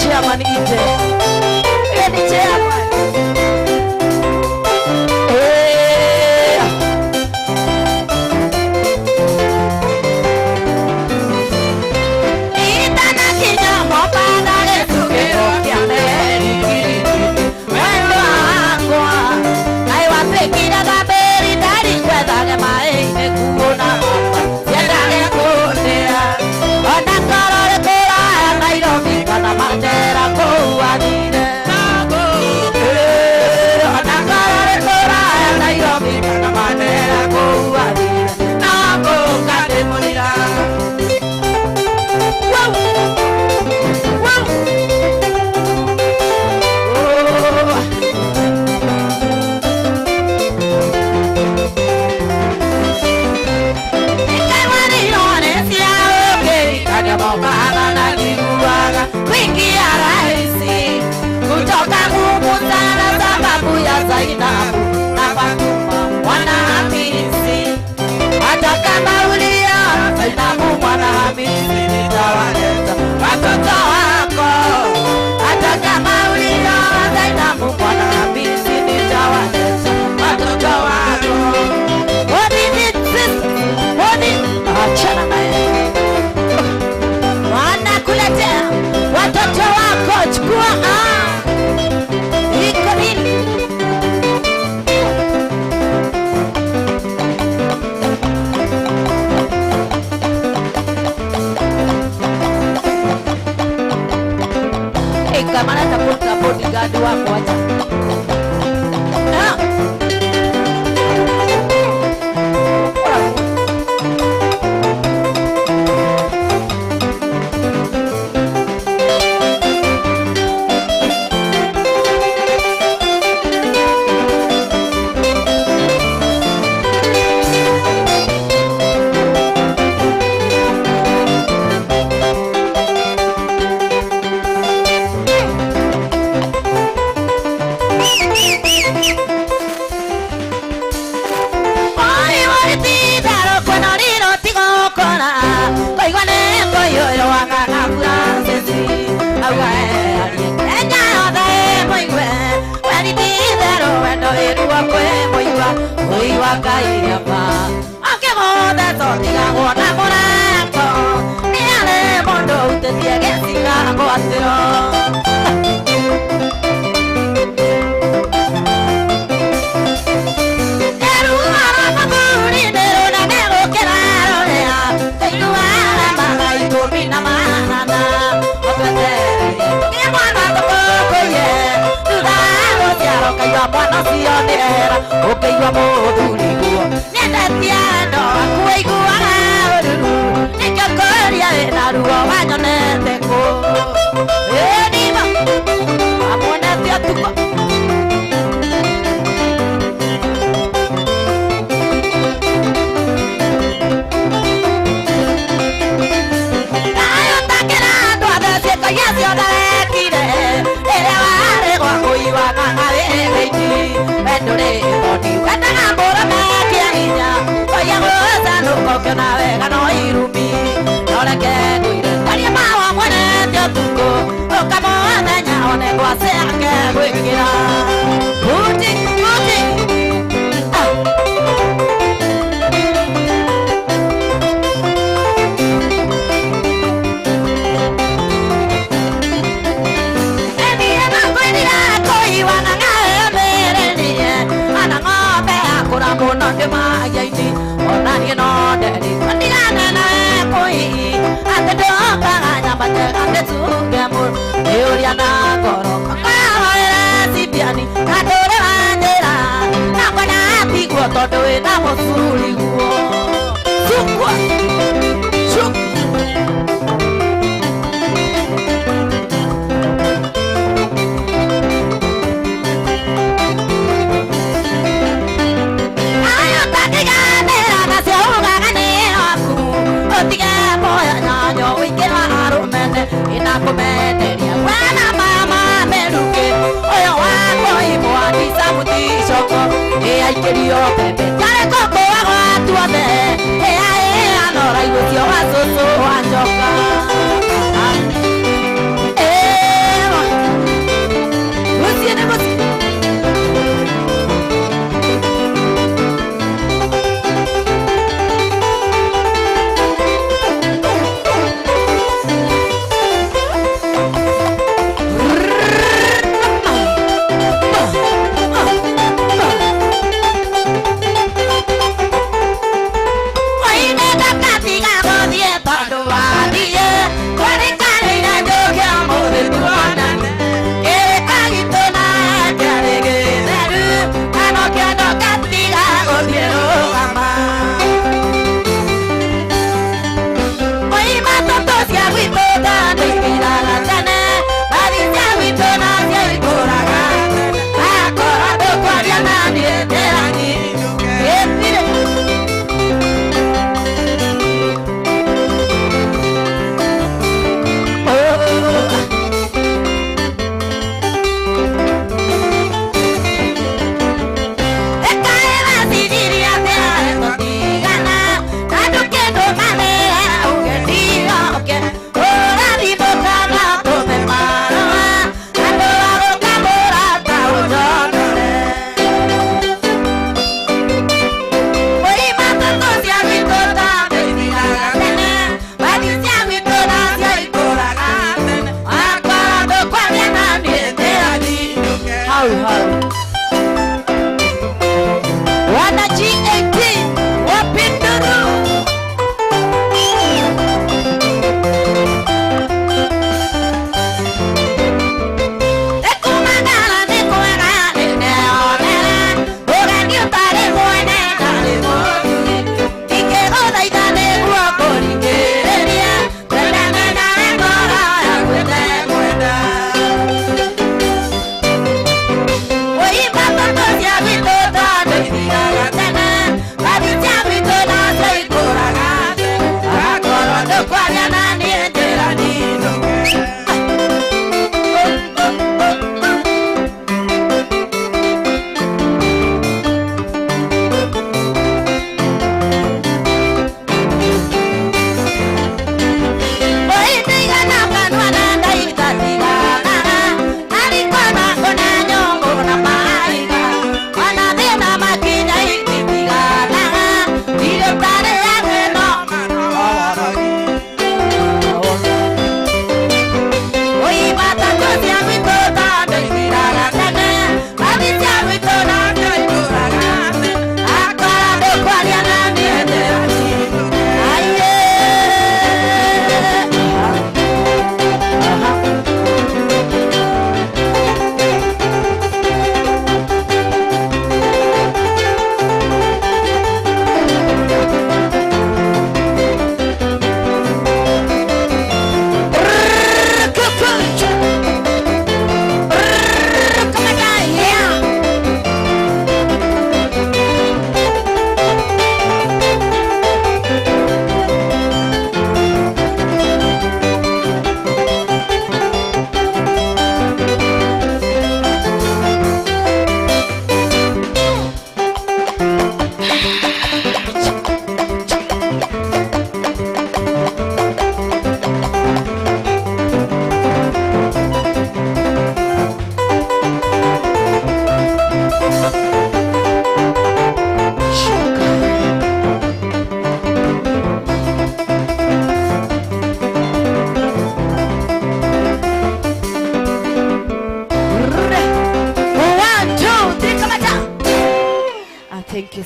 chairman ije. Ni chairman.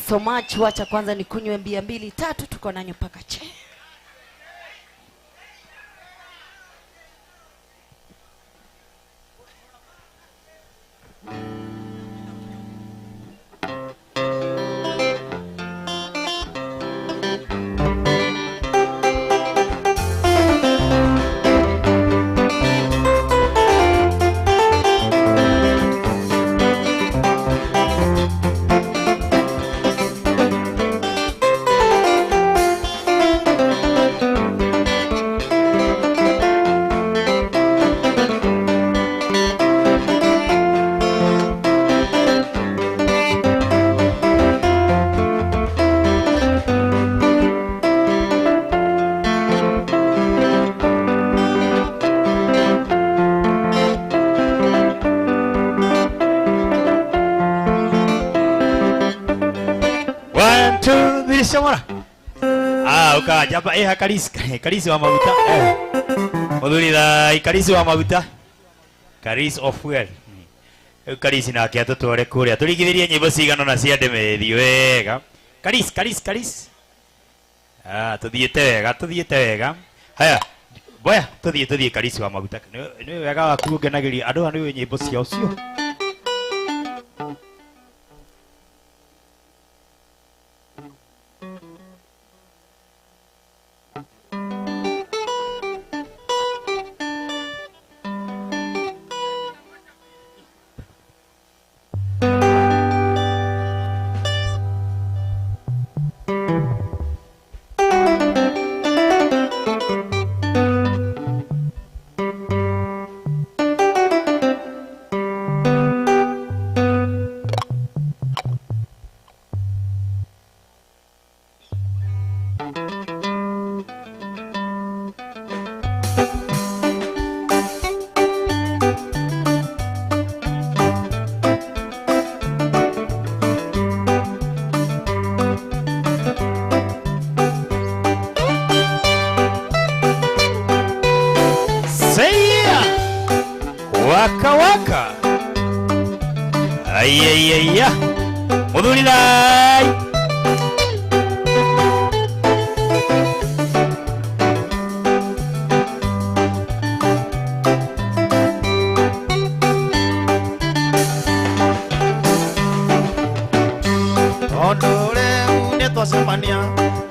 so much. Wacha kwanza nikunywe mbia 2 3 tuko nanyo paka che. Samara. Uka japa Karisi wa maguta. Moduli da Karisi wa maguta. Karisi of fuel. Karisi na kia tutore kuria. Tuligithirie nyimbo cigano na cia ndemethi wega. Karisi. Tuthiete wega. Haya. Boya, tuthie Karisi wa maguta. Ni wega wa kuongenagiria andu anu nyimbo cia ucio. Waka Ayayaya Mudulilai Ondole uneto semania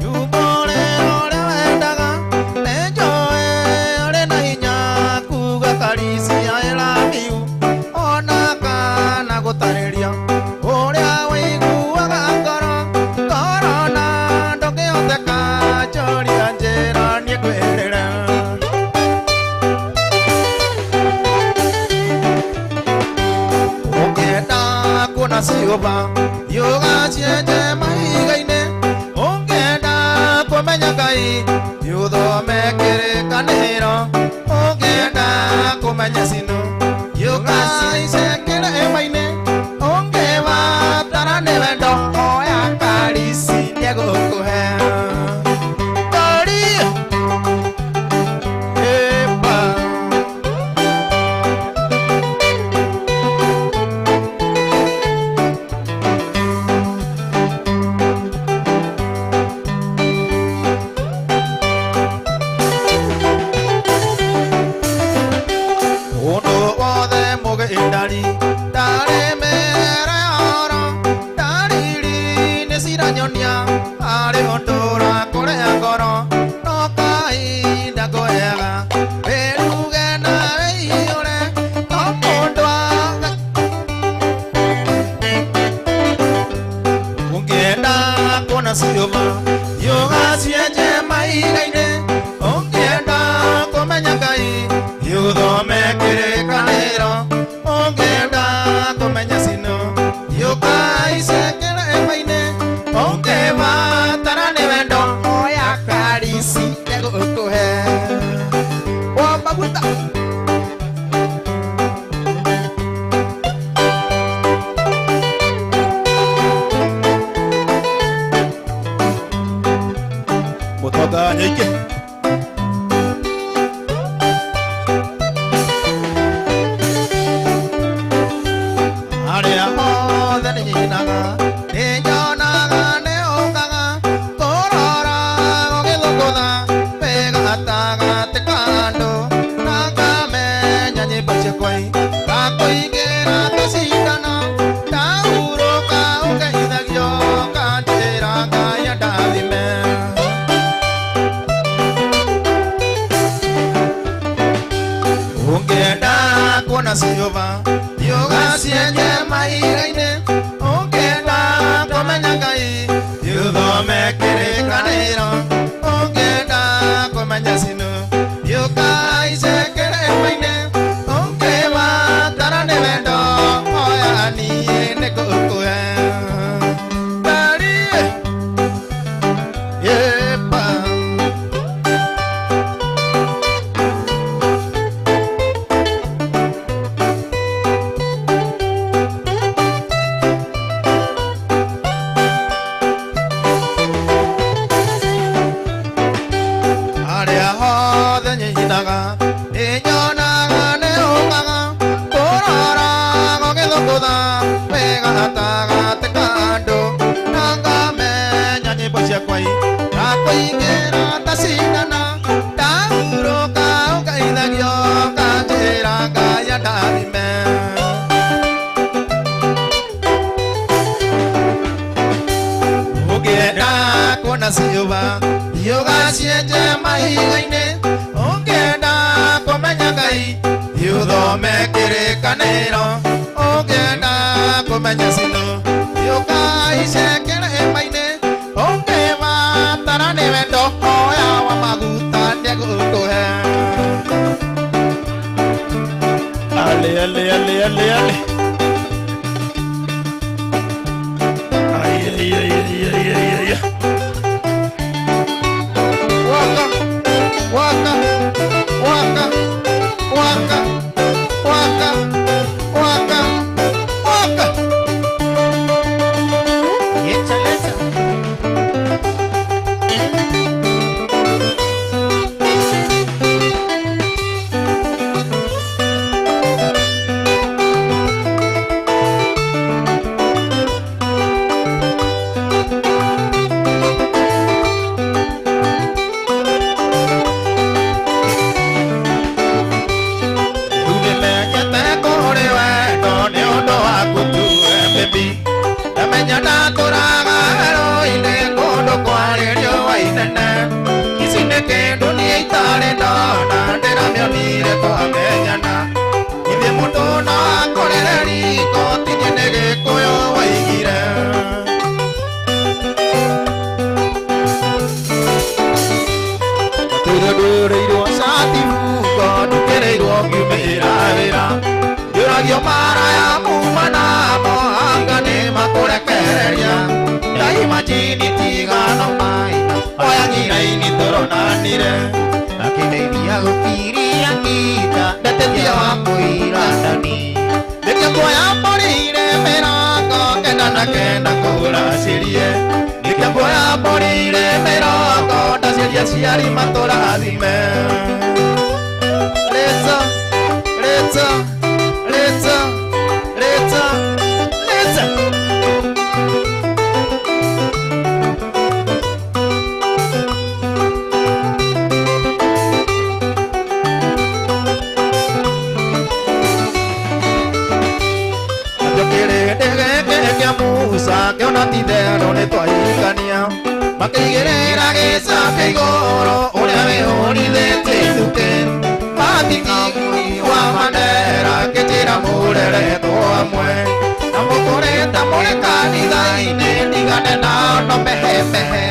Yubole ole wendaga Nejoe ole na hinya Kuga Karisi I love you Onaka na gutareria Oria wiguaga ngoro Korona ndũngĩhoteka Choria njĩra niĩ kwĩrĩra Ũngĩenda kuona ciũba Yoga cienje mahiga-inĩ Ũngĩenda kũmenya Ngai Ũthome kĩrĩkanĩro Ũngĩenda kũmenya cino Yoga icekĩre ĩma-inĩ Ũngĩbatara nĩ wendo Oya Karisi nĩegũkũhe Kari Ĩpa Indari, dare mere oro, dariri nesiranyonia, are ondora kore agoro, no kai da goega, belugena eiore, no mondwa. Ungienda kona sioma, yoga sienje maigaine, ungienda komenya Ngai, yuthome kĩrĩkanĩro. Ongenda kumenya sino Yoka isekera emaine Ongebatara nĩ wendo Oya Karisi nĩegũkũhe Wa maguta Mũtonga nyingĩ Aria othe nĩ nyinaga Nĩ nyonaga Yuthome kĩrĩkanĩro ũngĩenda kũmenya cino yũkaice kĩrĩma-inĩ ũngĩbatara nĩ wendo oya niĩ nĩngũkũhe Mbari yepa arĩa hothe nyitaga nĩnyonaga nĩũkaga kũroraga ũgĩthũngũtha wega gatagatĩ ka andũ na ngamenya nyĩmbo ciakwa ndakũingĩra ta cindana ndahurũka ũngeithagio nganjĩra Ngai andathime ũngĩenda kuona ciũba yũgacienje mahiga-inĩ ũngĩenda kũmenya Ngai yuthome kĩrĩkanĩro ũngĩenda kũmenya cino yũkaice kĩrĩma-inĩ ũngĩbatara nĩ wendo oya wa maguta nĩegũkũhe ale ale ale ale ale ay ay ay ay ay ay Waka, waka, waka, waka, waka, waka, waka. Échale. Akinainia gukiria kita ndatetia wa kuira ndani Nĩkĩo kuoya mbũri-inĩ mĩrongo kenda na kenda kũracirie Nĩkĩo kuoya mbũri-inĩ mĩrongo ndacirie aciari matũrathime Rĩtwa, rĩtwa, rĩtwa, rĩtwa, rĩtwa Kĩona ti therũ nĩtwaigania makĩigĩrĩra gĩcambĩ igũrũ ũrĩa wĩhũrithĩtie ithuke matigagui wa Mandera kĩnjĩra mũreretwo hamwe na mũkũrĩte mũrĩ kanitha-inĩ ndigane nao no mehemehe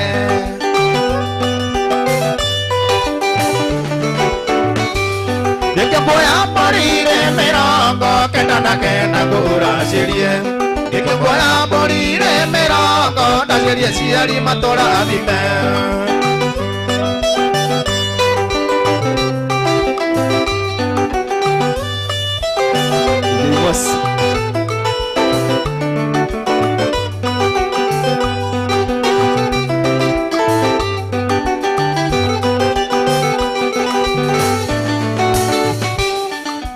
Nĩkĩo kuoya mbũri-inĩ mĩrongo kenda na kenda kũracirie Nĩkĩo kuoya mbũri-inĩ mĩrongo ndacirie aciari matũrathime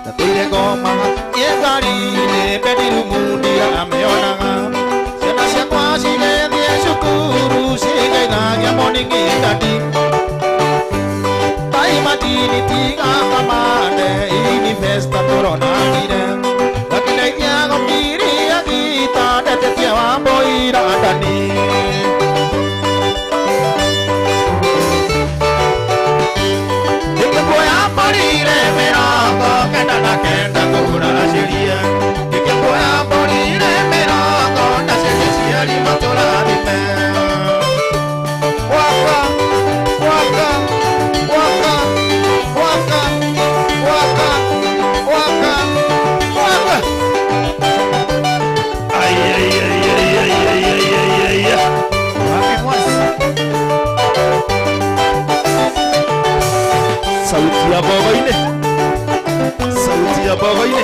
Natũire ngoma ye ngari-inĩ Bediru mundi ameonaga ciana ciakwa cigĩthiĩ cukuru cigeithagia morning study matini tiga kamande ini festa tũronanire ya bogo-inĩ. Sauti ya bogo-inĩ.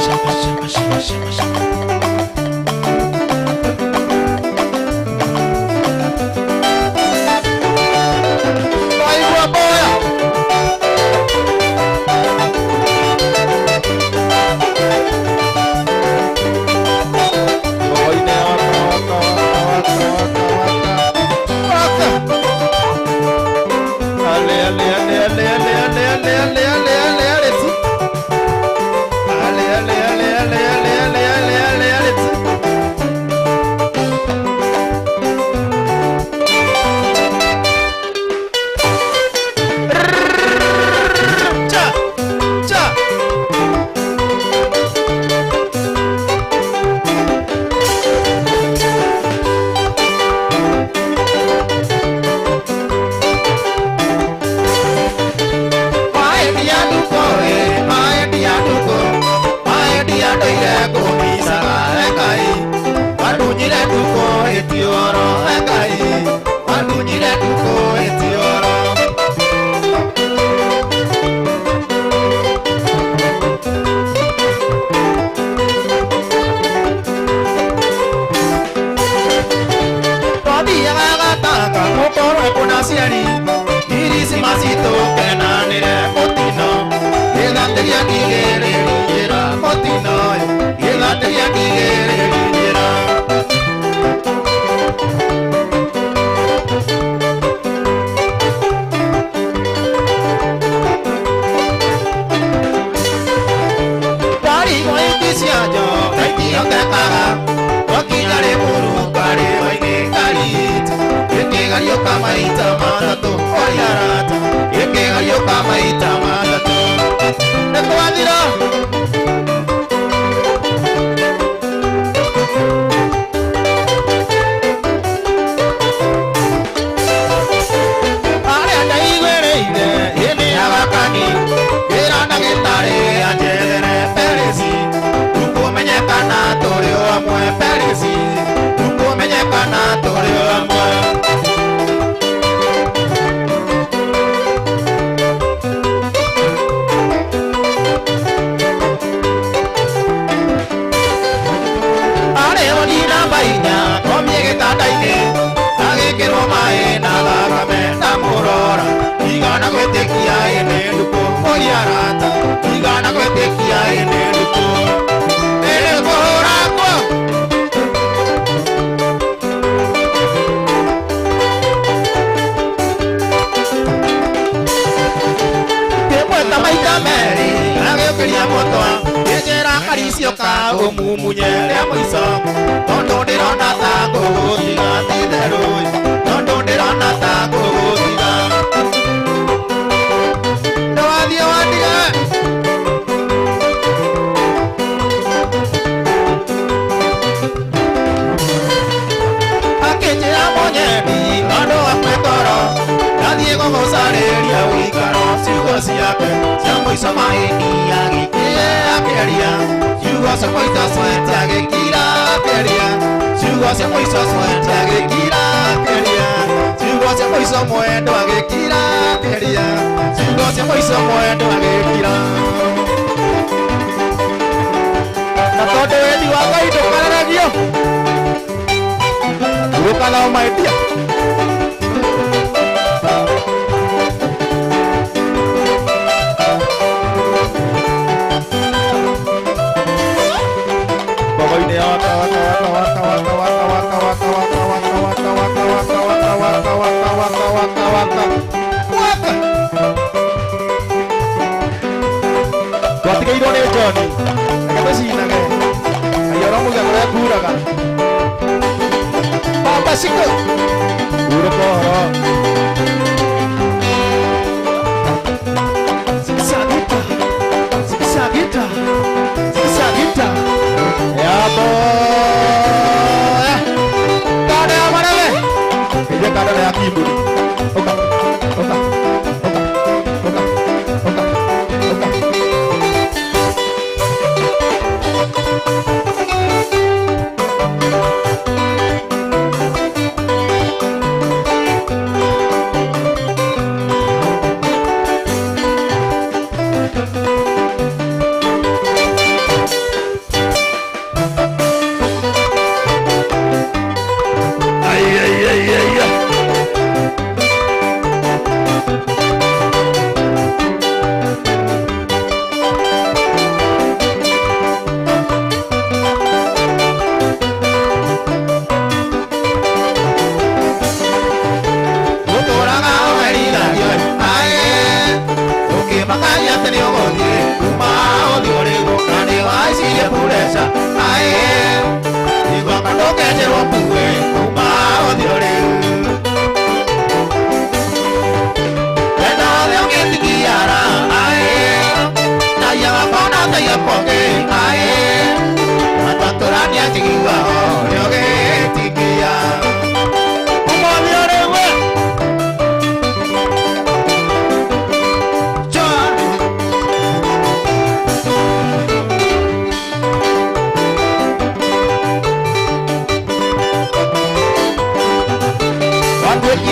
Shaka, shaka, shaka, shaka, shaka. Waigua boya. Bogo-inĩ waka, waka, waka, waka, waka, waka. Ale, ale, ale, ale, ale, ale, ale, ale, ale, ale, ale, ti. Ale, ale, ale, ale, ale, ale, ale, ale, ale, ti. Cha, cha.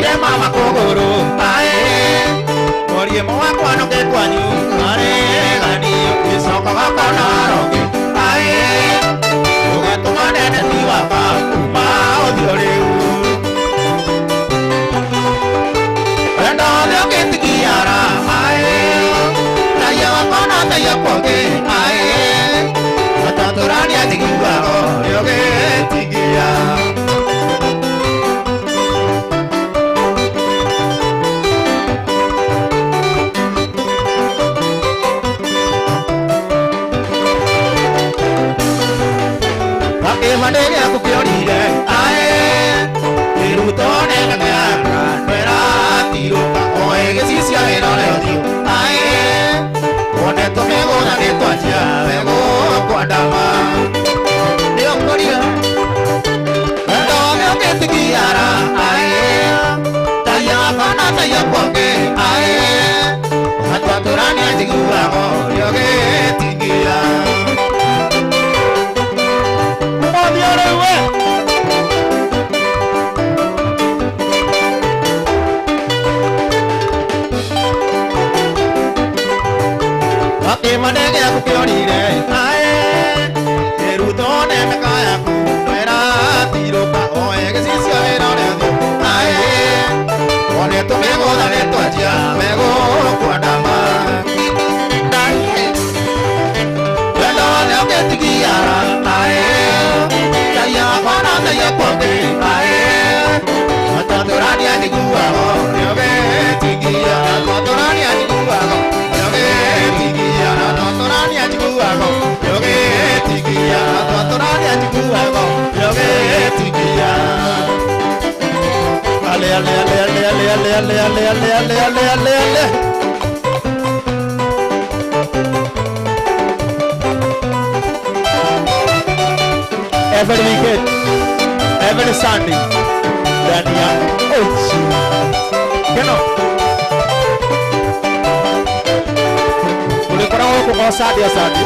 Tema makogoro ae Orie moa kwano ke kwanyu Are ganio Kisoka wakana rogi ae Ugeto manene tiwaka Uma odioreu Endo leo kitikiara ae Naya wakana taya kwake ae Mataturani atikiwaro Leo kitikiara Mandege aku piorire ae Irutone kakara Nuera tiro ka oege sisia eno leo ae Oneto mego na neto aja Mego kwa dama Leo koria Endo meo ketikiara ae Taya kana taya kwake ae Atuaturani atikuwako Leo ketikiara Mandege aku piorire ae Erutone mekaya aku Nuera tiro pa oege sisia eno leo ae Oneto mego da neto aja Mego kwa dama Lendo leo ketikiara ae Taya kwana taya kwake ae Mataturani atikuwa Leo ketikiara Mataturani atikuwa Leo ketikiara Torani atikuwako yoge tikia torani atikuwako yoge tikia ale ale ale ale ale ale ale ale ale ale ale ale every weekend every Sunday Dania Kung sadi asadi,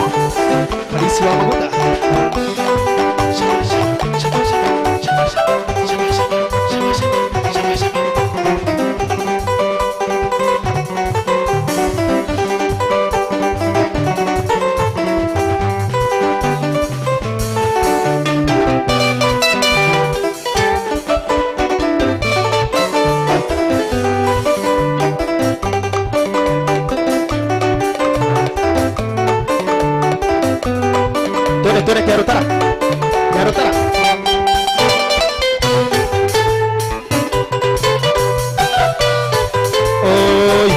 malisi wa maguta. Quero estar. Oi.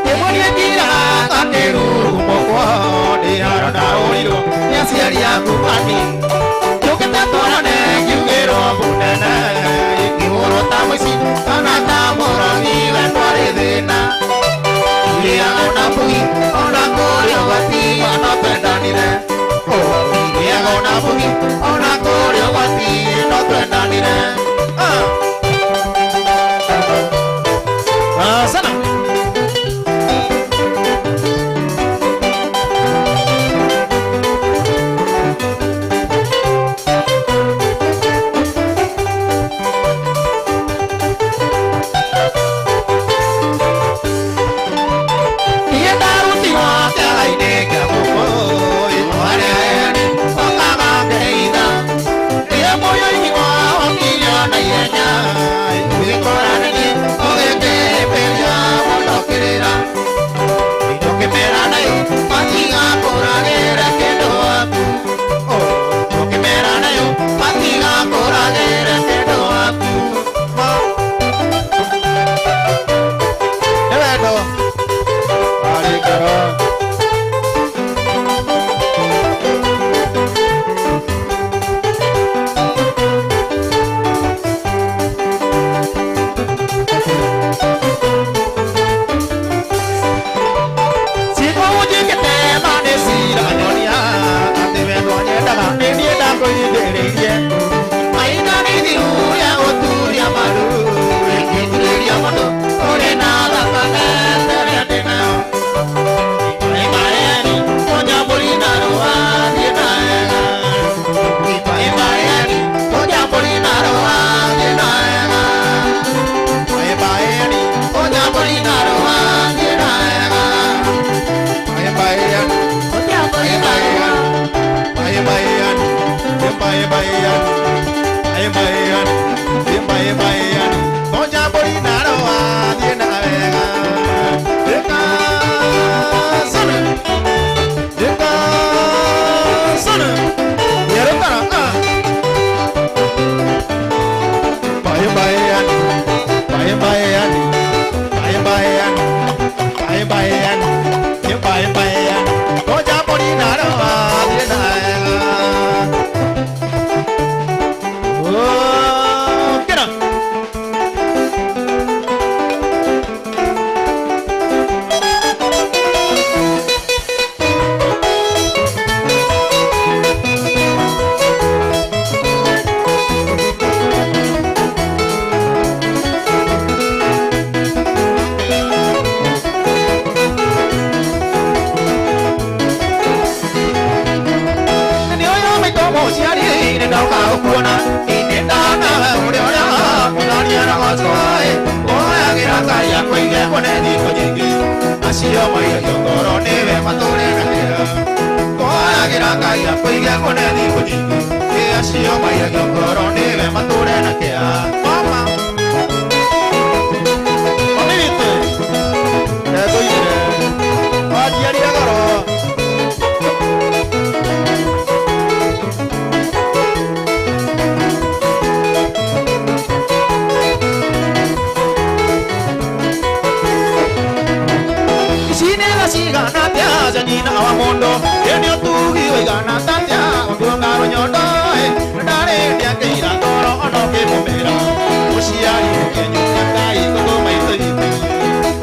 Kemonia kira kakeru moko de arana oiro. Yasiari aku pani. Torane, you kuige kuneni kunyingi acio mai yongoro niwe matore na kira kwagira ngai kuige kuneni kunyingi acio mai yongoro niwe matore na kira mama omite ego ire adiari agoro sigana tia janina wa mondo enio tugi oigana tatia ngongaro nyondo ndare ndia keira toro ono ke mumera muciari kenyu ngai kogo maitoi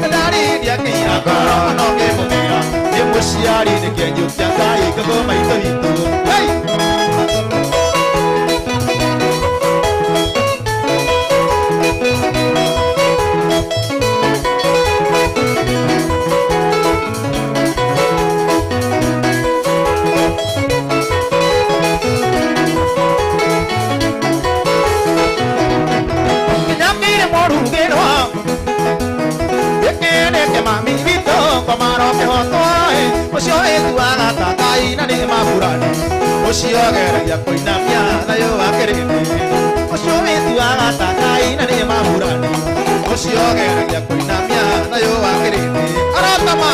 ndare ndia keira toro ono ke mumera ye muciari ne kenyu ngai kogo maitoi hey mami vito komaro ke hotoe osio etuaga takai na ni maburani osio gere ya koina mia na yo akerene osio etuaga takai na ni maburani osio gere ya koina mia na yo akerene aratama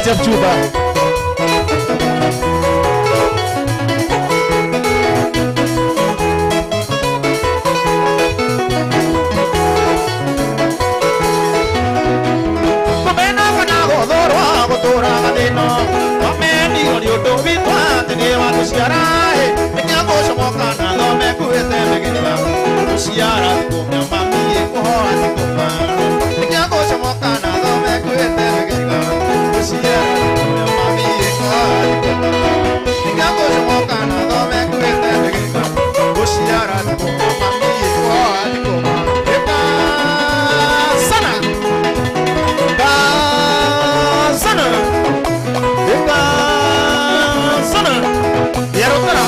Chef Chuba Komena kana godoro gotora gadeno Komeni odio to bitwa tene wa tusiarae Nyago somoka na lo me kuete megeba Tusiara ko me mami ko ati ko ma Nyago somoka na lo me kuete megeba Tusiara ko me mami ko ati ko ma Nyago somoka na lo me kuete megeba Tusiara ko me mami ko ati ko ma Eka sana sana Eka sana Biar utara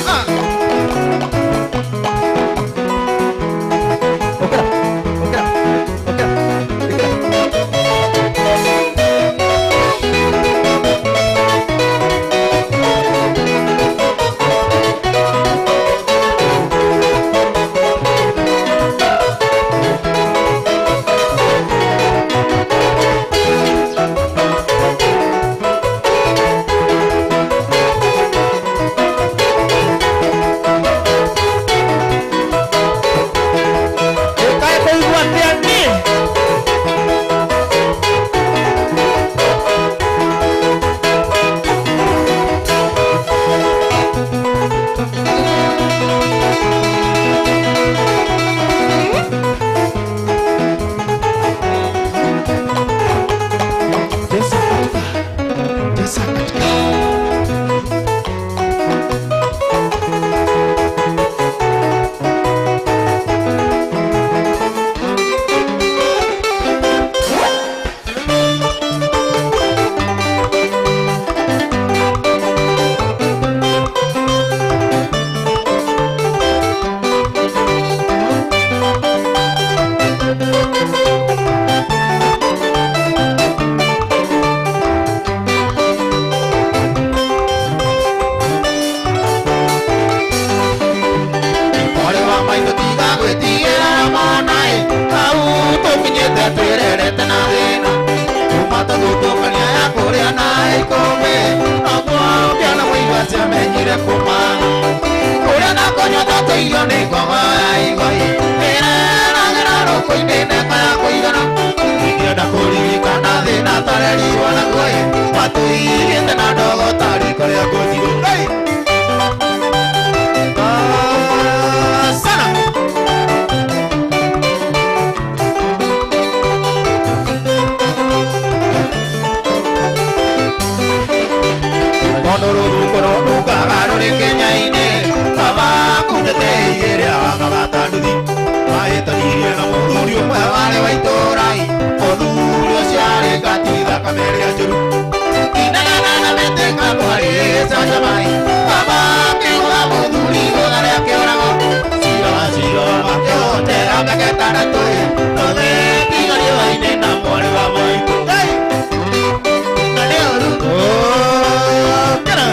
Ina na ngara ro koine na kaya koigana kameria juru inana mete kabari saja mai baba ke wa muduri gare ke orago siro makyo te amake tarato no de tigari vaine na more va mai hey nale oru kana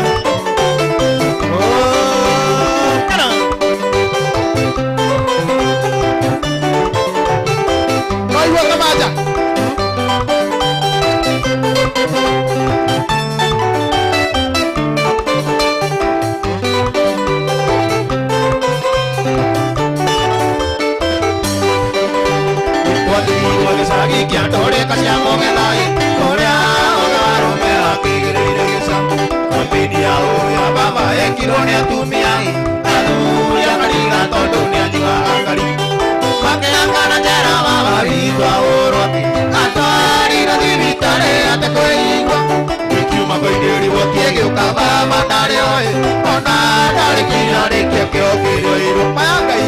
noi wa kamaja Sagi kya dore kasya monge lai dore agaro me akigre regesa ambinia o ya baba e kirone tumi ai adu ya kariga to dunia jiwa akari make angana jara baba ritwa oroti atari na divitare ate koigwa ikiuma koidiri wotiege ukaba matare oe ona dare kirare kyo kiro iru pagai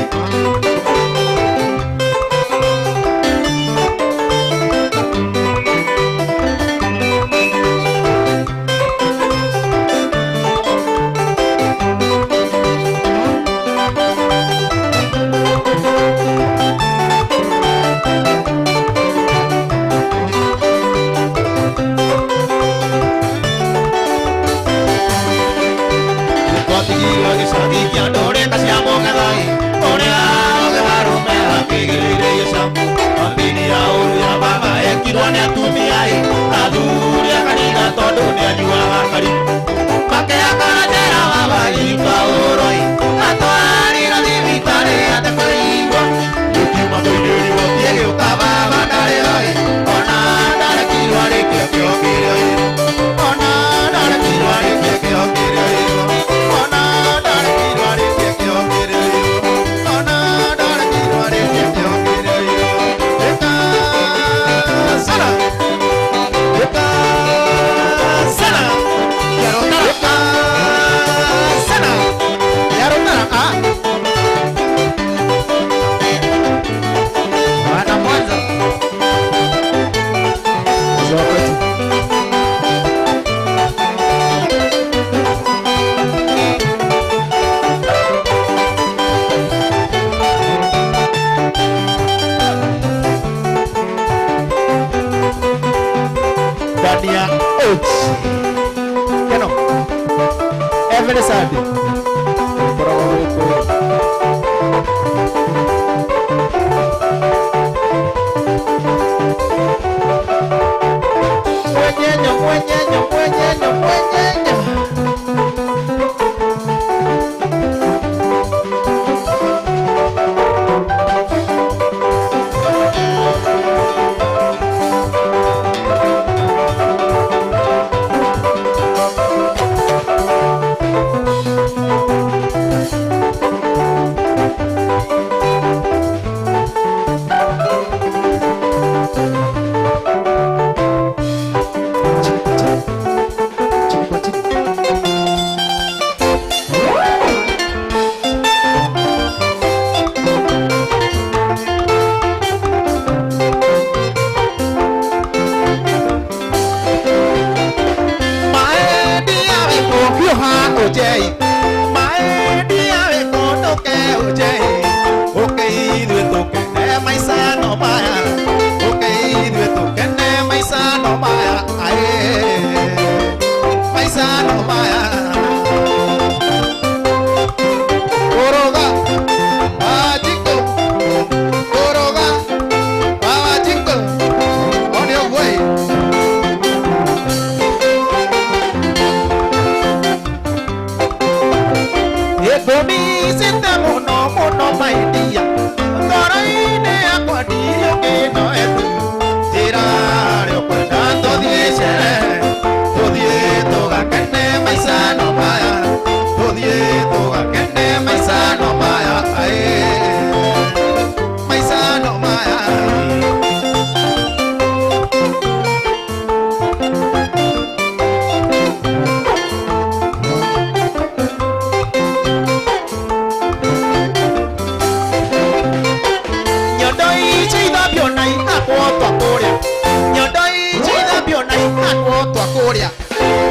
hakwo twakuria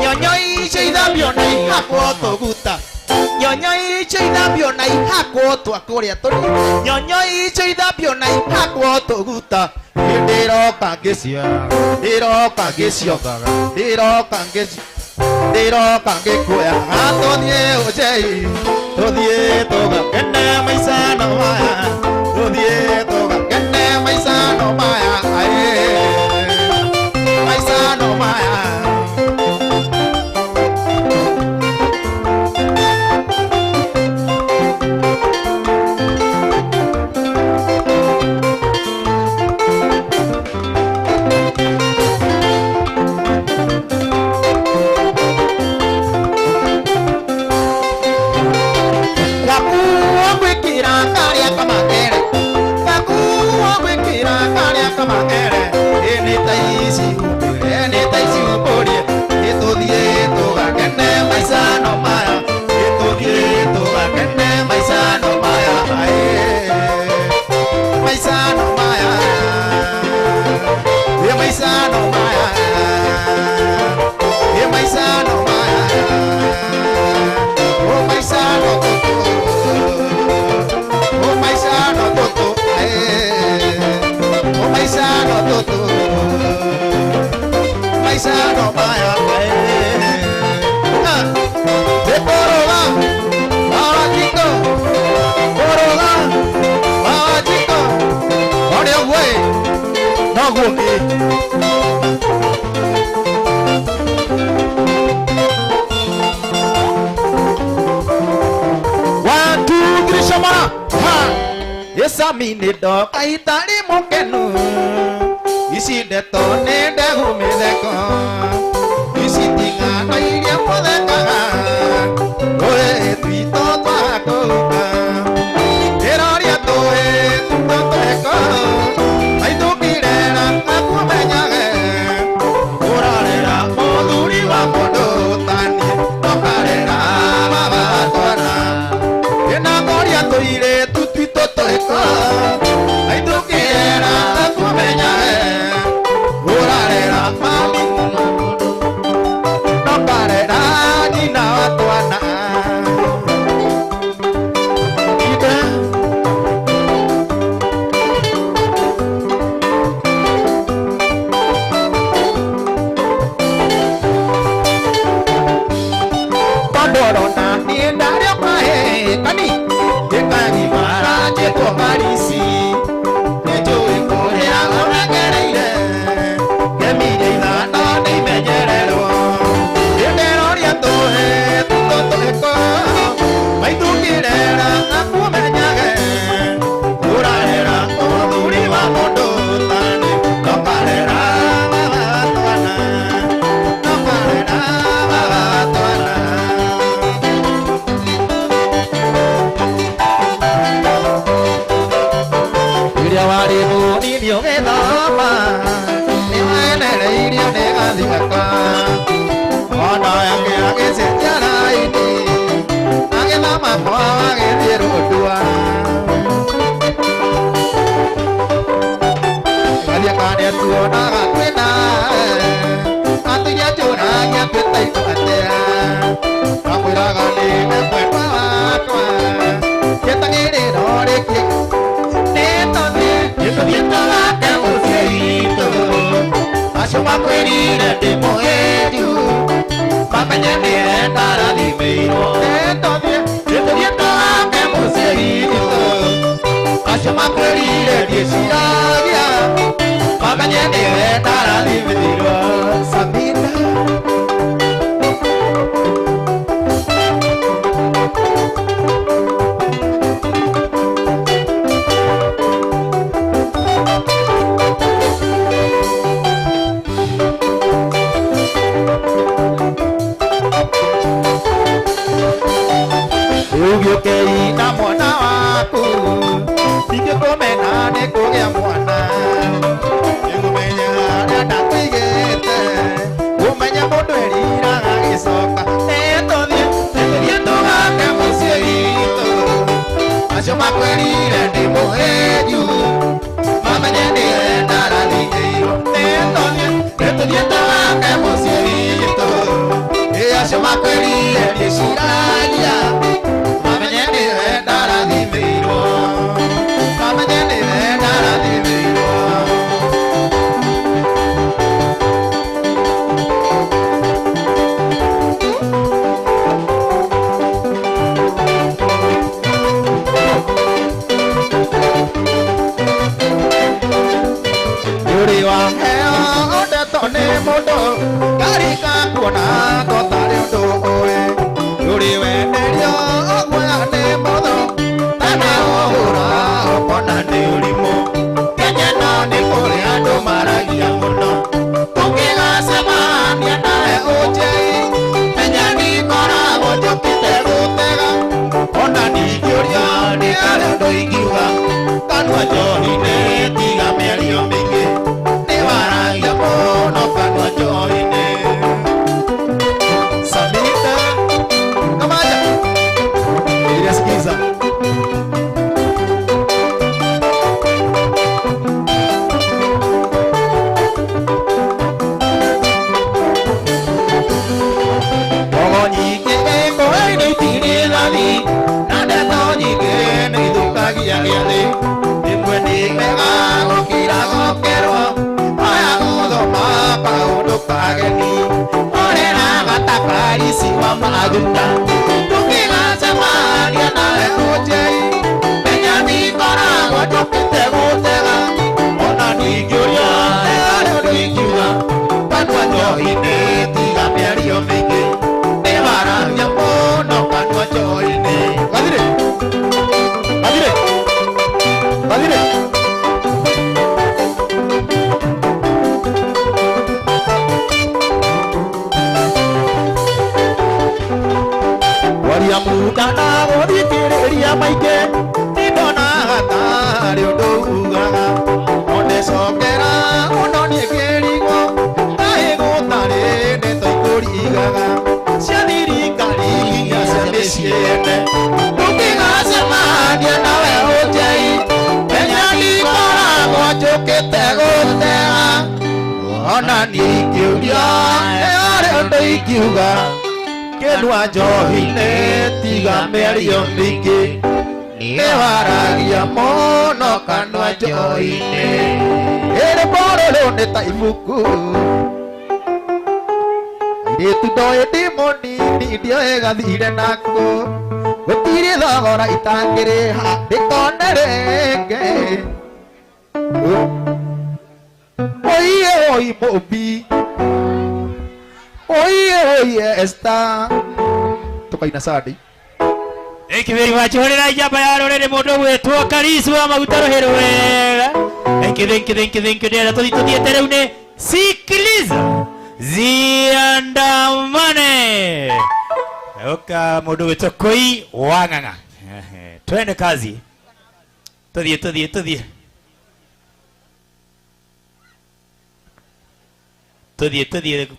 nyonyo icio ithambio na ihakwo tuguta nyonyo icio ithambio na ihakwo twakuria turi nyonyo icio ithambio na ihakwo tuguta ndiroka ngĩcia ndiroka ngĩciothaga ndiroka ngĩkuoya tũthiĩ ũcei tũthiĩ tũgakene maicano maya tũthiĩ tũgakene maicano maya maicano maya Samine do kaitari mukenu isi deto ne dehu medeko isi tinga no iria podeka oe tuito twakoka eroria toe tutoteko ai tukirera akumenyage urarera moduri wa modotani tokarera baba twana ena goria toire ai tu quiera kumenya urarera mami no parera ni na watwana ida pandorona ni ndaria pae kani dekani mara jeto marisi nejo ikoria onagereire gemire ina ni menyerero nderoria toe tutoteko maitukirera akumenyage urarera oduri wa mondo tani nokarera babatwana nokarera babatwana warimu ndio gethama ni wenere irio ni gathigaka ona yake agecenjara ini agethama kwa agethie rundua gathia kane tuonaga kwina atuya njũragia twĩtaigua atea akwĩraga nĩ mekwendwa wakwa gĩtagĩrĩro rĩkĩ Asuma kwirire ndi muheju mamenyanire ndarathimeirwo ndĩtũthiĩ twake mũciari Asuma kwirire ndiĩciragia mamenyanire ndarathimeirwo Sabina Ugĩũkei na mwana waku ndingĩkũmena nĩ kũgĩa mwana nĩgũmenye Uri wa heo ode tone modo Karika kuona totare ndo oe Uri wenerio ogwene modo Tane ohura opona ne urimo Kenya no ni kore ando maragia muno Tukiga semania nae ojei Kenya ni kora ojo kite gutega Ona ni kioria ni kare ndo ikiuga Kanwa johine tiga merio mingi Ni waragia muno kanwa johine Samita Kamaja Iria sikiza Magunda, tukiga semania nae ojei Penya ni kora gojo kite gutega Ona ni kioria ekare ndoikiuga Kanwa johine tiga mĩario mĩingĩ Nĩ waragia mũno kanwa johine Gathire Gathire Gathire Waria muda na gũthikĩrĩria maingĩ Nĩndonaga tarĩ ũndũ ugaga Ondecokera mũno niĩ ngĩrigwo Kaĩ gũtarĩ ndeto ikũrigaga Cia thirikari nginya cia mĩciĩ yene Tũkĩgacemania nawe ũnjei Kenya ndikoragwo njũkĩte gũtega Ona niĩ ingĩũria nĩ harĩ ũndũ ingiuga Kenwa johine tiga mĩario mĩingĩ Nĩ waragia mũno kanwa johine Ĩrĩ mbororo nĩ ta ibuku Airĩtu ndoĩ ndĩ mũnini ndioĩ gathire nako Gũtirĩ thogora itangĩrĩha ndĩkone rĩngĩ Oiye oi Mobi Oye Esther Tukaina Sadi Thank you very much. Horera ijamba ya rorere mundu gwetwo Karisi wa maguta rohero wega. Thank you. Ndera tuthiete riu ni sikiliza ziandamane. Oka mundu gwetwo Koi Wang'ang'a. Twende kazi. Tuthie.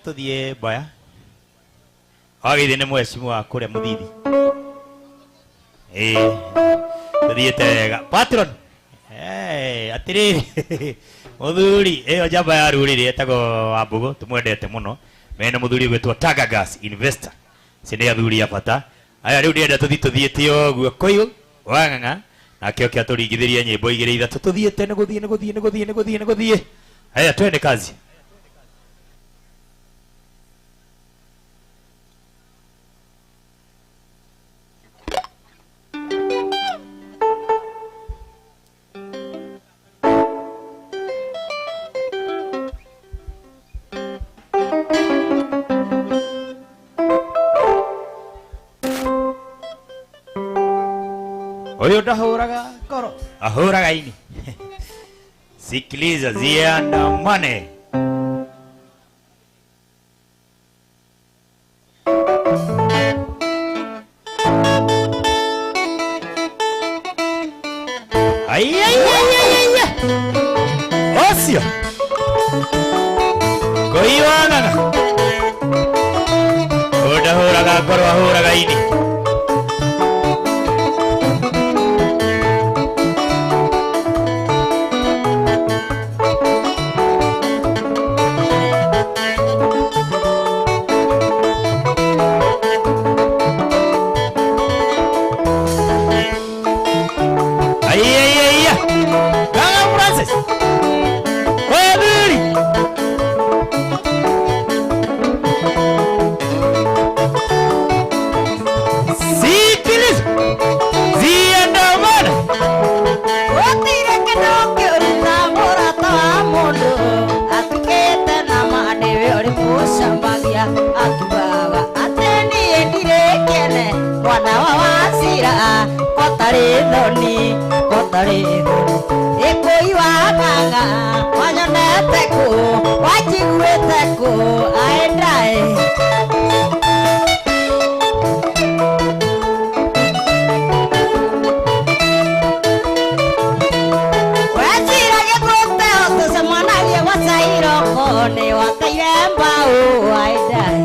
Tuthie baya. Agithĩ nĩ mwecimu wa kũrĩa mũthithi. Tuthiĩte wega. Patron. Atĩrĩrĩ. Mũthuri ĩyo njamba ya rũrĩrĩ etagwo Wambũgũ tũmwendete mũno. Mena mũthuri gwĩtwo Tagagas Investor. Ici nĩ athuri a bata. Aya rĩu ndĩrenda tuthiĩte ũguo Koi Wang'ang'a. Nake oke atũringithĩrie nyĩmbo igĩrĩ ithatũ. Tuthiĩte nĩ gũthiĩ. Aya twende kazi. Oyo ndahũraga koro ahũraga ini. Sikiliza ziandamane. Osio Koi Wang'ang'a ndahũraga koro ahũraga ini. rĩthũ ĩkũiwagaga wanyonete kũ wanjiguĩte kũ aendaĩ weciragia gũteo tũcemanagie gwacairoko nĩ wateire mbaũ aendaĩ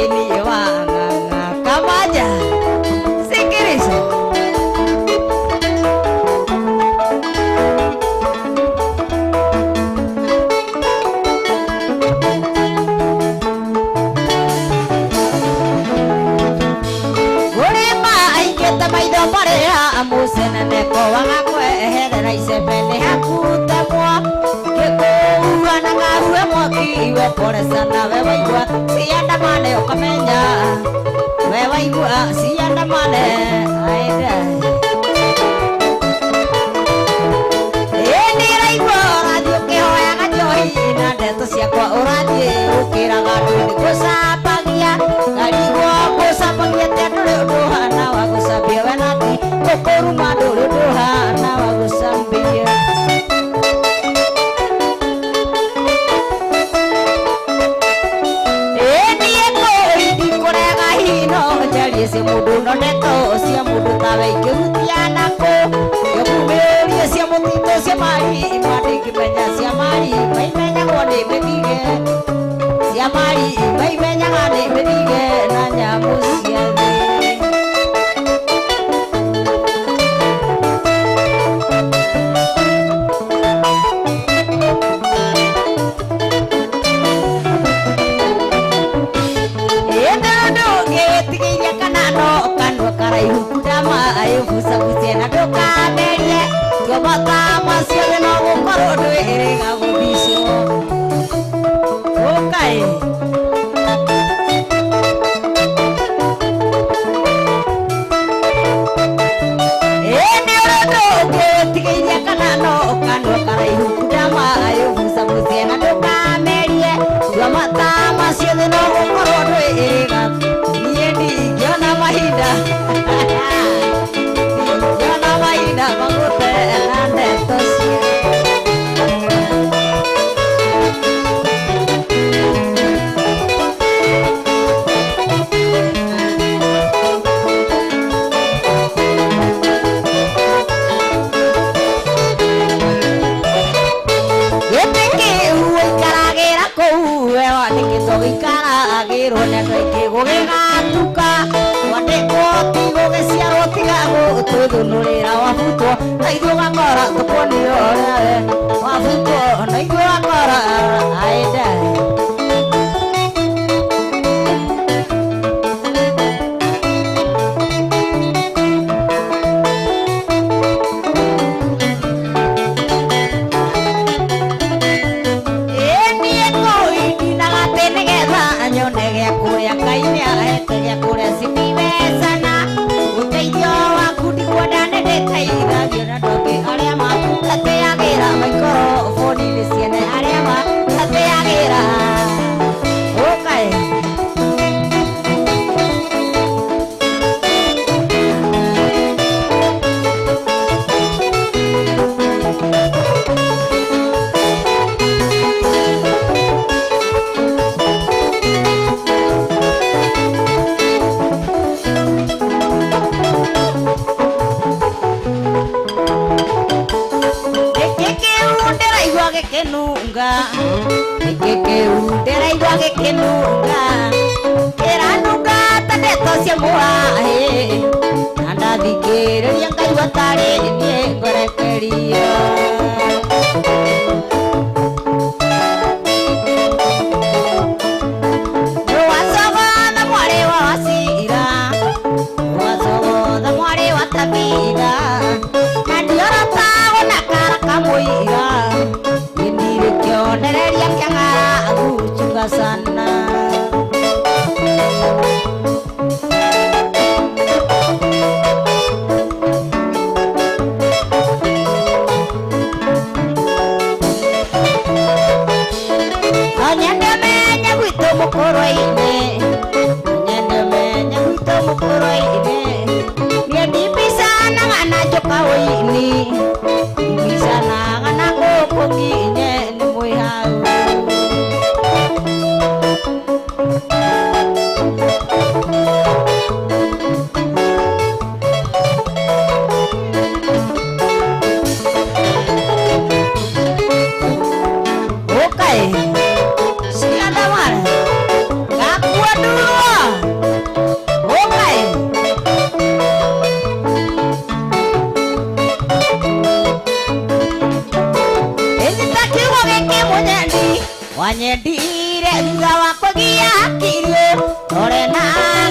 ĩniĩ wang'ang'a kamaja sikiliza maitho marĩa mũceneneko wagakweherera icembe nĩ hakutemwo gĩkũhuana garuhe mwaki we pole sana we waigua ciandamane ũkamenya we waigua ciandamane aende ĩni raigua ũrathiĩ ũkĩhoyaga njohi na ndeto ciakwa ũrathiĩ ũkĩraga andũ nĩ gũcambagia ngarigwo gũcambagia te ndũrĩ ũndũ hana wa gũcambia we nati ũkũruma ndũrĩ ũndũ hana wa gũcambia ĩni ĩkũidi kũrega hino njarie cia mũndũ nondeto cia mũndũ tawe ikĩhutia nakũ gĩkumĩrie cia mũtitũ cia mari mandĩngĩmenya cia mari maimenyagwo nĩ mĩthige cia mari maimenyaga nĩ mĩthige na nyamũ cia thĩ ĩndũndũngĩtigĩire kana no kanua karaihu kundama ayũbucabucie na ndũkamerie tuomatama ciothe no gũkorwo ndwĩrĩga gũthicwo ũkaĩ ĩnĩ ũrũndũ ũngĩtigĩire kana no kanua karaihu kundama ayũbucabucie na ndũkamerie tuomatama ciothe no gũkorwo ndwĩrĩga niĩ ndingĩona mahinda ndingĩona mahinda magũtera ndeto cia gĩkaragĩrwo nĩ andũ aingĩ gũgĩgatuka kwandĩkwo ti gũgĩciarwo tiga gũtwĩthũnũrĩra wabutwo na ithuĩ ũgakora tũkuonio ũrĩa we wabutwo na ithuĩ ũgakora aende nyone gĩa kũrĩa Ngai nĩahete gĩa kũrĩa citiwecana ũteithio waku ndikuona nĩ ndĩteithagio na ndũngĩ arĩa matatĩagĩra maikoroboni-inĩ ciene arĩa matatĩagĩra ũkaĩ gĩkĩnunga gĩkĩu ndĩraigua gĩkĩnunga kĩranunga ta ndeto cia mũhahĩ na ndathikĩrĩria ngaigua tarĩ niĩ ngorekerio wacogotha mwarĩ wa Wacira wacogotha mwarĩ wa Tabitha na ndiorotagwo na kara kamũira kionereria kĩang'aragu chunga sana anyendemenya gwitũ mũkũrũ-inĩ anyendemenya gwitũ mũkũrũ-inĩ niĩ ndibicanaga na njoka ũini wanyendire thutha wa kũgia hakiri tore na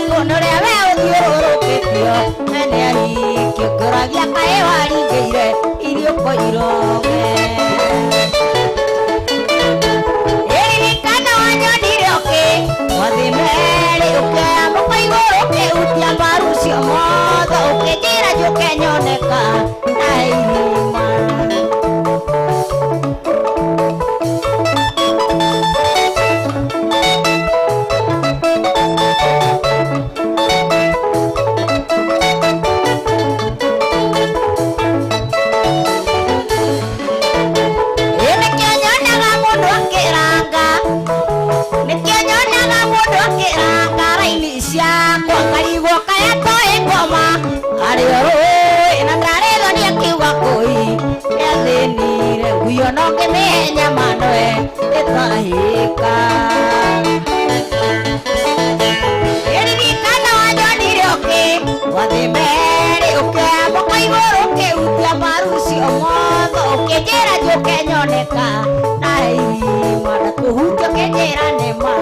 ngũnũre we ũthiũrũrũkĩtio mene ahikio kĩũragia kaĩ waringĩire irio koiroge ĩririkana wanyonire ũkĩ wathimeri ũkĩa mũkwa igũrũ ũkĩhutia mbaru cio mothe ũkĩnjĩra njũke nyoneka na irima no que me llama no es etahika eririkana wanyonire ũkĩ wathimeri ũkĩamba kaigũrũ ũkĩhutia mbaru cio mothe ũkĩnjĩra njũke nyoneka na irima na kũhutia ũkĩnjĩra nĩma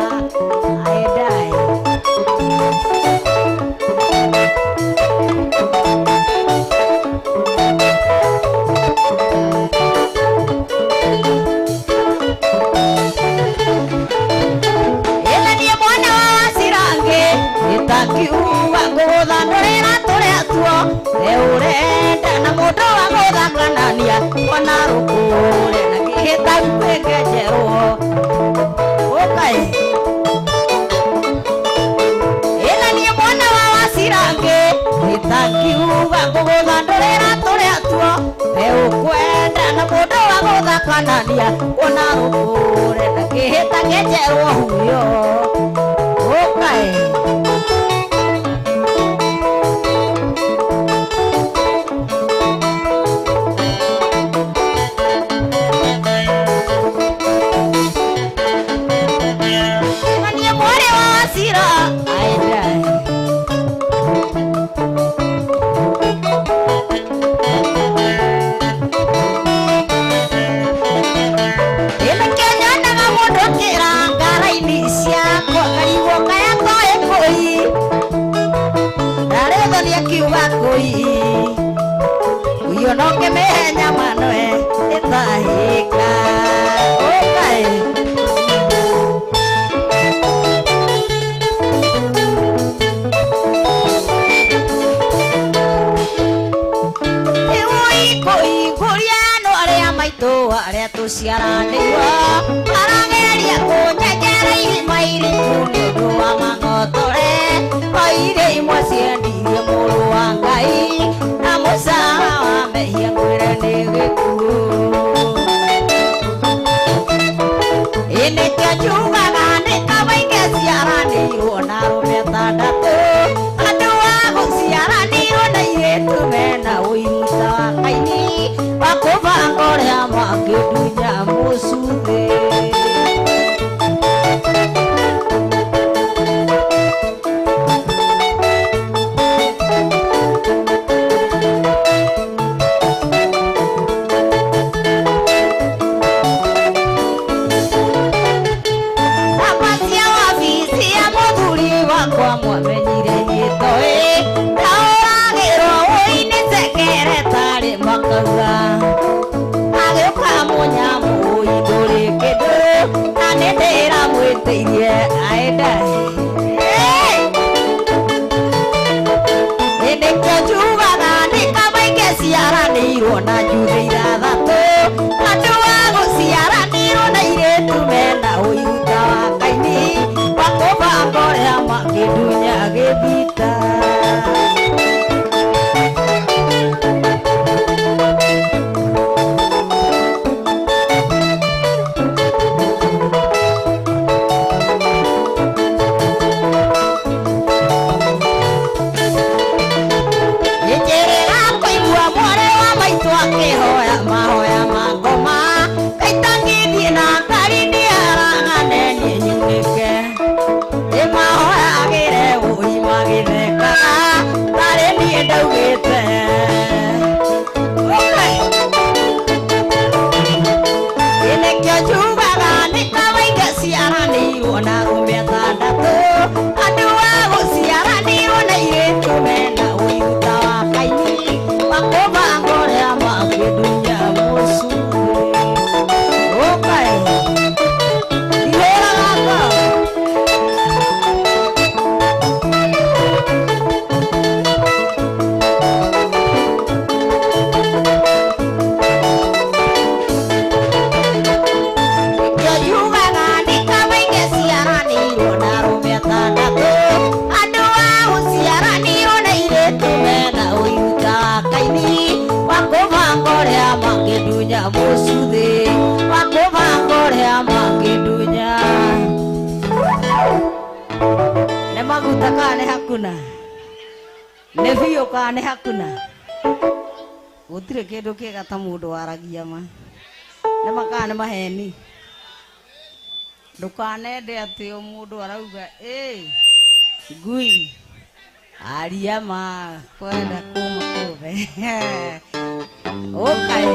aendaĩ kiuga ngũgũthandũrĩra tũrĩa tuo ũrenda na mũndũ wa gũthakanania ona rũkũre na kĩhĩta kwĩngenjerwo ũkaĩ ĩna niĩ mwana wa Wacirangĩ gĩta kiuga ngũgũthandũrĩra tũrĩa tuo ũkwenda na mũndũ wa gũthakanania ona rũkũre na kĩhĩta ngenjerwo huyo ũkaĩ no que me llama no es etahika okay koi kuriano aria maito aria tuciaranirwo arageria kunyenjera irimairi kunĩũndũ wa mang'otore oire imwe ciendirie mũrũ wa Ngai na mũcara wa mehia kwĩre nĩ gĩkuũ nĩkĩo njugaga nĩ kaba ingĩciaranĩirwo na arũme atandatũ andũ a gũciaranĩirwo na airĩtu mena ũiruta wa Kaini wa kũbanga ũrĩa mangĩndunya mũcuthĩ mwamenyire nyĩtoĩ ndaũragĩrwo ũinĩ sekeretarĩ makauga agĩũka mũnyamũ ndũrĩ kĩndũ na nĩ ndĩramwĩtĩirie aendaĩ nĩkĩo njugaga nĩ kaba ingĩciaranĩirwo na njuge ithathatũ andũ a gũciaranĩirwo na airĩtu mena ũiruta wa Kaini wa kũbanga ũrĩa mangĩndunya gĩthita njĩrĩra kũigua mwarĩ wa maitũ akĩhoya mahoya ma ngoma kaita ngĩthiĩ na ngari nĩaraganenie nyunĩke mahoyagĩre ũi magĩthekaga tarĩ niĩ ndaugĩte nĩkĩo njugaga nĩ kaba na rume tandatu andu wa guciaranirwo na iritu mena uiruta wa kaini makuva ngorea makĩndunya mũcu ũkae ihũra gaka makĩndunya mũcu thĩ makuva ngorea makĩndunya nĩ maguta kana nĩ hakuna nĩ biũ kana nĩ hakuna gũtirĩ kĩndũ kĩega ta mũndũ waragia ma nĩ makana nĩ maheni ndũkanende atĩ o mũndũ arauga ngui aria ma kwenda kuma kũve okay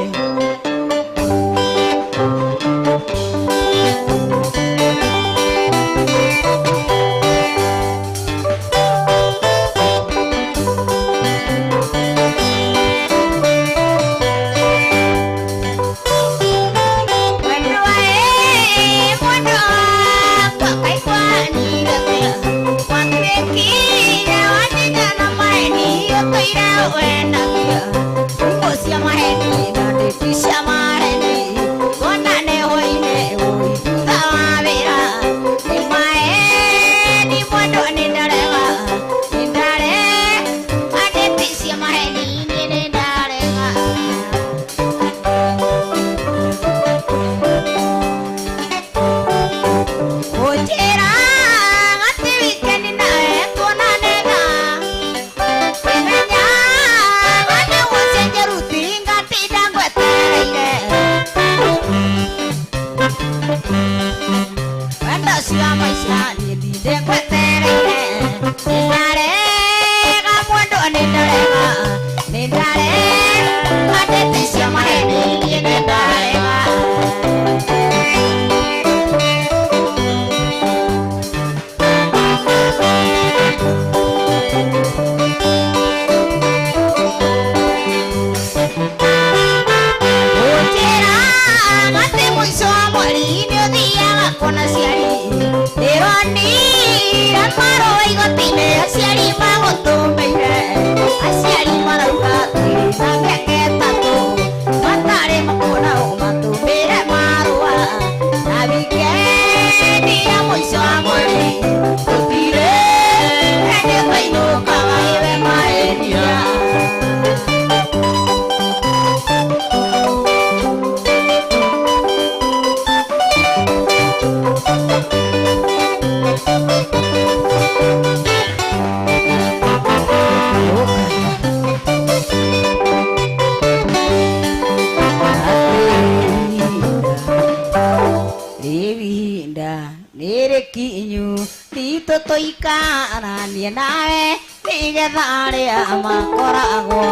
toikaranie nawe nigetha aria makoragwo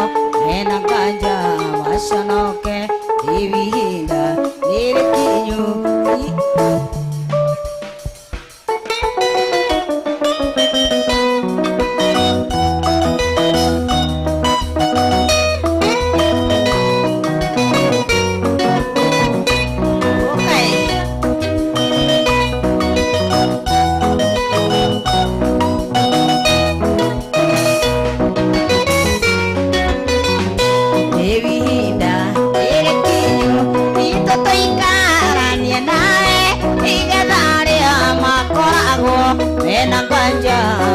mena nganja maconoke ihinda rĩrĩ kinyu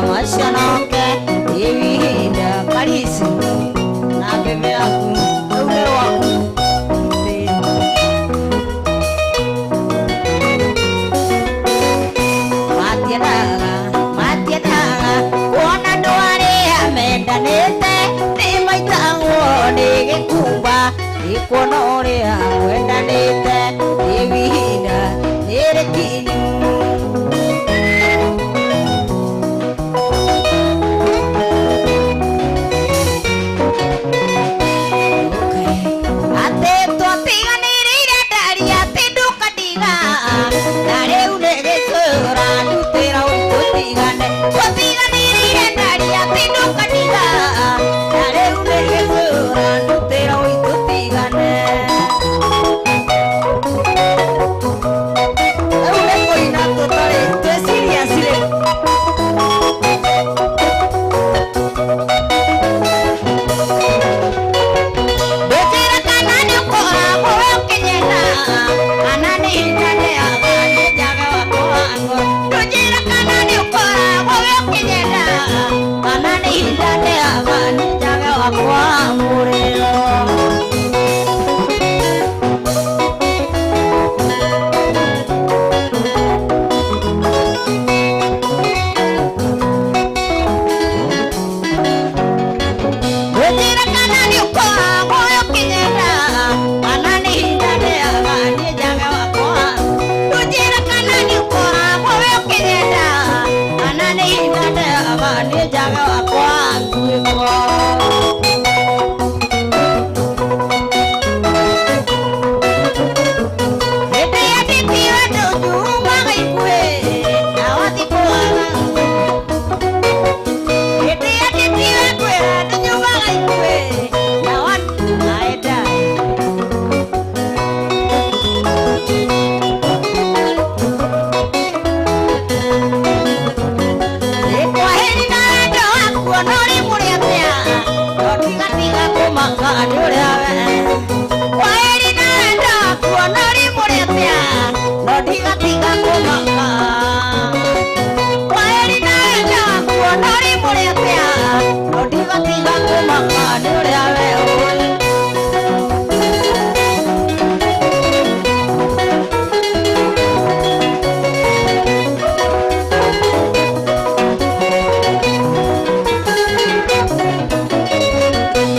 Maconoke ihinda Kalisi na bebe yaku ume waku matiendaga kuona andũ arĩa mendanĩte nĩ maitagwo nĩ gĩkumba gĩkuona ũrĩa mwendanĩte ihinda rĩrĩ kinyu na rĩu nĩ gĩcũrani Ndigatiga kumaka kwaheri na wendo waku ona ũrĩ mũrĩ atĩa ndigatiga kumaka nĩ ũrĩa we ũĩ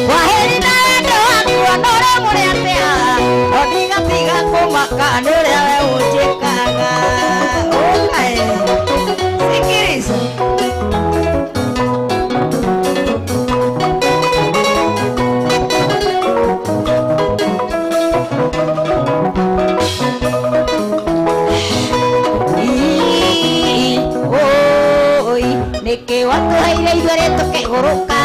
kwaheri na wendo waku ona ũrĩ mũrĩ atĩa ndigatiga kumaka nĩ ũrĩa we ũnjĩkaga ũkae sikiliza nĩkĩ watũheire ithuerĩ tũkĩgũrũka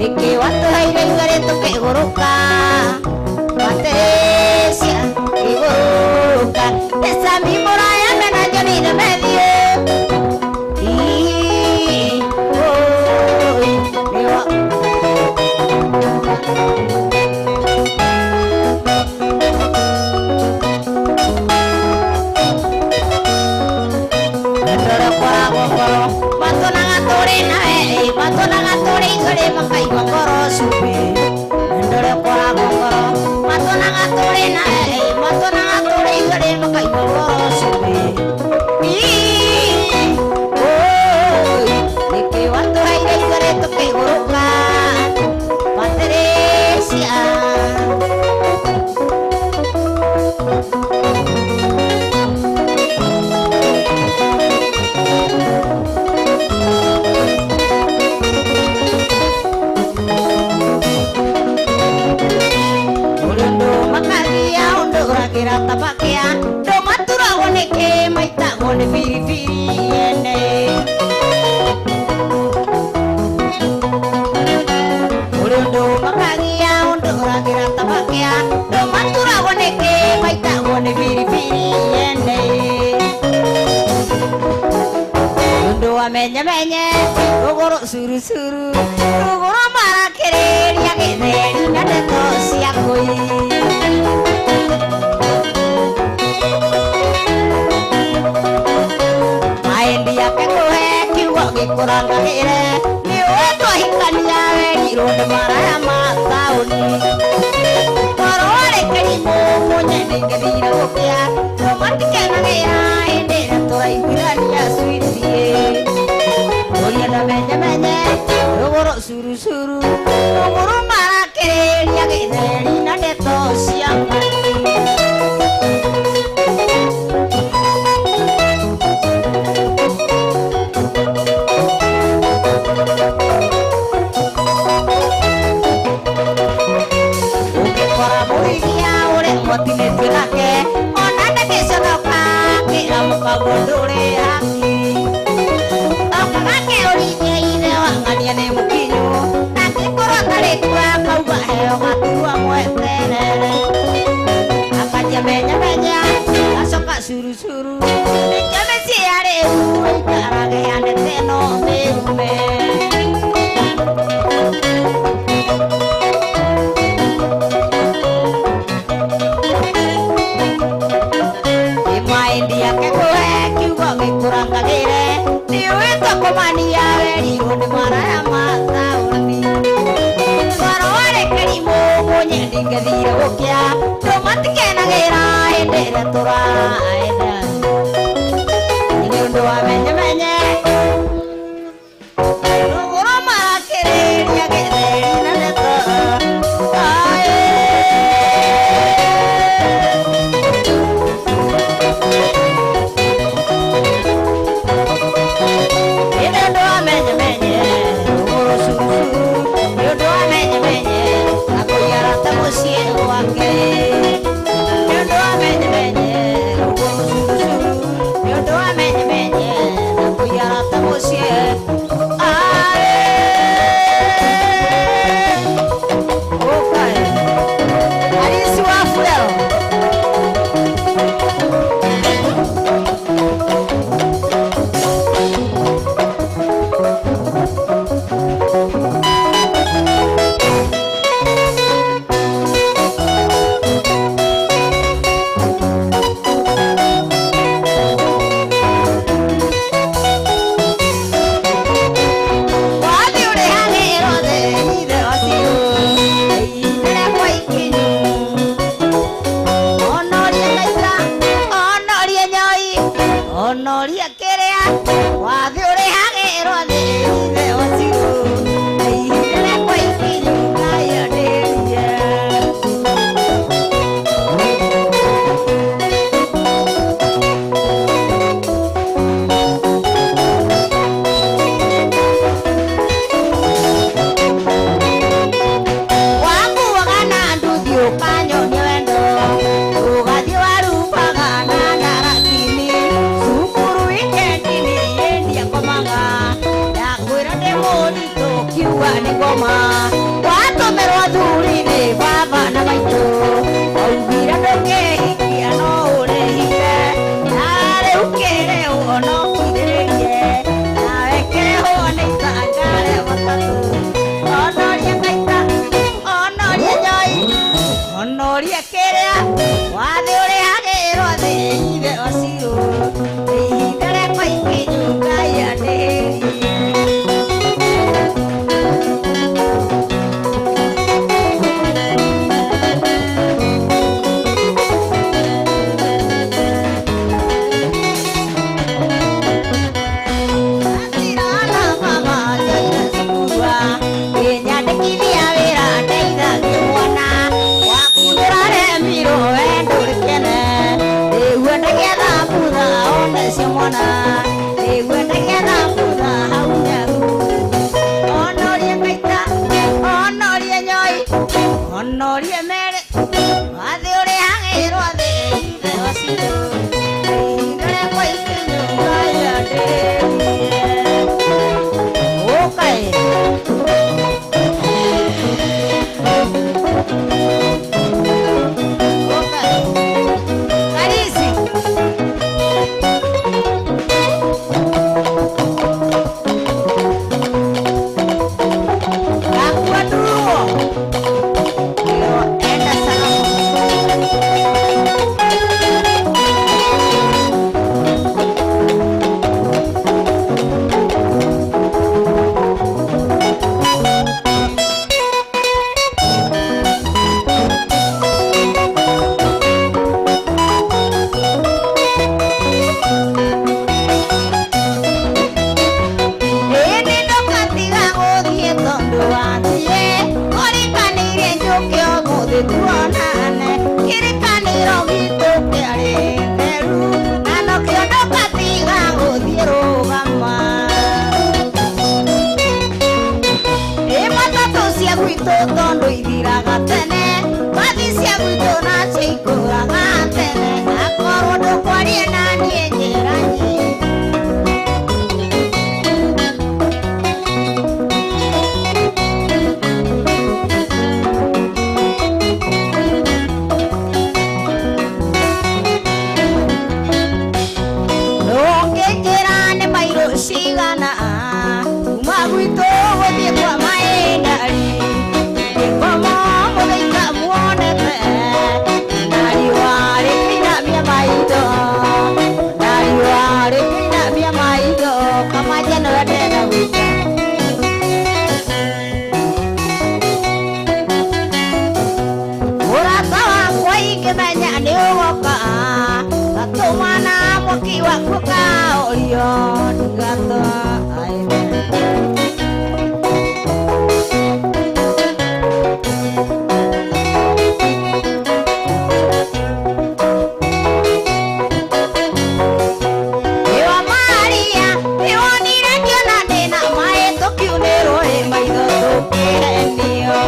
nĩkĩ watũheire ithuerĩ tũkĩgũrũka Patricia kĩgũrũka Tesami mũraya mena njonire methiĩ makaigua ngoro cumbĩ ndore kwagwo ngoro matonaga tũrĩ na matonaga tũrĩ igũrĩ makaigua ngoro cumbĩ nĩkĩ watũheire igũrĩ tũkĩgũrũka Patricia tabakia ndo maturagwo nĩkĩ maitagwo nĩ biribiri ene ũrĩ ũndũ makagia ũndũ ũragĩra tabakia ndo maturagwo nĩkĩ maitagwo nĩ biribiri ene ũndũ wamenyemenye rũgũrũ curukuru rũgũrũ marakĩrĩria gĩtheri na ndeto cia ngũi gĩkũrangagĩre nĩũĩ twahikania wegirwo nĩ maraya ma taũni toro warĩ kĩrimũ mũnyeni ngĩthire gũkĩa no matikenagĩra hĩndĩ ĩrĩa tũraiguithania switi ũria ndamenyemenye rũgũrũ curukuru rũgũrũ marakĩrĩria gĩtheri na ndeto cia ngũi motinĩtio nake ona ndagĩconoka kĩramũka mũndũ ũrĩ haki okaga kĩũrithia ithe wang'ania nĩ mũkinyu angĩkorwo tarĩkua kauga heo gaturwa mweterere akanjia menyamenya gacoka curukuru nĩkĩo mĩciĩ ya rĩu ĩikarage yandĩte no mĩrume gĩkũrangagĩre nĩũĩ twakũmania werirwo nĩ maraya ma taũni twaro warĩ kĩrimũ mũnyeni ngĩthire gũkĩa ndo matikenagĩra hĩndĩ ĩrĩa tũraenda nĩ ũndũ wamenyemenye rũgũrũ marakĩrĩria gĩtheri na ndeto onorie kerea wathe uri hagirwo thi ithe wacirũ ihinda rĩakwa ikinyu Ngai andĩhĩrie onorie mere wathe uri hagirwo thi ithe wacirũ ihinda rĩakwa ikinyu Ngai andĩhĩrie ũkaĩ Karisi Kakua Nduruo enda salama tondo ithiraga tene bathi cia gwitũ nacio ikũraga tene akorwo ndũkwaria na niĩ njĩra nyingĩ ndũngĩnjĩra nĩ mairũ cigana kuma gwitũ gũthiĩ kwa maĩndari Kiwa kuka olio gato aime Ewa Maria ewa nire kiona nena mae tokiunero e maido tokienio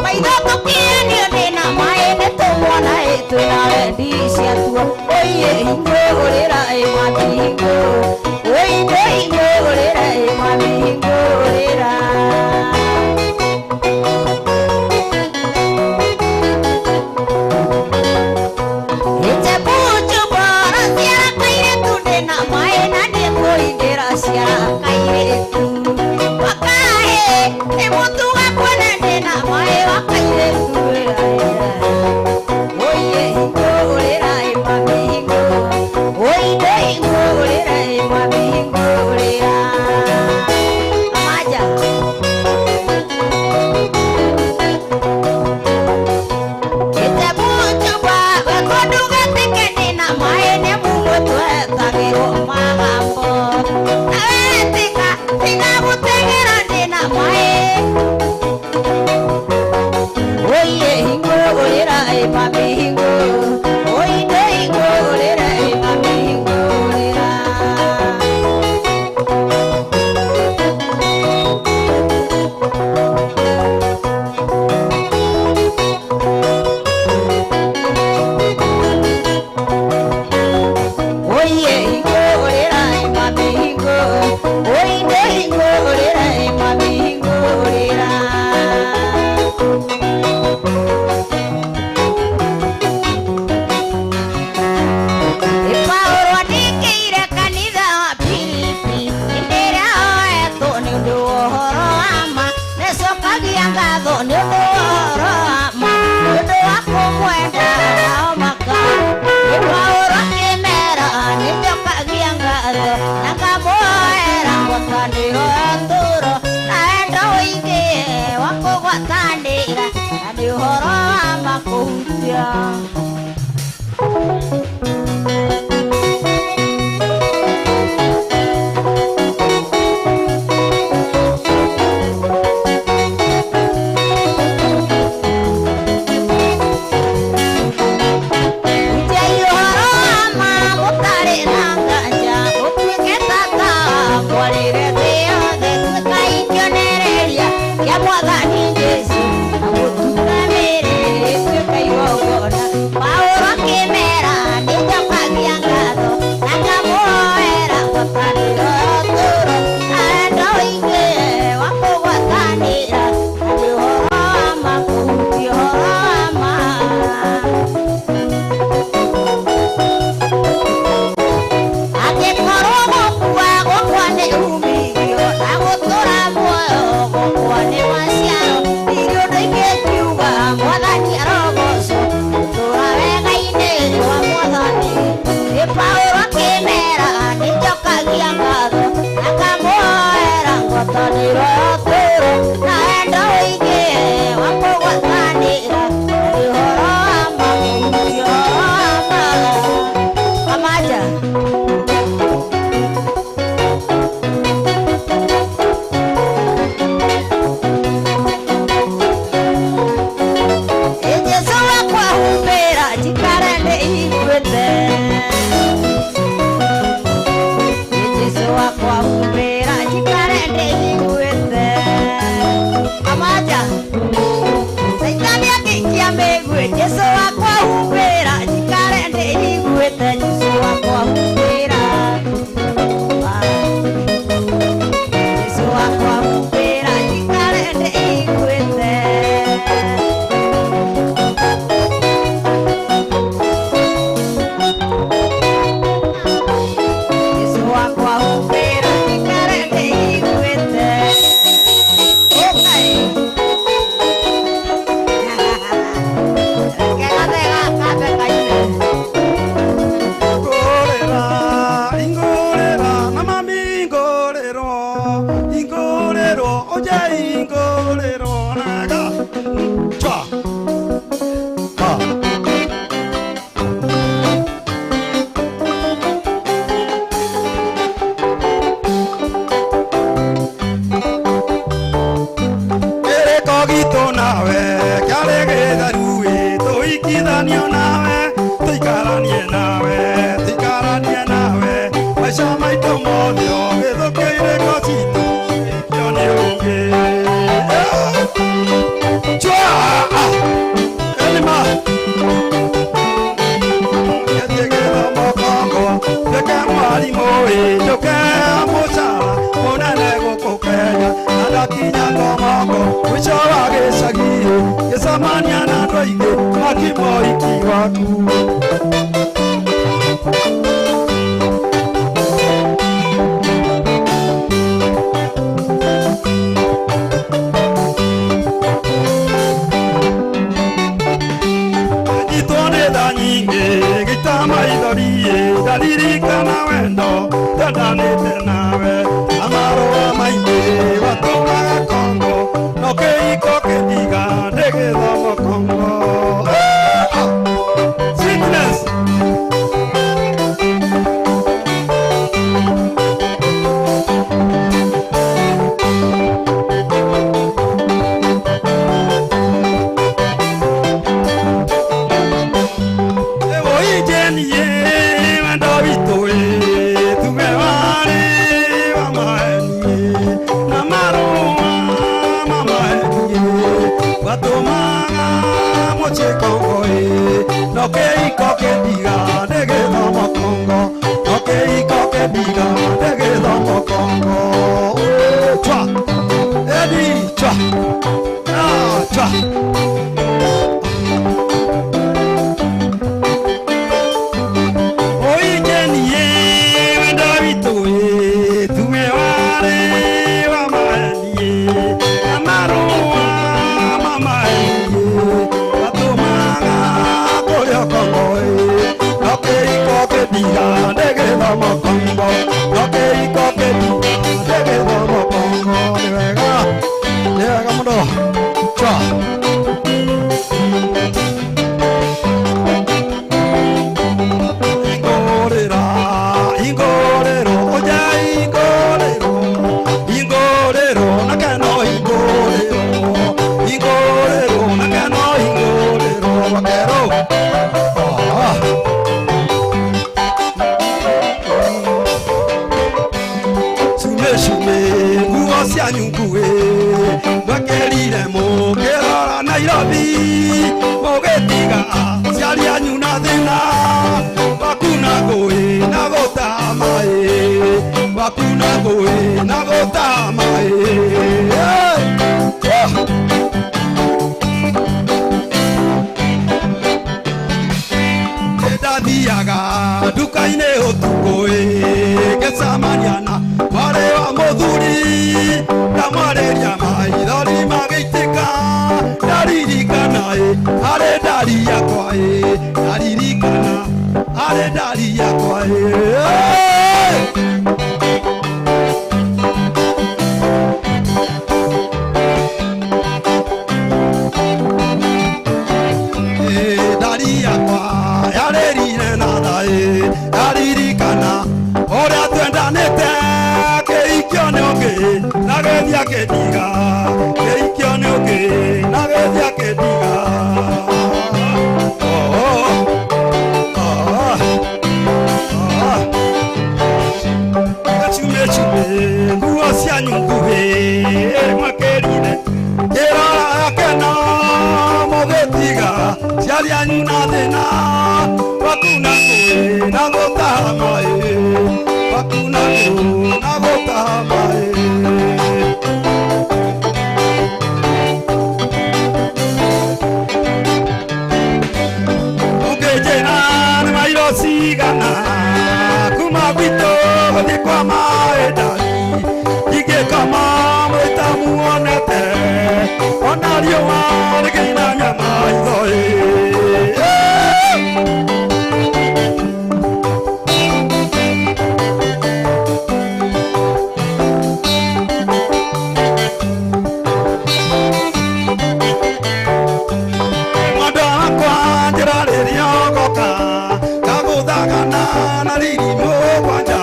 maido tokienio nena mae netomwana etuna wendi cia tuo oye hingo orera e matingo oye Iko que diga, de que vamos con vos, no que iko que diga. Tũthiaga nduka-inĩ ũtukũ gĩcamaniana mwarĩ wa mũthuri ndamwarĩria maithori magĩitĩka ndaririkana harĩ ndari yakwa ndaririkana harĩ ndari yakwa ndari yakwa yarĩrire na thayĩ ndaririkana ũrĩa twendanĩte kĩhikio nĩ ũngĩ na gĩthia kĩndiga kĩhikio nĩ ũngĩ na gĩthia kĩndiga gacume nguo cianyu nguhĩ makĩrire kĩrora akena mũgĩtiga ciarĩ anyu na thĩna wakuna ngũĩ na gũtaha maĩ wakuna ngũĩ na gũtaha maĩ ũkĩnjĩra nĩ mairo cigana kuma gwitũ gũthiĩ kwa maĩ ndari ingĩkoma mwĩta muonete ona riũa rĩkĩinamia maitho mwendwa wakwa njĩra rĩrĩa ũgoka ngagũthagana na riri mũgwanja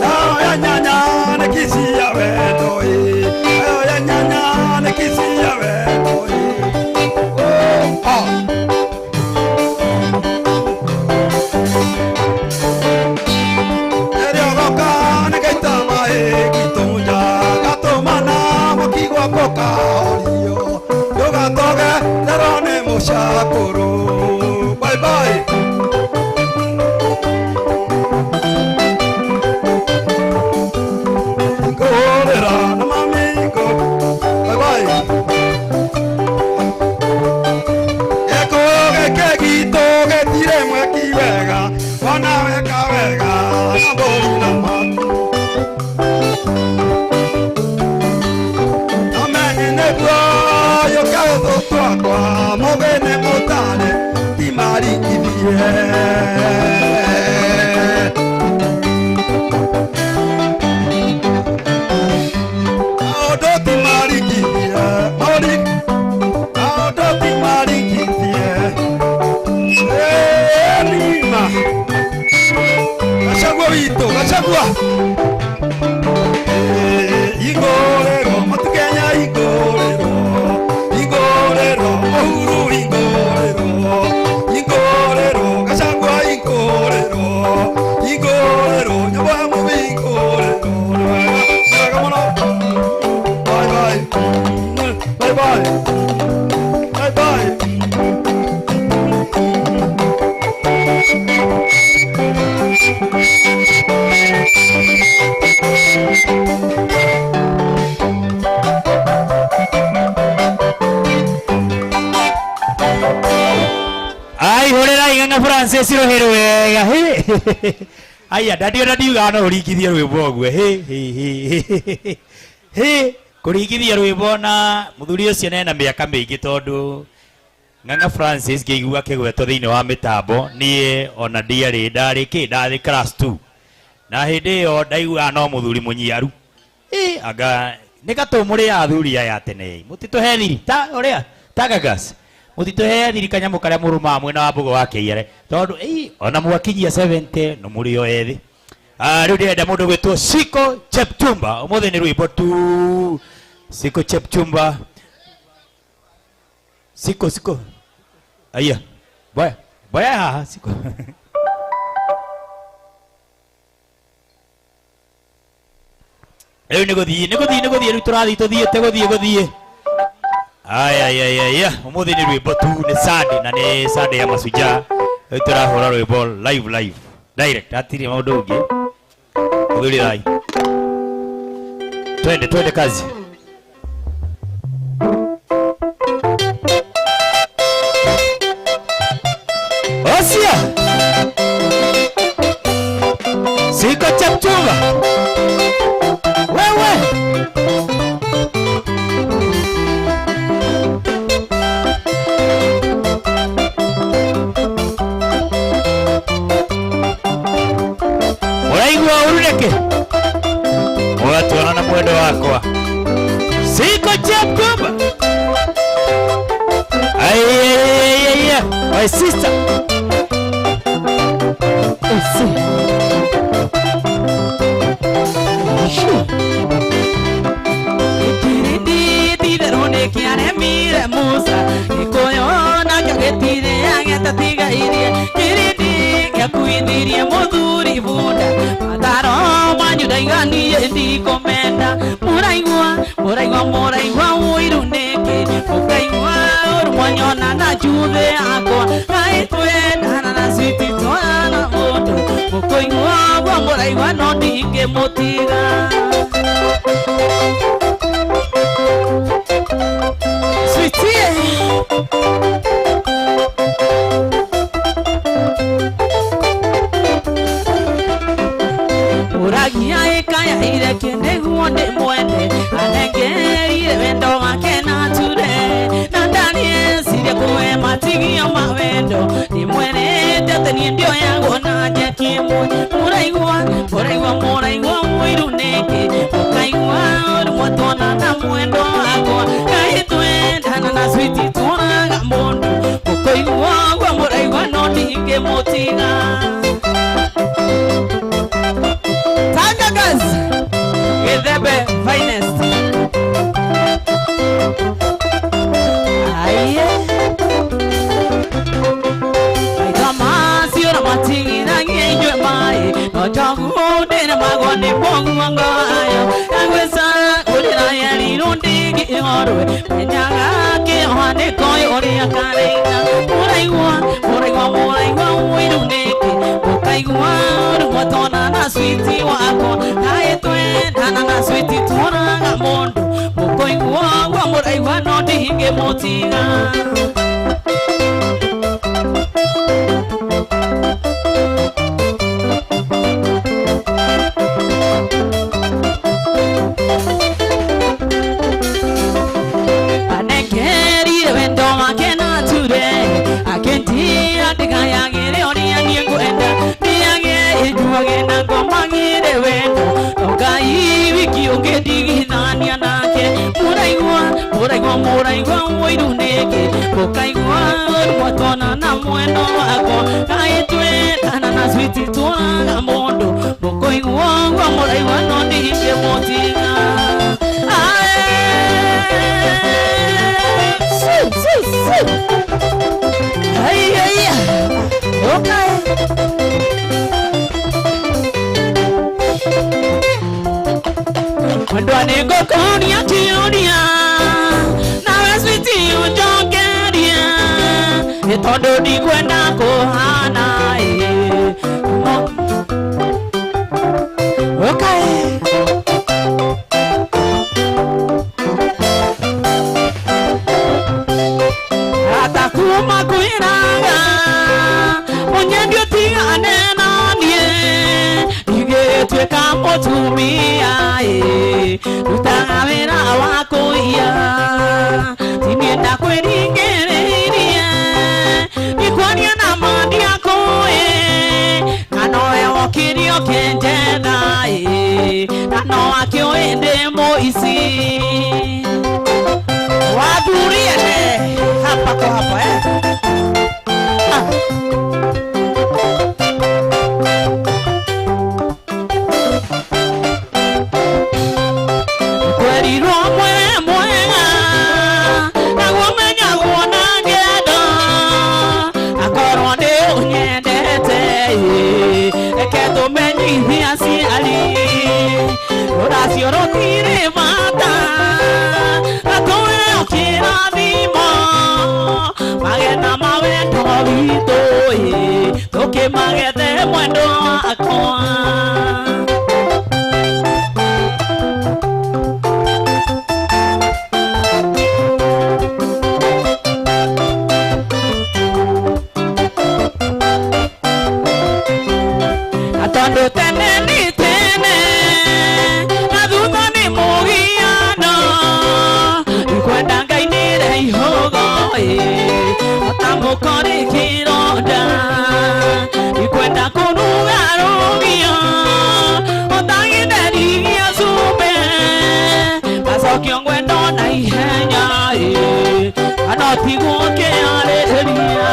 nayo ya nyanya nĩ kisi ya wendo nayo ya nyanya nĩ kisi ya wendo rĩrĩa ũgoka nĩngaita maĩ gwitũ nja gatũmana mũkigwa gũkahorio ndũgatoge therwo nĩ mũcakũrũ bye bye ngũrĩra na mamingo bye bye gĩkũ gĩkĩ gitũ gĩtirĩ mweki wega wona weka wega na mbũri na matu amenye nĩguo yũka ũthũ twakwa mũgĩnĩ mũtane timarikithie maũndũ timarikithie maũndũ timarikithie nima Gachagua witũ Gachagua igũrĩrwo mũtukenya igũrĩrwo igũrĩrwo Uhuru igũrĩrwo igũrĩrwo Gachagua igũrĩrwo igũrĩrwo nyũmba ya mũbi igũrĩrwo wega mũno bye bye bye bye bye bye ai horera ing'ang'a Francis rohero wega aya ndadio no urikithie rwimbo gwe kurikithia rwimbo na muthuri ucio nena miaka mingi tondu ng'ang'a Francis ngĩigua kĩgweto thĩinĩ wa mĩtambo niĩ ona ndarĩ class 2 na hĩndĩ ĩyo ndaigua no mũthuri mũnyiaru anga nĩ gatũmũrĩ athuri aya tene mũtitũhe thiri ta ũrĩa tagagas mũtitũhe thiri kanyamũ karĩa mũrũmaga mwena wa Mbogo wa Kĩiyere tondu ona mwakinyia 70 no mũrĩ o ethĩ rĩu ndĩrenda mũndũ gwĩtwo Siko Chepchumba ũmũthĩ nĩ rwĩmbo tu Siko Chepchumba Siko aya boya haha Siko rĩu nĩ gũthiĩ rĩu tũrathiĩ tũthiĩte gũthiĩ aya ũmũthĩ nĩ rwĩmbo tu nĩ Sunday na nĩ Sunday ya Mashujaa rĩu tũrahũra rwĩmbo live direct hatirĩ maũndũ ũngĩ mũthuri rai twende kazi Osia Siko Chepchumba. Wewe. Muraigua ureke. Watu wana mwendo wako. Siko Chepchumba. Ay, my sister. Muraigua uiruneke ukaigua urumonyona na juve akwa kaitwe dana na siti twana moto mukoigua gwa muraigua no ndinge mutiga sweetie uragia ekaya ire kende guonde mwende anengerire wendo wake na ture na ndani sire kuwe matigio mawendo ni mwenende teni ndio yangu na jekimwe muraigua mwiruneke ukaigua urumotona na mwendo wako kaitwe ndana na switi tunaga mundu ukoigua gwa muraigua no ndinge mutiga Githebe finest. Aye. Aitama siora matingira ngenywe mai. No tagude na magone bongo ayo. Angwesa ulira yali rundigi orwe. Penyaga ke hane koi ori akareina. Muraigua uiruneke. Ukaigua urumotona na switi wako. Kaitwe dana na switi tunaga mundu. Mukoigua gwa muraigua no ndinge mutiga. Anengerire wendo wake na ture. Akentia diga yagire ori anyenguenda. Niage ijuage na ngomagire wendo. Ogai wiki ongedigi nani anake. Muraigua uiruneke. Ukaigua urumotona na mwendo wako. Kaitwe dana na switi tunaga mundu. Mukoigua gwa muraigua no ndinge mutiga. Ay. Okay. Mwendo aniko kunia tionia nawe switi ujokeria itondo dikwenda kuhana Okay. Atakuma kuiraga Onyendio tiga nena nie Nigetweka mutumia Rutaga wira wako iya Tinienda kweringereirie Nikwania na mandi yako Kanoe wokirio kenjenda Kano wakio ende moisi Waduriene hapa kwa hapa Kweli romwe mwega na gomenya kuona ngendo Akorwo ni unyendete Eke tumenyithia ciari Ruracio rutire mata Atoe okirathimo Magena mawendo witu Tukimagete mwendo wakwa Atondo tene ni Tiguoke aleluya.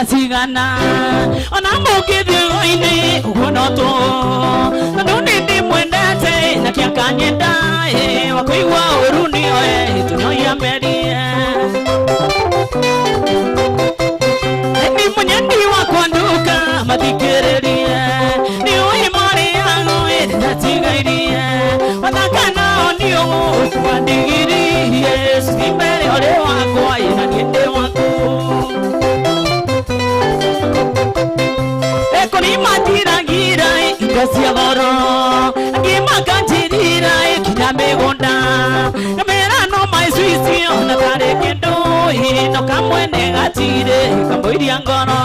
Sigana ona mukithioine ugonoto ndundi mwendete na kiakanyenda wakuigwa uruni oe tunyoya meria ni munyandi wakwa nduka mathikiririe ni ui mari yangu ndatigairie wathakana onio kwandigirie simbere ore wakwa ina niende waku Sia goro gima kantirira kinyamegonda kamera no mai suisi ona kare kendo no kamwe negatire kamboiria ngono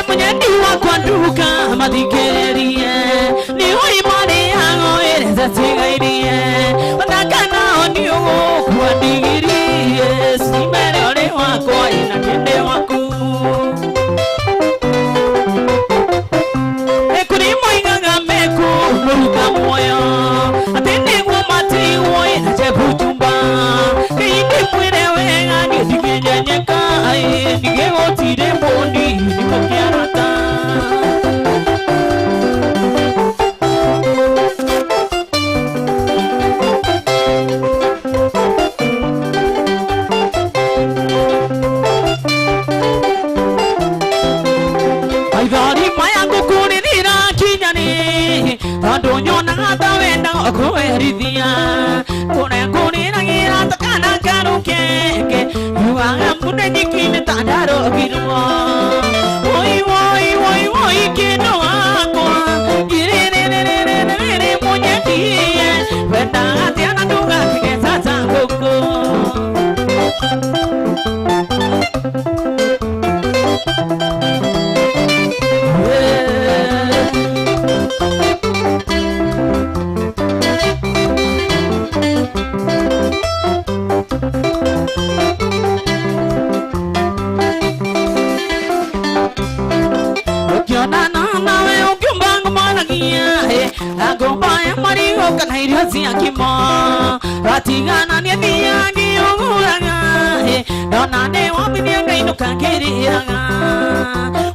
munyandi wakwa nduka mathikiririe ni oi mari yango ereza tigairie onakana onio kwandigirie simere ore wakwa ina kende waku ekuri moingaga meku muruka moyo atende ngomati woi na jebutumba kindi mwire wega ngidigenyeka ndigegotire bondi nikokiarata Kuerithia kune kuniragira takana karukeke yuanga mune nyikine tandaro girwa oi oi oi oi kino akwa girerererere munyedie wenda atiana nduga kigeza zanguko Kanairio siakimo ratigana ni diagi oguraga dona ne waminia gaino kangiriraga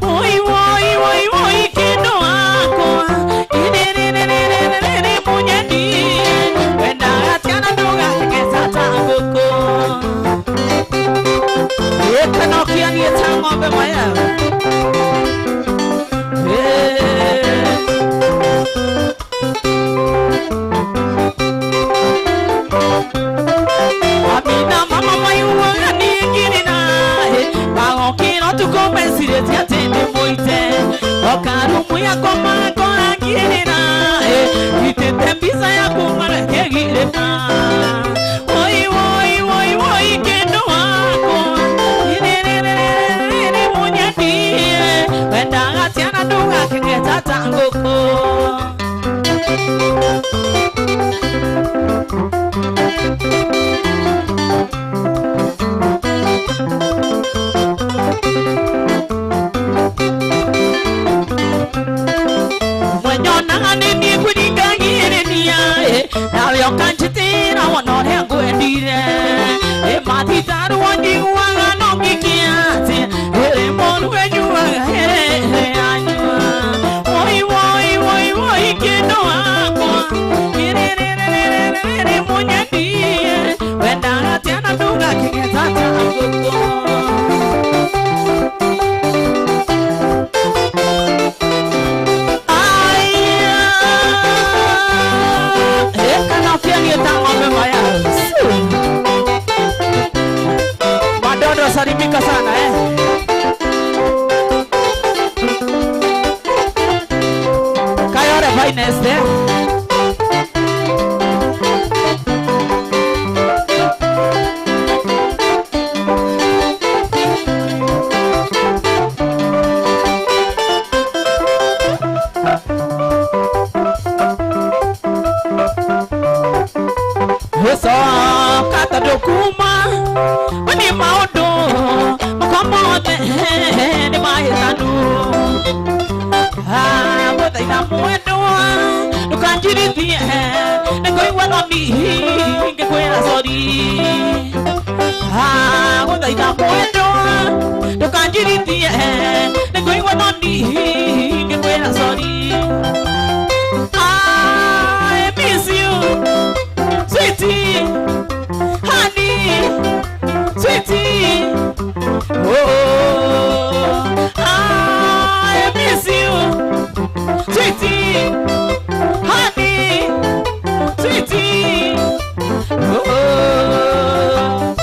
oi oi oi oi kendo ako irerererere munyedi wenda atiana nduga kesa tanguko ekanokia ni tangombe maya Amina mama mayuwa ni girina kino tukomesire tiatende moite okarumu ya koma kora girina itete mbisa ya kumara kegirina oi oi oi oi kendo wako irerererere munyedi wenda gatiana nduga kegeta tanguko Kanchitira wanore ngwendire matitaru wanjiwa no kikiate ele monu wenyuwa hele anywa oi oi oi oi kino akwa irerererere munyedie wenda atiana nduga kigeza tanguko aya maya. Madodo salimika sana Kayore finest So kata dokuma Wani maudo Makomote Ni mahitanu Wata ina muendo Nukanjiritie Ngoi wadoni Ngekwela sori Wata ina muendo Nukanjiritie Ngoi wadoni Ngekwela sori I miss you Sweetie, honey, sweetie, oh, I miss you, sweetie, honey, sweetie, oh,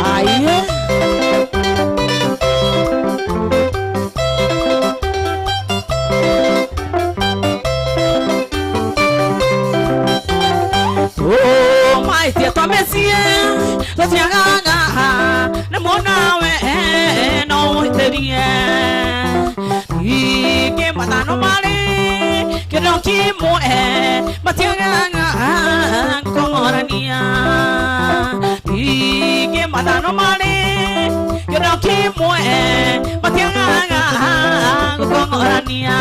aye. Tosiagaga na monawe no teria Ike matano male que no kimo matiagaga kongorania Ike matano male que no kimo matiagaga kongorania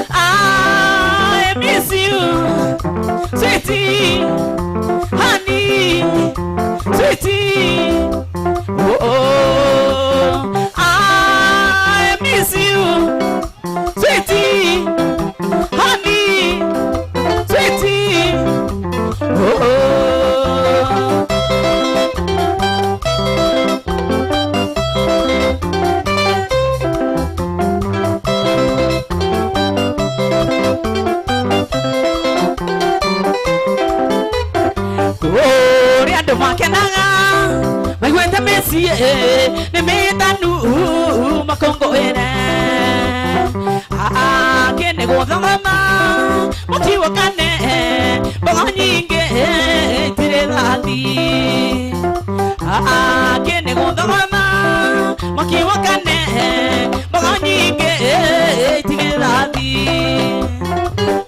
I miss you sweetie honey, sweetie, oh, I miss you, sweetie, honey, sweetie, oh. Makenaga, my went a messy, the maid and do Macongo in I can't go the mama, what you can, but I need get Tirelati. I can't go the mama, Makiwa can, but I need get Tirelati.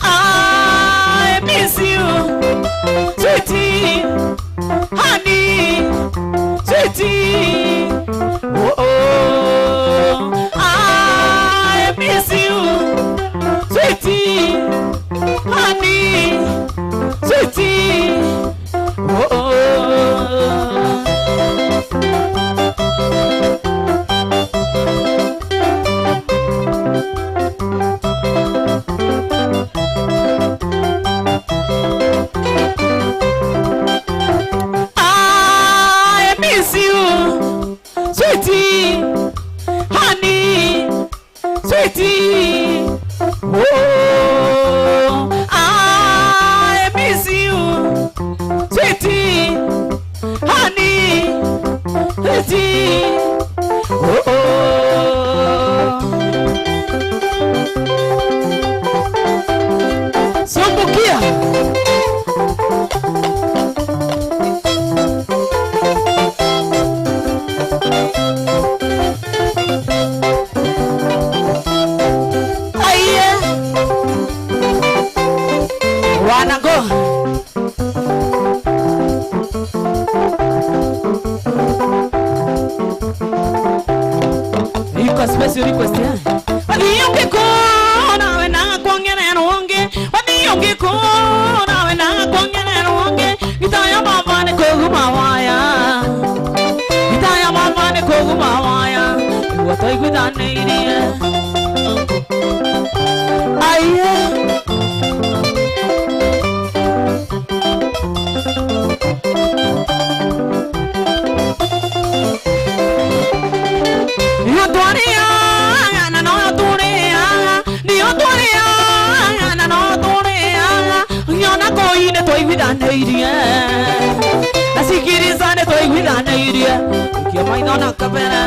I miss you, sweetie. Honey, sweetie, oh, I miss you, sweetie, honey, sweetie, oh. Sweetie, honey, sweetie, oh, I miss you, sweetie, honey, sweetie, oh. Sombukia. Special request ya. Wadi yonge kona we na kwangene nonge. Wadi yonge kona we na kwangene nonge. Gitaya mama ne koguma waya. Gitaya mama ne koguma waya. Watai gudane iriye. Aye. Nyona koine toi widanirie Nasikiriza ne toi widanirie Kia maidona kabera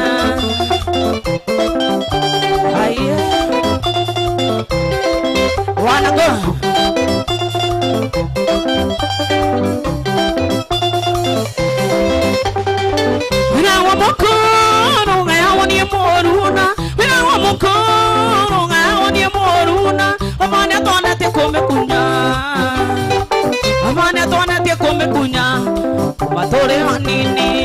Aye Wanna go Wina wa mokoro Ngaya wani moruna Wina wa mokoro Ngaya wani moruna Amane tona te kome kunya Amane tona te kome kunya Matore hanini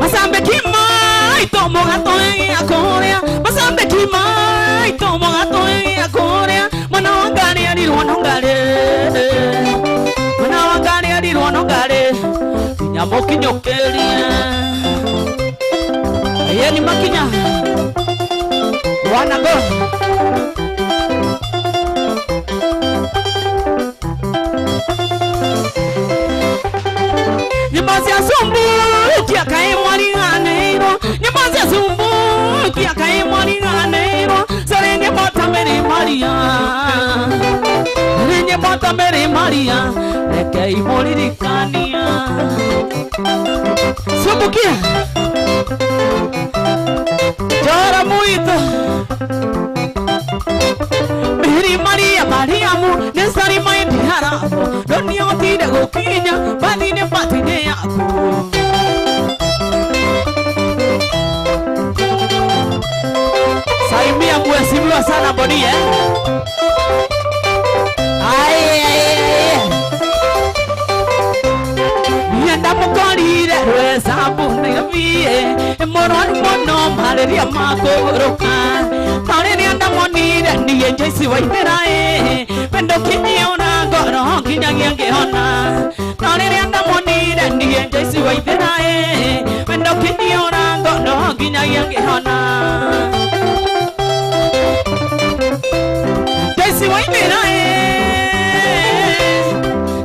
Masambe kimai tomo gato ya korea Masambe kimai tomo gato ya korea Mana wangari adirwa nongare Mana wangari adirwa nongare Nyamo kinyokeria Yeni makinya Wanna go Nyamazi ya sumbu Kia kai mwani nganeiro Nyamazi ya sumbu Kia kai mwani nganeiro Serenge mata meri Maria Serenge mata meri Maria Leke imoririkania Sumbu kia Jara muito Meri Maria Mariamu Nesari maindi haramu Doni otide gokinya Badine patine yaku Saimia mwesibiwa sana boni Yenda mukorire Rwesa mbune gaviye Moroni mono Maleria makogoroka Maleria ndamonire Niye njaisi waitherae Pendo kinyiona Goro kinyangia ngehona Maleria ndamonire Niye njaisi waitherae Pendo kinyiona Goro kinyangia ngehona Njaisi waitherae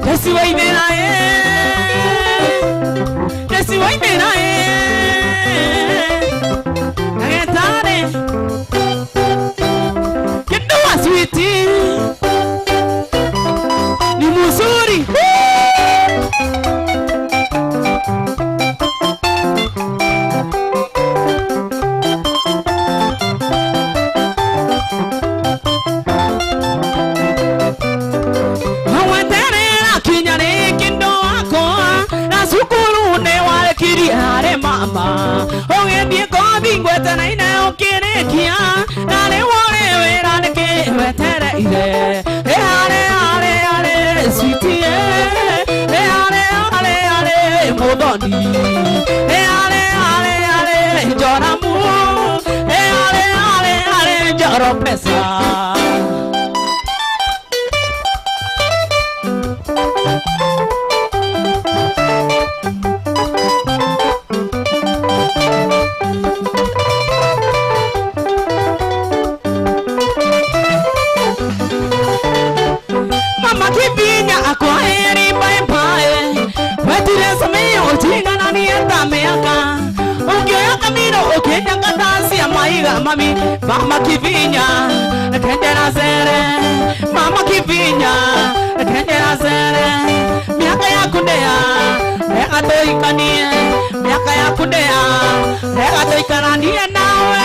Njaisi waitherae Njaisi waitherae Nagetare Kinduwa switi Ni muzuri Hawaterera kinyare kindo akoa Na sukuru ne wale kiriare mama Ongendie kothi ngwete na ine okirekia Nale wale wera neke wetere ire Ale sweetie Ale modoni Ale joramu Ale joro pesa Mama kibinya akwaheri bye Wetire sameyo tingana ni enda meaka Ungeo kamino okenya katasi ya maiga mami Mama kibinya kendera zere Mama kibinya kendera zere Miaka ya kundea Meka toikanie Miaka ya kundea Meka toikananie nawe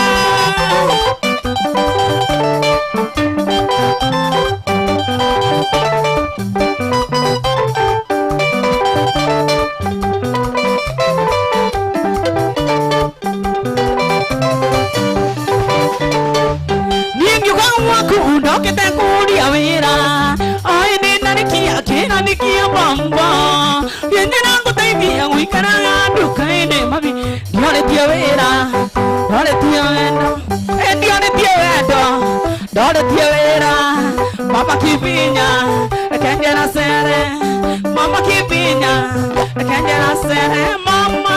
Nokete kuri awira ai ni narikia kina nikia bamba yendera ngutaidia wikara dukaine mami diore tiawira dore tiawira mama kibinya kenjera sere mama kibinya kenjera sere mama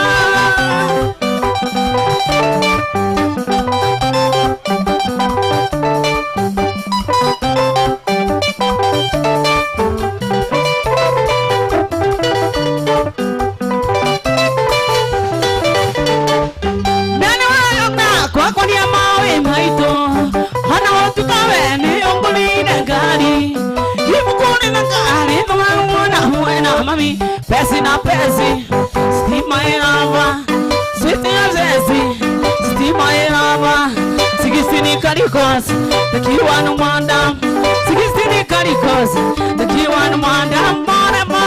me, passing up passing. Steam my lava, sweet as easy. Steam my lava, Sigistini Caricos, the Kiwan Mandam, Sigistini Caricos, the Kiwan Mandam, Monema.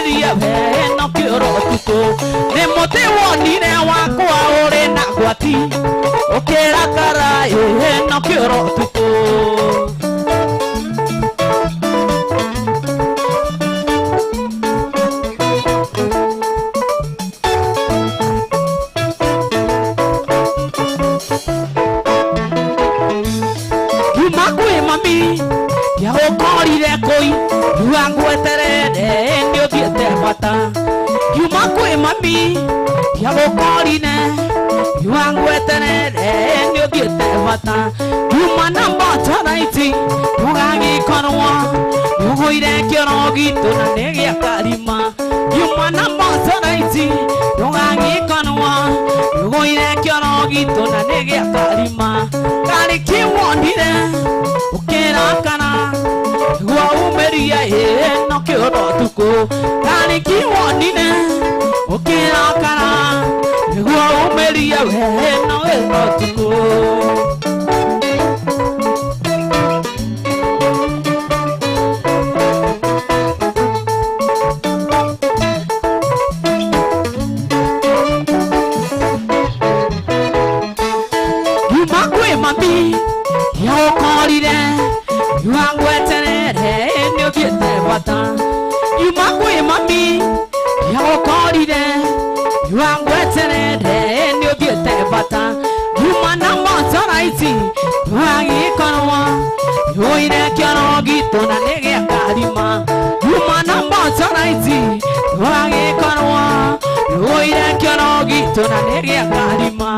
umeria we no kioro tuko ni muti wonire wakwa uri na gwati ukira kara no kioro tuko mami ya ukorire koi ruangweterere ni uthiete bata yuma kwi mami ya ukorine ruangweterere ni uthiete bata yuma na bata raiti rugagikorwo ruguire kioro gitu na negia karima yuma na bata raiti rugagikorwo ruguire kioro gitu na negia karima kari kiwondire ukira kana gwa umeria no kioro tuko kani kiwonine ukira kana gwa umeria no kioro tuko yumakwe mami ya ukorire yuangweterere ni uthiete bata yumakwe mami ya ukorire yuangweterere ni uthiete bata yumana mataraiti yuagikorwo yuire kioro gitu na negia karima yumana mataraiti yuagikorwo yuire kioro gitu na negia karima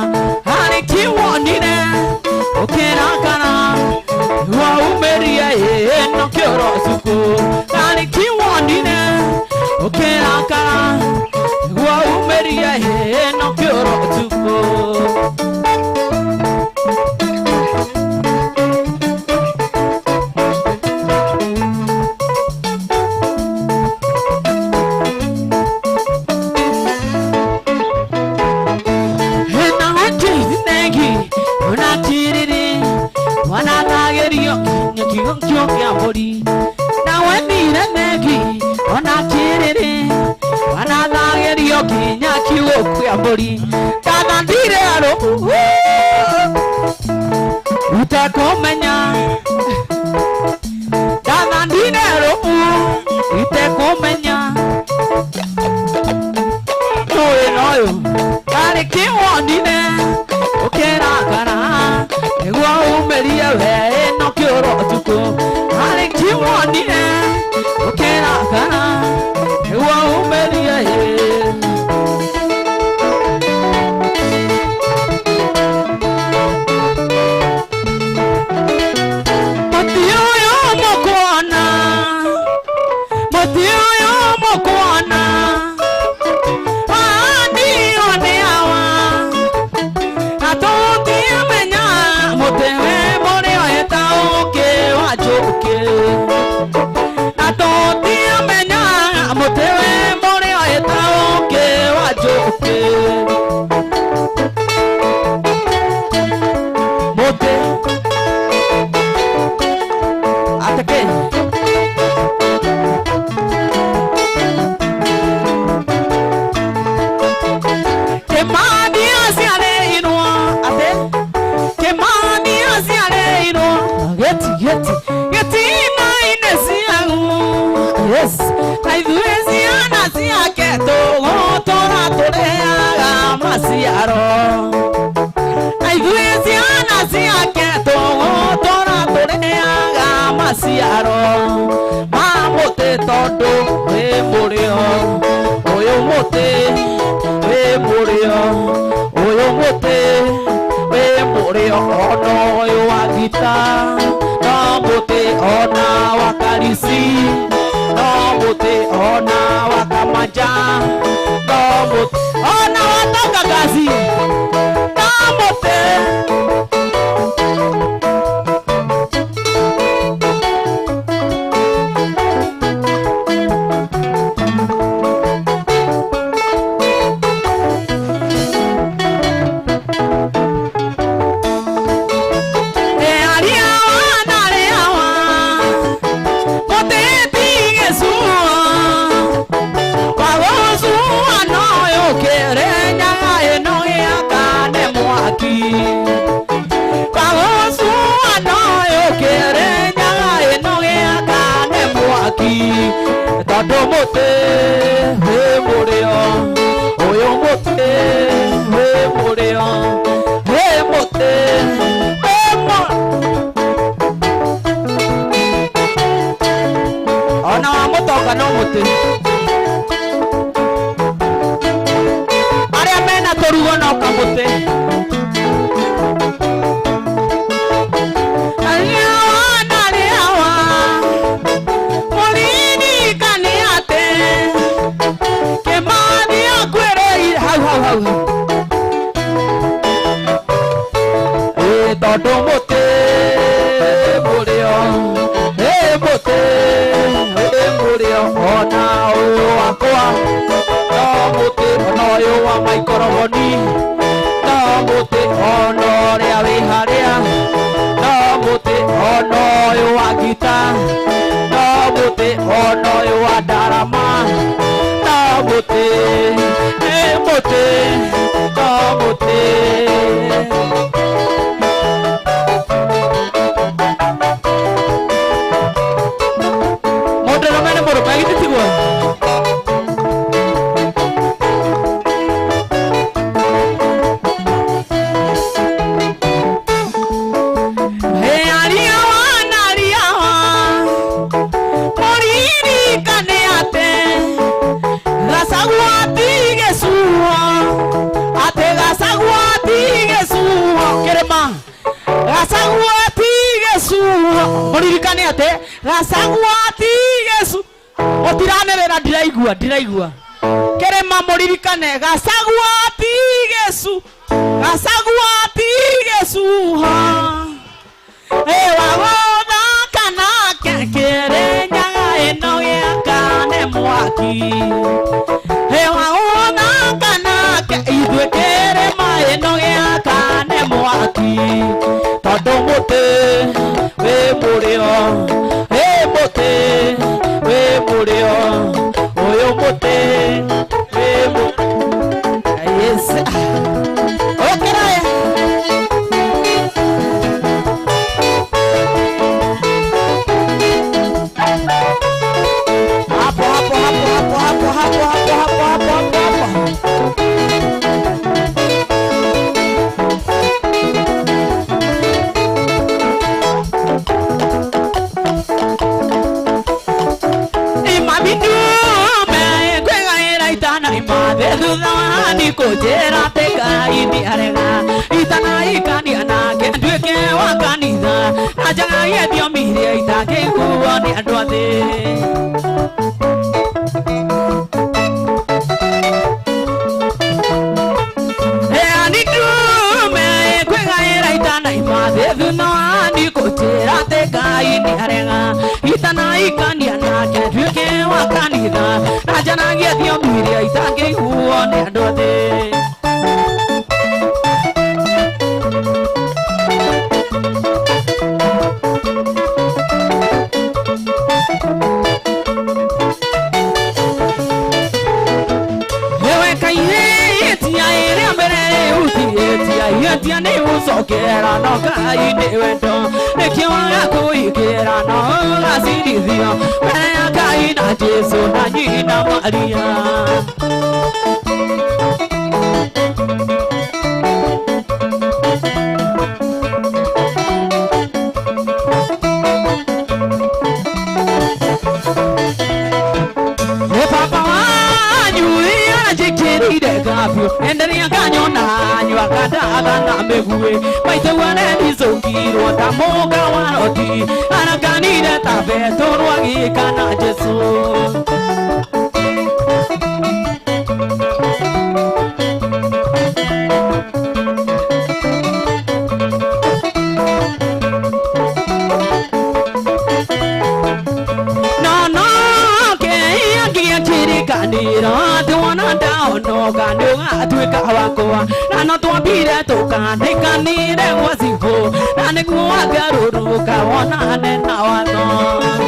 hari kiwonire ukira kana gwa umeria no kioro tuko kani kiwonine ukira kana gwa umeria no kioro tuko Body. Now when me that negi on a kiriri, when I get your kinya kiwo your body. Tana dire utakomenya, tana dire utakomenya. No, kari kiwonine, ukera kana, egwa umeria we no kioro tuko. Kiwonine ukera kana ewa umeria Matio yo mokwana adio ne awa atoti amenya motewe more eta oke wajoke atoti amenya motewe more eta oke wajoke mote atake Yes, I do Ziana Ziaketo, Tora Torea, Masiaro. I do Ziana Ziaketo, Tora Torea, Masiaro. Mamote Todo, Morio, Oyo Mote, Morio, Oyo Mote, Morio, Ono, Yoagita, Namote, Ona, Wakarisi. Nobote ona wakamaja Nobote ona watoka gazi Nobote mwaki Kagosu anoyo kere nyaga enoge akane mwaki Tondu muti wi murio uyu muti wi murio wi muti ona wa mutonga no muti aria mena turugo no kamuti Tondu muti murio muti murio ona uyu wakwa no muti ona uyu wa maikorogoni no muti ona uria wi haria no muti ona uyu wa gita no muti ona uyu wa ndarama no muti muti no muti Gasagwati Yesu otiranera ndiraigua kerema muririkane Gasagwati Yesu ha wagotha kana kere nyaga eno giakane mwaki wagotha kana ithue kerema eno giakane mwaki tondu muti wi murio we murio uyu muti we yes okerae hapo kujera teka ini arega itana ikani anake ndweke wa kanitha ajaga yedio miria itake kuwa ni andu athe ani tume kwegaira itana imathe thuna ni kujera teka ini arega itana ikani anake ndweke wa kanitha ajaga yedio miria itake kuwa ni andu athe Tia ni usokera no kai ni wendo ne kiwa kuikera no gasidithio we kai na Jesu na nyina Maria enderia kanyona nywa kadaga na megue maitewane nizongirwo ta muga waroti anakanire ta betorwa gikana Jesu kanira tuona daono kanunga atwika wakwa na no twambire tukandikanire wasifu na niguo agaruruka wonane na watho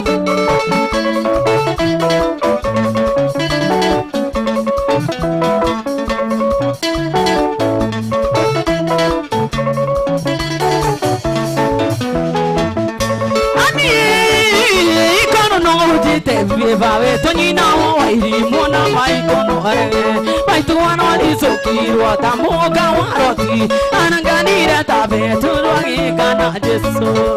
marege Maituano alizokirwa tamoga waroti Ananganira tabetu rwagika na Jesu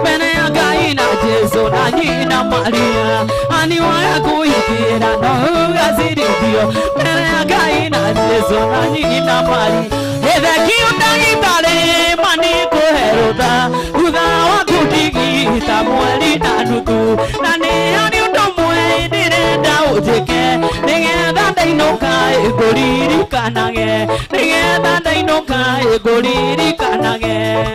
Mene againa Jesu na Nina Maria Ani waya kuikira no gaziridio Mene againa Jesu na Nina Maria Ede kiunda itale mani kuheruta Uda wakudigita mweli na nutu Nani ani utomwe nirenda ujike Nigenda dainoka egoriri kanage Nigenda dainoka egoriri kanage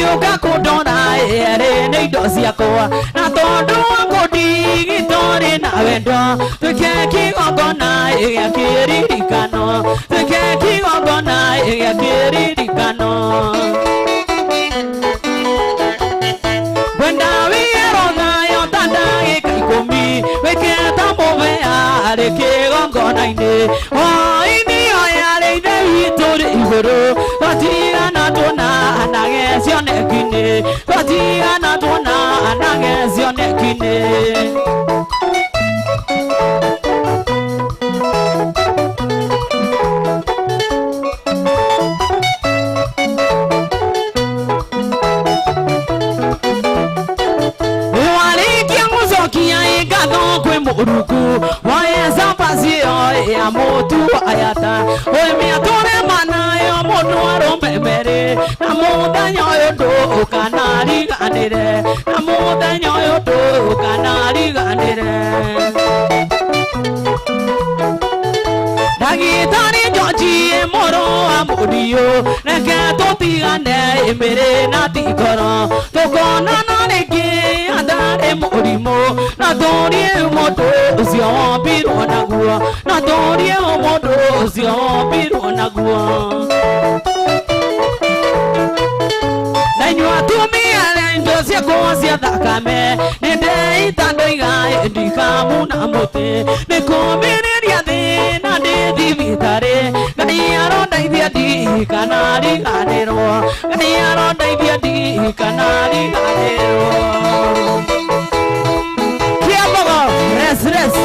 Yoga kudona ere nei dosia koa na tondo akodi tore na wendo tukeki ogona ya kiririkano tukeki ogona ya kiririkano Wenda wiero yo tanda ikomi weketa move are ke ogona ine o ini ayare de tore igoro atia na tona Kine, Patia na tona anagezione kine. Walikia muzokia igado kwe muruku, waeza pasio ya motu ayata, we miatore manayo motu aromemere, na muda nyoyo do kanari ganire, na muda nyoyo do kanari ganire. Dagitari joji moro amudio, neke totigane mere na tikoro, tokona na neke adare morimo, na dorie moto zio biru nagua, na dorie moto zio biru nagua. Nanywa tumia lendo sia kosia dakame, nende itandoiga ndikamu na mote, nekomeria de na de divitare, ganiaro daivia di kanari ganero, ganiaro daivia di kanari ganero. Kiamogo, res.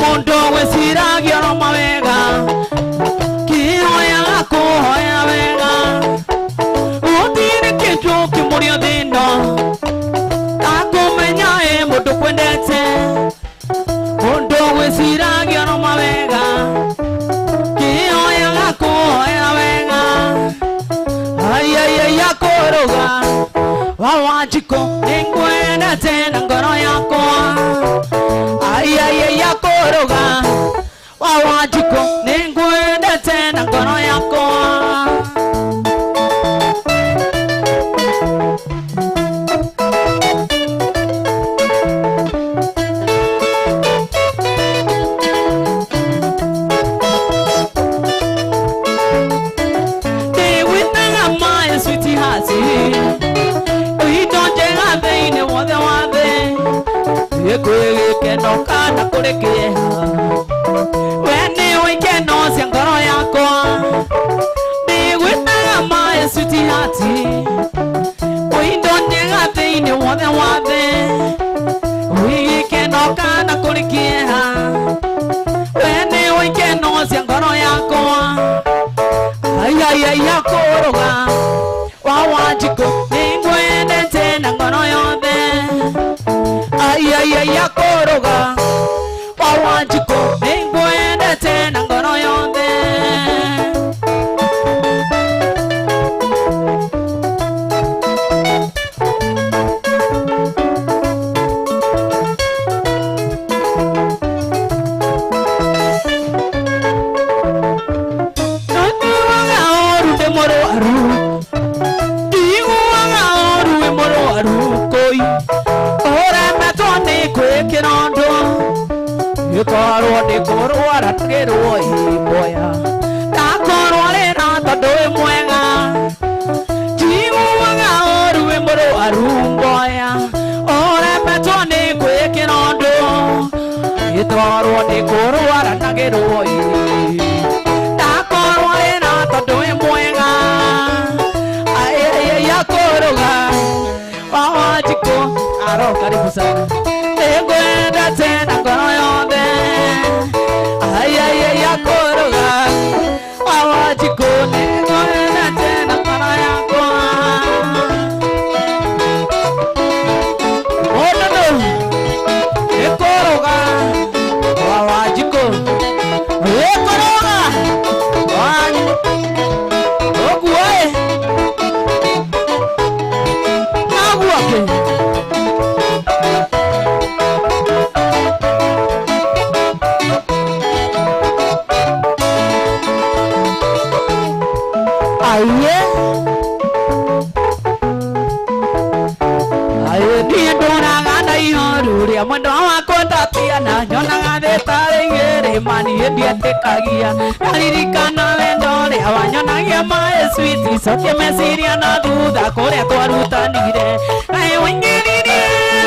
Mondo wesira gioro mawega kihoya kuhoya wega utire kintu kimurio thino akumenya mundu kwendete mondo wesira gioro mawega kihoya kuhoya wega ayaya yakoroga wawajiko ningwendete na ngoro yakwa ayaya yakoroga wawajiko ningwendete na ngoro yakwa They with the my sweetie hearty we don't jega vein what they want Yekwe no kana kuleke Wene wike no siangoro yako Ni wita my sweetie hearty We don't nega vein wade Wike no kana kuleke Wene wike no siangoro yako Ayaya yako roga Wawajiko ningwende tena ngono yode ya koroga Wawanjiko Ningwende tena ngono yonde Korwo ni korwo ratgerwo imboya ta korwo le na tondu wi mwega jimuaga oru muru arumboya ore petwo ni gwikira undu itorwo ni korwo ratgerwo ta korwo le na tondu wi mwega aye ya koroga Wawanjiko aro karibu sana Ningwenda tena ngono yonde ya koroga Wawanjiko ningwenda tena ngono yakwa Onono Nikoroga Wawanjiko Nikoroga Okuwae Naguake Mwendo wakwa ndatiana nyonaga thitarĩ mani ndietĩkagia ndaririkana wendo ũrĩa wanyonagia mae switi cokia meciria na thutha kũrĩa twarutanire kaĩ waingĩririe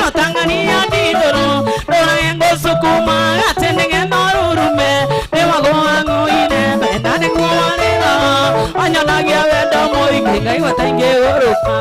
ũtang'ania ndithũrũ ndũrage ngũcukuma atĩ nĩgetha ũrurume nĩwagũang'ũire wenda nĩguo warĩra wanyonagia wendo mũingĩ ngaigua ta ingĩgũrũka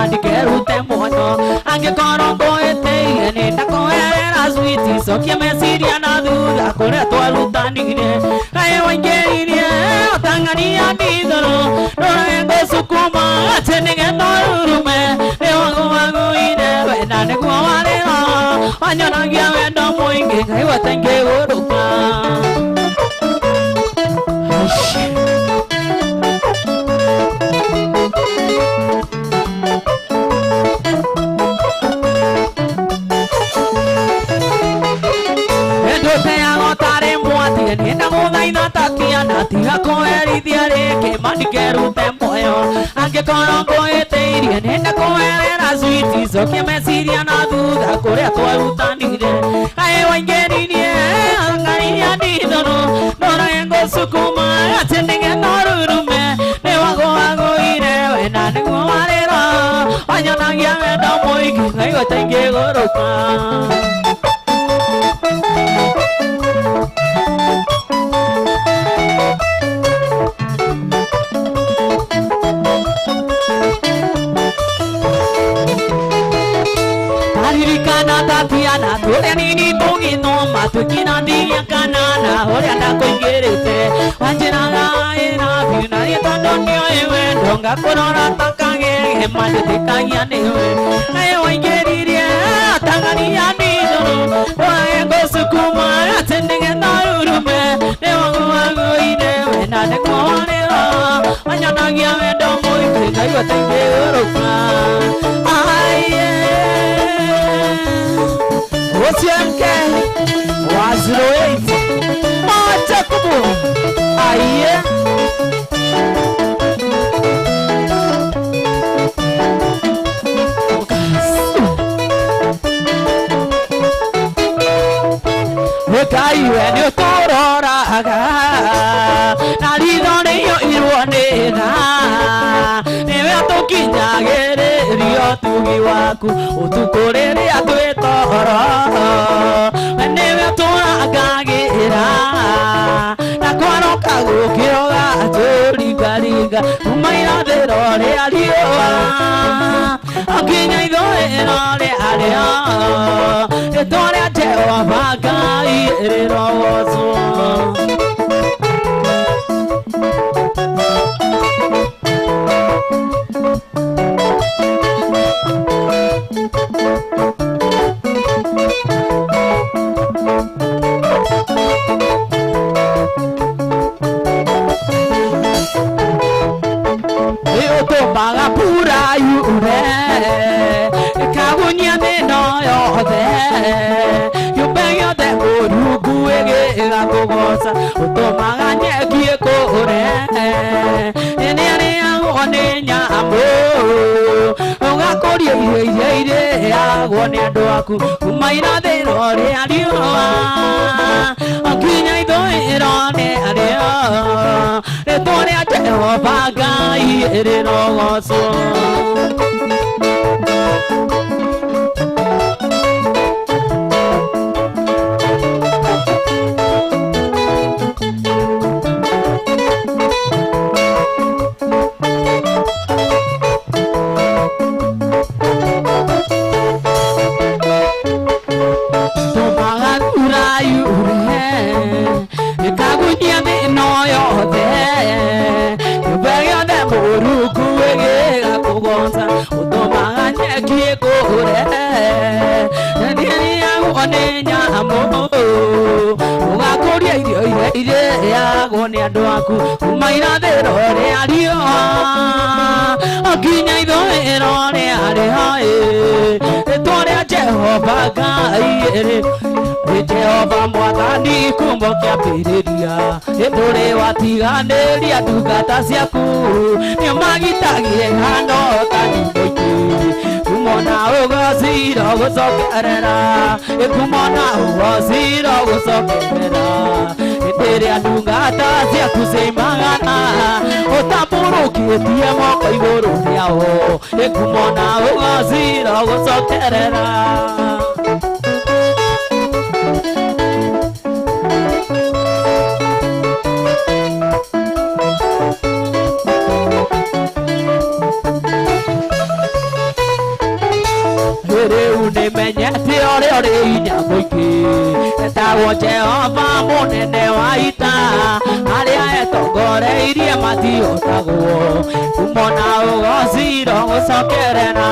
Ndikerute muono angĩkorwo ngũĩtĩire nĩndakũherera switi cokia meciria na thutha kũrĩa twarutanire kaĩ waingĩririe ũtang'ania ndithũrũ ndũrage ngũcukuma atĩ nĩgetha ũrurume nĩwagũagũire wenda nĩguo warĩra wanyonagia wendo mũingĩ ngaigua ta ingĩgũrũka tiga kũherithia rĩngĩ mandikerute muoyo angĩkorwo ngũĩtĩirie nĩndakũherera switi cokia meciria na thutha kũrĩa twarutanire kaĩ waingĩririe ng'ania ndithũrũ ndũrage ngũcukuma atĩ nĩgetha ũrurume nĩwagũagũire wenda nĩguo warĩra wanyonagia wendo mũingĩ ngaigua ta ingĩgũrũka Ũrĩa nini tũgĩthoma twĩkĩranĩria kanana ũrĩa ndakũingĩrĩte wanjĩraga ĩra biũ na rĩĩ tondũ nĩoĩ wendo ngakũrora ta kagege mandĩtĩkagia nĩwe nawe waingĩririe atang'ania ndithũrũ ndũrage ngũcukuma atĩ nĩgetha ũrurume nĩwagũagũire wenda nĩguo warĩra wanyonagia wendo mũingĩ ngaigua ta ingĩgũrũka Osiemke wa 08 Moja kubu Aye Wekaiwe ni utororaga Narithoneyo irwanĩra Niwe atukinyagĩrĩrio tugi waku Ũtukũ rĩrĩa twĩ toro Niwe tũrangagĩra Na kwaroka gũkĩroga tũringaringa Kuma irathĩro rĩa riũa Akinya idhoera aria Etore Jehova Ngai rirogoco Baga pura yure Kagunya de no yode Yubenyo de urugu ege Gagogosa Utomaga nyekie kore Ene angone nyambo Oga kori ire Agone adoaku Umaina de rore adioa Akinya idoirone adio Retore a Jehova Ngai rirogoco Agone adoaku Umaina de rore arioa Akinya idhoera aria Etore a Jehova Ngai Jehova mwathani kumbokia piriria Etore watiganeria ndungata ciaku Nio magitagie hano tani moiti Kumona ugocira gucokerera Kumona ugocira gucokerera Tere ndungata ciaku ciaimagana Utamburukitie moko iguru riao Kumona ugocira gucokerera Menyete ore inya muiki Etagwo Jehova munene wa ita Aria etongoreirie matiotagwo Kumona ugocira gucokerera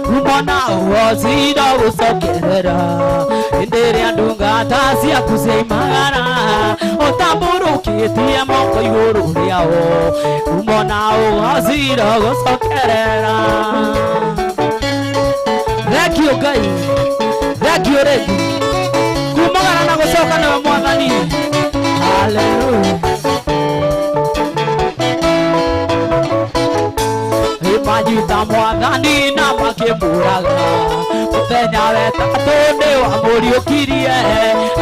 Kumona ugocira gucokerera Indiria ndungata ciaku ciaimagara Utamburukitie moko iguru riao Kumona ugocira gucokerera Rekio Ngai Rekio regi Kumagara na gucoka niwe mwathani Hallelujah Imanyita mwathani na makimuraga Muthenya wetatu ni wamuriukirie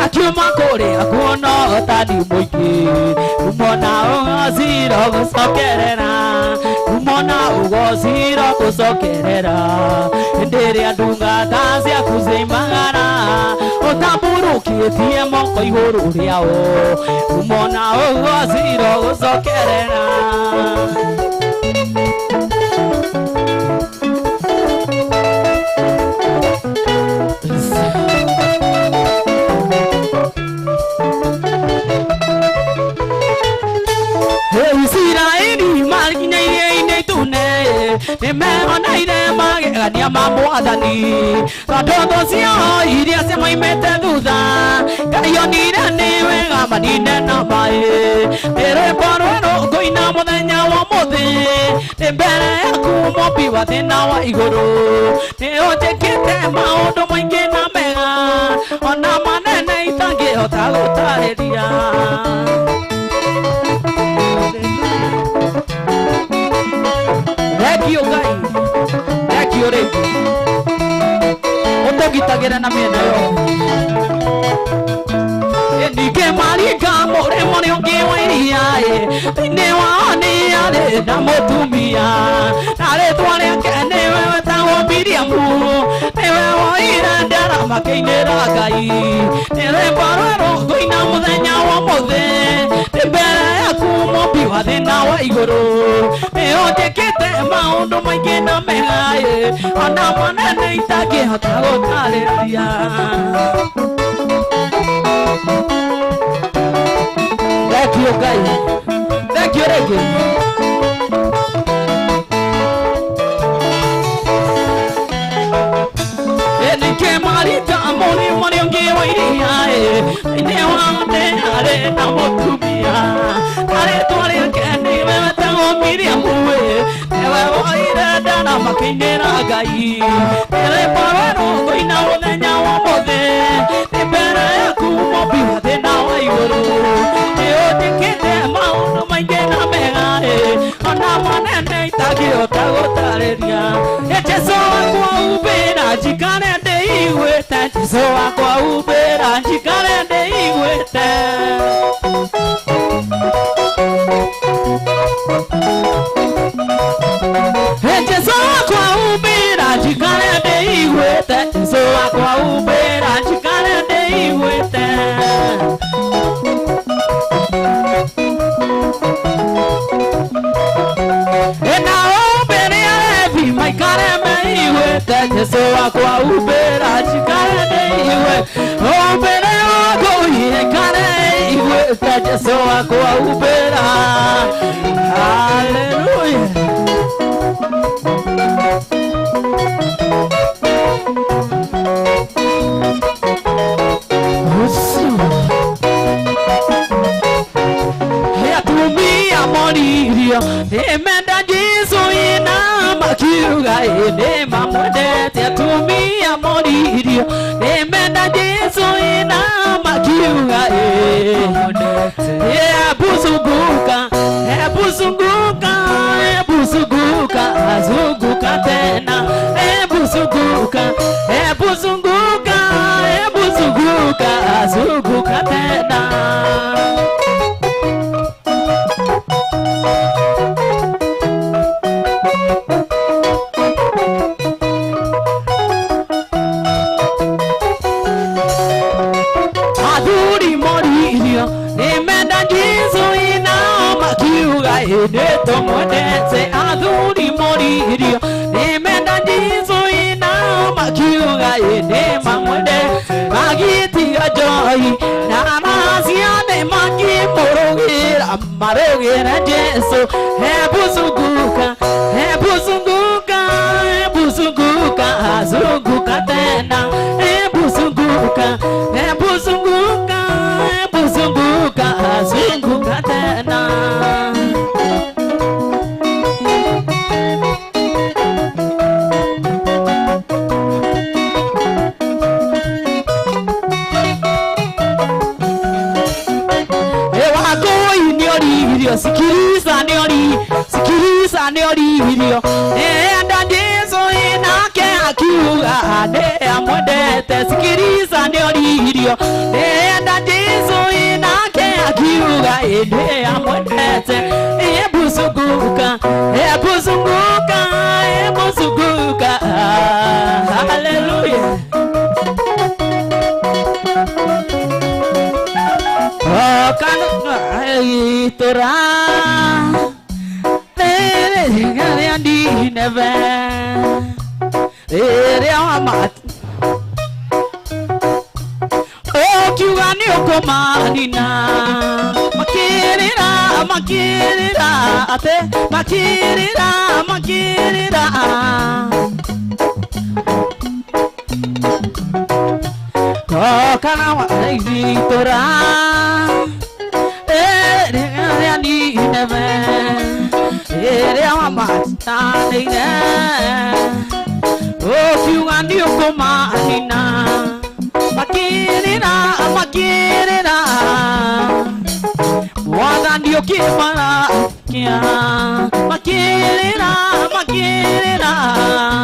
Akiuma kuria kuona tani muingi Kumona ugocira gucokerera Kumona ugocira gucokerera Ndiria ndungata ciaku ciaimagara Utamburukitie moko iguru riao Kumona ugocira gucokerera Israeli marginai tune Nimeonaire magegania ma mwathani Tondu cio iria ciamaimite thutha Ngaionire ni wega manine na mai Rwimbo rweru nguina muthenya wa muthi Ni mbere yaku mumbi wa thina wa iguru Ni unjikite maundu maingi na mega Ona manene itangihota gutariria Rekio Ngai Rekio regi Utogitagira na miena yo Nike marika muremo ni ungi wa iria Thine wa ni are na mutumia Nare tware akene wewe tawo Miriamu Niwe woire ndara makeinera Ngai Nire barwero nguina muthenya wa muthe Mbere yaku mobi wa thina wa iguru nĩũnjĩkĩte maũndũ maingĩ na mega ona manene itangĩhota gũtarĩria. Thank you guys. Thank you rĩngĩ. Nĩkĩ marita mũrĩ ũngĩ wa iria thĩinĩ wothe arĩ na mũtumia arĩtwa rĩake nĩwe wetagwo Miriamu nĩwe woire nda na makĩinĩra Ngai nĩrĩmbo rwerũ kũina mũthenya wa ũmũthĩ nĩ mbere yaku mobi wa thĩna wa igũrũ nĩũnjĩkĩte maũndũ maingĩ na mega ona manene itangĩhota gũtarĩria. Jesũ wakwa umbĩra njikare ndĩiguĩte Jesũ wakwa umbĩra njikare ndĩiguĩte. Jesũ wakwa umbĩra njikare ndĩiguĩte Jesũ wakwa umbĩra njikare ndĩiguĩte. Jesũ wakwa umbĩra njikare ndĩiguĩte umbĩre wakwa njikare ndĩiguĩte Jesũ wakwa umbĩra. Hallelujah. Atumia moririo nĩmenda Jesũ ina makiuga nĩ mamwendete. Atumia moririo nĩmenda Jesũ ina makiuga hebu zunguka hebu zunguka hebu zunguka azunguka tena hebu zunguka hebu zunguka hebu zunguka azunguka tena. Nĩtũmwendete athuri moririo nĩmenda Jesũ ina makiuga nĩmamwendete magĩtiga njohi na macia nĩmakĩmũrũgĩra marũgĩre Jesũ. Hebu zunguka hebu zunguka hebu zunguka azunguka tena hebu zunguka hebu zunguka hebu zunguka azunguka tena. Sikiliza nioririo nĩenda Jesũ nake akiuga nĩamwendete. Sikiliza nioririo nĩenda Jesũ nake akiuga nĩamwendete. Hebu zunguka hebu zunguka hebu zunguka. Hallelujah. Tora Nineve kiuga nĩũkũmanina makĩrĩra ate makĩrĩra kana waitora Nineve matanĩire kiuga nĩũkũmanina makĩrĩra Mwathani ũkĩmarakia makĩrĩra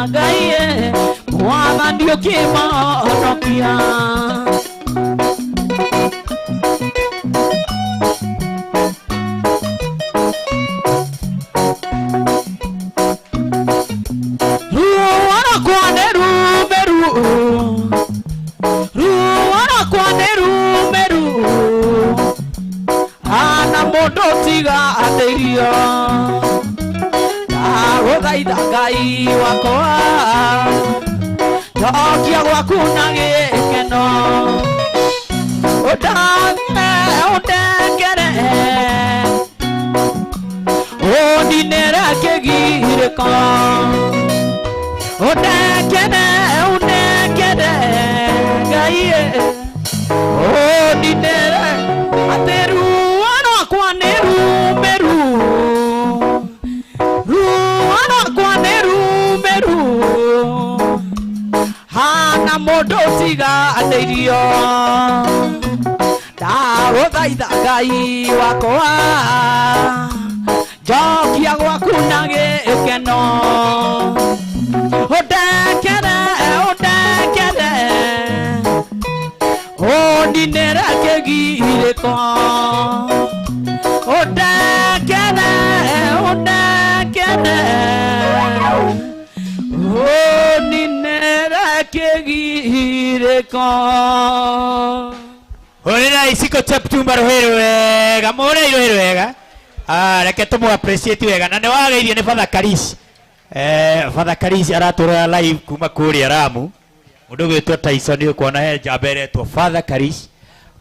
Ngai Mwathani ũkĩmahonokia. Ngai wakwa njokia gwaku na gĩkeno ũndengere ũndinĩre kĩgirĩko ũndengere Ngai ũndinĩre atĩ ruo rwakwa nĩ rumĩru hana mũndũ tiganĩirio ndagũthaitha Ngai wakwa njokia gwaku na gĩkeno ũndekere ũndinĩre kĩgirĩko ũndekere ũndinĩre kĩgirĩko. Orera isiko chaptumba rohero wega moreiro wega reke tumu appreciate wega na ne wageithio ni Father Karis Father Karis aratura live kuma kuri Ramu mundu gwitwa Tyson ukona he jambere to Father Karis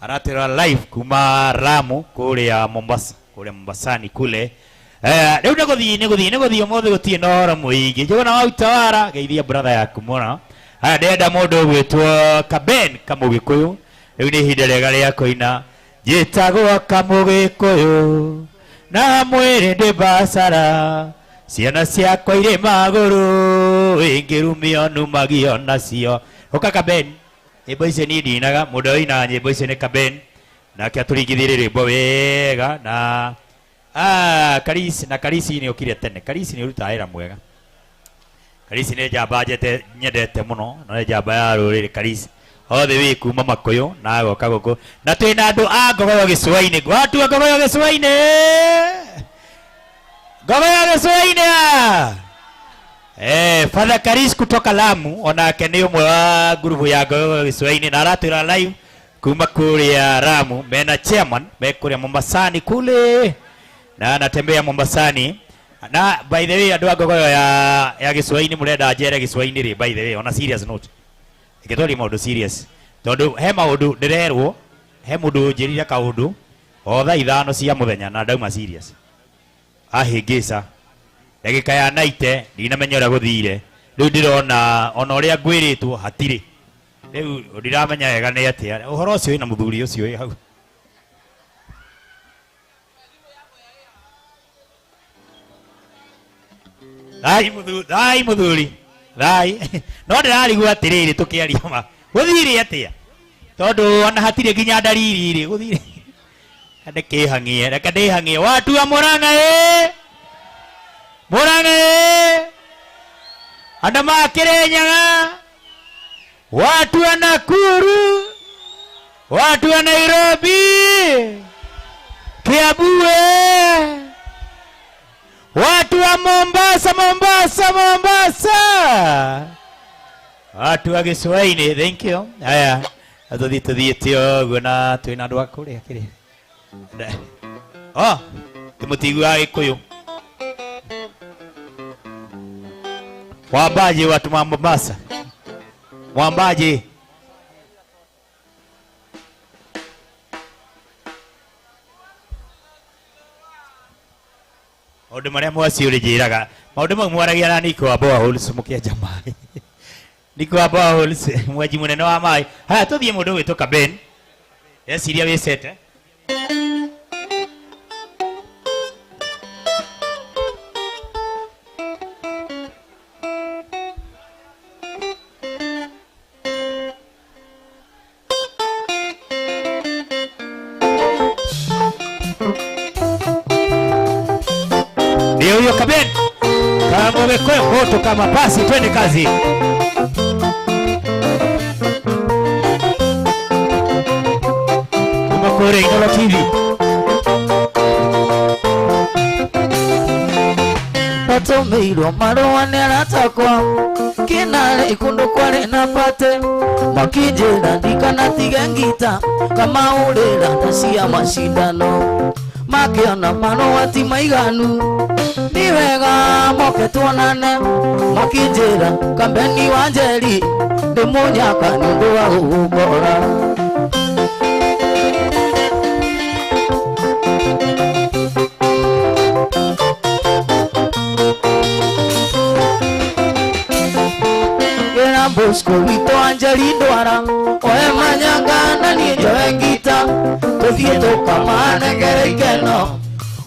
aratura live kuma Ramu kuri Mombasa kuri Mombasani kule riu neguthii mothe gutie nora muingi njogona wa utawara geithia brother yaku mona ndenda mundu gwitwa Kaben Kamugikuyu riu ni ihinda rĩega rĩa kũina njĩtagwo Kamũgĩkũyũ na mwĩrĩ ndĩ mbacara ciana ciakwa irĩ magũrũ ingĩrumio numagio nacio ũka Kaben nyĩmbo icio niĩ ndinaga mũndũ ũinaga nyĩmbo icio nĩ Kaben nake atũringithĩrie rwĩmbo wega na Karis nĩ ũkire tene Karis nĩ ũrutaga wĩra mwega Karis nĩ njamba nyendete mũno na nĩ njamba ya rũrĩrĩ Karis othe wi kuma Makũyũ na agoka gũkũ na twĩna andũ a Ngogoyo gĩcũa-inĩ watu wa Ngogoyo gĩcũa-inĩ Father Karis kutoka Lamu onake nĩ ũmwe wa grupu ya Ngogoyo gĩcũa-inĩ na aratwĩra live kuma kũrĩa Lamu mena chairman me kũrĩa Mombasani kule na anatembea Mombasani na by the way andũ a Ngogoyo ya gĩcũa-inĩ mũrenda njere gĩcũa-inĩ rĩ by the way on a serious note Ikithori maundu serious tondu he maundu ndirerwo he mundu njirire kaundu o thaa 5 cia muthenya na ndauma serious ahingisa ndagika ya 90 ndinamenya uria guthire riu ndirona ona uria ngwiritwo hatiri riu ndiramenya wega ni atia uhoro ucio ina muthuri ucio hau Thai muthuri Thai no ndirarigwo atiriri tukiaria ma guthire atia tondu ona hatire nginya ndariri guthire ndekihangie reke ndihangie watu wa Murang'a anda Kirinyaga watu wa Nakuru watu wa Nairobi Kiambu watu wa Mombasa watu wa gĩcũa-inĩ thank you aya tuthiĩte ũguo na twĩna andũ a kũrĩa kĩrĩa tũmũtigua Gĩkũyũ Mwambaje watu wa Mombasa Mwambaje maundu maria mwasi uri njiraga maundu mau mwaragia na Niko wa Boreholes mukienja mai Niko wa Boreholes mwenji munene wa mai haya tuthie mundu witwa Kaben yesiria wicete Kaben Kamũgĩkũyũ moto kama pasi twende kazi Umakore Inola TV Natumirwo marũa nĩ aratakwa kĩnarĩ kũndũ kwarĩ na pate makĩnjĩra ndikanatige ngita kamaũrĩra ta cia macindano makĩona marũa ti maiganu wega moke tuonane makinjira kambeni wa njeri ndimunyaka nundu wa gukora Bosco wito Anjeli Ndwara oe manyanga na niĩ njoe ngita tũthiĩ tũkamanengere ikeno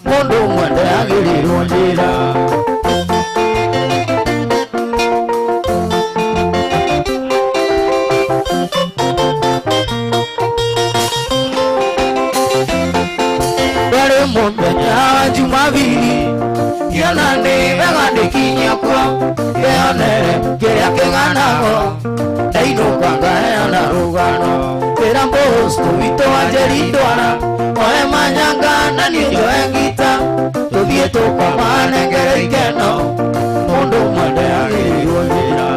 mũndũ ũmwe ndeagĩrĩrwo njĩra Dwarĩ mũthenya wa Jumapili Kiona nĩ wega ndĩkinyie kuo kĩonere kĩrĩa kĩganago ndainũka ngaheana rũgano wĩra Bosco witũ Anjeli Ndwara oe manyanga na niĩ njoe ngita tũthiĩ tũkamanengere ikeno mũndũ ũmwe ndeagĩrĩrwo njĩra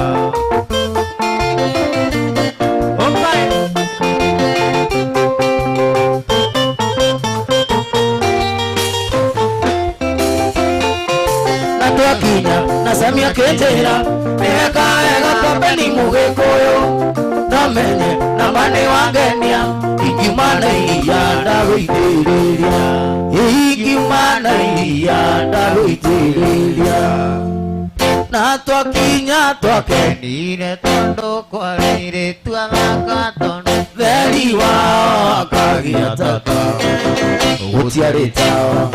Kinya na samia kenjera meka ega pambeni mugikuyu namenye na mane wangenia ikimana iya ndaguithiriria ikimana iya ndaguithiriria na twakinya twakenire tondu kwarire twagaka tondu theri wao akagia tata gutiarĩ tawa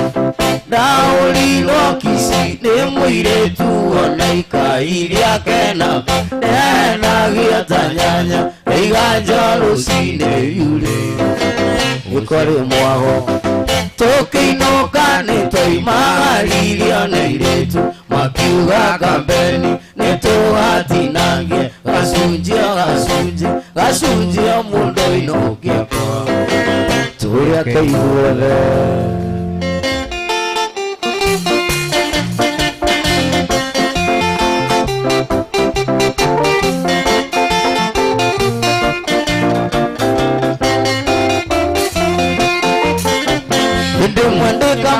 ndaũrirwo Kisi nĩ mũirĩtu ona ikai rĩake na ndenagia ta nyanya iganja rũcinĩ yurĩ gĩkorĩ mwago tũkĩinũka nĩ twaimagaririo nĩ airĩtu makiuga kambeni nĩ tũgatinagie gacunjio mũndũ inũkia kwa tũrĩa kĩiguothe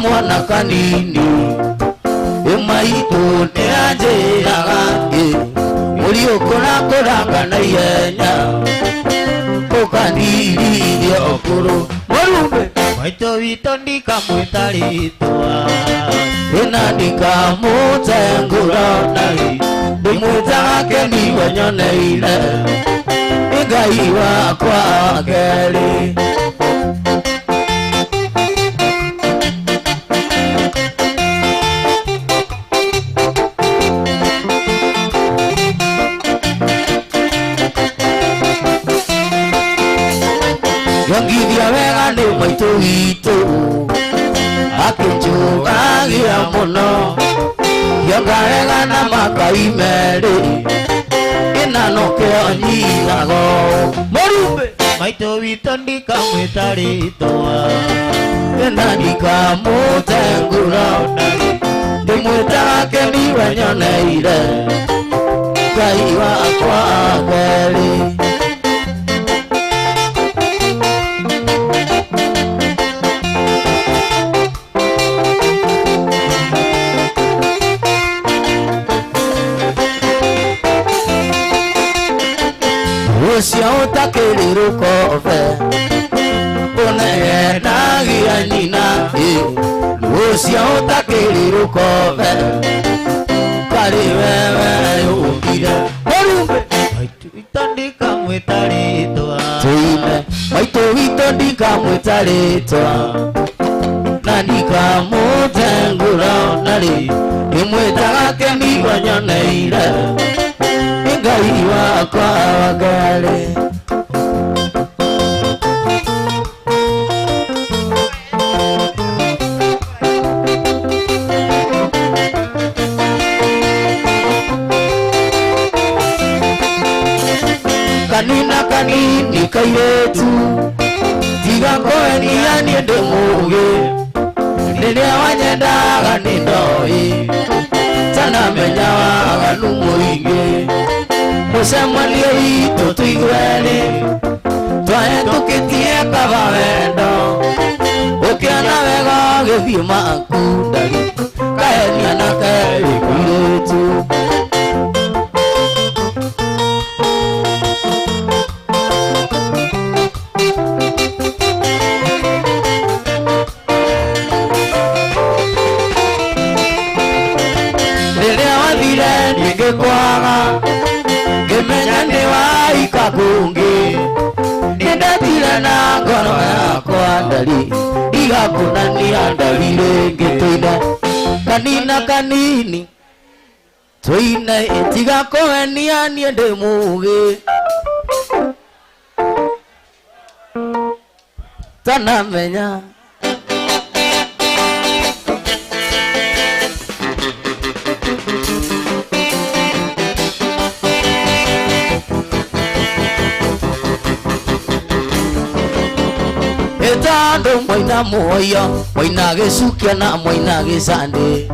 mwana kanini emaitu nĩanjĩraga mũriũkũrakũranga na ihenya ũkaniririe ũkũrũ mũrumbe maitũ witũ ndikamwĩta rĩtwa ĩna ndikamũte ngũronari ndĩmwĩtaga Keni wenyoneire nĩ Ngai wakwa wa kerĩ Yongithia wega nĩ maitũ witũ akĩnjũgagia mũno yonga wega na makai merĩ ĩna no kĩo nyigago mũrumbe maitũ witũ ndikamwĩta rĩtwa ĩna ndikamũte ngũronari ndĩmwĩtaga Keni wenyoneire Ngai wakwa kerĩ Ucio utakĩrirũko be ũnegenagia nyina Ucio utakĩrirũko be karĩ wewe ũkire mũrumbe maitũ witũ ndikamwĩta rĩtwa tũine maitũ witũ ndikamwĩta rĩtwa na ndikamũte ngũronari ndĩmwĩtaga Keni wenyoneire Ngai wakwa wa kerĩ kanina kanini kairĩtu tiga kũhenia niĩ ndĩ mũũgĩ rĩrĩa wanyendaga nĩ ndoĩ tanamenya waganu mũingĩ mũcemanio witũ tũigueni twahĩtũkĩtie kaba wendo ũkĩona wega gĩthiĩ maku ndari kahenia na nake kuiretu kwaga ngimenya ni waika kungi nindatira na ngoro yakwa ndari igakunania ndari ringi kanina kanini tũine itiga kũhenia niĩ ndĩ mũgĩ tanamenya Etando mwaina moyo mwaina gĩcukia na mwaina gĩcande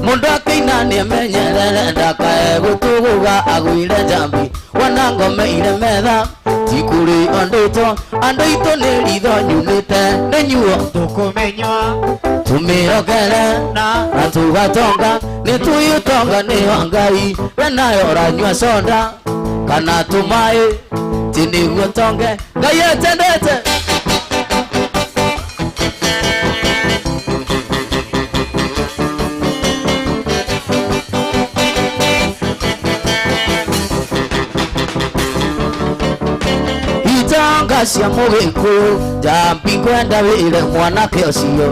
mundu akĩina nĩamenyerere ndakae gũtũgũga agwĩre njambi wana ngome ire metha ti kũrĩ andũ aitũ nĩ ritho nyunĩte nĩ nyuo tũkũmenywa tũmĩrogere na tũgatonga nĩ tũyũtonga nĩ Ngai we nayo ũranyua soda kana tũmaĩ ti nĩguo tonge Ngai etendete cia mũgĩkũyũ njambi kwenda wĩre mwanake ũcio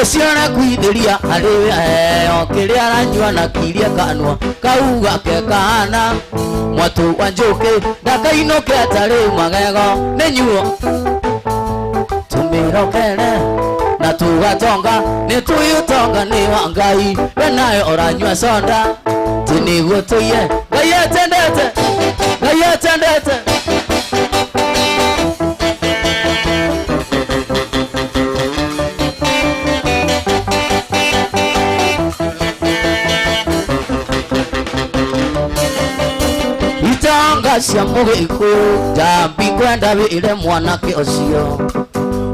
ũcio nakuithĩria harĩ weo kĩrĩa aranyua na kiria kanua kau gake kahana mwatũ wa njũkĩ ndakainũke atarĩ magego nĩ nyuo tũmĩrokere na tũgatonga nĩ tũyũtonga nĩ Ngai we nayo ũranyua soda ti nĩguo tũiye Ngai etendete Ngai etendete cia mũgĩkũyũ njambi kwenda wĩre mwanake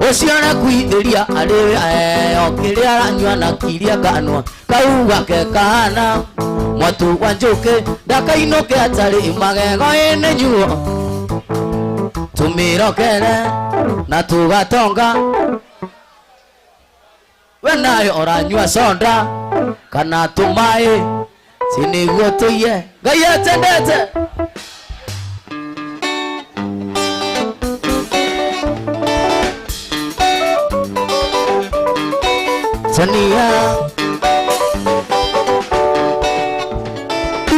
ũcio nakuithĩria arĩ weo kĩrĩa aranyua na kiria kanua kau gake kahana mwatũ wa njũkĩ ndakainũke atarĩ magego nĩ nyuo tũmĩrokere na tũgatonga we nayo ũranyua soda kana tũmaĩ ti nĩguo tũiye Ngai etendete Tania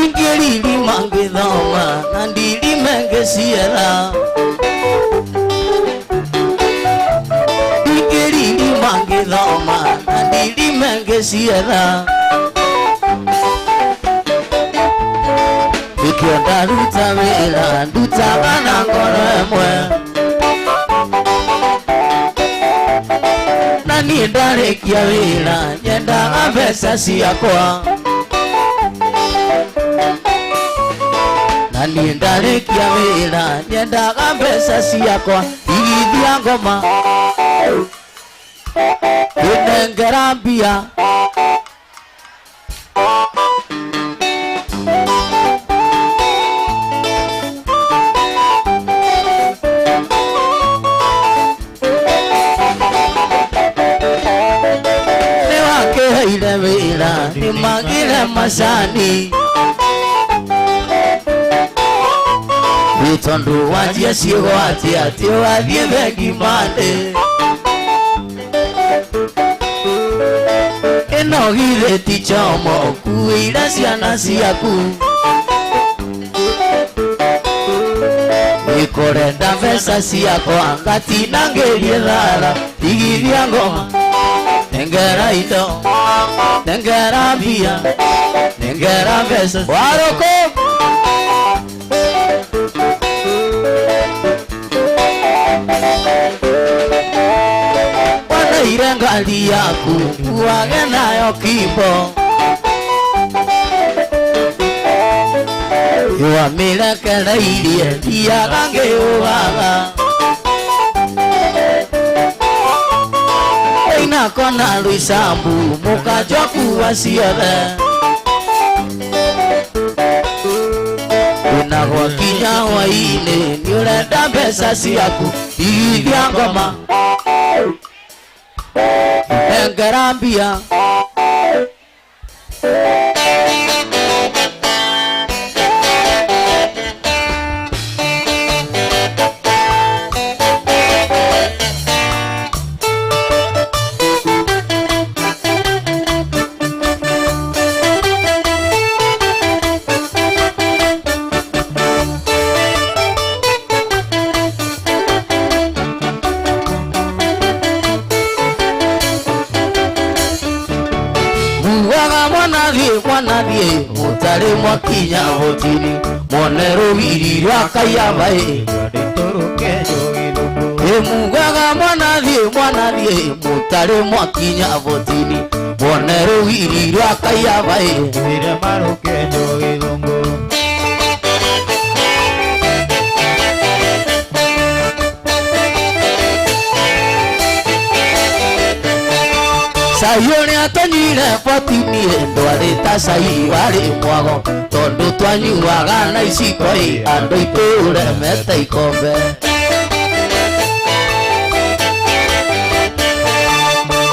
ingĩriri mangĩthoma na ndirime ngĩciera ingĩriri mangĩthoma na ndirime ngĩciera ikĩo ndaruta wĩra ndutaga na ngoro ĩmwe niĩ ndarĩkia wĩra nyendaga mbeca ciakwa na niĩ ndarĩkia wĩra nyendaga mbeca ciakwa igithia ngoma ndĩnengera mbia wĩra nĩmagĩre macani nĩ tondũ wanjia ciĩgo atĩ wathiĩ bengi mande ĩno githĩ ti chomo kuĩra ciana ciaku nĩkũrenda mbeca ciakwa ngatinangĩrie thara igithia ngoma nengera indo nengera mbia nengera mbeca waroko wanaire ngari yaku wage nayo kimbo wamĩrekereirie thiaga ngĩũgaga kona Luisambu mukajwa kuwa ciothe na gwakinya hwainĩ nĩ ũrenda mbeca ciaku irithia ngoma engera mbia mwanathiĩ mũtarĩ mwakinya hotini mone rũgiri rwa kaiyabaĩ mugaga mwanathiĩ mũtarĩ mwakinya hotini mone rũgiri rwa kaiyabaĩ Sayo ni atonyire potini ndwari ta sai wari mwago tondu twanyuaga na icikoi andu iture meta ikombe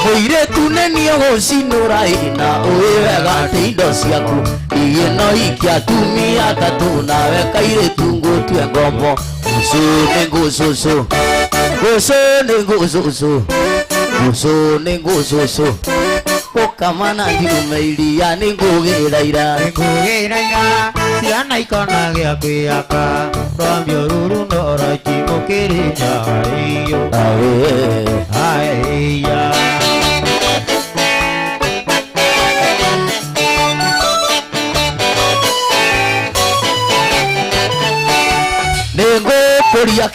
muiretu nĩ ũgũcinũra na ũwega atĩ indo ciaku igĩno ikia atumia atatũ nawe kairĩtu ngũtue ngombo gucu nĩ ngũcũcũ gucu nĩ ngũcũcũ ũkamana ngiume iria nĩ ngũgĩra ira ciana ikona gĩa kwĩyaka rwambio ruru ndoroki mũkĩrĩnya aiya nĩngũkũria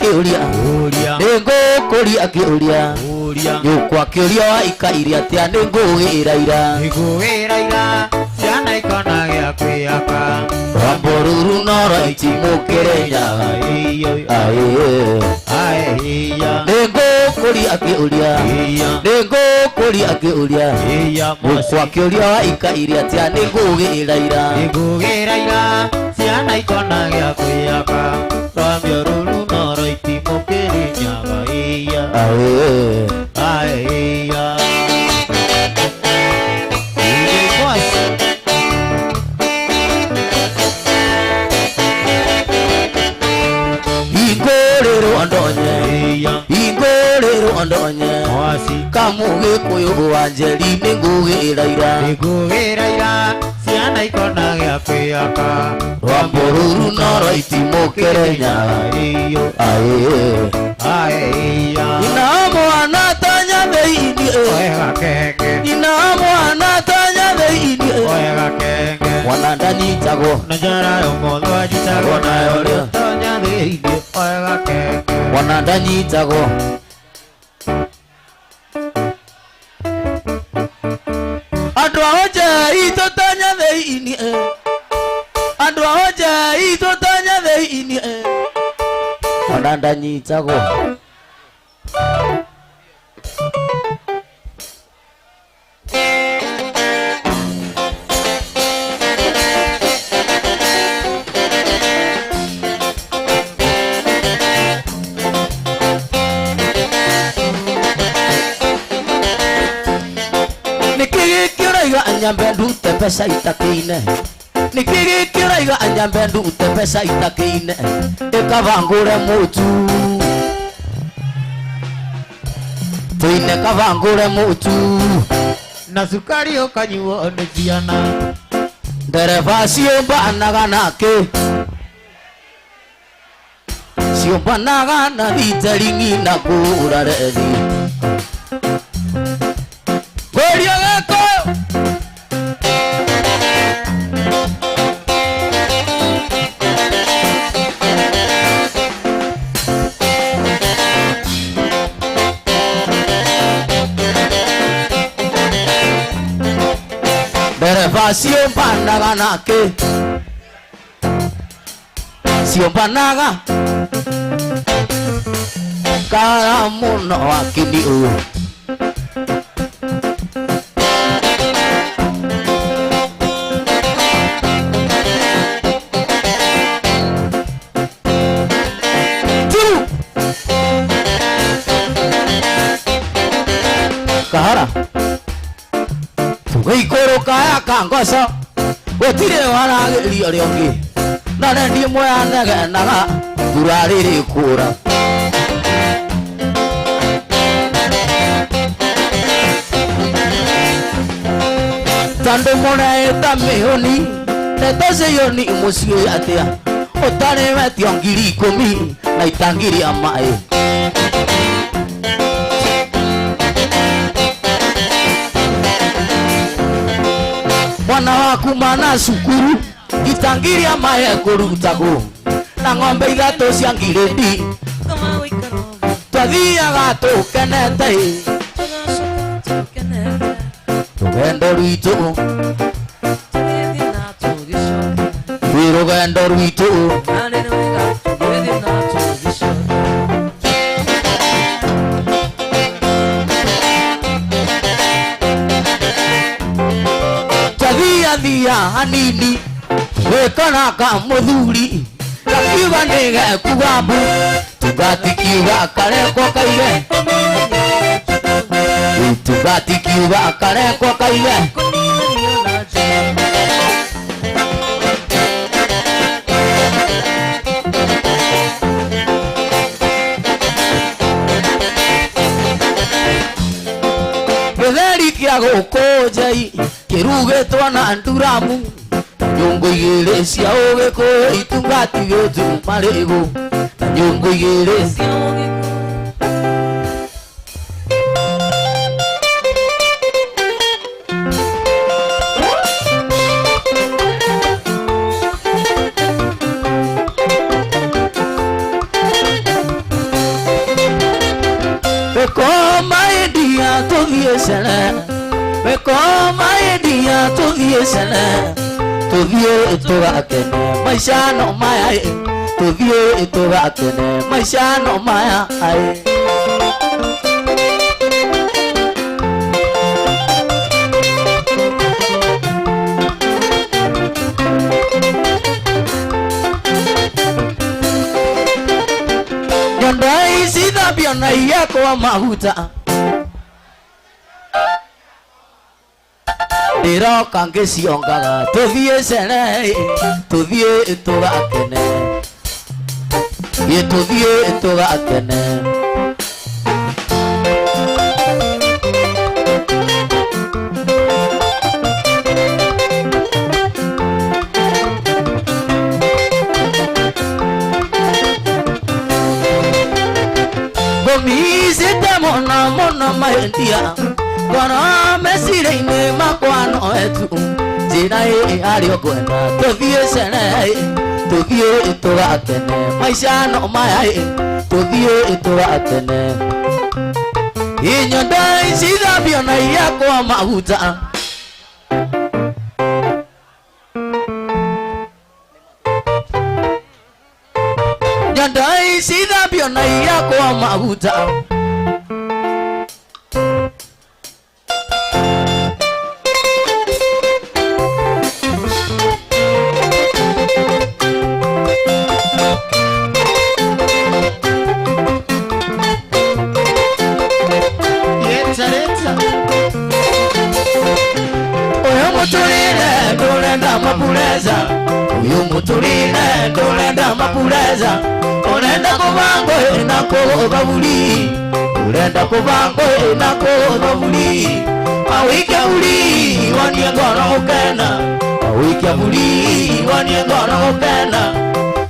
kĩũria nyũkwa kĩũria waikairie atĩa nĩngũgĩra ira ciana ikona gĩa kwĩyaka rwambo ruru noroiti mũkĩrĩnyaga nĩngũkũria kĩũria nyũkwa kĩũria waikairie atĩa nĩngũgĩra ira ciana ikona gĩa kwĩyaka rwambio ruru noroiti mũkĩrĩnyaga ingũrĩrwo ndonye kamũgĩkũyũ wa njeri nĩngũgĩra ira ciana ikona gĩa kwĩyaka rwambo ruru noroiti mũkĩrĩnyaga ina mwana tanya thĩinĩ mwana ndanyitagwo mwana ndanyitagwo andũ ao njei tũtanya thĩinĩ mwana ndanyitagwo anyambe ndute mbeca itakĩine nĩkĩ kĩraiga anyambe ndute mbeca itakĩine ĩkabangũre mũtu tũine kabangũre mũtu na cukari ũkanyuo nĩ ciana ndereba ciũmbanaga nakĩ ciũmbanaga na thiteringi na kũra rethi Goria gako dereva ciũmbanaga nakĩ ciũmbanaga kara mũno akĩni ũyũ ikoroka ya kangoso gutire waragirio riongi na ndi moya negenaga turariri kura tandu mona mihoni netose yoni muciĩ atia utari metio ngiri 10 na itangiria mai mwana waku mana cukuru itangiria mai kurutago na ng'ombe ithatu cia ngirindi twathiaga tukenete rugendo rwitu rugendo rwitu thia hanini wekana ka muthuri kakiuga nige kugambu tugatikiuga kareko kaige tugatikiuga kareko kaige githeri kia gukujai kirugetwo na nduramu nyungu igiri cia ugikuyu itungatigĩtwo marĩgũ na nyungu igiri cia Bekoma India tuthie cene Bekoma India tuthie cene tuthie tugakene maisha no maya tuthie tugakene maisha no maya Nyondai sithabio na iyakwa mahuta Ndiroka ngiciongaga tuthie cene tuthie tugakene tuthie tugakene gomisite mona maendia Kono mesire makwano etu Jina ario kwenda tuthie cene tuthie tugakene maisha no maya tuthie tugakene Inyondai sithabio na iyakwa mahuta Nyondai sithabio na iyakwa mahuta Muturine ndolenda mapuleza Onenda kubango na kubabuli Urenda kubango na kubabuli Awike buli wanye ngono ukena Awike buli wanye ngono ukena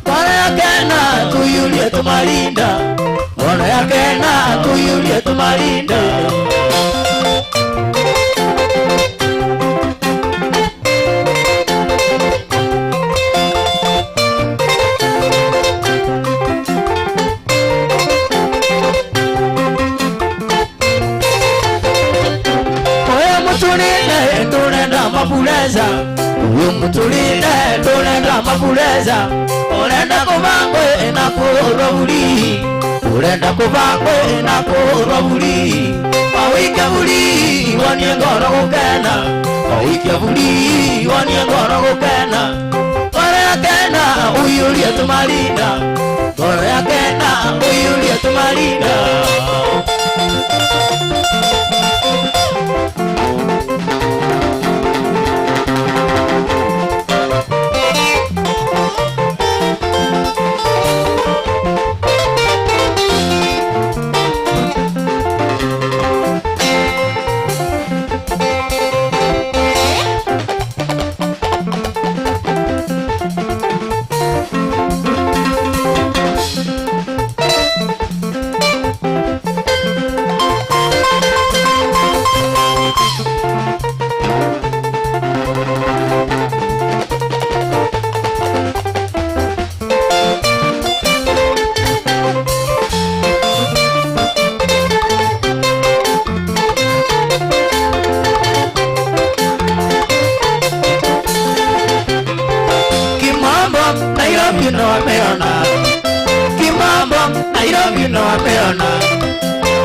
Mwana ya kena tuyulie tumalinda Mwana ya kena tuyulie tumalinda mapuleza uyu mutulinde ndolenda mapuleza orenda kubangwe na kurobuli urenda kubangwe na kurobuli awike buli wanye ngoro gukena awike buli wanye ngoro gukena ora kena uyulie tumalinda ora kena uyulie tumalinda Nairobi no ameona Kimambo Nairobi no ameona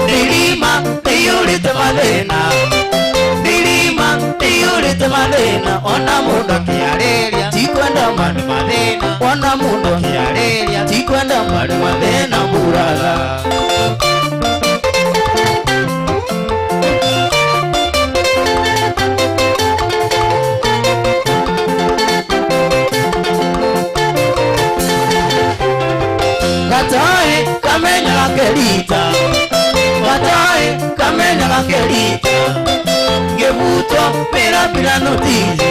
Nilima teyurite madena Nilima teyurite madena Ona mundo kiareria Tikwenda mani madena Ona mundo kiareria Tikwenda mani madena Muraga Gatae kamenya gakerita Gatae kamenya gakerita Gebuto bila notisi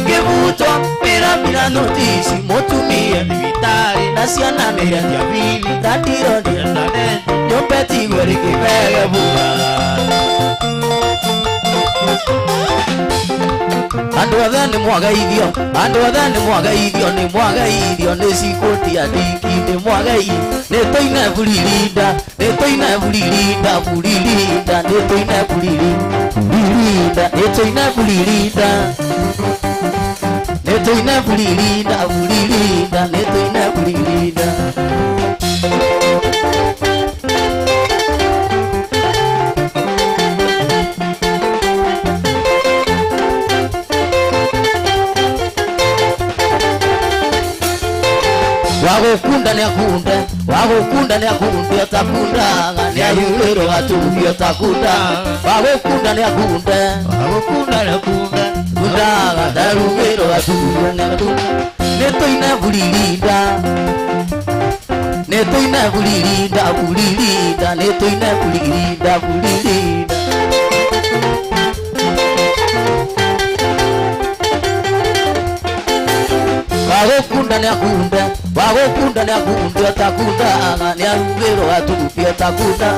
Gebuto bila notisi Motumia vitari Nasiana meya diabili Tatiro diandane Nyopeti gweri kipege buga Andu othe ni mwaga idio ni mwaga idio ni sikoti ya diki ni mwaga idio ni toina bulilinda ni toina bulilinda ni toina bulilinda ni toina bulilinda ni toina bulilinda ni toina bulilinda Wagukunda ni akunde otakunda ni ayurero atubi otakunda Wagukunda ni akunde kundaga darugero atubi otakunda Netoina bulilinda Netoina bulilinda Wagukunda ni akunde otakunda ni ayurero atubi otakunda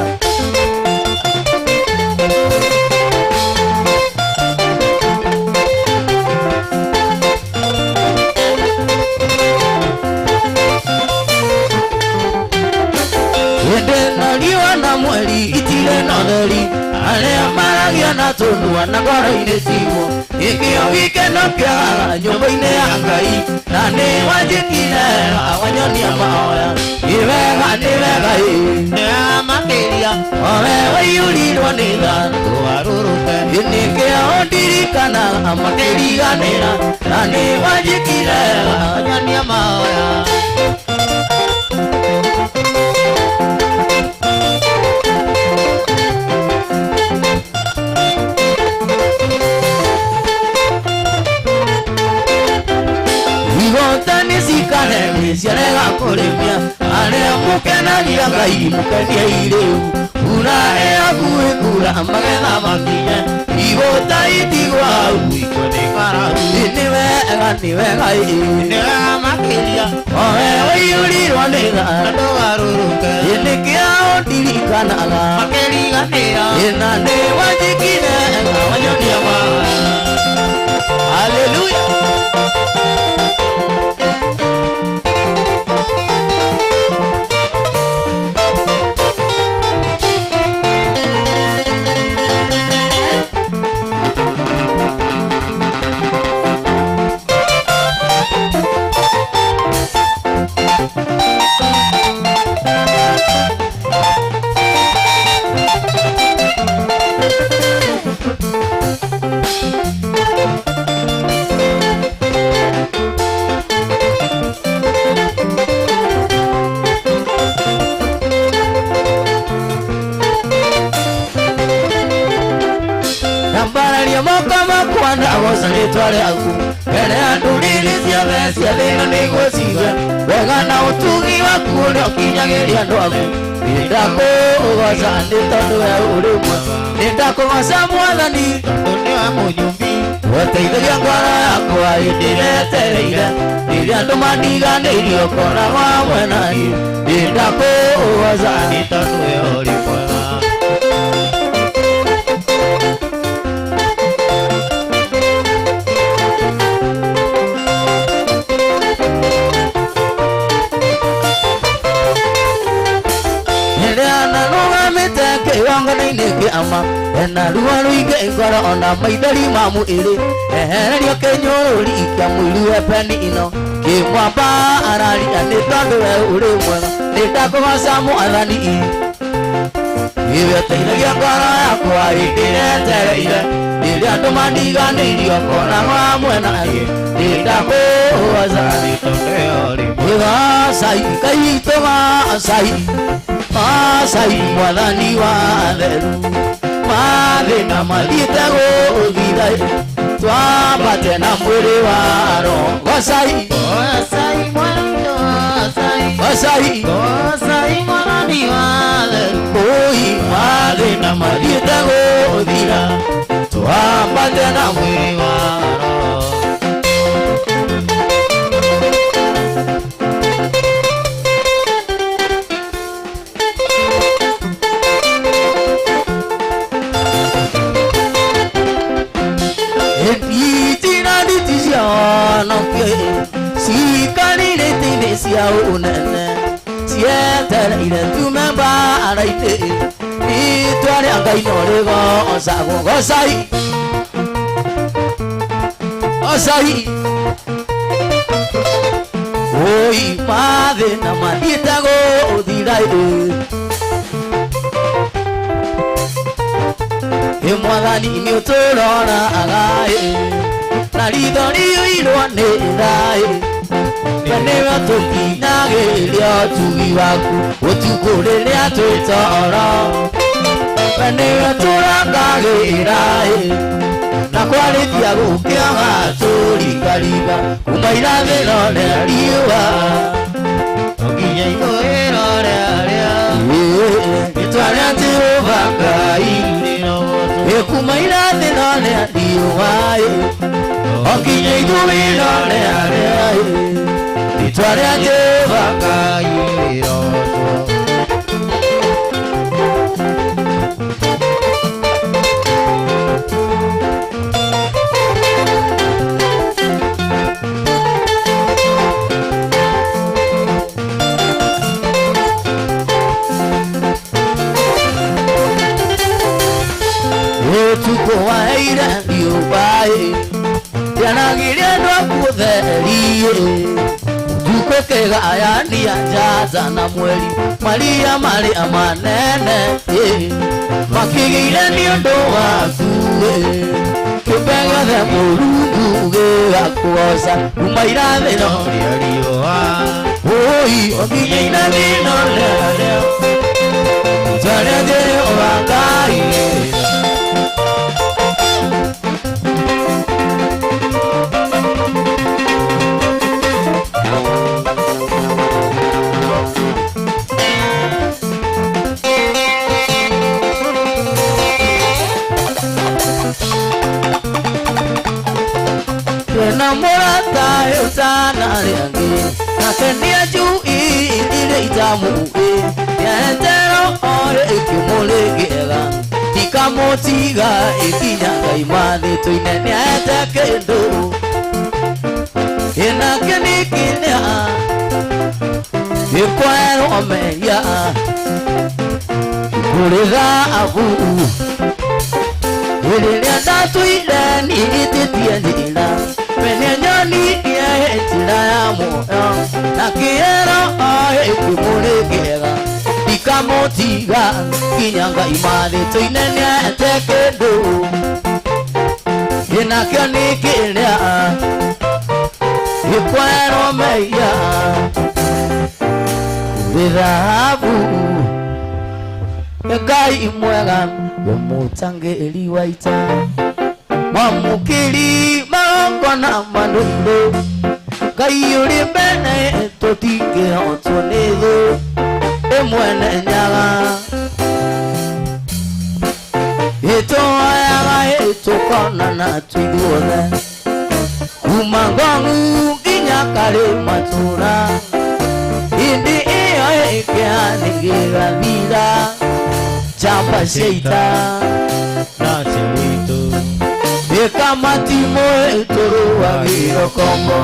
na mweli itile noderi ale amaragia na tunua na goro ine siwo ikio wikeno kia nyumba ine ya Ngai na ni wajikine awanyoni amaoya nivega ne makeria owe wayulirwo ni thandu waruruke inikio ndirikana amakeriganira na ni wajikine awanyoni amaoya Siarega kurimia Alea mukenagia Ngai mukenia ireu Kura ea kura magetha makinye Igota itigwa uikone karahu Niwe Ngai niwe makiria Owe wayurirwo ni thandu waruruke Inikia ondirikanaga makeriganira Ina ni wajikine wanyoni amawa Hallelujah Twale aku Ele andurili cia thina niguo ciwe Wega na utugi waku uria ukinyagiria andu aku Nindakugoca ni tondu we uri mwe Nindakugoca Mwathani tondu niwe munyumbi Uteithagia ngoro yakwa hindi iretereire Riria andu mandiganirie ukoragwo hamwe nani Nindakugoca ni tondu we uri mwega ama ena ruwa ruige ngoro ona maithori mamu iri ehererio kinyururi kia mwiri we peni ino kimwamba marari ane tondo we uri mwega nitakugoca mwathani iweteithagia ngoro yakwa ĩkĩretereire rĩrĩa andũ mandiganĩirio kona wa mwena ĩngĩ nĩndakũgoca gocai Ngai witũ gocai mwathani wa theru mathĩna mathiĩte gũthira twambate na mwĩrĩ wa roho gocai mwathani wa theru mathĩna mathiĩte gũthira twambate na mwĩrĩ wa roho cia unene cietereire tumemba araite itware Ngai no rigocagwo gocai oi mathĩna mathiĩte gũthira mwathani nĩũtũroraga na ritho rĩũirwo nĩ thayũ Never to be nagĩria ũtugi waku ũtukũ rĩrĩa twĩtoro never tũrangagĩra na kwarĩkia gũkĩaga tũringariga kuma irathĩro rĩa riũa nginya ithũĩro rĩarĩa rĩtwa rĩa Jehova Ngai kuma irathĩro rĩa riũa nginya ithũĩro rĩarĩa Twaria Jehova Ngai rĩrotwo ũtukũ wa ira riũa rĩanagĩria andũ akutherie Kukega ayani ajaza na mweli Maria Maria manene Makigire ni ũndũ waku Kĩpenga the Mũrungu gĩgakuoca kuma irathĩro rĩa riũa oi nginya irathĩro rĩarĩa twaria Jehova Ngai Nakenia juu ile itamu Yetero ore ikimulekega Ikamotiga ikinyaga imathi tuinene ete kendo Inakenikinya Ikwero omeya Kuliga abu Ililia datuile ni ititie nila Penye nyoni tira ya moyo na kiero ikimulekega ikamotiga kinyanga imathi tuinene ete kendo inakio nikiria ikwero meya dhahabu Ngai mwega mũtangĩri wa ita mwamũkĩri magongona manũndũ Ngai ũrĩ mbere tũtingĩhotwo nĩ thũ ĩmwene nyaga ĩtũhoyaga ĩtũkonana tũithuothe kuma Ngong'u nginya karĩ matũũra hĩndĩ ĩyo ĩkĩhanĩ gĩgathira njamba cia ita nacio witũ ĩkamati mũĩtũrũagĩra kombo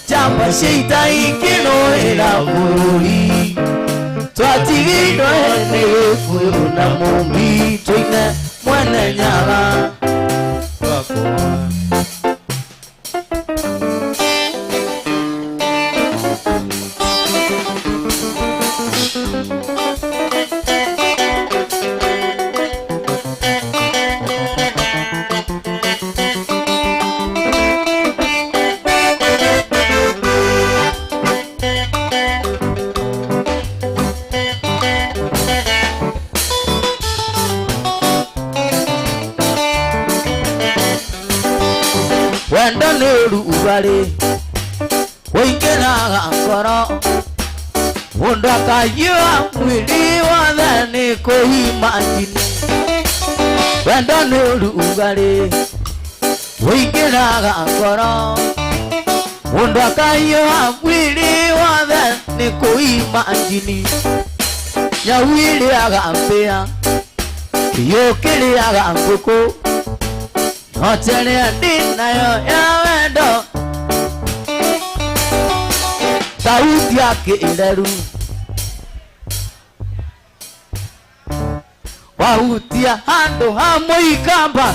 njamba cia ita ikĩrũĩra bũrũri twatigĩirwo nĩ gĩkũyũ na mũmbi tũine mwene nyaga twakũa ugali Wengine ngoro Mundu akayua mwili wothe ni kuhimagini Wendo ni ugali Wengine ngoro Mundu akayua mwili wothe ni kuhimagini Nyawili agambia Kiyokili agambuku Notele andinayo ya wendo Sauti yake ileru Wahutia hando hamo ikamba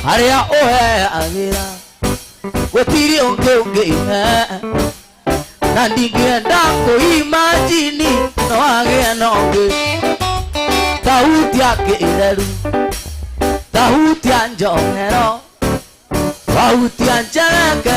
Aria ohe agira Wetiri onge Na ndigenda kuimagini No agia nonge Sauti yake ileru Sauti ya njongero Sauti ya njereke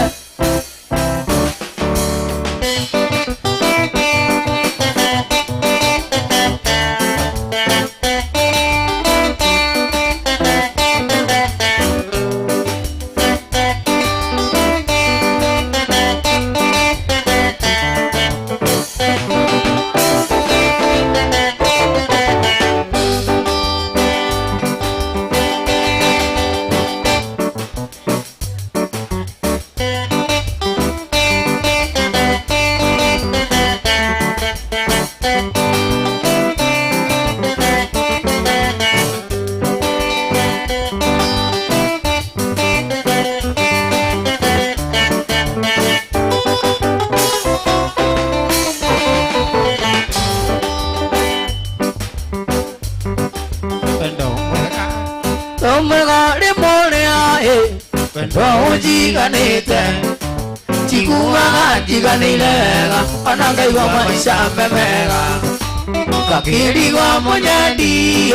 Jiganilega, anangaiwa maisha memega Kakiriwa monyadi,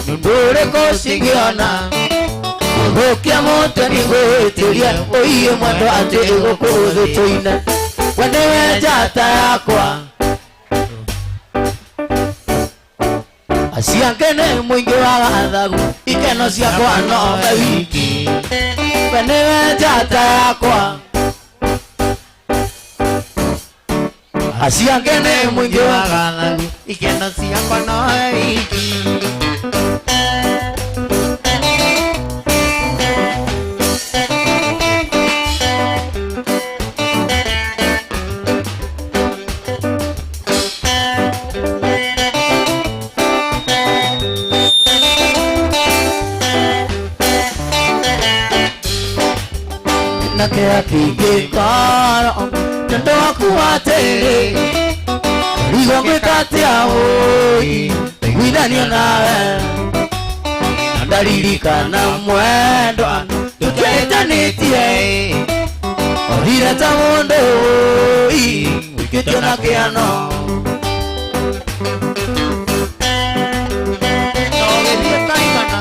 nundure kosingiona Ugokia moto ni goetiria, oiye mwendo ate ego koze choine Wendewe jata yakwa Asiankene mwingi wa adhabu, ikeno siakwa no mewiki Wendewe jata yakwa Asiangene mwingi wa gathagu Ikeno siakwa no iki Nakea kikikaro Nando wakuwatere Rigo mwekate ahoi Widani onawe Nandaririkana mwendo Tukeitanitie Orire ta mundu Wikitio na kiano Nogethie kaigana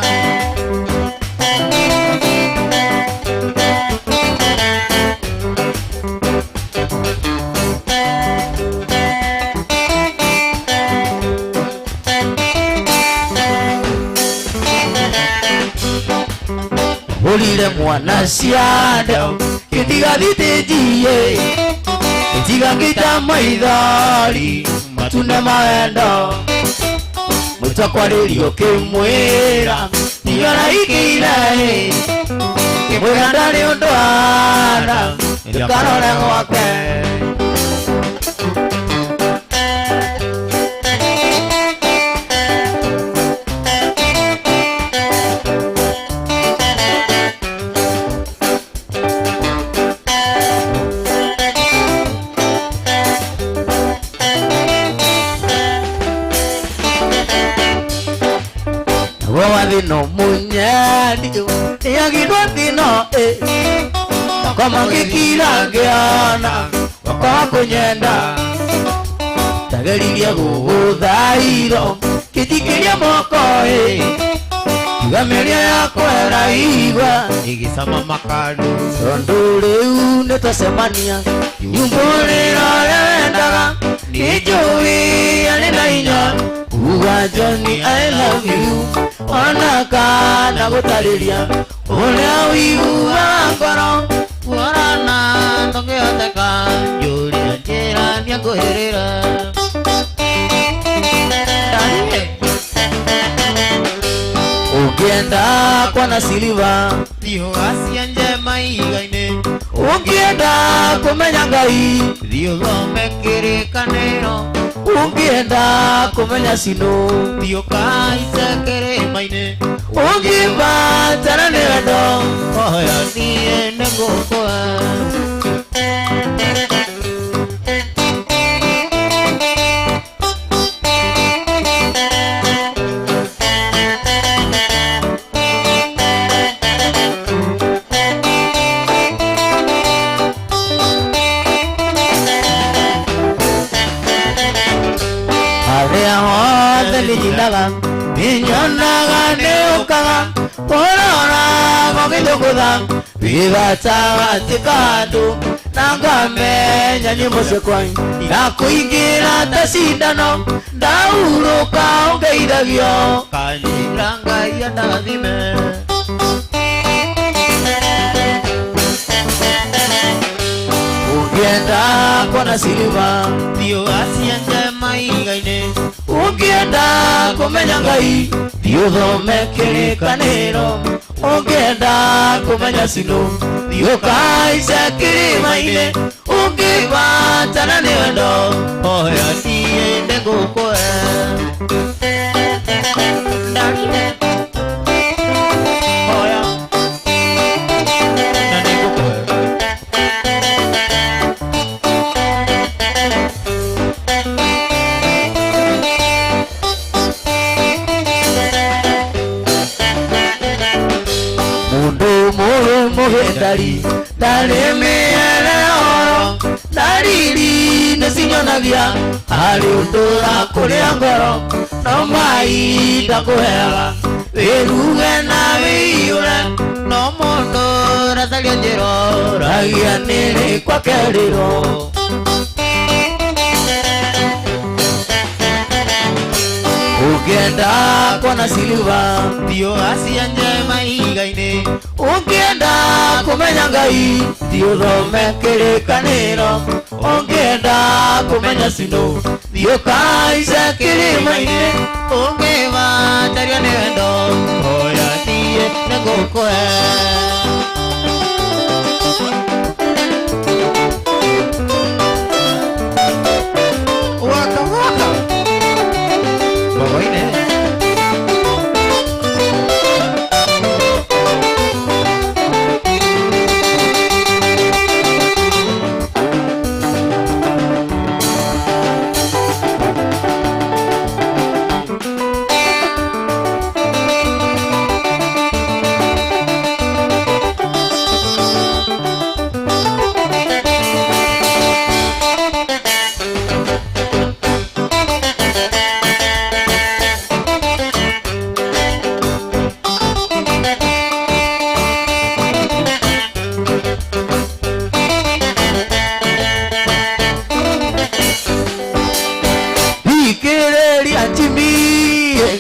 Olile mwana siado Kitiga ditejie Kitiga kita maidhari Matune maendo Mutakwa rerio kimwera Niyona ikile Kimwera ndani undoana Tukarone mwake Thino munyadi Niyagirwa thino Kama kikira ngeana Waka kunyenda ngageririe gũgũthairo kĩtikĩria moko iga yakwa ĩraigua ĩgĩcama makando tondũ rĩu nĩtwacemania nyumbũrĩra ũrĩa wendaga nĩnjũĩ arĩ na hinya kuga Johnny I love you ona kana gũtarĩria ũrĩa ũiguaga ngoro kuorana tũngĩhoteka njũria njĩra nĩangũhĩrĩra ũngĩenda kuona Silver thiũ acia njema iga-inĩ ũngĩenda kũmenya Ngai thiũ thome kĩrĩkanĩro ũngĩenda kũmenya Sino thiũ kaice kĩrĩma-inĩ ũngĩbatara nĩ wendo oya niĩ nĩngũkũhe Nyonaga nĩũkaga kũrora gũgĩthũgũtha wĩgataga tĩkandũ na ngamenya nyĩmbo ciakwa ndakũingĩra ta cindano ndaurũka ũngeithagio kanjĩra Ngai andathime ũngĩenda kuona Silver thiũ acia njema iga-inĩ ũngĩenda kũmenya Ngai thiĩ ũthome kĩrĩkanĩro ũngĩenda kũmenya Sino thiĩ ũkaice kĩrĩma-inĩ ũngĩbatara nĩ wendo oya niĩ nĩngũkũhe oya na nĩngũkũhe mũhĩndari ndarĩ mĩere oro ndariri nĩcinyonagia harĩ ũndũ ũrakũrĩa ngoro no mai ndakũheaga wĩruge na wĩiyũre no mũndũ ũracaria njĩra ragia nĩ rĩkwa kerĩro ũngĩenda kuona Silver thiũ acia njema iga-inĩ ũngĩenda kũmenya Ngai thiĩ ũthome kĩrĩkanĩro ũngĩenda kũmenya Sino thiĩ ũkaice kĩrĩma-inĩ ũngĩbatario nĩ wendo oya niĩ nĩngũkũhe waka waka bogoine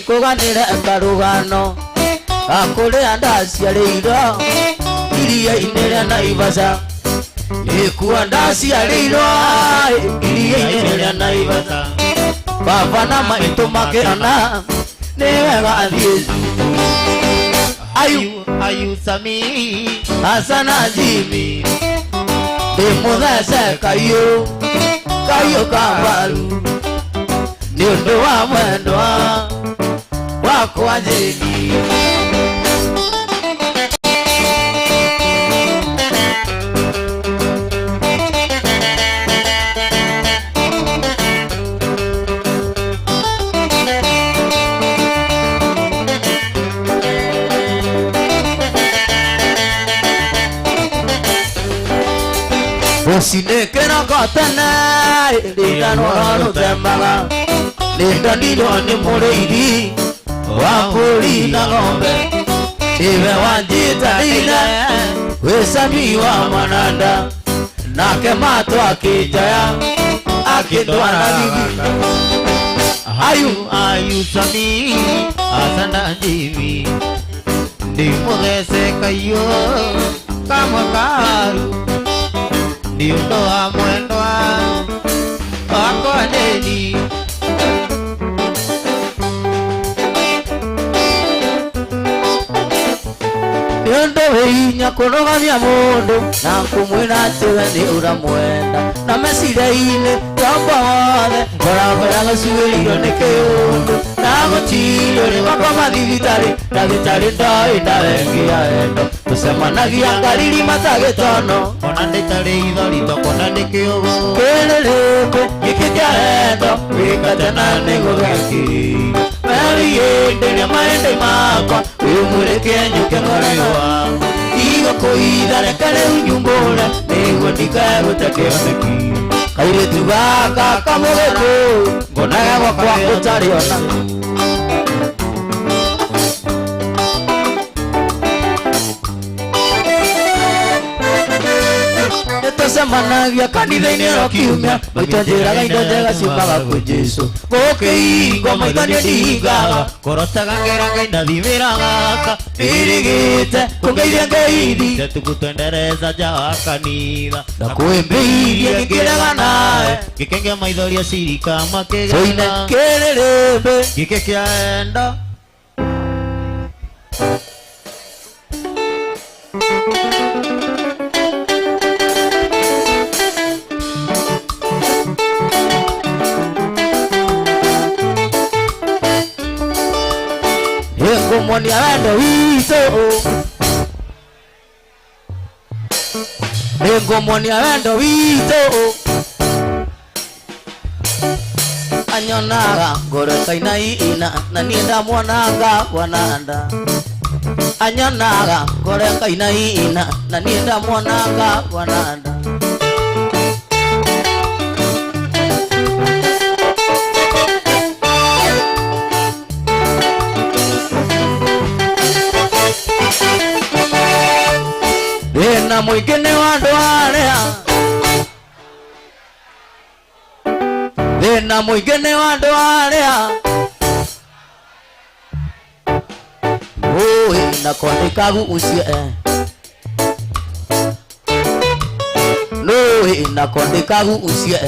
kũganĩra karũgano gakũrĩa ndaciarĩirwo iria-inĩ rĩa Naivasha ĩkuo ndaciarĩirwo iria-inĩ rĩa Naivasha baba na maitũ makĩona nĩ wega athiĩ ayusami Hasana Jimmy ndĩmũthece kayũ kambaru nĩ ũndũ wa mwendwa wakwa Jeni Usinekera watana Lindano temaga Lindanido ni mureidi Wapuri na ngombe Iwe wanjita ina Wesabi wa mananda Nake mato akijaya Akindwana gigi Ayu sami Asanda jivi Ndimugese kayo Kama karu Ndiundoa mwendwa Wako adeni Yondo hinya kurogamia mundu na kumwira atiwe ni uramwenda na meciria-ini tombo wothe ngoragora gacuĩrĩirwo nĩ kĩũndũ na gũtirĩ ũrĩ wakwa mathibitari ndagĩtarĩ ndoĩ ndawengia wendo tũcemanagia ngariri matagĩtono ona ndĩtarĩ ithori tokona nĩ kĩũgũ kĩrĩrĩmbĩ gĩkĩ kĩa wendo wĩkate na nĩgũgekĩire Meriyendere maende makwa Uyumureke nyuke ngoraywa Igo kuidare kare unyumbura Nego ndikaru takeoneki Kaire tugaka kamureko Ngonaga wakwa kutariona Semanagia kanitha-inĩ ĩno kiumia maitũ njĩraga indo njega ciumaga kwĩ Jesũ gũkĩhingo maitho nĩndingaga kũrotaga ngeraga indathimĩra gaka nĩrĩgĩte kũngeithia ngeithi tũgũtwendereza nja wa kanitha na kwĩmbĩirie ngĩkĩrega nawe ngĩkengia maithoria cirika makĩgena kĩrĩrĩmbĩ gĩkĩ kĩa wendo Ngomoni wendo witũ Ngomoni wendo witũ Anyonaga ngorekaina ina na niĩ ndamwonaga wananda Anyonaga ngorekaina ina na niĩ ndamwonaga wananda Wena mwingine wandu aria Wena mwingine wandu aria Oi nakondeka gucie Noi nakondeka gucie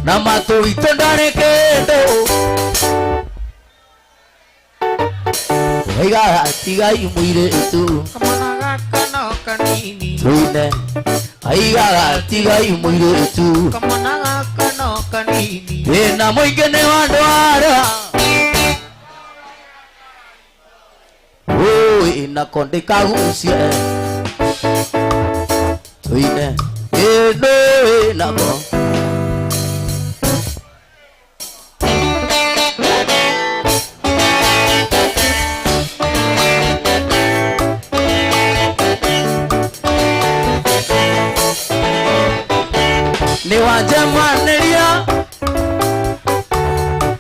Namato itondare kendo Aiga tiga imuire tu Kamanaga kano kanini Tuine Aiga tiga imuire tu Kamanaga kano kanini Wena mwingine wandu aria Oi nakondeka gucie Tuine Eno nako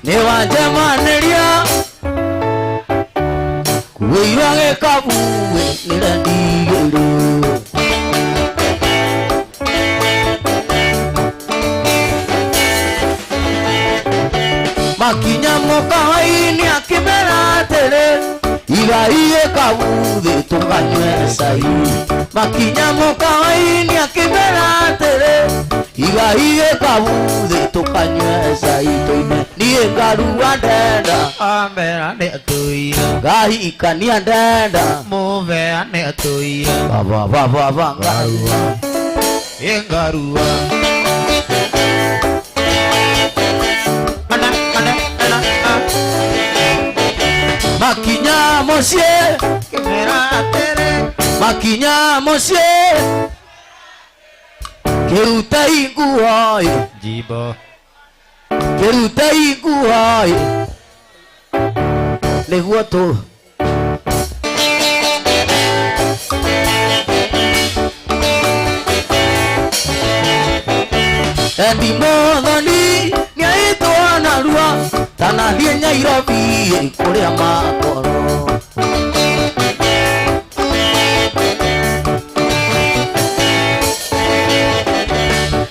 Niwanjamaneria Kuiwage kabuwe nirandigero Makinya mokaini akimera tere Igaiye kabuwe tukanywe sai Makinya mokaini akimera tere Igaiye kabuwe tukanywe sai Toine niye ngaruwa ndenda Ambera ne atuira Gahi ikania ndenda Move ane atuira Baba ngaruwa Engaruwa Makinya mosie Kimera tere Makinya mosie Kiruta iguoi Jibo Kiruta iguoi Niguo tu Endi mothoni Niaitwa narua Tanathie Nairobi Kuria makoro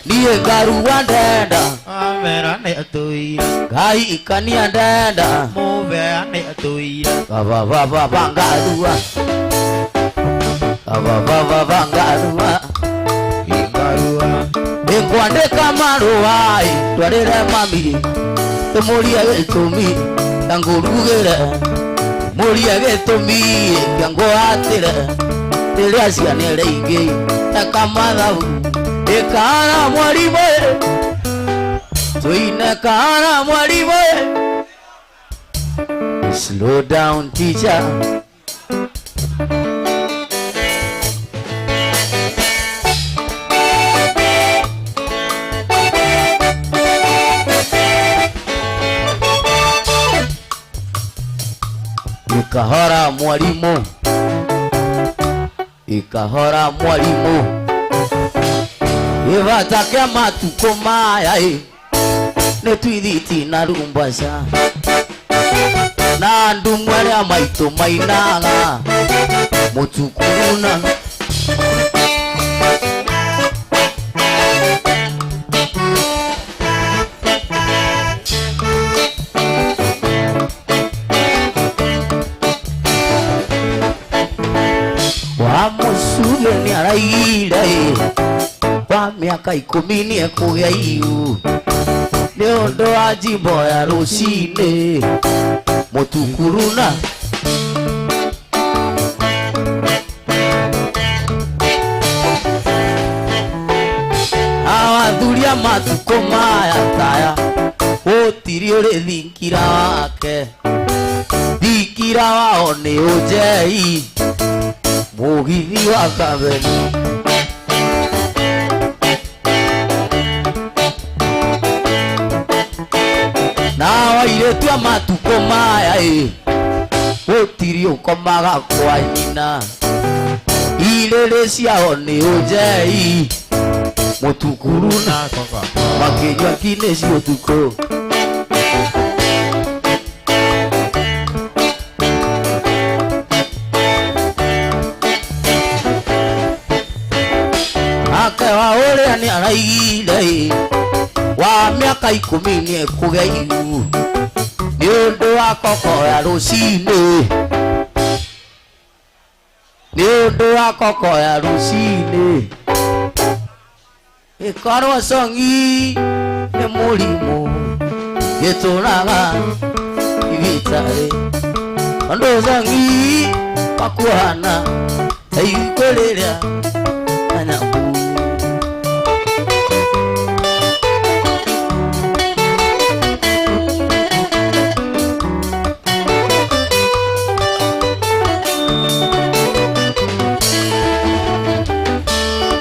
Niye garua ndenda Avera ne atuira Gai ikania ndenda Muvea ne atuira Baba ngarua Baba ngarua Ingarua Nkwandika marua Twarire mami Tumuria gitumi Tangurugire Muria gitumi Kangwatire Tiria cianire ingi Takamathabu Ikara mwarimu Tuine kara mwarimu Slow down teacher Ikahora mwarimu Ikahora mwarimu Ivatake matuko maya Netwithiti na rumbasha Na ndumwere amaito mainaga Mutukuruna Wa musuge ni araira Wa miaka 10 niekugea iu Ni undu wa jimbo ya rucini Mutukuruna Awathuria matuko maya taya Utiri uri thinkira wake Thinkira wao ni ujei Mugithi wa kabeni Na wairetu ya matuko maya Utiri ukomaga kwa nyina Irere ciao ni ujei Mutukuruna Makinywa kine ci utuko Akewa uria ni araigire Wa miaka 10 niekugea iu Ni undu wa koko ya rucini Ni undu wa koko ya rucini Ikorwo songi ni murimu Gituraga ibitare Ondo songi pakuhana Taikwererea Anyamu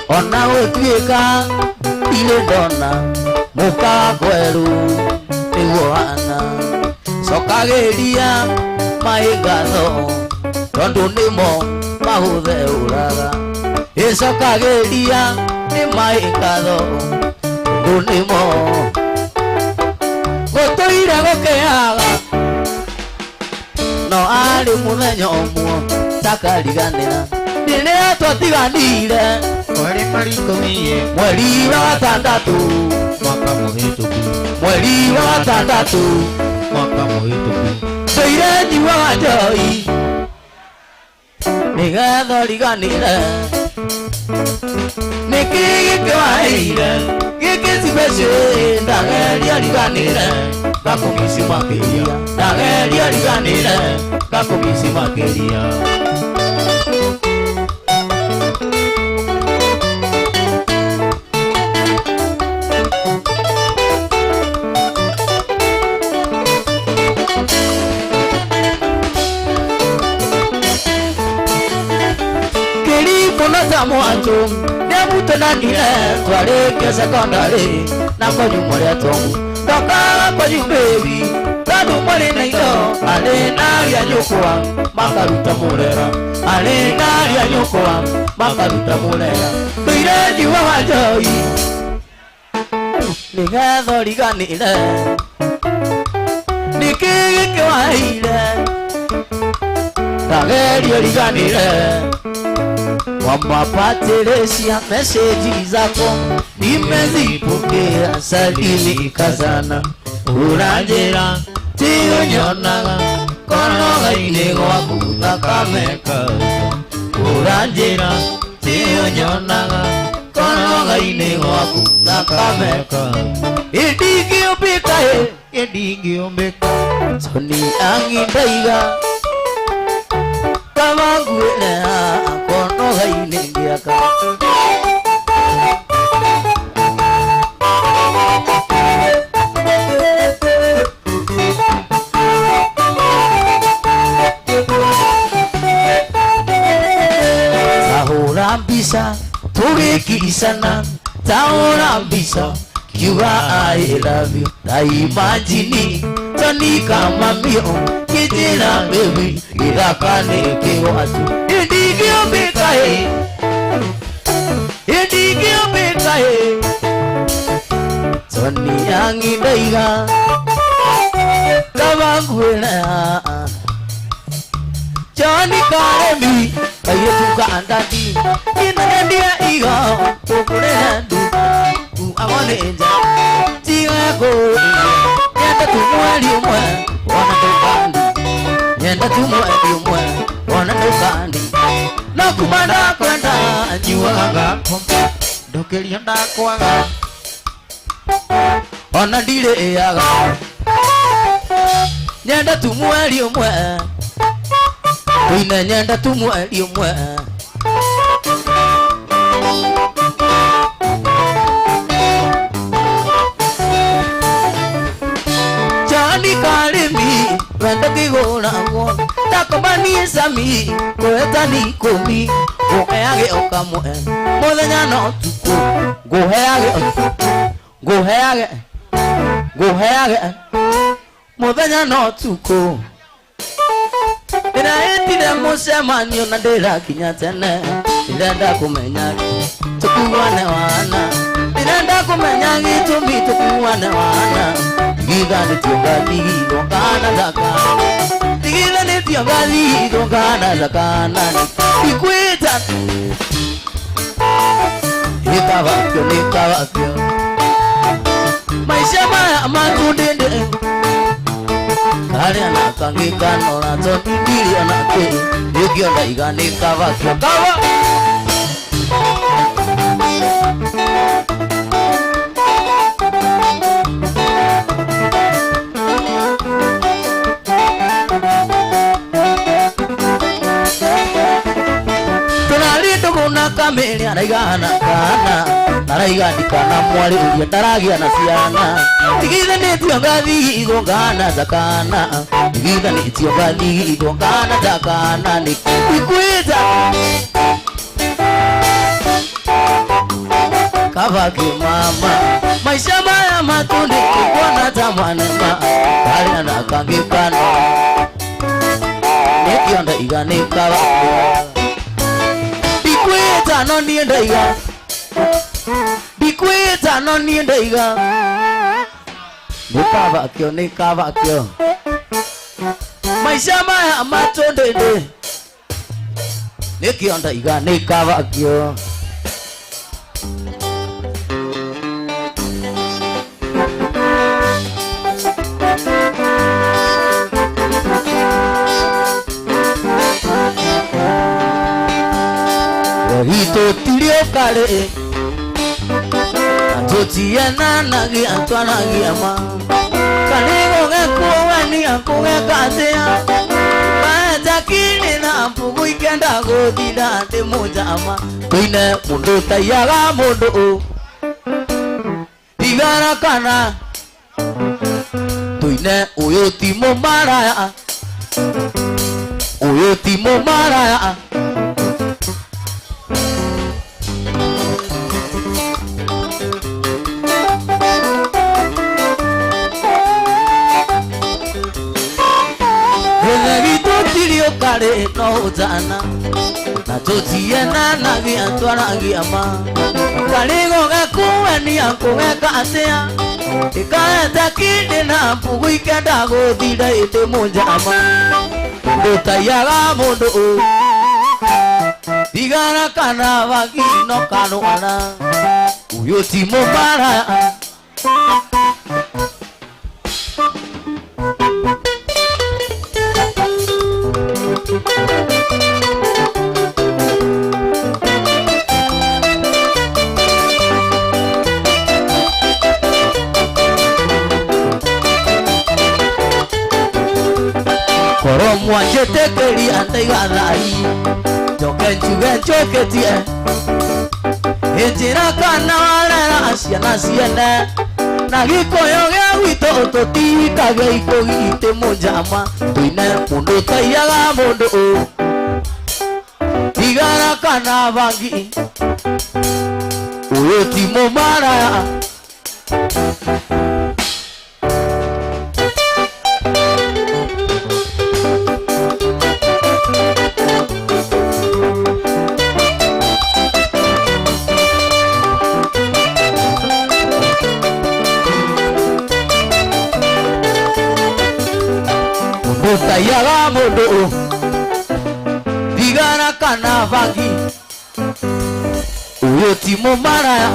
Ona wetwika ile dona muka kweru niguana sokageria maigatho tondu nimo mahuthe uraga isokageria ni maigatho tondu nimo gutuire gukiaga no ari muthenya umwe takariganira Nine twatiganire Mweri marikomiye Mweri wa gatandatu Mwaka muhituku Mweri wa gatandatu Mwaka muhituku Toire njiwaga njoi Nigetha riganire Niki gikiwaire Giki special Ndageria riganire Gakumisi makiria Ndageria riganire Gakumisi makiria Kiri mwana mwanzo nyabuto na nile twale ke secondary na ko nyumore tongu doka ko baby tadu mole na ilo ale na ya nyukwa makaruta mulera ale na ya nyukwa makaruta mulera tuire jiwa wajoi nigatho riganire nikiki waile tagerio riganire wamapatiresia meseji zako nimezipokea salimika sana urajera tiyo nyonaga konoga inego wakuta kameka urajera tiyo nyonaga konoga inego wakuta kameka idigi umbeka soni angindaiga kamanguele konoga inegiaka bisa tugikisana taurambisa kiuga I love you na imagine tanika mamio kijina baby idakane kiwatu idigio bekae toni yangi daiga kabanguela Johnny Karemi ayo tuka andadi ina dia igo pokurendu amoneja tiago yenda tumwali umwe wana tukandi yenda tumwali umwe wana tukandi na kumanda kwenda nyiwaga dokelia ndakwaga ona ndire yaga yenda tumwali umwe Ina nyanda tumwali umwe Johnny Karemi wenda kigona ngo takomani sami koetani komi oheage okamwe muthenya no tuku goheage muthenya no tuku Iraetire musemanio na ndira kinya tene irenda kumenya tukuwane wana irenda kumenya gitumi tukuwane wana githani tiogani dongana zakana githani tiogani dongana zakana ikwita nikawakyo maisha maya matundende Kare anakangika nora toni diri anake Yugyo ndaigane kawa kyo kawa Tunalito kuna kameli anaigana kana Naraigandikana mwali ulia taragia na siana Tigitha netio gathi igongana zakana Tigitha netio gathi igongana zakana Nikwita Kavaki mama Maisha maya matundi kukwana tamanema Kari anakangikano Nekio ndaigane kavaki Nikwita no nienda iga Bikwita no nienda iga Nikavakyo Maisha maya matondende Nikionda iga nikavakyo Hito tilio kare Totiana nagi antwanagi ama Kanigo ngekuwani akuwe katea Matakini na mpugu ikenda godida ante moja ama Kuine mundu tayaga mundu Igara kana Tuine uyo timo maraya kare no jana na tutiena na gia twaragia ma kare goga kueni akugeka atia ikaeta kinde na mbugu ikenda guthira ite munjama ndutayaga mundu tigana kana vagino kanwana uyo ti mubara koro mwanjete keri antaigathai joke njuge njoketie injira kana warera ciana ciene na gikoyo gia gwitũ tũtikage ikũgi ite mũnjama twine mũndũ taiyaga mũndũ tigana kana vangi ũyũ ti mũmaraya utayaga mundu tigana kana vangi uyo ti mumaraya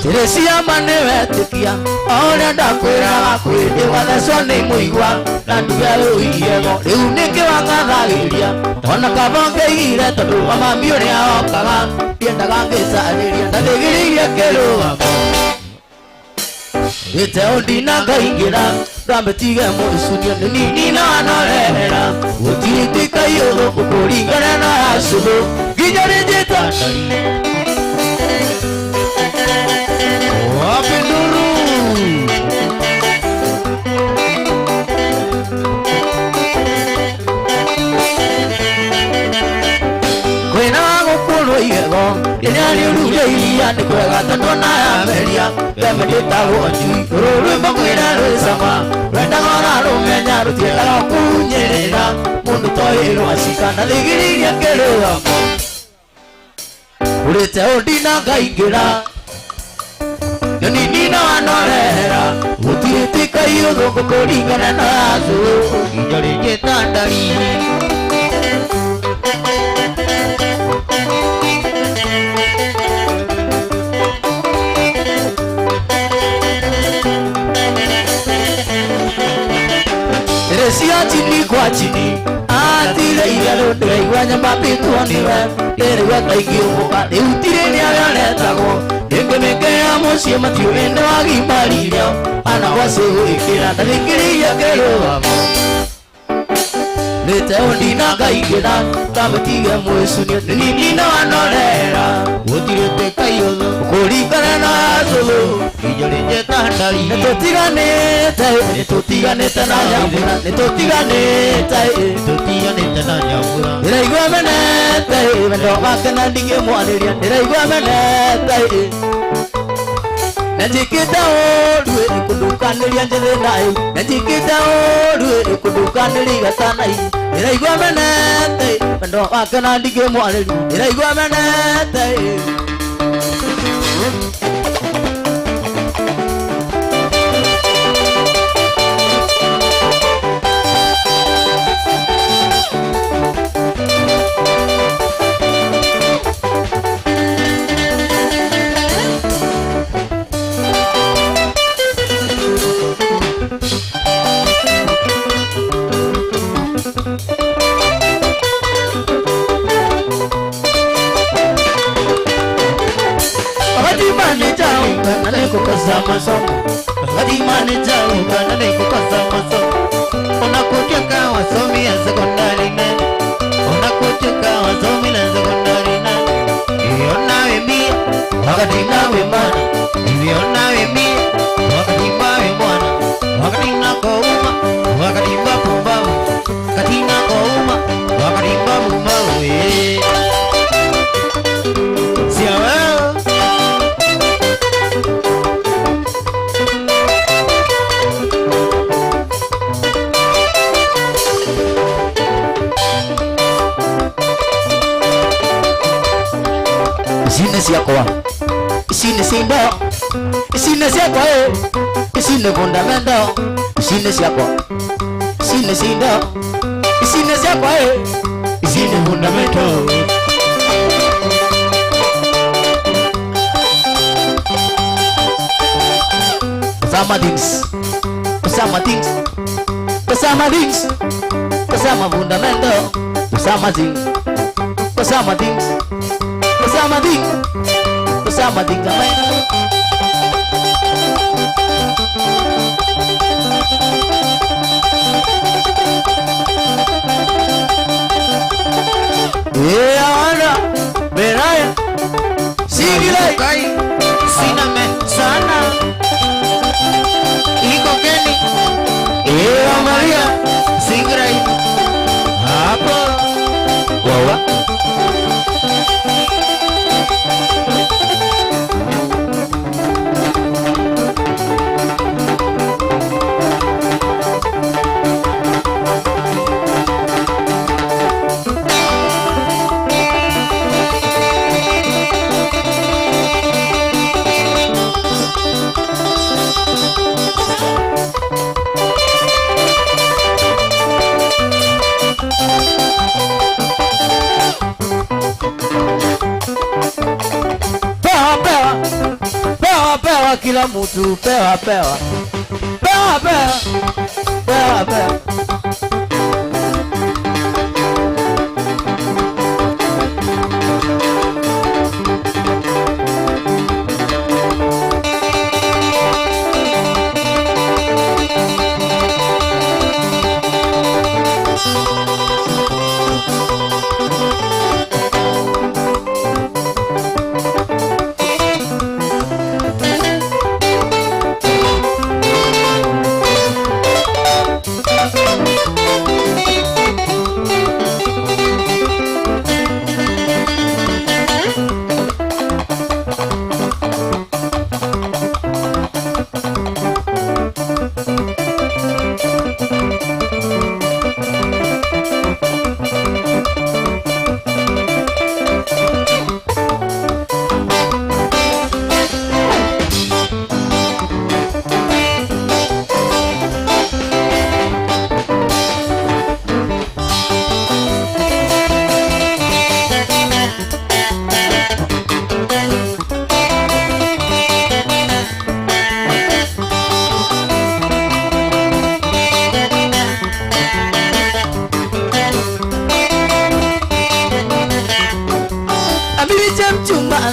Teresia manewe tikia ona ndakwira kwende wathacwo ni muigwa na nduga ruiyego riu niki wangathagiria ona kabongeire tondu mami uria okaga ndiendaga ngicariria ndathigiririe kirugamo ite undina ngaingira ndambetige muicunio ni nini na anorehera gutiritika iyuru kukuringana na acuru nginya rinjita Apinduru Kwena gukuru igego Inyani uruge ilia nikwega tondu na yameria Bemedita wonju Ruru mbakwira rwisama Rwenda gora rumenya rutiendaga kunyerera Mundu toiru ashika na thigiriria kirugamo Urite undina ngaingira nini na anorehera utiritika iyotho kukuringana nazo nginya rinjita ndari Teresia chini kwa chini atire igero ndiraigua nyamba pitwo niwe ndiriwe kaingĩ ũmũka rĩu tirĩ nĩarĩonetagwo ndĩngĩmĩkĩra mũciĩ matiũĩ nĩwagimaririo ana gwacĩgwĩkĩra ndarĩkĩrĩirie kĩrũgamo nĩte ũndina ngaingĩra ndamĩtige mũicunio nĩnini na wanorera gũtirĩtĩka iyũthũ kũringana na cũthũ nginya rĩnjĩta ndari nĩtũtiganĩte na nyambura nĩtũtiganĩte na nyambura ndĩraigua menete wendo wake na ndingĩmwarĩria ndĩraigua menete Najikita oru ikudukanĩria njĩthĩ nayo Najikita oru ikudukanĩria gatanayo Ndĩraigua menete wendo wake na ndingĩmwarĩria ndĩraigua menete masomo Kadimani jauka na neko kasa masomo Unakuchoka wasomi ya sekondari na Unakuchoka wasomi na sekondari na Hivyo nawe mia wakati nawe mana Hivyo nawe mia wakati mawe mwana Wakati nako uma wakati mbapo mbavu Isine siakwa. Isine sindo. Isine siakwa. Isine fundamento. Isine siakwa. Isine sindo. Isine siakwa. Isine fundamento. Bersama things. Bersama things. Bersama things. Bersama fundamento. Bersama things. Bersama things. Bersama things. Bersama things. Ana Beraya Sigilai Kai Siname Sana Iko Kenny Maria Singrai Apa Wawa kila mtu pewa pewa pewa pewa pewa pewa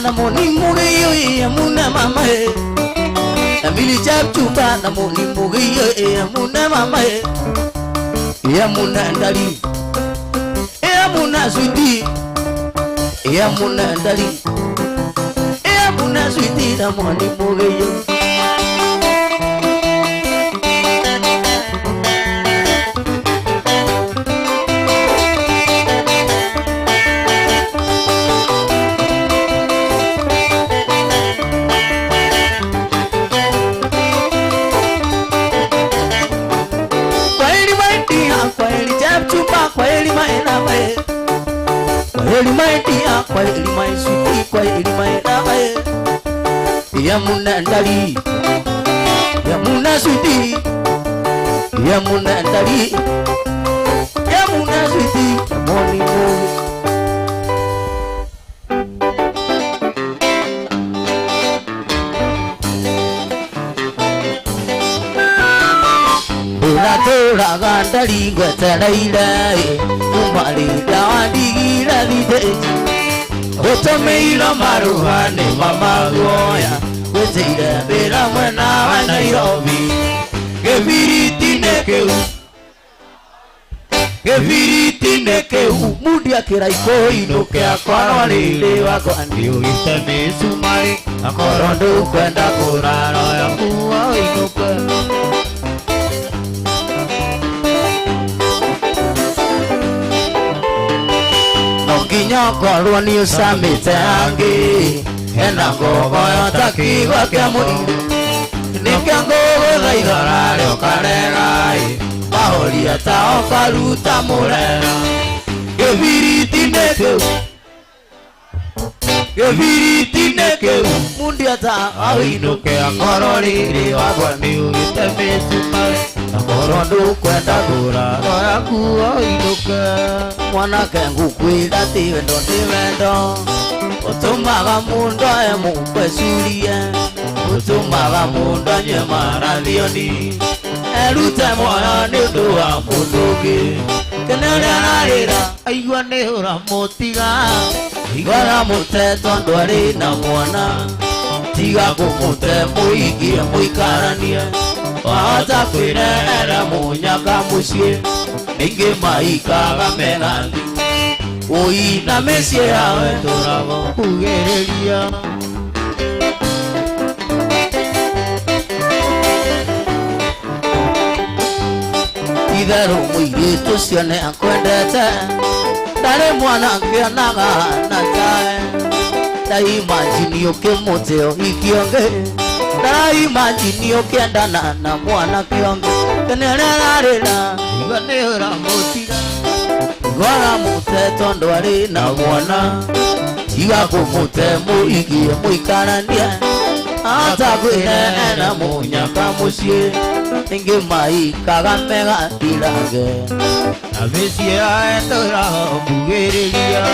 Namoni mugiyo amuna mama he Amili chap chupa namoni mugiyo amuna mama he Amuna ndali Amuna sweetie Amuna ndali Amuna sweetie namoni mugiyo Kwa elima isuti kwa elima enae Yamuna ndali Yamuna suti Yamuna ndali Yamuna suti Moni moni Tora gandali gwetaraira Umari dawandigira viteji Otomeira maruhane mama goya Weteira bera mwena wa Nairobi Gefiriti nekeu Mudi akira iko inuke akwano lile wako Andio itame sumari Akorondo kwenda kurano ya kuwa inuke Nyokorwo ni usamite angi Hena ngogo yotakigwa kia mwiri Nikia ngogo thaithora ryo karegai Mahoria tao karuta murera Gĩbiriti nĩ kĩu gĩbiriti-inĩ kĩu mundiata awĩinũke akoro rĩrĩ wakwa nĩ ũgĩte mĩcumarĩ akoro ndũkwenda kũraro yaku awĩinũke mwanake ngũkwĩra tĩ wendo nĩ wendo ũtũmaga mũndũ aye mũkwĩcurie ũtũmaga mũndũ anyue marathioni erute muoyo nĩ ũndũ wa mũndũ ũngĩ kene ũrĩa ararĩra aigua nĩ ũramũtiga aigua aramũte tondũ arĩ na mwana tiga kũmũte mũikie mũikaranie wahota kwĩrehere mũnyaka mũciĩ ningĩ maikaga megathi ũina mĩciĩ yawe tũrago kugĩrĩria itherũ mũirĩtu ũcio nĩ akwendete ndarĩ mwanake onaga na tae ndaimajini ũkĩmũte ũhiki ũngĩ ndaimajini ũkĩendana na mwanake ũngĩ kene ũrĩa ararĩra igua nĩ ũramũtiga igua aramũte tondũ arĩ na mwana tiga kũmũte mũikie mũikaranie ahota kwĩrehere mũnyaka mũciĩ ningĩ maikaga megathirage na mĩciĩ yae tũrago kugĩrĩria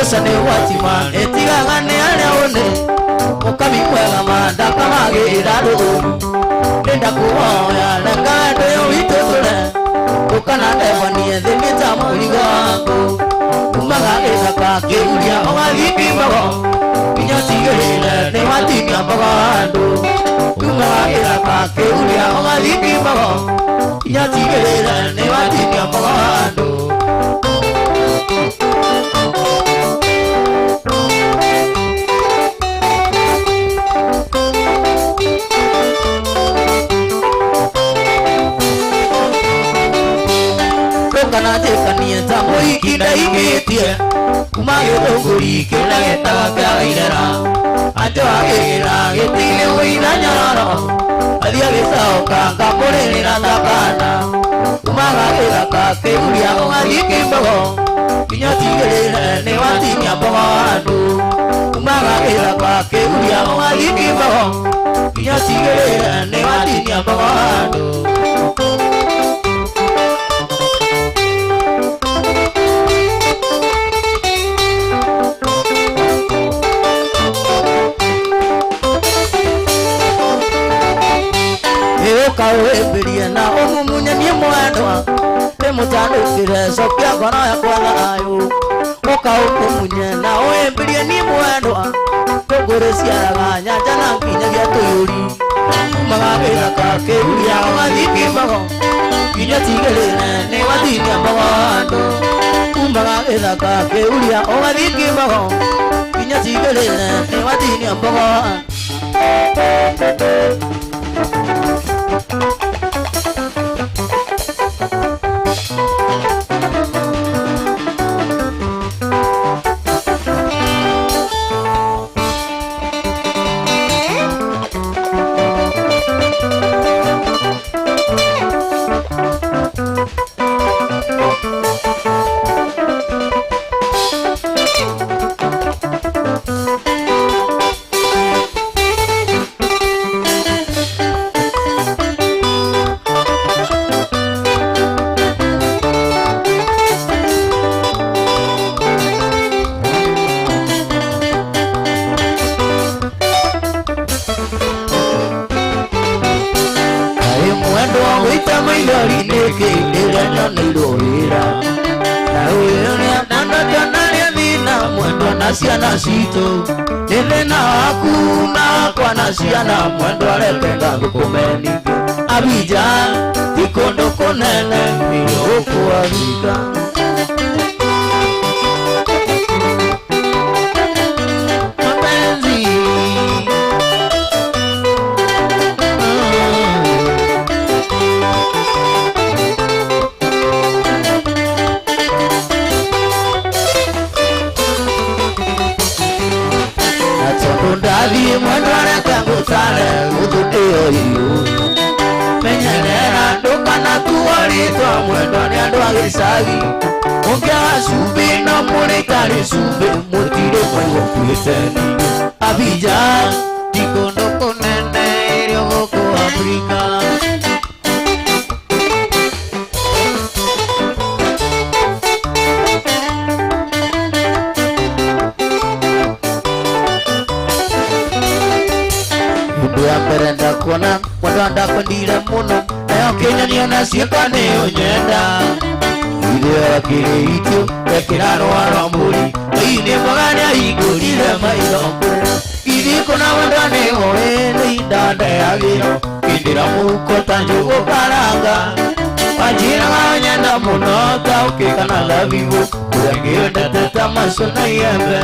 Sane watima etigaga ne ale one okami kwega manda kamagira ru ndenda kuoya langado yitotole ukana devanie thimita muligo wangu kumaga ethaka kiuria ogathiki mbago kinya tigirire ne watinya mbago andu kumaga ethaka kiuria ogathiki mbago kinya tigirire ne watinya mbago andu kanajekanie ta mũikinda igĩtie kuma gĩthũngũri kĩrĩa gĩtaga kĩa gairera anjoagĩra gĩtĩ-inĩ wĩina nyororo athiĩ agĩcoka ngamũrĩrĩra thakana kumaga gĩthaka kĩuria ũgathiĩ kĩmbogo kinya tigĩrĩre nĩ watinia mbogo andũ kumaga gĩthaka kĩuria ũgathiĩ kĩmbogo kinya tigĩrĩre nĩ watinia mbogo andũ Kauemberie na umumunye ni mwendwa temutandukire sokia kono ya kwanayo ukaumunye na uemberie ni mwendwa tugurecia nyanja na nginya gya tuyuri magagĩra kakĩuria ũgathiki mbago nginya tigĩrĩre nĩ wathiria mbago andũ magagĩra kakĩuria ũgathiki mbago nginya tigĩrĩre nĩ wathiria mbago ciana citũ Nilena hakuna kwa nasiana mwendo alependa kukumeni Abidjan tikondo konene Niloko Afrika Mapenzi Ndavi mwendwane kangutale ututio hiyo Menyelera ndoka na tuwalitwa mwendwane andwa gisagi Mungea subi na murekari subi mutire mwewo kuiteni Abidjan tikondo konene iriogoko Afrika Berenda kuona wadanda pendile muno Ayo Kenya niona siaka neo nyenda Ile akili itio Ekiraro warambuli Ine magani ya igulile mailombu Ili kuna wadane oe Indanda ya gino Indira muko tanjugo karanga Pajira nganyenda muno Tauke kanala vivu Kurengio ndeteta masona yembe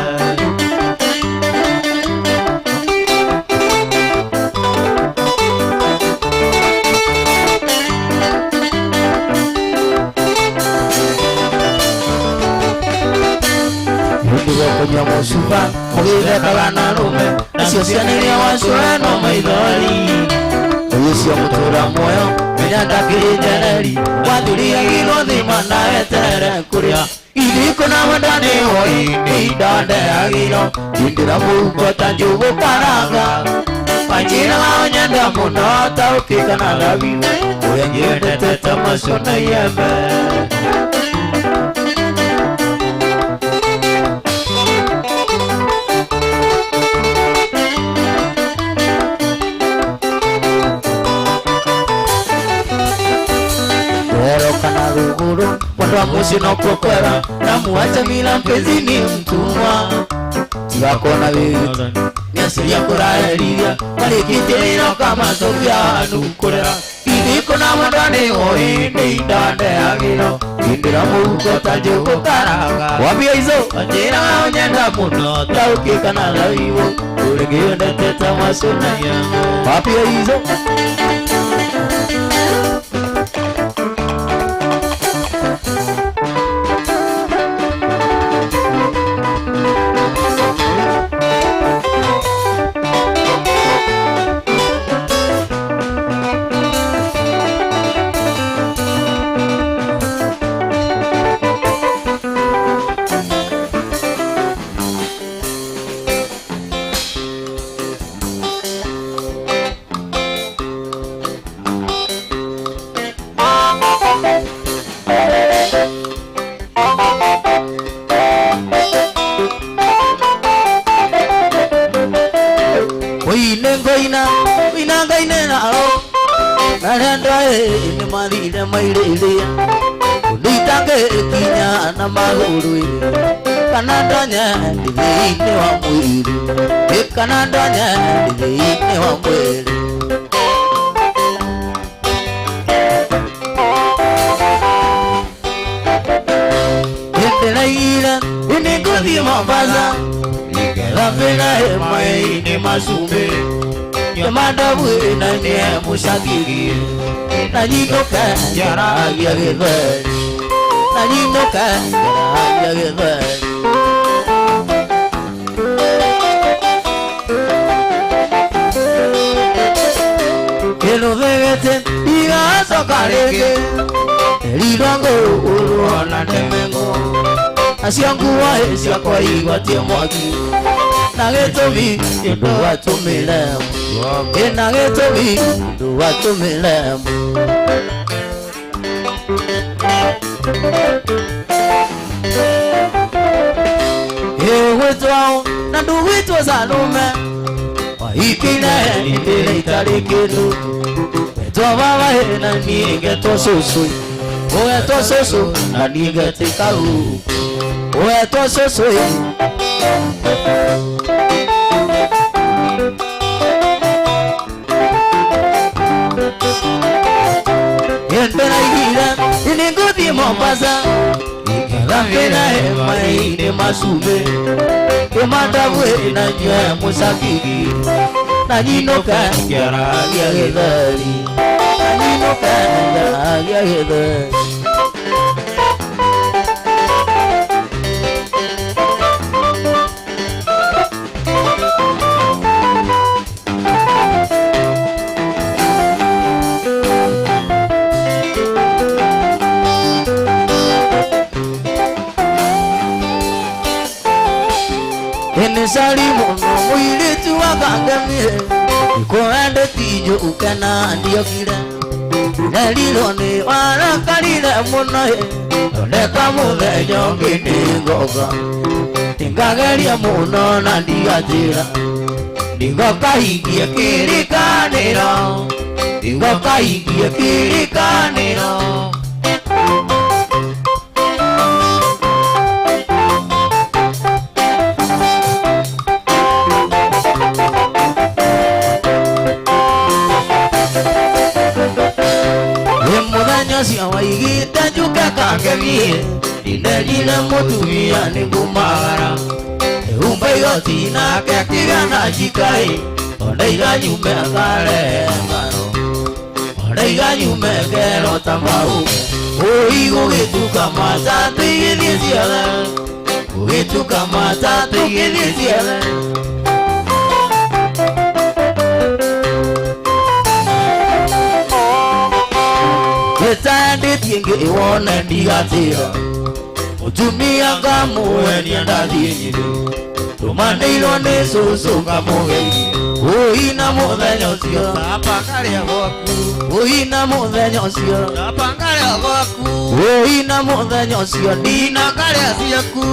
Konyomo suba, mugire kagana rume Nasio sianiria wasueno maidhori Uyusio mutura moyo, menyanda kiri jeneri Waduria gino dhima na etere kuria Iliko na wadane hoi, idande agino Indira muko tanjugo karanga Panjira wanyanda muno, taukika na labine Uyengine teta masona yeme Wanda musi no kokora na muacha mila mpenzi ni mtumwa Tiwako na vitu Nyasiri ya kuraelia Malikite ino kama Sofia nukurera Idiko na mandane hoi ni indande agino Indira muko tajuko karanga Wabia hizo Ajira onyenda muno Taukika na laivo Uregio ndeteta masuna yangu Wabia hizo Ni madile mailele Unitange kinya na maguru Kanadanya ndine wa mwili Kanadanya ndine wa mwili Ndela ila Inikuthi Mombasa Nikela vena hemai ni masume Yamadabu na niye musagiri Najinoka jara ya geveri Najinoka jara ya geveri Kelo vegete iga sokareke Elirango uruona temengo Asianguwa esia kwa igwa tiemwaki Nagetobi yodo watumilemu Nagetobi yodo watumilemu Wetwao na nduwitwa zalume Waikine nindile italikidu Wetwa baba hena nienge tosusu Wetwa susu na nienge tikaru Wetwa susu Mombasa ikagambira hema masume Kemadabwe na nywe musakiki na nyinoka ngara ya gedari na nyinoka ngara ya gedari Sali mono mwili tu wakangamie Ikoende tijo ukena ndiyo kira Nelilone wanakalile mono Oneka muthejo ngini ngoga Tingageria mono na ndigatira Ndigoka higie kirikaniro Ndigoka higie kirikaniro Sia waigita juga kakemie Dinelile mutumia ni kumara Umbe yoti na kekiga na jikai Ondeiga nyume kare ngaro Ondeiga nyume kero tambau Oigo getuka matatu igidisiele Ugetuka matatu igidisiele Tande tienge iwone ndigatira Utumia kamuwe niandadhinyiri Tumande ilone susu kamugeiri Uina muthenyo sio Napangaria gwaku Uina muthenyo sio Napangaria gwaku Uina muthenyo sio Nina karia siaku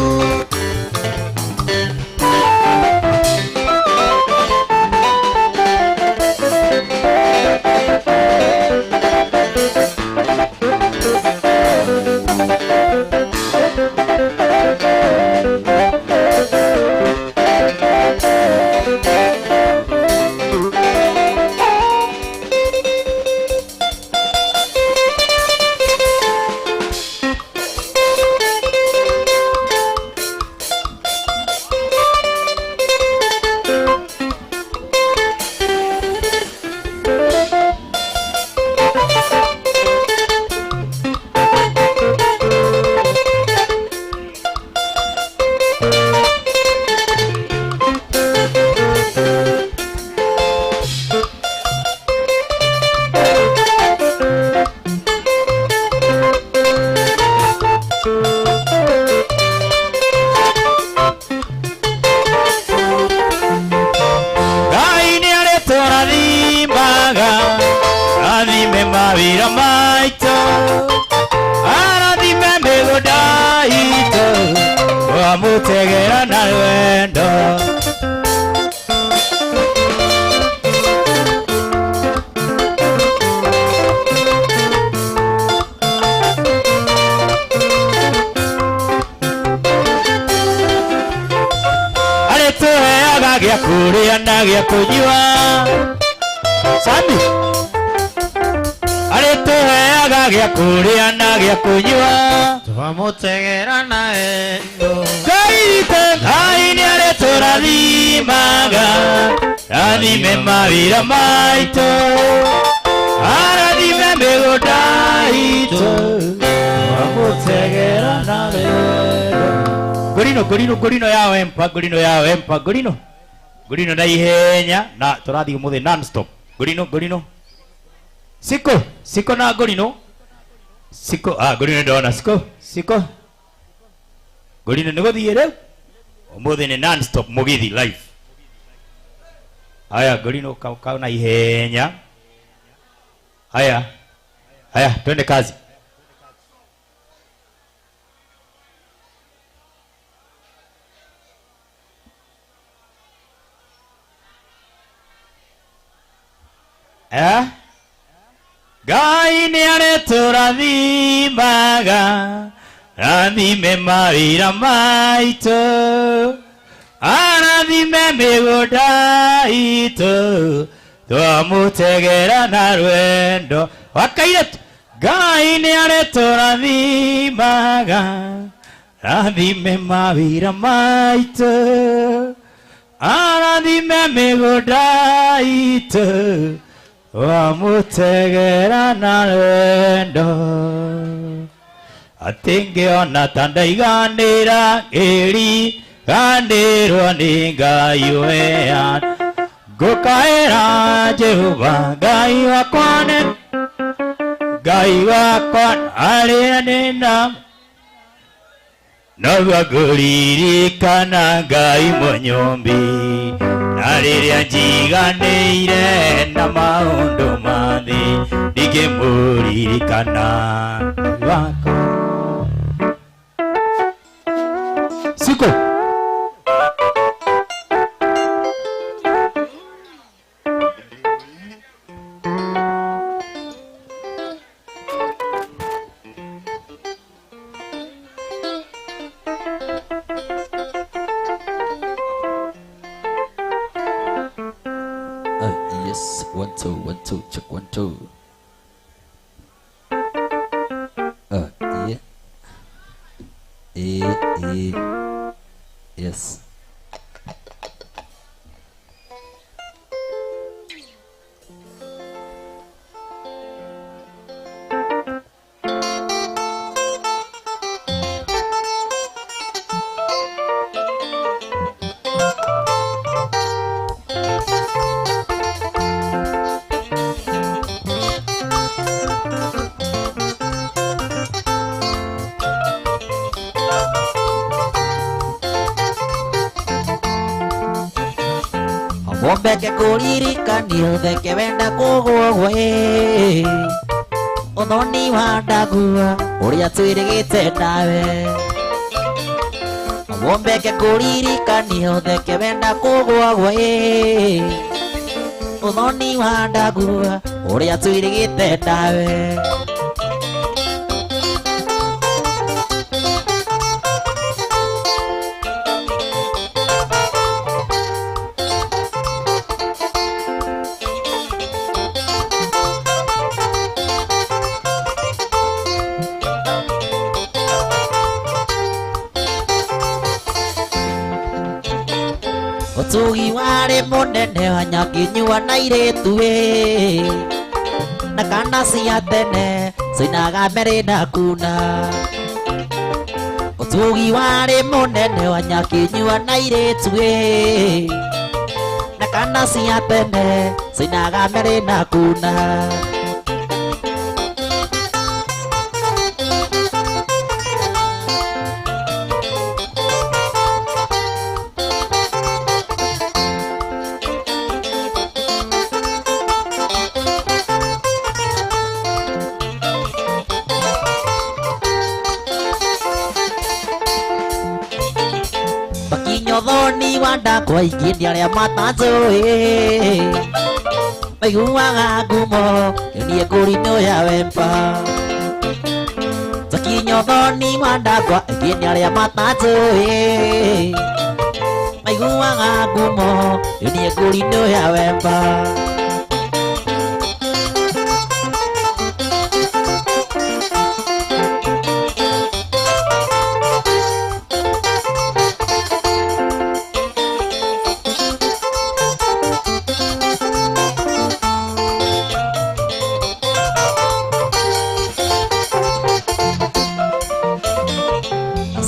mawira maito arathime mĩgũnda itũ wamutegera na wendo arĩtũheaga gĩa kũrĩa na gĩa kũnyua Sami arĩtũheaga gĩa kũrĩa na gĩa kũnyua twamutegera na endo Kaite Ngai nĩarĩtũrathimaga rathime mawĩra maitũ arathime mĩgũnda itũ twamutegera na wendo Ngũrino ya wempa Ngũrino na ihenya na tũrathiĩ mũthĩ non stop Ngũrino Siko na Ngũrino Siko Ngũrino ndona Siko Ngũrino nĩ gũthiĩ rĩu ũmũthĩ nĩ non stop mũgithi live Haya Ngũrino kau na ihenya Haya twende kazi Ngai nĩarĩtũrathimaga rathime mawĩra maitũ arathime mĩgũnda itũ twamũtegera na rwendo Wakaire Ngai nĩ aretũrathimaga rathime mawĩra maitũ arathime mĩgũnda itũ wamũtegera na rwendo atĩ ngĩona ta ndaiganĩra ngĩriganĩrwo nĩ Ngai wea ngũkaĩra Jehova Ngai wakwa arĩa nĩ na noguo ngũririkana Ngai mũnyũmbi na rĩrĩa njiganĩire na maũndũ ma thĩ ndingĩmũririkana wakwa Siko Yes, 1 2 1 2 check 1 2. Yeah. Yes. Wombeke kũririkanio theke wenda kũgũogwo ũthoni wa ndagua ũrĩa twĩrĩgĩte nawe Wombeke kũririkanio theke wenda kũgũogwo ũthoni wa ndagua ũrĩa twĩrĩgĩte nawe Ũtugi warĩ mũnene wa Nyakinyua na airĩtu na kana cia tene cinaga mbere na kuna Ũtugi warĩ mũnene wa Nyakinyua na airĩtu na kana cia tene cinaga mbere na kuna Thoni wanda kwa ingĩ arĩa matanjũĩ maiguaga ngumo niĩ ngũrinũ ya wemba Takinyo thoni wanda kwa ingĩ arĩa matanjũĩ maiguaga ngumo niĩ ngũrinũ ya wemba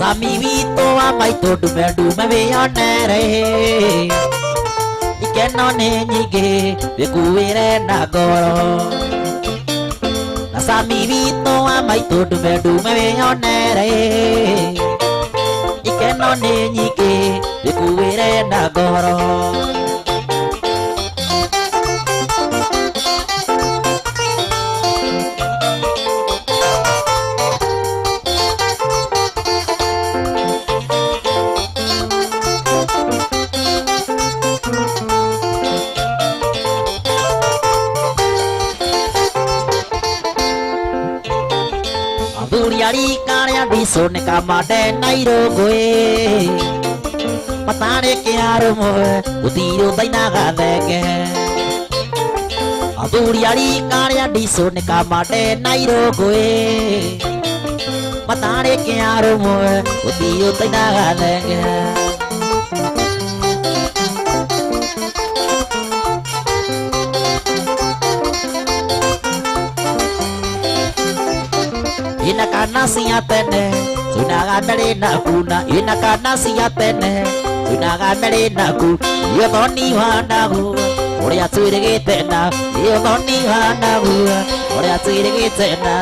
Sami wito wa maito ndume wĩyonere ikeno nĩ nyingĩ wĩkuĩre na ngoro na Sami wito wa maito ndume wĩyonere ikeno nĩ nyingĩ wĩkuĩre na ngoro Sonika made nairũngũ matarĩ kĩarũmwe gũtirũ thainaga thenge Aturiari karya disone kamade nairo koe Matare kiaro moe Utiyo tainaga lenge Inakana siyatene Sunaga merena kuna Inakana siyatene Sunaga merena ku Yodoni wanagu Ore atsirigite na Yodoni wanagu Ore atsirigite na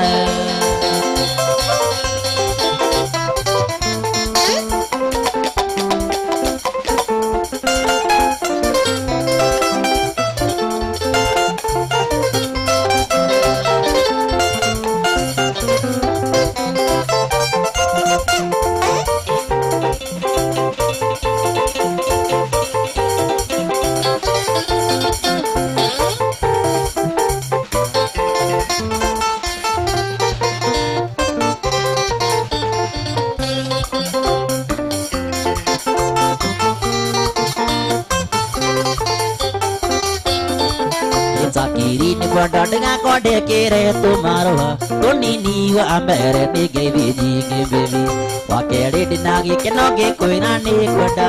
Zakiri ni kwanda denga konde kere tumaro Tonini wa ambere ni gevi jige bebi Wakere dinagi kenoge koina ni kwanda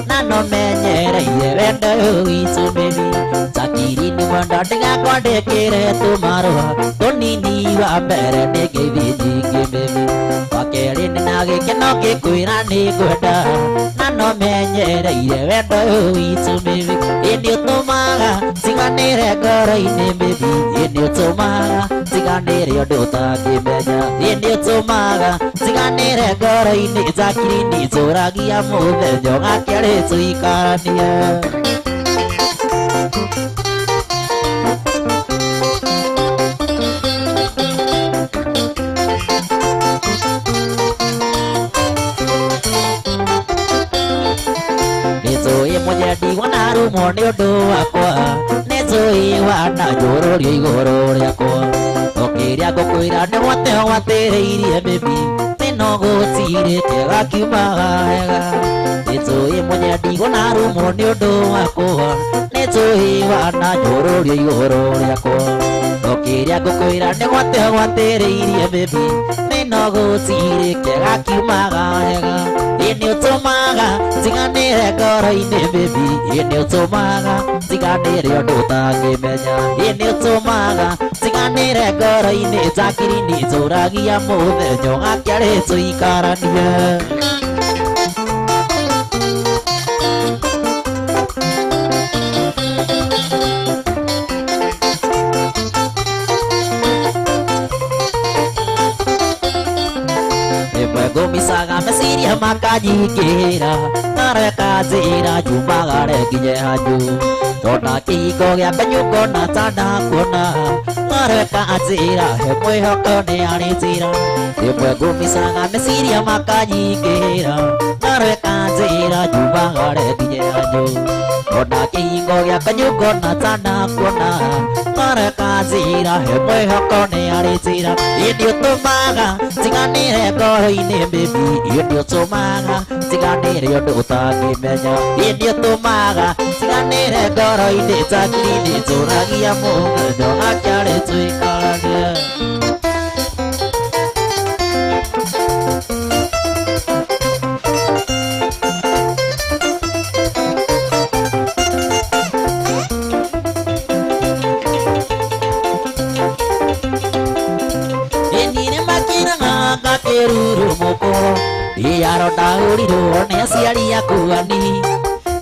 Nano menyere ye wenda isu bebi Zakiri ni kwanda denga konde kere tumaro Tonini wa ambere ni gevi jige bebi Wakere dinagi kenoge koina ni kwanda Nano menyere ye wenda isu bebi Ini utumaga singanere Kara ini baby, ini utumaga Siganere yodota kimenya Ini utumaga Siganere kara ini zakiri ni zoragi ya mube Jonga kere suikarania Nezoe mojadi wanaru mone odo wakwa Nezoe wana jorori igoro yakwa Okiria gokwira ne wate watere irie baby Teno gotire kega kiumaga hega Nezoe mojadi wanaru mone odo wakwa Nezoe wana jorori igoro yakwa Okiria gokwira ne wate watere irie baby Teno gotire kega kiumaga hega Ini utumaga Siganere kara ini baby Ini utumaga Siganere yodota kimenya Ini utumaga Siganere kara ini zakiri ni zoragi ya mube Jonga kyare suikarania Gomisaga mesiria makajikira Nareka zira jumagare kinye haju Tona kiko ya penyuko na tanda kuna Nareka zira hemwe hoko ne arizira Hemwe gomisaga mesiria makajikira Nareka zira jumagare kinye haju Tona kiko ya penyuko na tanda kuna Nareka zira hemwe hoko ne arizira Ini utumaga Siganere kara ini baby Ini utumaga Siganere yodota kimenya Ini utumaga Siganere kara ini zakiri ni zoragi ya munga Jonga kyare suikarania Keruru moko Iyaro dahuriro ne siari yakuani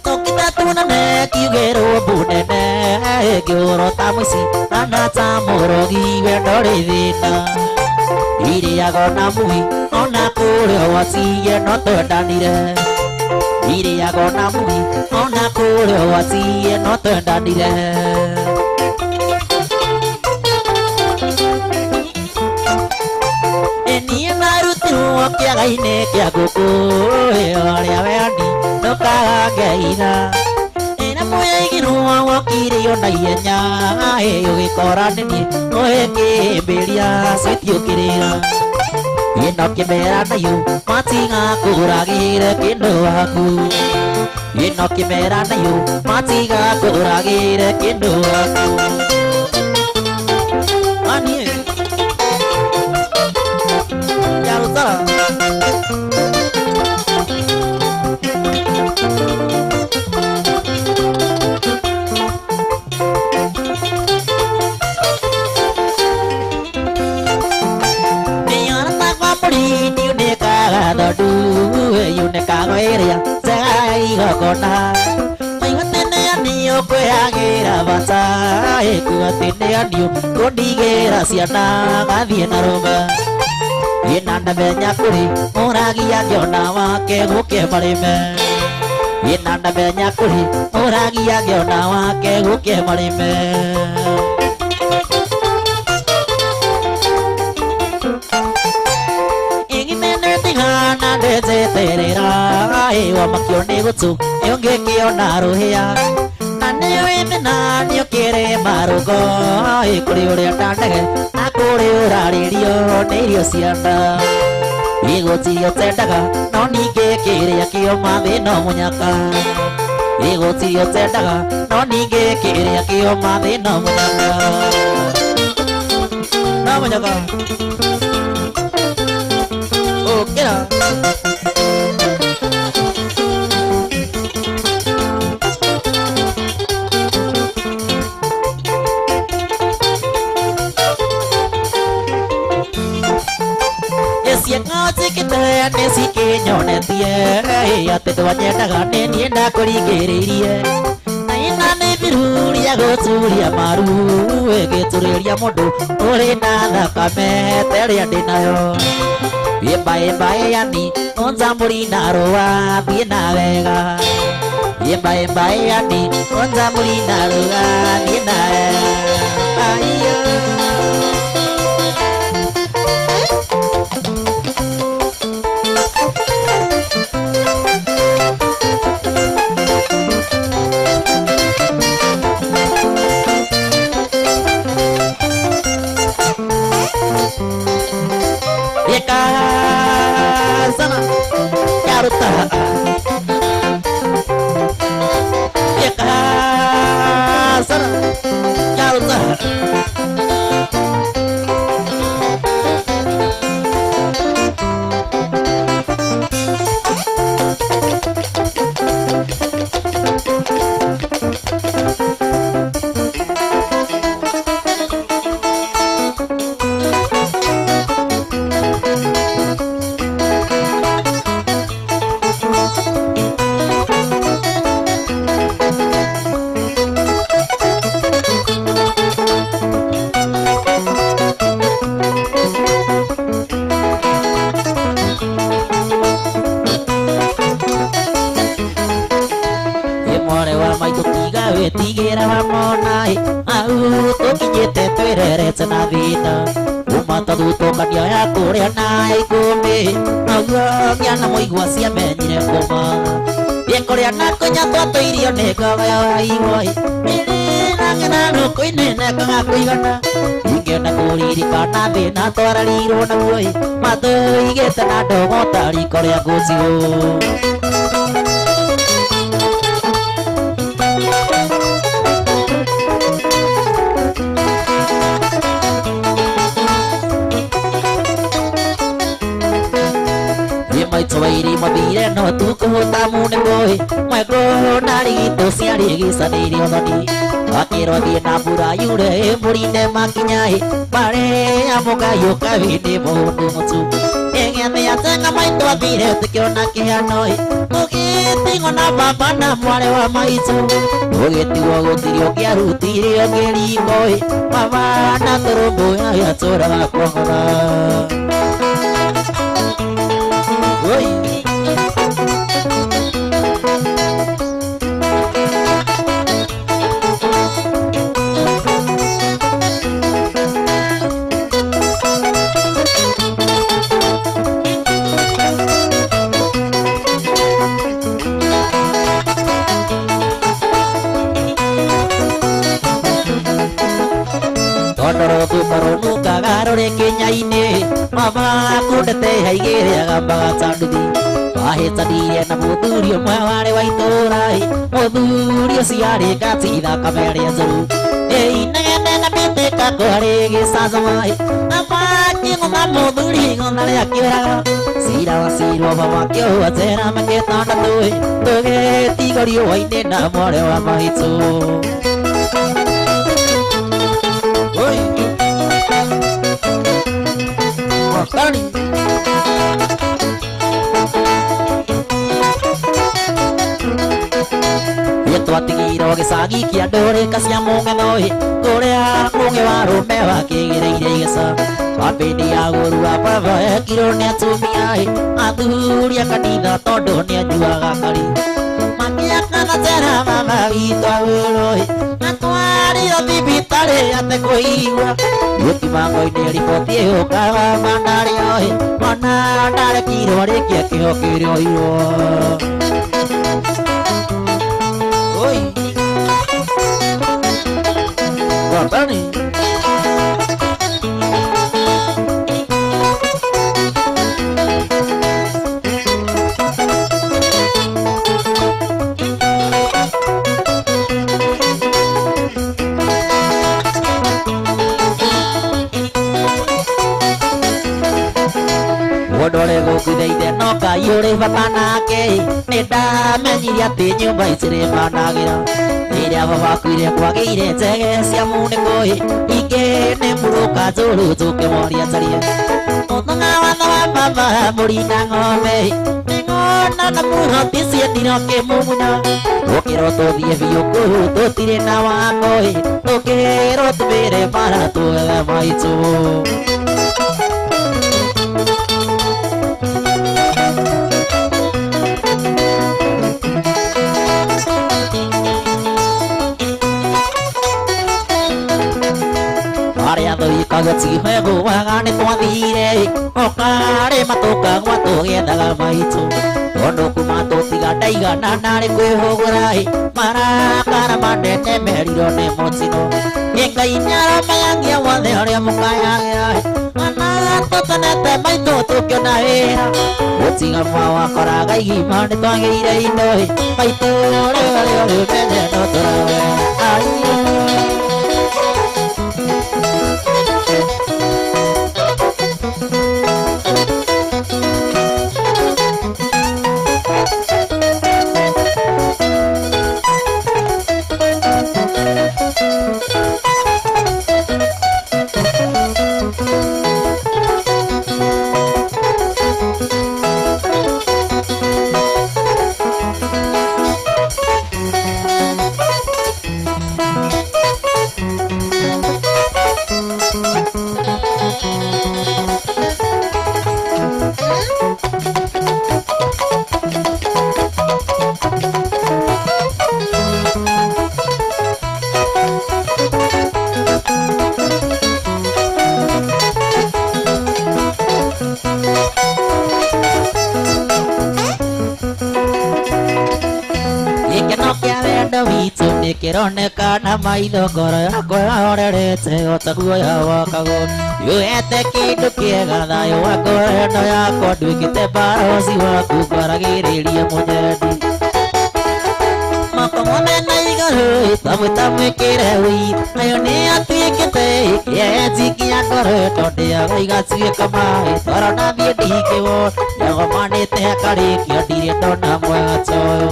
Tokita tunane kigero bunene Gyoro tamusi nana tamorogi vendore vina Iri agona mui ona kure wasiye noto danire Iri agona mui ona kure wasiye noto danire Kia gaine kia goko Oria veani no kaga geina Ena moya igiruwa wakiri yona ienya Ugikora nini ohe kimbiria Sitio kirira Ino kimera na yu Matiga kuragire kindo waku Ino kimera na yu Matiga kuragire kindo waku kweagira bata ikuatinĩanio kũndigĩra ciana gathiĩ na rũga ina ndamenya kũrĩ mũragia ngĩona wake gũke marĩme ina ndamenya kũrĩ mũragia ngĩona wake gũke marĩme ingĩmenetihana ndejeterera wa makĩone gũtũ yũngĩkĩona rũhĩa na nĩwĩmena nĩũkĩre marũgo kũrĩ ũrĩa ndandege na kũrĩ ũrarĩrio nĩ irio cia nda igũtirio tendaga no ningĩ kĩrĩa kĩo mathĩna mũnyaka igũtirio tendaga no ningĩ kĩrĩa kĩo mathĩna mũnyaka na mũnyaka ũkĩra Sikitaya nesikinyonetie ati twanyendaga nini ndakũringĩrĩirie na ina nĩ biruria gũturia maru ĩgĩturĩria mũndũ ũrĩ na thakame terĩa ndĩ nayo ĩmbaĩmbaĩ yani ũnjamũri na rũa thiĩ na wega ĩmbaĩmbaĩ yani ũnjamũri na rũa thiĩ na wega aiyo sana karuta sana karuta tigĩra wamonai au tũkinyĩte twĩrerete na thĩna kuma tũthutũkanio ya kũrĩa na ikũmbĩ naguo mĩana mũigua ciamenyire kũma kũrĩa na kũnya twatũirio nĩ ngoga ya igoi nagena rũkũ-inĩ nekaga kũigana ingĩona kũririkana thĩna twararirwo naguo matũigĩte na ndogo ta riko rĩa ngũcigũ Twairi mabire no tukuhuta mune boy Mweko nari gitu siari gisaniri odoni Akiro na mbura yure murinde makinyai Pare amoga yoka vini mundu mutu Engene atenga maito abire tekiona kihanoi Mugiti ngona baba na mware wa maitu Mugiti wagutirio kia rutirio kirikoi Mama na turubu ya tora wakongona Oi Maronu kagarore kenyaine mama kundete haigere agambaga tanduthi wahĩtanire na mũthuri ũmwe warĩ wa itũũra mũthuri ũcio arĩ gatitha kamere njũru inegene na mĩtĩka kwarĩ gĩcanjama na makĩgũtha mũthuri igũtha rĩakĩũraga cira wa cirwo makĩũa njera magĩtandatũ tũgĩtigwo riũa-inĩ na mwarĩ wa maitũ Kani Twatigiro gicagi kia ndũrĩka cia mũng'etho kũrĩa mũng'e wa rũme wakĩgĩrĩire igĩca wambĩndi ya gũrua baba ekirwo nĩ atumia athuri a kanitha tondũ nĩ anyuaga kari makĩakana tera mama witũ agũrũ na twarirwo thibitarĩ ate kũigua Kimango-inĩ riboti ĩyũkaga mandarĩo ona ndarekirwo rĩkia kĩho kĩrĩoirwo Bani Wodore gũkithaithe no Ngai ũrĩ bata nake nĩ ndamenyire atĩ nyũmba icirĩ managĩra rĩrĩa baba akuire kwagĩire njege cia mũnĩko ingĩ nĩ mũrũka njũru njũke moria njarie mũthenya watho wa baba mũrina ng'ombe nĩng'ona na mũhoti ciendiro kĩmumunya gũkĩrwo tũthiĩ biũ kũu tũtirĩ na wako tũkĩrwo tũmĩre bara tuoe maitũ Gũtigĩhegũ waga nĩ twathire okarĩ matũka gwatũgĩethaga maitũ tondũ kuma tũtiga ndaigana narĩ kwĩhũgũra marakara manene merirwo nĩ mũtino Ngai nĩaramenyagia wothe ũrĩa mũkayagĩra mana tũtenete maitũ tũkĩona wĩra gũtiga mwawakoraga igima nĩ twagĩire indo maitũ rĩo rĩmenye no tũrawe Kĩronekana maitho ngoro yakwa yahorerete otaguoya wakago yuhete kĩndũ kĩega thayũ wa ngoro ĩno yakwa nduĩkĩte mbaroci waku ngwaragĩrĩria mũnyendi moko mothe na igũrũ tamwĩta mwĩkĩre wĩ nayo nĩ atuĩkĩte kĩenji kia ngoro tondũ agaigaciĩka maĩ toro nathiĩ ndingĩwo nĩagomanĩte akarĩkio ndirĩ ndona mwega ta ũyũ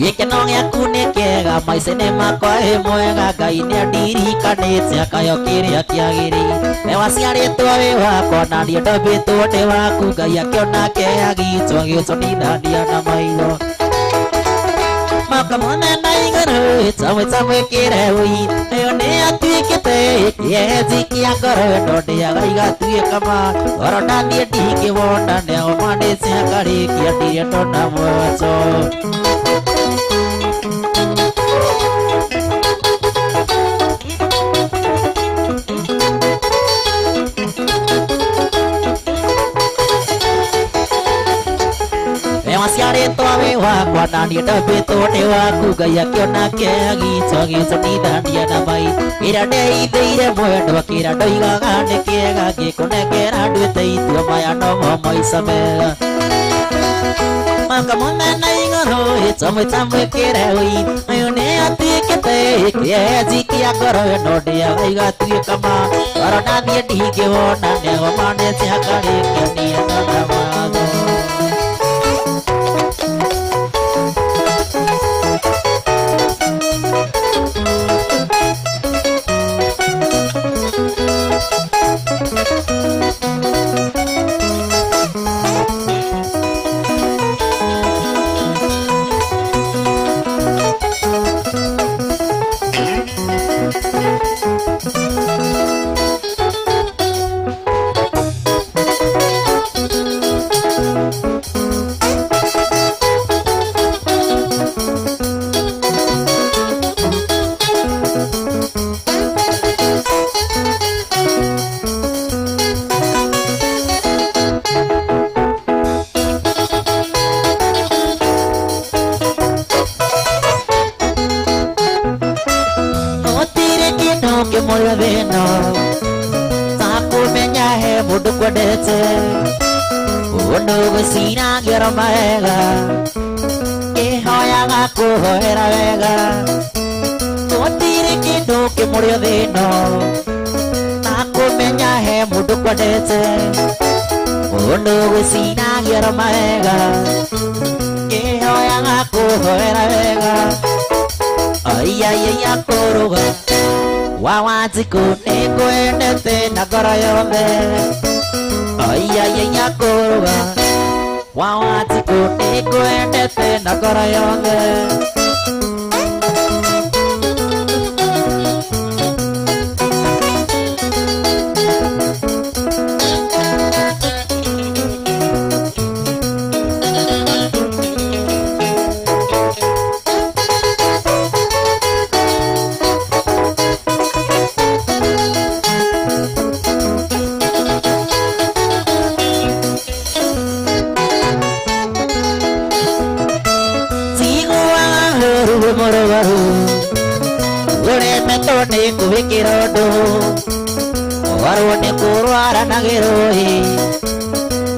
Gĩkeno gĩaku nĩ kĩega maica-inĩ makwa mwega Ngai nĩandirikanĩte akayo kĩrĩa kĩagĩrĩire waciarĩtwo wĩ wakwa na niĩ ndombĩtwo nĩ waku Ngai akĩona kĩagitwo agĩconithania na maitho moko mothe na igũrũ tamwĩta mwĩkĩre wĩ nayo nĩ atuĩkĩte kĩenji kia ngoro ĩno ndĩaga igatuĩka ma ngoro nathiĩ ndingĩwona nĩagomanĩte akarĩkia ndirĩ ndona mweto waciarĩtwo wĩ wakwa na niĩ ndombĩtwo nĩ waku Ngai akĩona kĩagitwo agĩconithania na mai ĩrĩa ndeithĩire mwendwa kĩrĩa ndoigaga nĩ kĩega ngĩkũnengera nduĩte itua maya nomo maica mega moko mothe na igũrũ tamwĩta mwĩkĩre wĩ nayo nĩ atuĩkĩte kĩenji kia ngoro ĩno ndĩaga igatuĩka ma ngoro nathiĩ ndingĩwona nĩagomanĩte akarĩkia niĩ ndona watho moyo thino takumenya he mundu kwendete undu guciragira mawega kihoyaga kuhoera wega gutiri kindu kimurio thino takumenya he mundu kwendete undu guciragira mawega kihoyaga kuhoera wega Ayayaya kuruga Wawatiku nikwendete na ngoro yothe Ayayaya kuruga Wawatiku nikwendete na ngoro yothe Kirodo warone kurwara nagerohi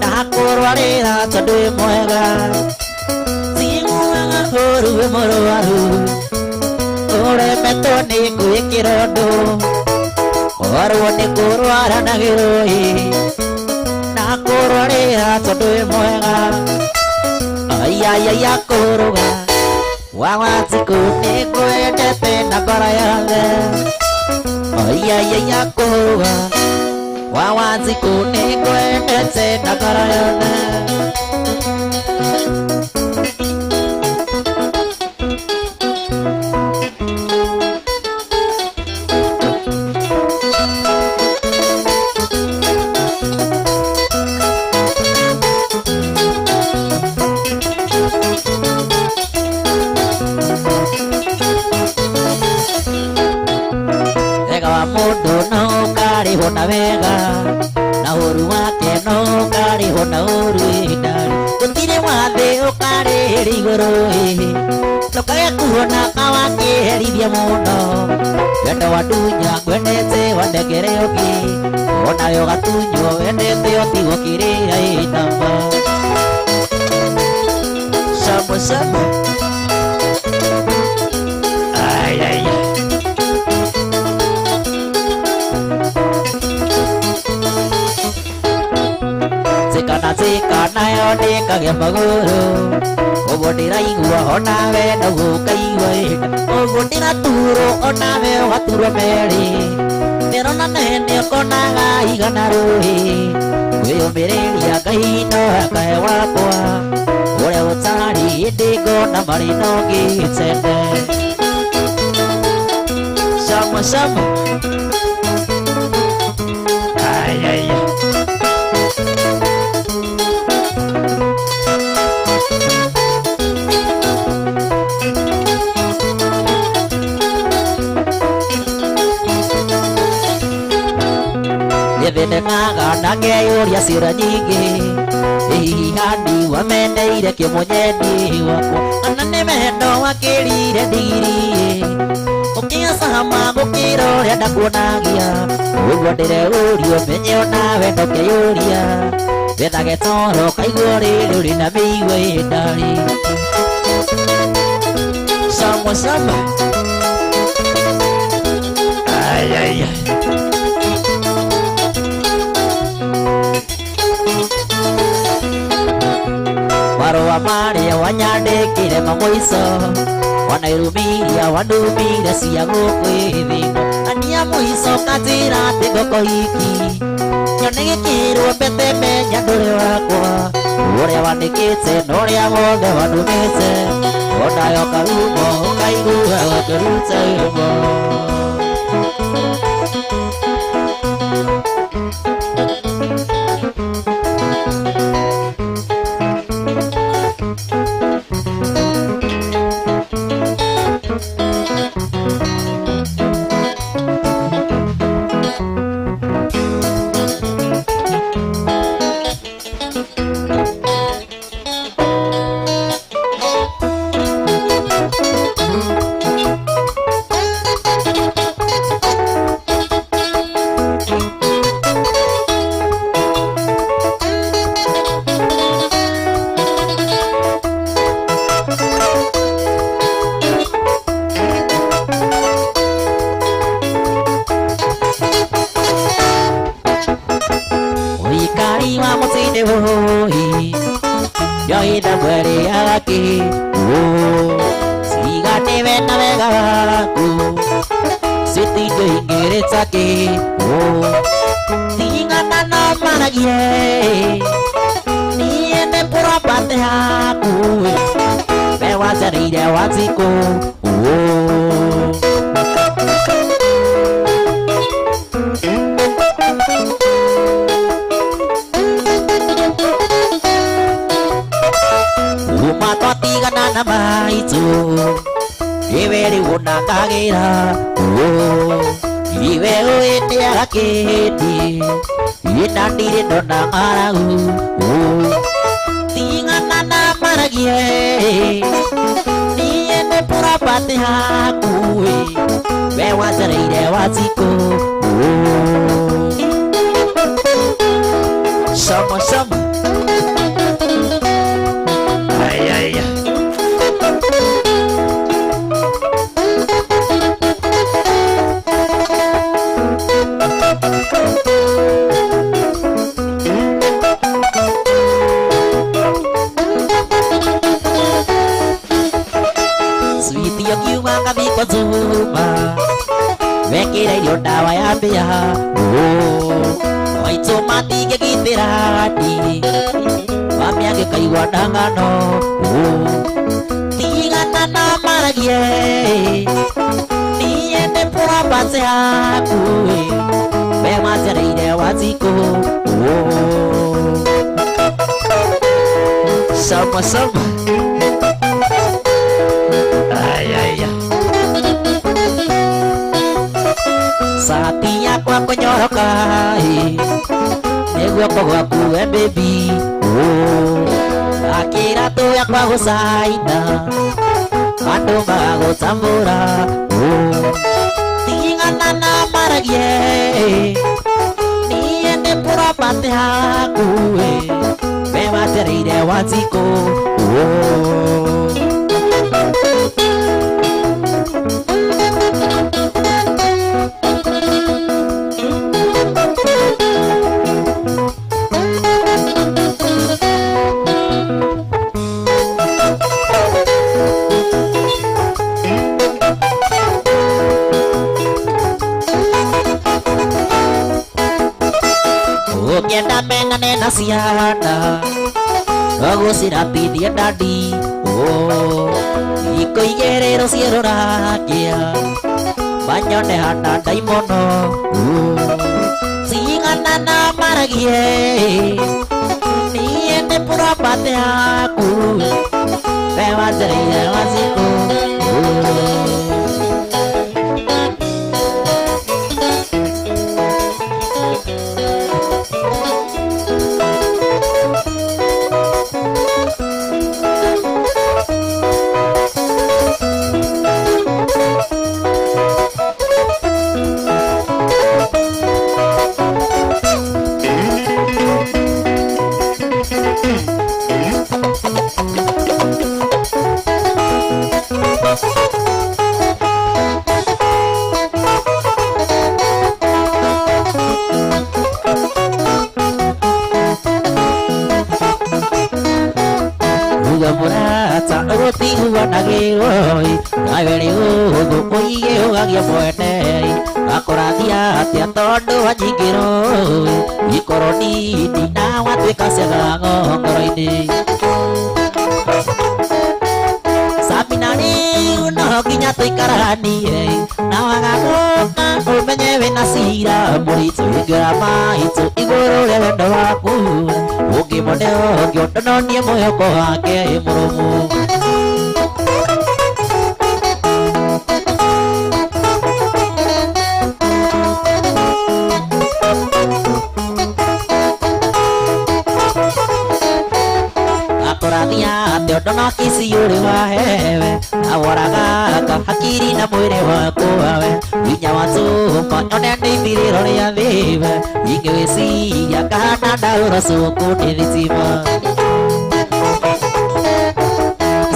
na kurwarira tondu mwega tinguaga horuwe morowaru uremetwo ni ngui kirodo warone kurwara nagerohi na kurwarira tondu mwega ayayaya kuruga wawatiku ni kwendete na ngoro yothe Ayayaya kuruga Wawatiku nikwendete na ngoro yothe na wega na huru wake no kari hona huru idari gutire wathe ukari riguru no kaya kuona kawake herithia muno wendo wa dunya gwendete wandegere ogi ona yo gatunyo wendete otigo kirira inamba Samo samo Ay ay Sikana yone kage maguru Ogondira igua ona we no gukaigua Ogondira turo ona we waturo meri Nerona nene okonaga igana ruhi Wiyumiriria Ngai no akae wakwa Uria utari indigo na marino gitende Samo samo Ay ay ay Yethenaga nangeyuria ciũra nyingĩ hihi handi wameneire kĩmũnyeni wakwa kana nĩ wendo wakĩrire ndigiri ũkĩacama gũkĩra ũrĩa ndakuonagia ũguo ndĩreurio menye ona wendo kĩyũria wethage toro kaigua rĩrĩ ũrĩ na mĩigua ĩndarĩ Samo samo Ay ay ay Marũa marĩa wanyandĩkire mamũico wanairumiria wanumire cia gũkũ thĩno ania mũico kanjĩra atĩ ngoko hiki nyone gĩkĩrwo mbete menya ndũrĩ wakwa ũrĩa wandĩkĩte na ũrĩa wothe wanumĩte onayo karumo ũkaigua gakĩruta wĩmo ingeretake tingana na maragie niende purapate haku bewa jarire waziko na maitu iweri unakagira iwe uende aketi inandire ndona ngaragu tingana na maragie niende purapate haku we wazareire waziko sama sama ay ay ay Zuma Vekira iyo dawa ya bia Waito mati ke kitirati Wamia ke kaiwa dangano Tingana na maragie Niende pura base haku Bema jareire waziko Sama sama Ay ay ay Sati yako akonyoroka Negwe kogwa kuwe baby Akira tu yako agosaina Ando mago tambora Tingana na maragie Niende pura pate haku Bema terire waziko Ukienda mena nena siana Kago sirapidi dadi Iko igerero siero rakia Banyone hana daimono Singana na maragie Niende pura pate haku Bewa jarire waziko Akorathia atia tondu wanyingiro ikoroni nina watwika ciaga ngongoro-ini Sabinani no nginya tuikaranie na wagaguka umenye wina cira muritu ingira maitu iguru ria wendo waku ungimone ngiondononie mwihoko wake murumu Teodono kisi uri wa hewe Na waraga hakiri na mwire wako wawe Winya watu Konyone ni miriro ria thive Ingewesi ya kahana daura suku nithima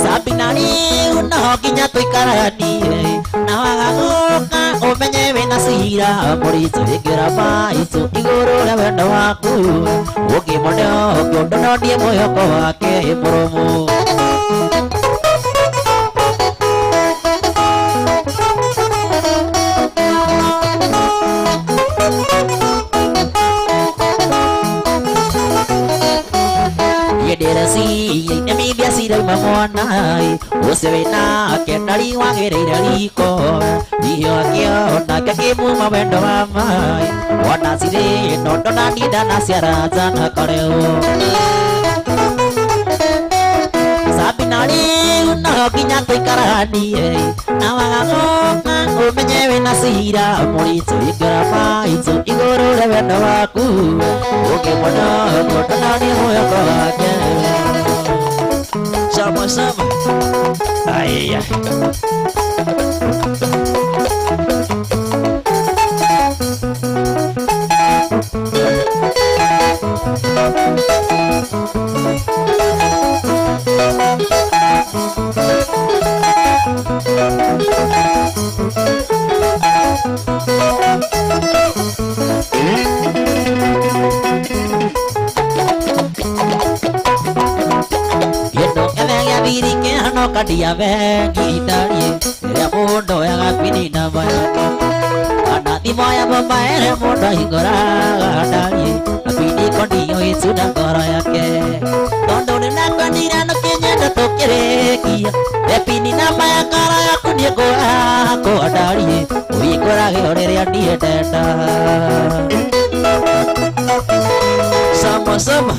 Sabinani uno ginya tuikaranie Na wagaguka umenye wina cira Muritu ingira maitu iguru ria wendo waku Ungimone ngiondononie mwihoko wake murumu nai usewe na kendari wagereire riko iyo akio na kekimu mawendo wa mai wana sire nondo na nida na siaraza na kareo sabinari una kinya toikarani na wagagoka umenyewe na sihira muritu igara maitu igoro wendo waku ukimona ngotana ni moyo wake sama sama ai kadia vengi dari ya mundo ya gapini na maya ana di maya mama ere mundo igora dari apini kondio isuna gora yake tondo na kandira no kenya to kerekia apini na maya kara yaku ni gora ko dari igora ge ore ya die tenda sama sama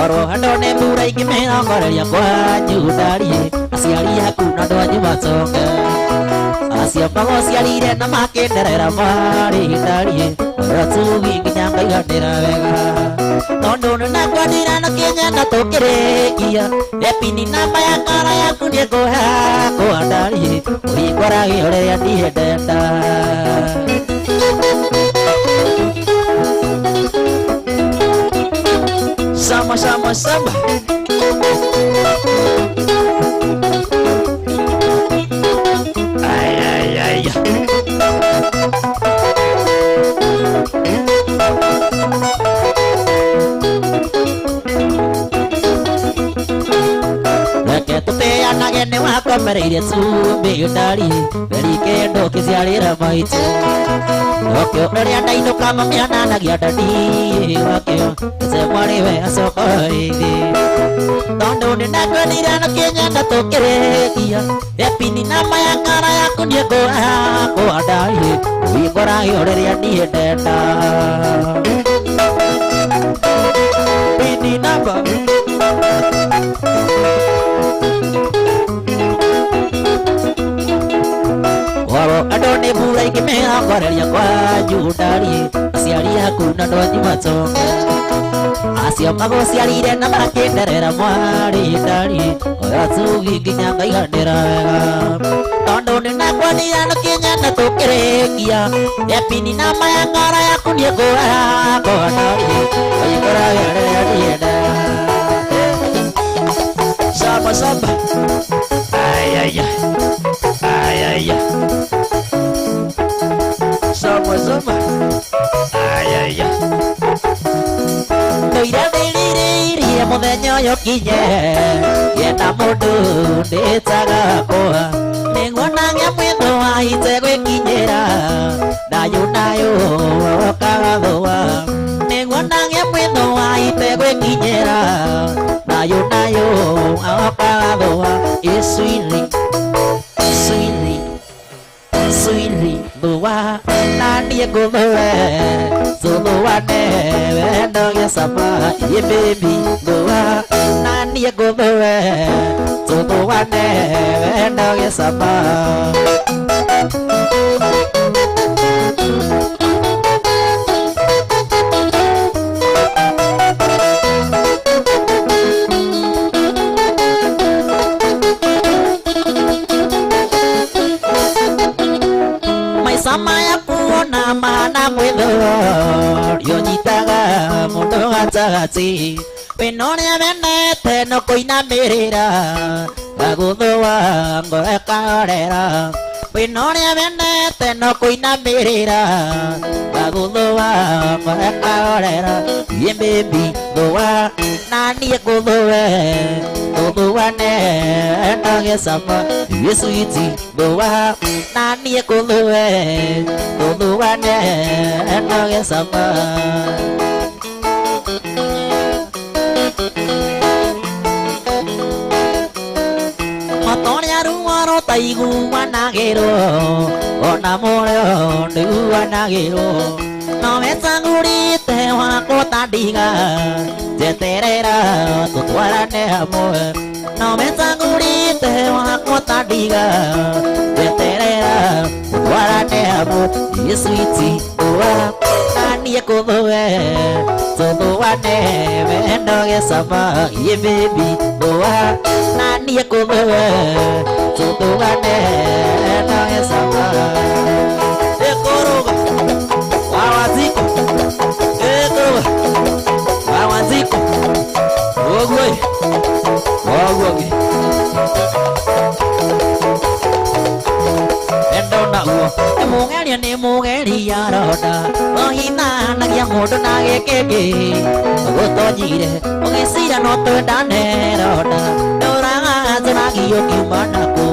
Oro andone murai kimena koreria kwa nyudari asiari yaku na ndwanyu matonga asia pago asiarire na makenderera mari ndari ratugi kinyanga igatera wega tondo na kwadira na kenya na tokerekia epini na maya kara yaku ni goha ko ndari uikora giore ya diedenda sama-sama sama ay Raketote anagene wakomereire tsumbi ndari berike ndo kiziarira maitu Okyo ria ndaino kama miana na giadani wakyo semwari we asoko hivi Tondo ni nakonira no kenya na tokerekia epini na maya kara yaku ni ko adai uigora yore ria ni denda pini namba Waro adone burai kimera koreria kwa judari asiari yaku na ndwanyu matonga asia mago siarire na makenderera mwari ndari oya tugi kinyanga igandera tondo ni nakwanira no kenya na tokerekia epini na maya ngara yaku ni goa ko ndari oigora yare yadienda sama sama ay sama ay Toira deliriria muthenya uyu kinye yenda mundu nditaga koha ningwona nyamwitho wahite gwikinyira nayo okagathuwa ningwona nyamwitho wahite gwikinyira nayo okagathuwa iswiri Buwa nani kuwe Zuluwa newe Ndoge sama Ye baby Buwa nani kuwe Zuluwa newe Ndoge sama Sama ya kuona mana mwitho Yonyitaga mundu gatagati Penoria venete no koinamirira Gaguthuwa ngore karera Pinonia venete no cuina mirira Agudoa Maraka orera Yembebi doa Nani agudoe Doa ne Nage sama Yesu iti doa Nani agudoe Doa ne Nage sama Taigu wanagero ona moreo ndu wanagero no mesanguri te wako tadiga jeterera tutwarane hamwe no mesanguri te wako tadiga jeterera tutwarane hamwe Yesu iti oa nani kudoe tutuwane vendo gesama ye baby oa nani kudoe tutuwane no gesama ekoroga wawaziko ekoroga wawaziko ogwe ogwe endona uo emugeria ni mugeria roda ohina nagia mundu na gekege gutonyire ugisira no twendane roda nduraga tunagio kiumanako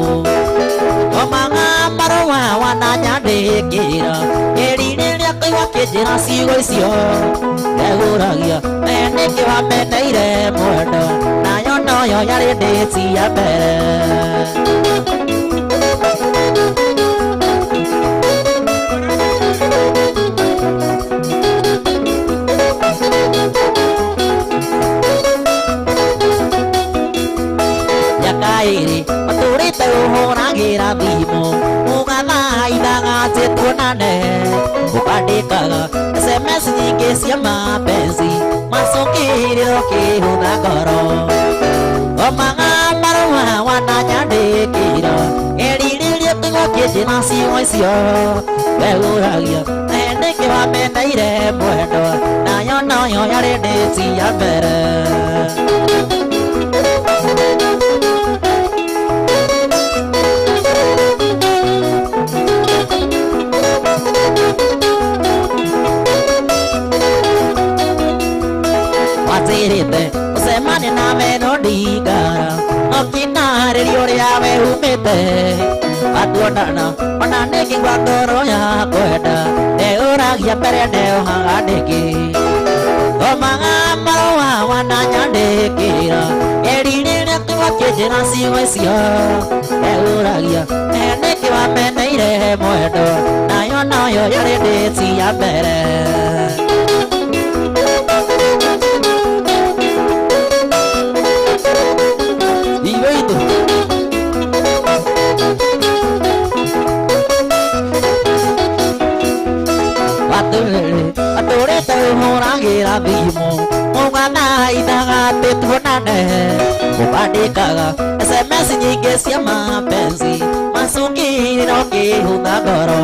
omanga marua wananyandikira erire kaigua kinjira ciugo icio eguragia niki wameneire mwendo nayo noyo yari ndĩti ya mbere Yakairi maturite uhuragira thimo ugathaithaga tuonane ukandikaga SMS nyingĩ cia mapenzi macũngĩrĩro kĩhũtha ngoro omaga marũa wananyandĩkĩra erirĩrie kiugo kĩnjĩra ciugo icio wegũragia nĩkĩ wameneire mwendwa nayo noyo yarĩ ndĩti ya mbere Watirite usemane na melodi gara okinarĩrio rĩa wehumĩte atuonana ona nĩkĩ gwa ngoro ya kwenda ndeũragia mbere ndeũhaga ndĩkĩ omaga marũa wananyandĩkĩra erirĩria kiugo kĩnjĩra ciugo icio ndeũragia nĩkĩ wameneire mwendo nayo noyo yarĩ ndĩti ya mbere Aturite uhuragira thimo ugathaithaga tuonane ukandikaga SMS nyingĩ cia mapenzi macũngĩrĩro kĩhũtha ngoro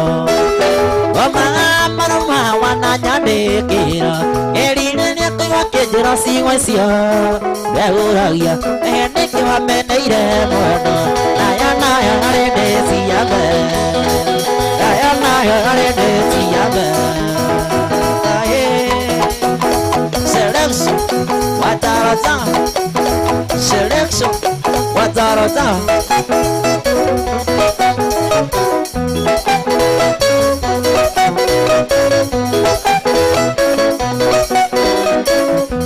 omaga marũa wananyandĩkĩra erirĩria kiugo kĩnjĩra ciugo icio wegũragia nĩkĩ wameneire mwendo nayo nayo yarĩ ndĩti ya mbere nayo nayo yarĩ ndĩti ya mbere Selection, watarata. Selection, watarata.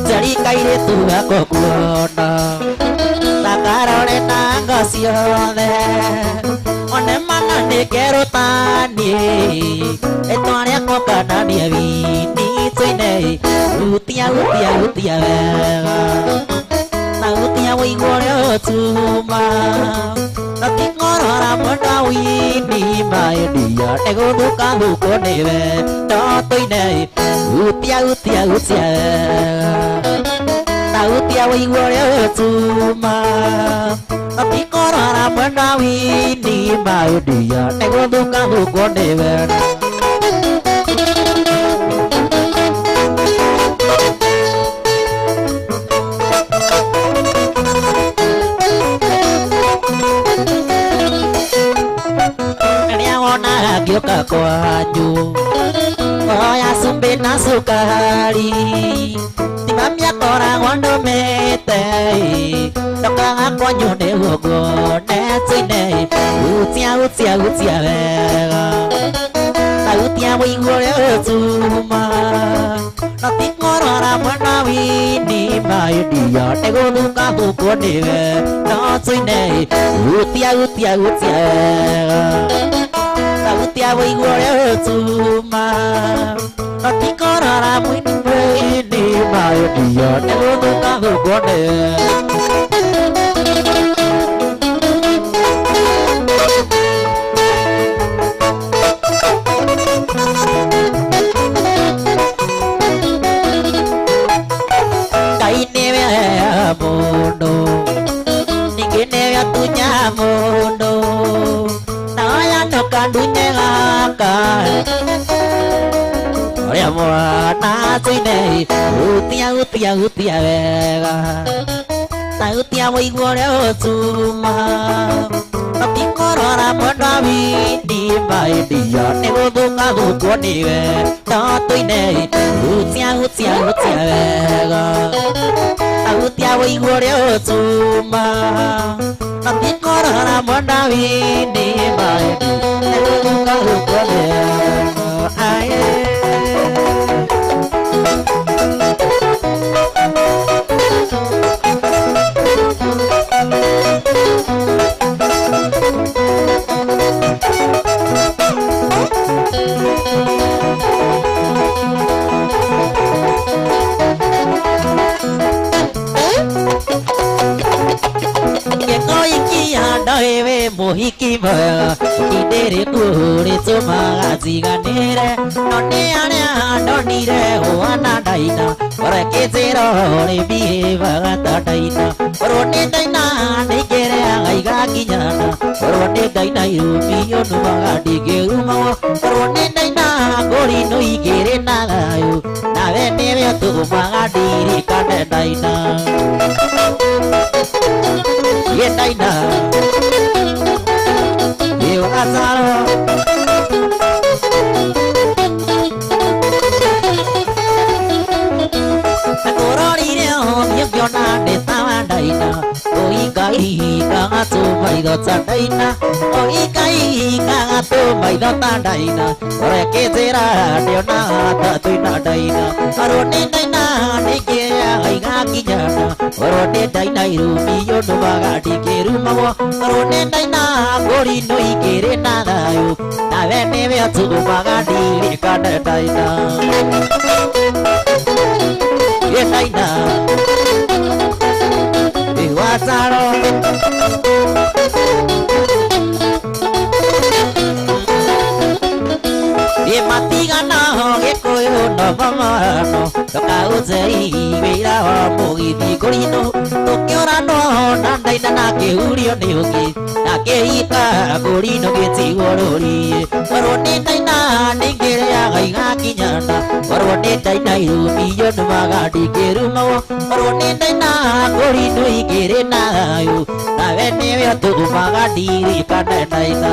Jadi kaire tuga kokuona. Takarone nangasione. One mana ne kero tani. Etwani akokana ni vini tine. Utia na utia wingore tuma na tingorora mona wini mai dia ego duka duko neve to toine utia na utia wingore tuma na tingorora mona wini mai dia ego duka duko neve kwanyu oya sumbe na sukari timamia koragwo ndũmĩte ndokaga kwanyu nĩguo nguonete-inĩ hutia wega hutia mũigua ũrĩa ũtuma no ti kũrora mwana wini maindia nĩgũthukahũkwo nĩwe noto-inĩ hutia wega hutia mũigua ũrĩa ũtuma no ti kũrora mwana wini maindia nĩgũthukahũkwo nĩwe mundu ningine tunya mundu naya ndokandunya gaka oria mwana tuine hutia wega na hutia mũigua ũrĩa ũtuma notikorora mwenda windi maindia nĩgũthũkagũkwo nĩwe no tuine hutia wega hutia mũigua ũrĩa ũtuma notikorora mwenda windi maindia nĩgũthũkagũkwo nĩwe mũhiki mwega indĩrĩ kũrĩtũmaga njiganĩre no nĩ arĩa ndonire ũhana ndaina ũrekĩtĩra ũrĩmĩhĩbaga ta ndaina korwo nĩ ndaina nĩingĩrĩaga igakinyana korwo nĩ ndaina irũmio numaga ndingĩrumagwo korwo nĩ ndaina ngũrinũ igĩrĩ na thayũ nawe nĩwe ũtũmaga ndirikane ndaina ye ndaina Azaro Nakororire ngiona ndetawa ndaina oikaga tũmaitho ta ndaina oikaga tũmaitho ta ndaina ũrekĩtĩra ndĩonaga ta twĩna ndaina korwo nĩ ndaina nĩingĩrĩaga igakinyana korwo nĩ ndaina irũmio nũmaga ndingĩrumagwo korwo nĩ ndaina ngũrinũ igĩrĩ na thayũ nawe nĩwe ũtũmaga ndirikane ndaina ye ndaina Azaro matigana gĩkũyũ no mamano ndũkaũnjei wĩra wa mũgithi ngũrinũ tũkĩũranwo na ndaina na kĩhurio nĩ ũngĩ na kĩhika ngũrinũ gĩtigwo rũriĩ korwo nĩ ndaina nĩingĩrĩaga igakinyana korwo nĩ ndaina irũmio nũmaga ndingĩrumagwo korwo nĩ ndaina ngũrinũ igĩrĩ na thayũ nawe nĩwe ũtũmaga ndirikane ndaina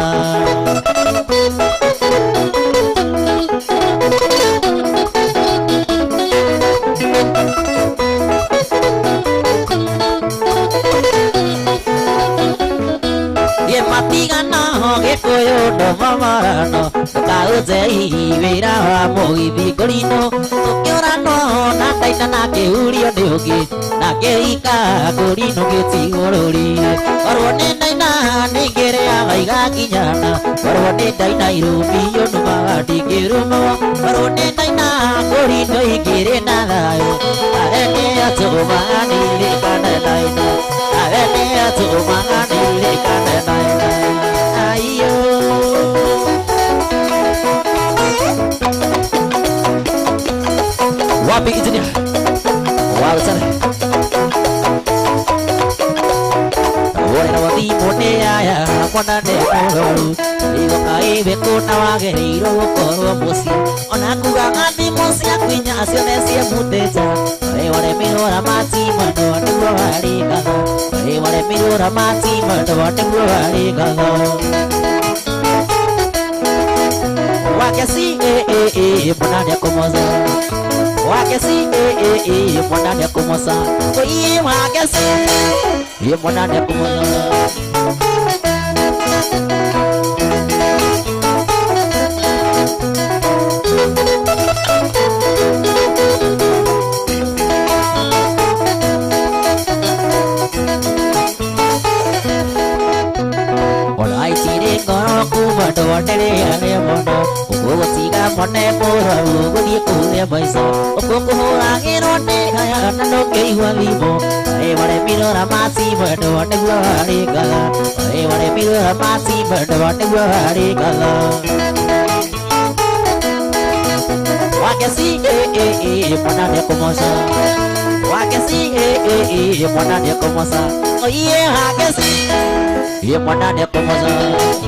matigana gĩkũyũ no mamarano ndũkaũnjei wĩra wa mũgithi ngũrinũ tũkĩũranwo na ndaina na kĩhurio nĩ ũngĩ na kĩhika ngũrinũ gĩtigwo rũriĩ korwo nĩ ndaina nĩingĩrĩaga igakinyana korwo nĩ ndaina irũmio nũmaga ndingĩrumagwo korwo nĩ ndaina ngũrinũ igĩrĩ na thayũ nawe nĩwe ũtũmaga ndirikane ndaina nawe nĩwe ũtũmaga ndirikane ndaina wapi engineer wow sana wona wathimo nĩ aya mwana nĩ mũrwaru igoka ibekuna wagereirwo gũkorwo mũciĩ ona kugaga thimũ ciaku inya ciothe ciemutĩte waremirwo ramati mwendwa nĩguo warĩ ngatho waremirwo ramati mwendwa nĩguo warĩ ngatho Wakesi mwanani kumoza Wakesi mwanani kumoza Oye wakesi mwanani kumoza Mone pura ugudi kule baisa Oku hura ngirone kaya nando kei walimo Ai wale miro ramasi bado ate wari kala Ai wale miro ramasi bado ate wari kala Wakesi mwana kumosa Wakesi mwana kumosa Oye wakesi mwana kumosa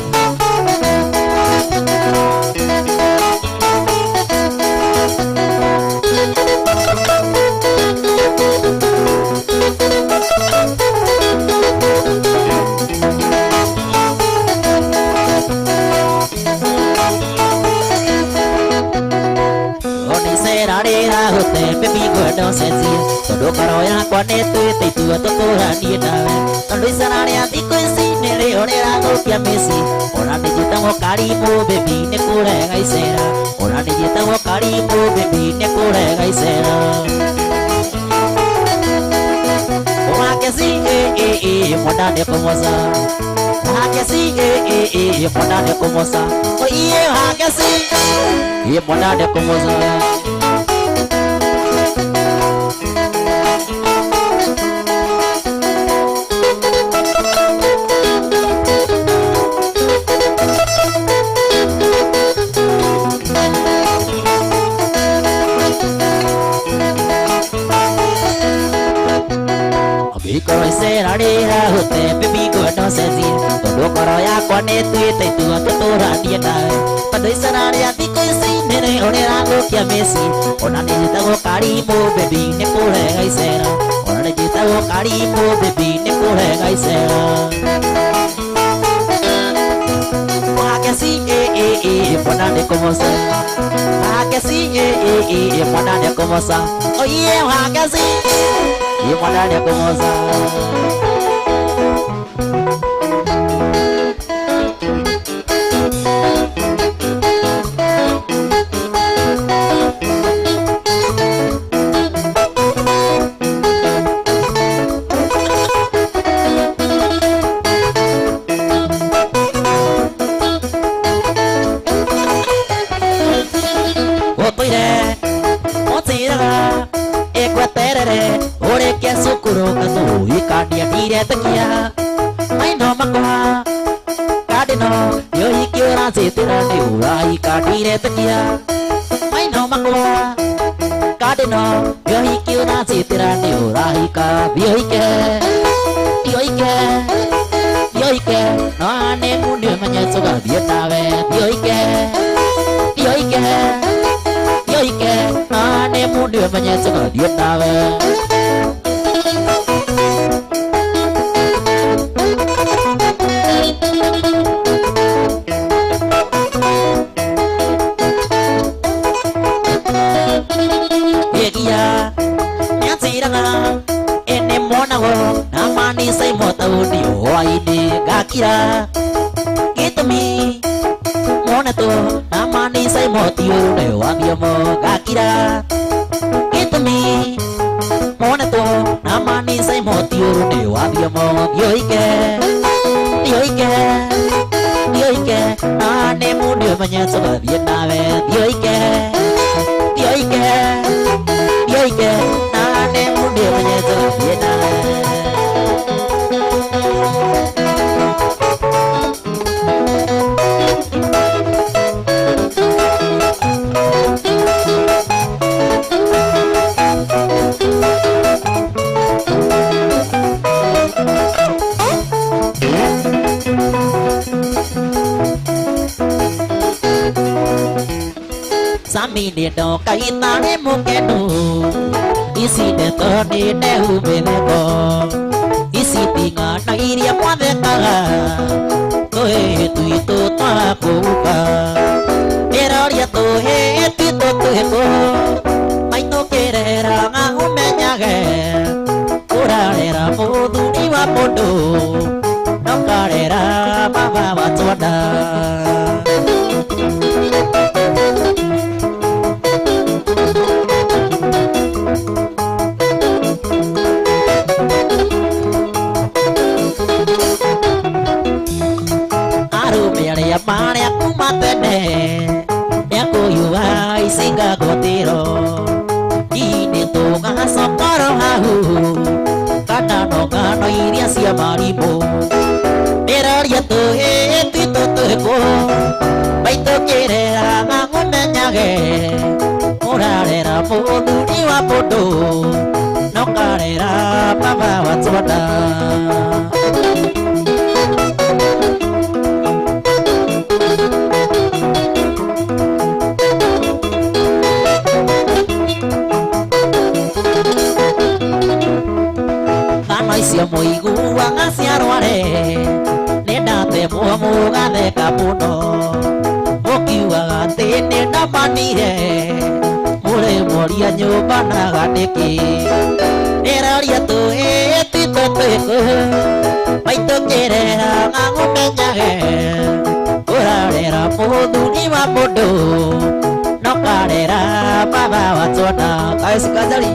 Don't sense it, so don't call ya con it to a totorani and Luisana, the Quincy, Nelly, or a Messi, or a digital Caribo, baby, Nicole, I said, or a digital Caribo, baby, Nicole, I said. Oh, I can see what I can see what I oh, yeah, I can see what I Messi, ona nijitago Caribo, baby, Nicole, I said. Ona nijitago Caribo, baby, Nicole, I said. Wakesi, mwana kumosa. Wakesi, mwana kumosa. Oh yeah, wakesi, mwana kumosa. Samini do kaita ne mukenu isi de to ni ne ubeleko isi tinga na iria mwade kala toe tu ito ta kuka pero Neraria tu he tito tu he ko mai to kerera nga umenyage urarera mudu ni wa podo nokarera baba wa toda Mane aku matene aku yuai singa gotiro ini tu ngasokoro hahu kana no kano iria sia maribo neraria tu he tito tu ko baito kerera ngamenyage urarera mudu ni wa podo no karera baba wa tsoda cia muigua ngaciarware nendate muomuga theka muno mukiugaga ati nindamanire muri moria nyumba na ganiki neraria tu tito twiku maito kerera ngamumenyage urarera muthuri wa mundu nokarera baba wa tona kaisikazari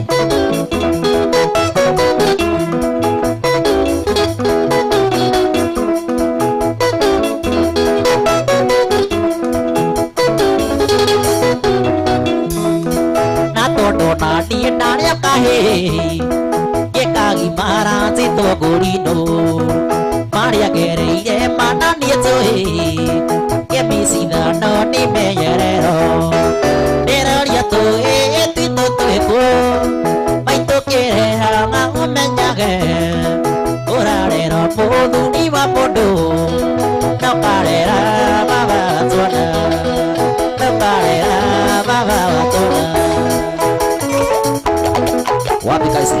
Nadi naria kahe ye kagi mara cito gorino maria gereire mana niezoe ye misina no ni meyerero neraria to tito tueko maito kerera nga umenyage urarero podu ni wa podo no karera baba zona no karera baba zona wapi kaisi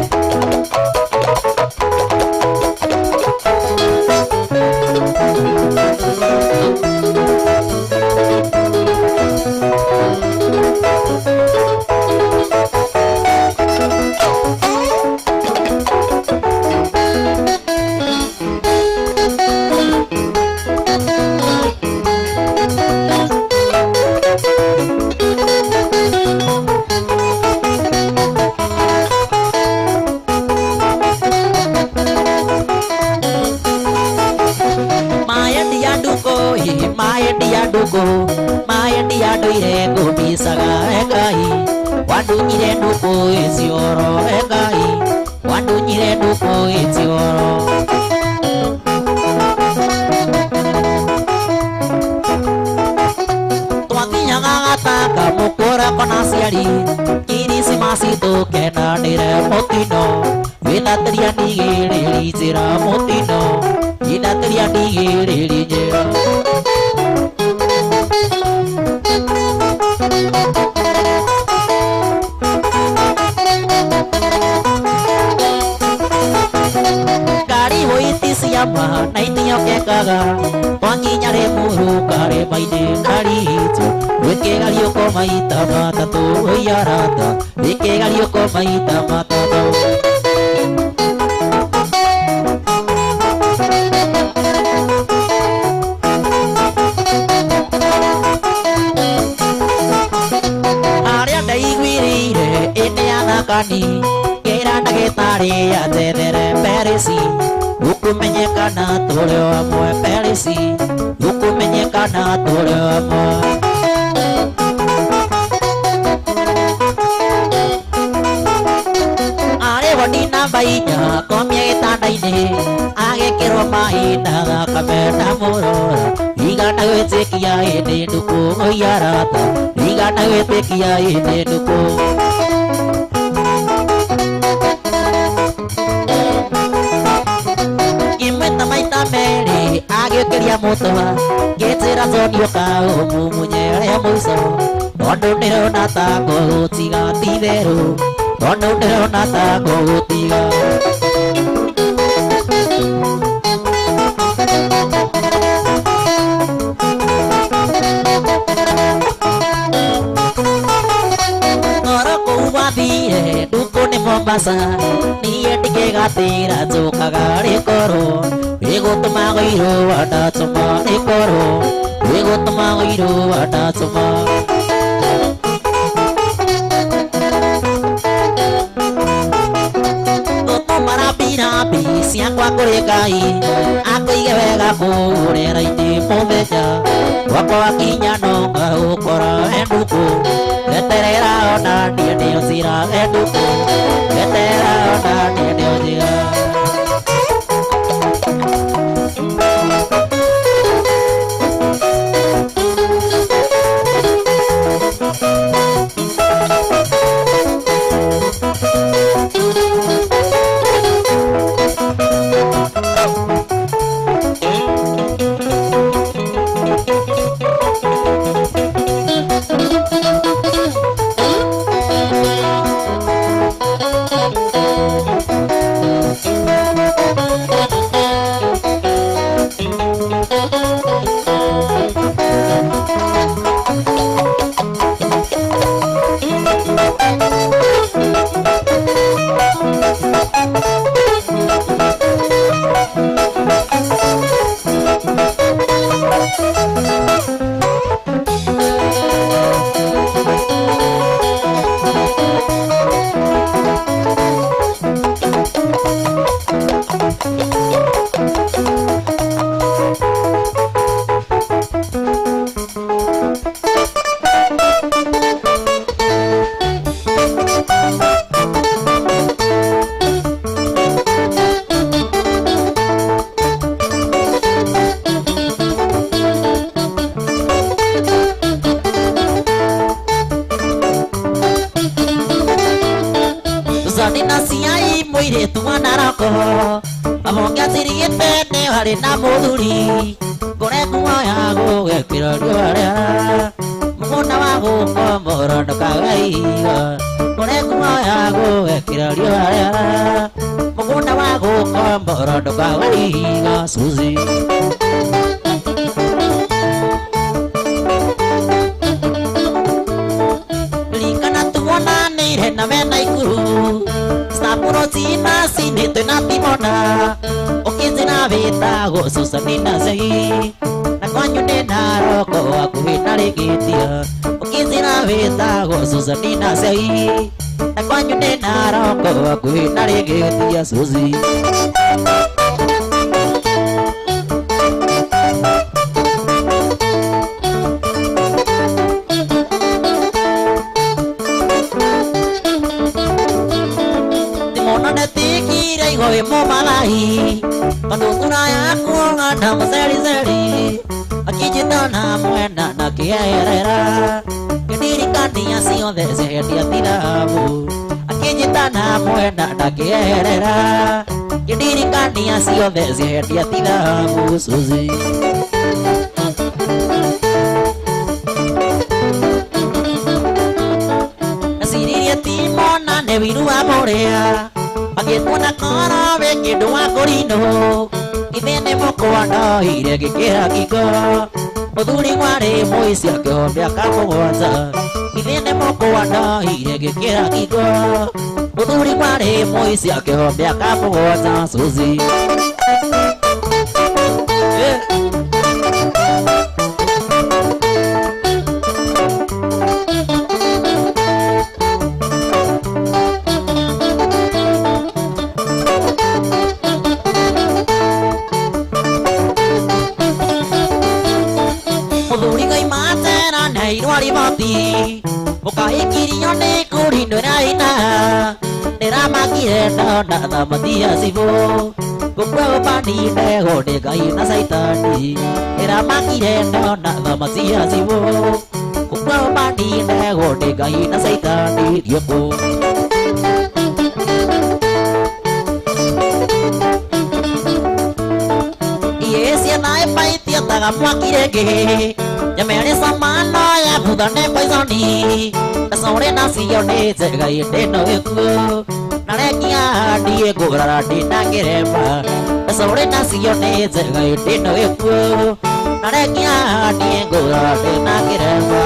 Maya dia doire go bisaga egai wandu nyire nuko ezioro egai wandu nyire nuko ezioro tuakinya ngata kamukura konasiari kini si masito kena dire motino wina triani gere jira motino wina triani gere jira siapa naitio kekaga wangi nyare muru kare baine karitu weke galio ko maita mata to yarata weke galio ko maita mata to aria dai gwirire ene anakani kera nagetare ya tere perisi ukumenyekana tole amwe perisi ukumenyekana tole amwe are wadina bainya komye tandaine age kero maina kabena moro igana wetekia ene duko yarata igana wetekia ene duko Agekeria motoa getera zonio kao mumunyere muiso Tondo nero natako gutiga titheru Tondo nero natako gutiga Mombasa niye ndikegatĩra njũkaga rĩkoro rĩgũtũma gũirũa ndatũma rĩkoro rĩgũtũma gũirũa ndatũma Rambi ciakwa kũrĩ Ngai akũige wega kũrera-inĩ mũthenya gwakwa wakinya no ngaũkora enduku ngeterera ona niĩ nĩyo njĩra enduku ngeterera ona niĩ nĩyo njĩra na mũthuri ngoretwo ya gũgekĩra riũa rĩara mũgũnda wa gũkombora ndũkagaiga ngoretwo ya gũgekĩra riũa rĩara mũgũnda wa gũkombora ndũkagaiga Suzy ririkana tuonanĩire nawe Naikuru Sapporo China cinĩtwe na Timona ũkĩnjĩra wĩtagwo Susanina Zegi na kwanyu nĩ Naroko hakuhĩ na Rĩgĩtia ũkĩnjĩra wĩtagwo Susanina Zegi na kwanyu nĩ Naroko hakuhĩ na Rĩgĩtia Suzy Goe mo malai Manunguna yaku ngana mazeri Akijitana mwena na kierera Kedirikani asio dese hetia tirabu Akijitana mwena na kierera Kedirikani asio dese hetia tirabu Suzy Asiriria timona neviru amorea Agĩtuona koro we kĩndũ wa kũrinũ ithene mũkwana ire gĩkĩra ngingo mũthuri warĩ mũici akĩhombia kamũgwanja ithene mũkwana ire gĩkĩra ngingo mũthuri warĩ mũici akĩhombia kamũgwanja Suzy Ukaikirio nĩ kũrinũ raina nĩramakire ndona thamathia cibũ gũkua gũbaninde gũndĩ Ngai na Saitani nĩramakire ndona thamathia cibũ gũkua gũbaninde gũndĩ Ngai na Saitani thiũkũ ciana ĩbaitie taga mwakire ngĩ nyamere samano ya buthane poisoni nasore nacio nĩ njega ndĩno gĩkuũ narekia ndiĩ ngũrara ndĩna ngĩremba nasore nacio nĩ njega ndĩno gĩkuũ narekia ndiĩ ngũrara ndĩna ngĩremba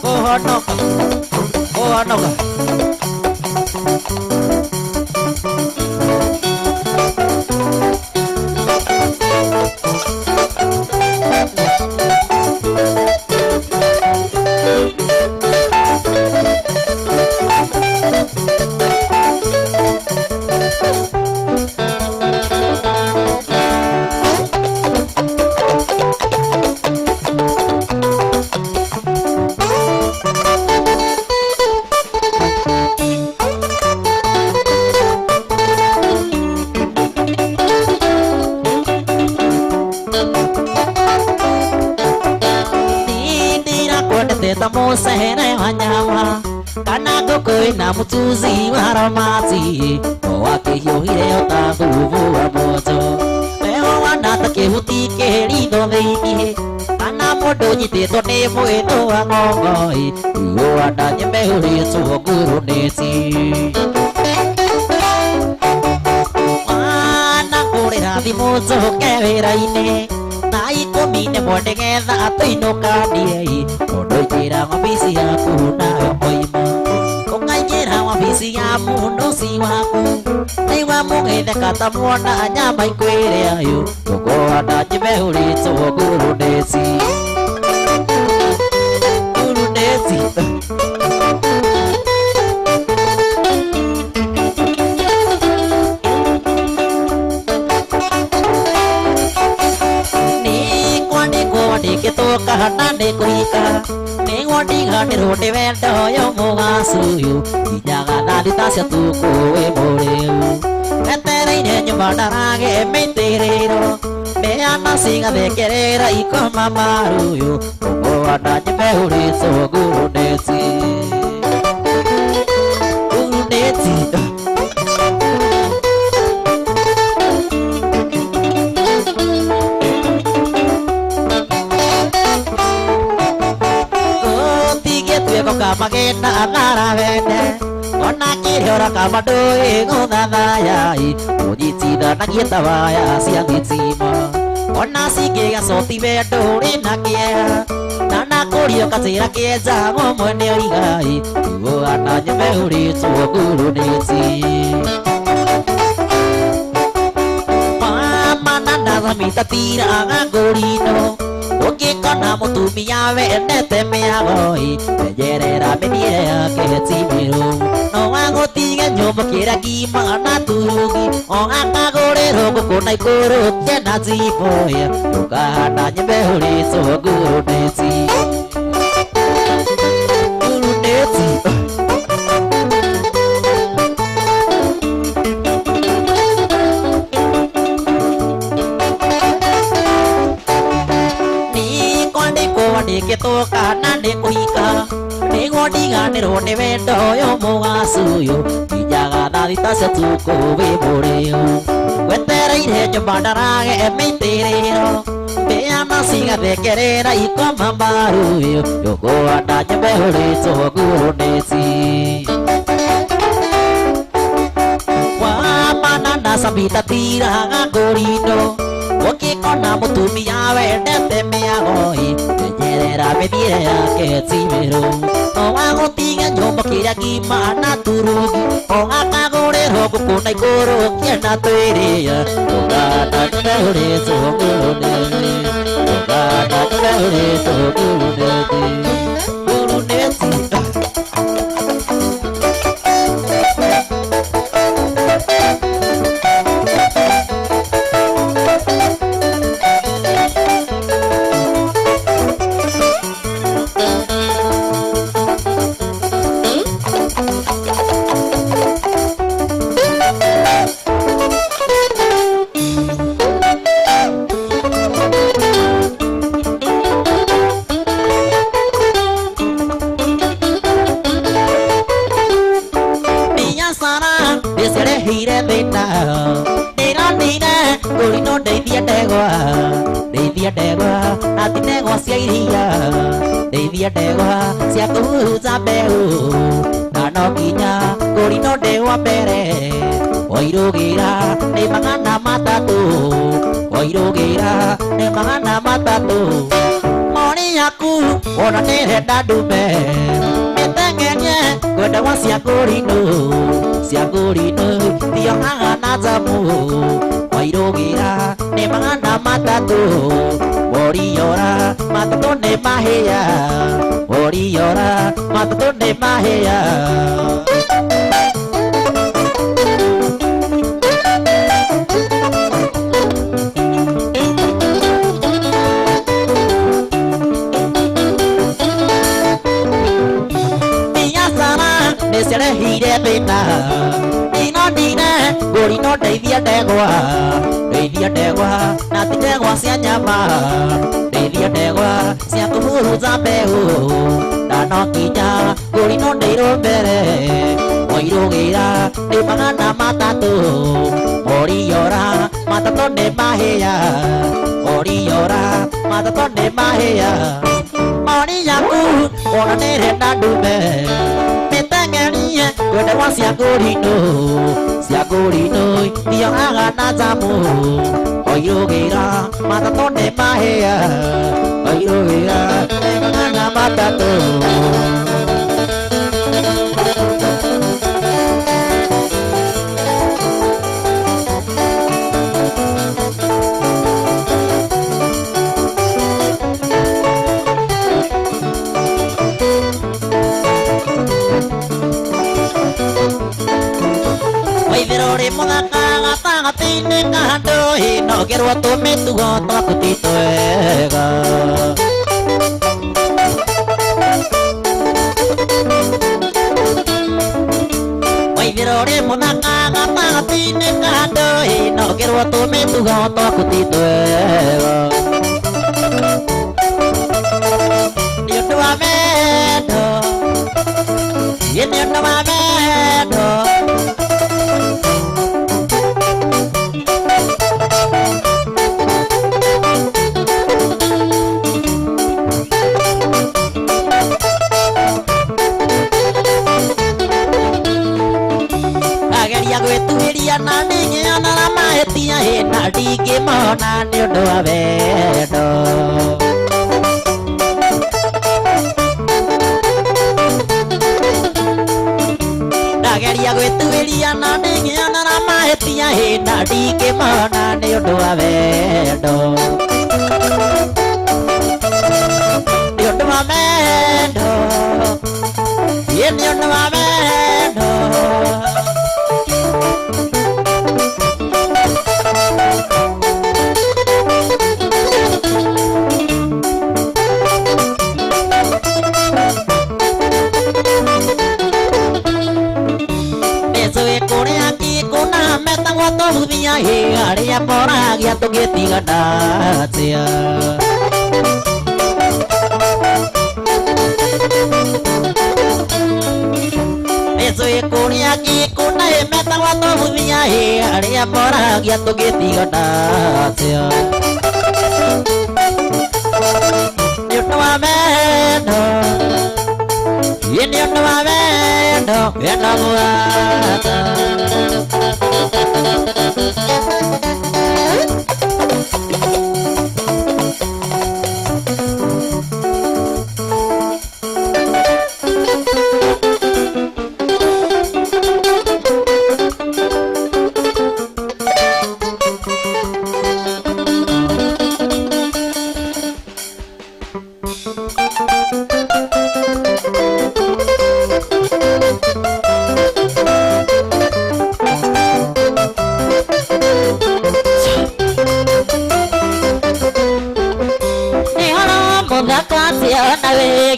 kũhonoka Oh, no. Tamusene wanyama kana gukui na mutuzi wa ramati o akihiohire otathuvu wa moto meho wanata kihuti kihirindo thiini kana mundu nyititwo ni mwitho wa ng'ong'oi uo wandanye mehuritwo nguruniti wana ngurira thimu njoke wira-ini na ikumi nemwe nigetha tuinukanie unduikira wabici yaku nayo moima ukaingĩra wabici ya mũndũci waku nĩwa mũgĩtheka ta muona nyama ikwĩrĩayo ũkũhanda njimehũrĩtwo ngurunĩci kana nĩ kũhika nĩguo ndiganĩrwo nĩ wendo ũyũ mũgacuyu nginyaga thathi ta cia tuku wĩ mũrĩu wetereire nyũmba ndarage mĩitĩrĩro mĩana cigathekerera ikoma maruyu ũkũhanda njimehũrĩtwo ngurunĩti magenda ngara wende ona kiriora kama ndũĩ gũthathayai ũnyitithanagie ta waya cia thitima ona cingĩgacoti wendo ũrĩ na kĩeha na nakũrio katĩra kĩenja mũmwe nĩ oigai uoana nyemehũrĩtwo ngurunĩti mamana nathamita tiraga ngũrino ũngĩkona mũtumia wendete mĩagoi wenjerera mĩthiĩre yake timĩrũ no agũtige nyũmbũkĩra ngima na turugi o akagũrĩrwo ngũkũ na ikũrũke na tiboya ũkahanda nyemehũrĩtwo ngurunĩti ndĩkĩtwo kana nĩ kũhika nĩguo ndiganĩrwo nĩ wendo ũyũ mũgacuyu nginyaga thathi ta cia tuku wĩ mũrĩu wetereire nyũmba ndarage mĩitĩrĩro mbĩana cigathekerera ikoma maruyu ũkũhanda nyemehũrĩtwo ngurunĩti wamana na sabita tiraga ngũrino ũngĩkona mũtumia wendete mĩagoi wenjerera mĩthiĩre yake timĩrũ no agũtige nyũmbũkĩra ngima na turugi o akagũrĩrwo ngũkũ na ikũrũkie na twĩrĩa ũkahanda nyemehũrĩtwo ngurunĩti ũkahanda nyemehũrĩtwo ngurunĩti ndegwa cia iria ndeithia ndegwa cia kũhuruja mbeũ na no nginya ngũrino ndĩ wa mbere wairũgĩra nĩ magana matatũ wairũgĩra nĩ magana matatũ moni yaku ona nĩrenda ndume mĩteng'erie kwenda wa ciagũrinũ thiaga na njamu wairũgĩra nĩ magana matatũ Warriora matatũ nĩ mahĩa Warriora matatũ nĩ mahĩa Hire beta ino dine gori no deithia ndegwa na ti ndegwa cia nyama deithia ndegwa cia kũhuruja mbegũ na no kinya gori no ndeirwo mbere wairũgĩra nĩ magana matatũ Warriora matatũ nĩ mahĩa Warriora matatũ nĩ mahĩa moni yaku ona nĩrenda ndume kwenda wa ciagũrinũ thiaga na njamu wairũgĩra matatũ nĩ mahĩa wairũgĩra nĩ magana matatũ Nogerwo tũmĩtugo twaku ti twega waithĩra ũrĩ mũthaka gatagatĩ-inĩ ka ndũĩ nogerwo tũmĩtugo twaku ti twega nĩ ũndũ wa wendo nĩ ũndũ wa wendo na ndingĩona na mahĩtia na ndingĩmona nĩ ũndũ wa wendo ndageria gwĩtuĩria na ndingĩona na mahĩtia na ndingĩmona nĩ ũndũ wa wendo nĩ ũndũ wa wendo nĩ ũndũ wa wendo Tũhuthia harĩa moragia tũngĩtigana atĩa nĩtũĩ kũrĩa gĩkũna metagwo tũhuthia harĩa moragia tũngĩtigana atĩa nĩ ũndũ wa wendo nĩ ũndũ wa wendo wendo gwata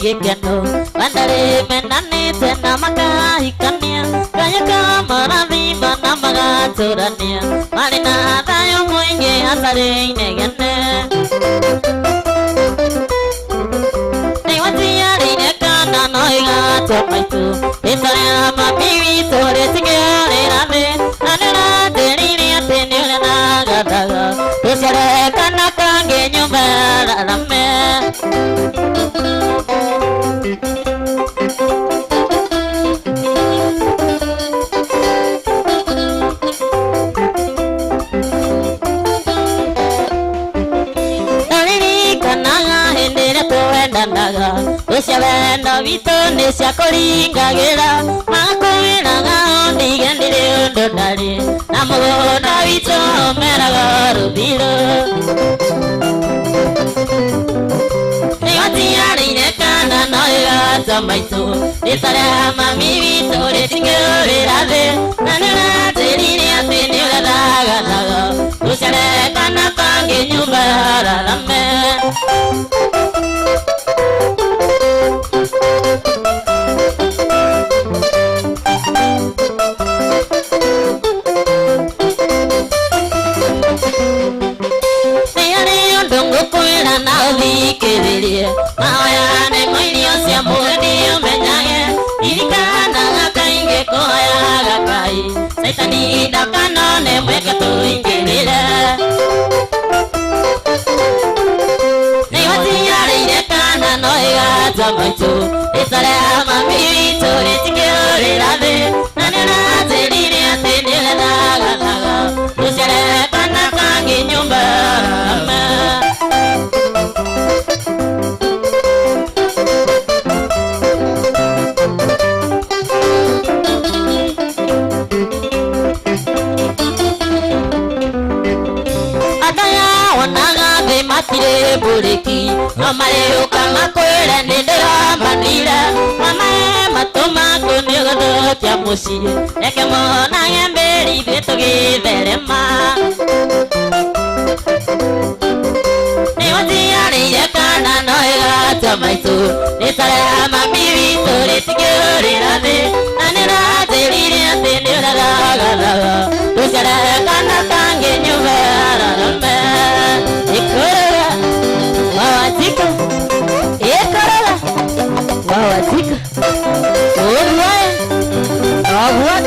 gĩkeno bandare menanĩte na makahikania kaya kamarathima na magatũrania marĩ na thayũ mũingĩ hatarĩ inegene nĩwatiarĩire kana no igatwa maitũ rĩtwa rĩa mami witũ rĩtigĩrĩra thĩ na nĩũrathĩrĩire atĩ nĩũrenagathaga tũciare kana kangĩ nyũmba rarame cia wendo witũ nĩ cia kũringagĩra makwĩraga ndigendire ũndũ ndarĩ na mũgũnda witũ meraga rũthirũ nĩgatiarĩire kana no ĩgata maitũ rĩta rĩa mami witũ rĩtingĩũrĩra thĩ na nĩũratĩrire atĩ nĩũrethaganaga gũciare kana kangĩ nyũmba ya rarame mahoyane moirio cia mũgeni ũmenyage irikanaga kaingĩ kũhoyaga Ngai Saitani ndakanone mweke tũingĩrĩre nĩgatiarĩire kana no ĩgata maitũ rĩta rĩa mami witũ rĩtingĩũrĩra thĩ na nĩũratĩrire atĩ nĩũrethaganaga gũciare kana kangĩ nyũmba rarame matire buriki amareuka makwĩre nĩndĩramanire mamae matũma kũnĩgũthũkia mũciĩ reke monage mbĩri ithuĩ tũgĩtherema nĩgũtiarĩire kana no ĩgata maitũ rĩta rĩa mami witũ rĩtingĩũrĩra thĩ na nĩũratĩrire atĩ nĩũrethaganaga gũciare kana kangĩ nyũmba ya rarame Wawatika, ekarala, wawatika, oruwae, aguat.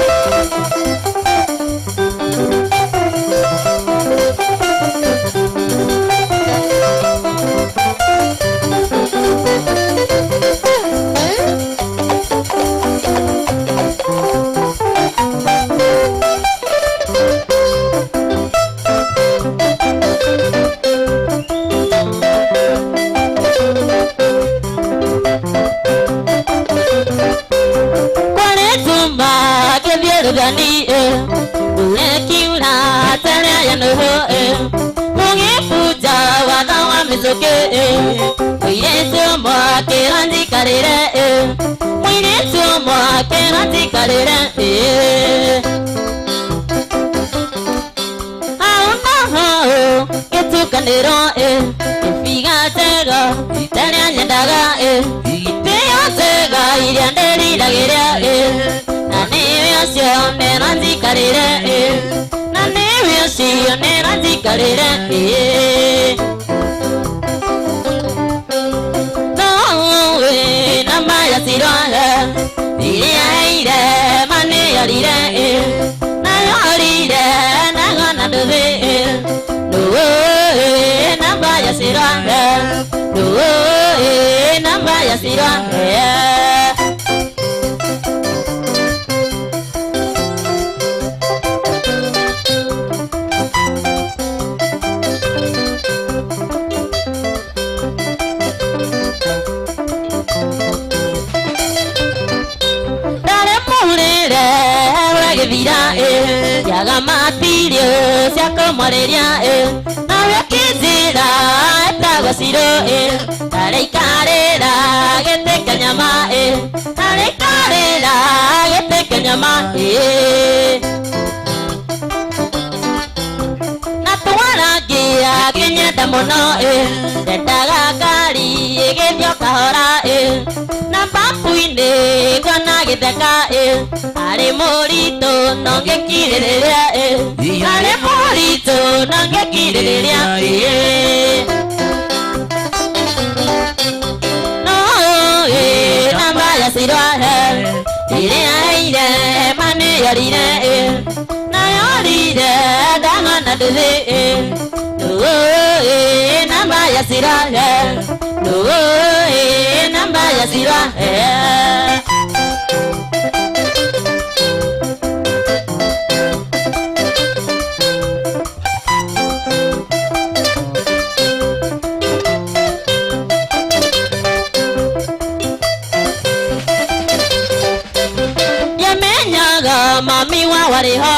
twariho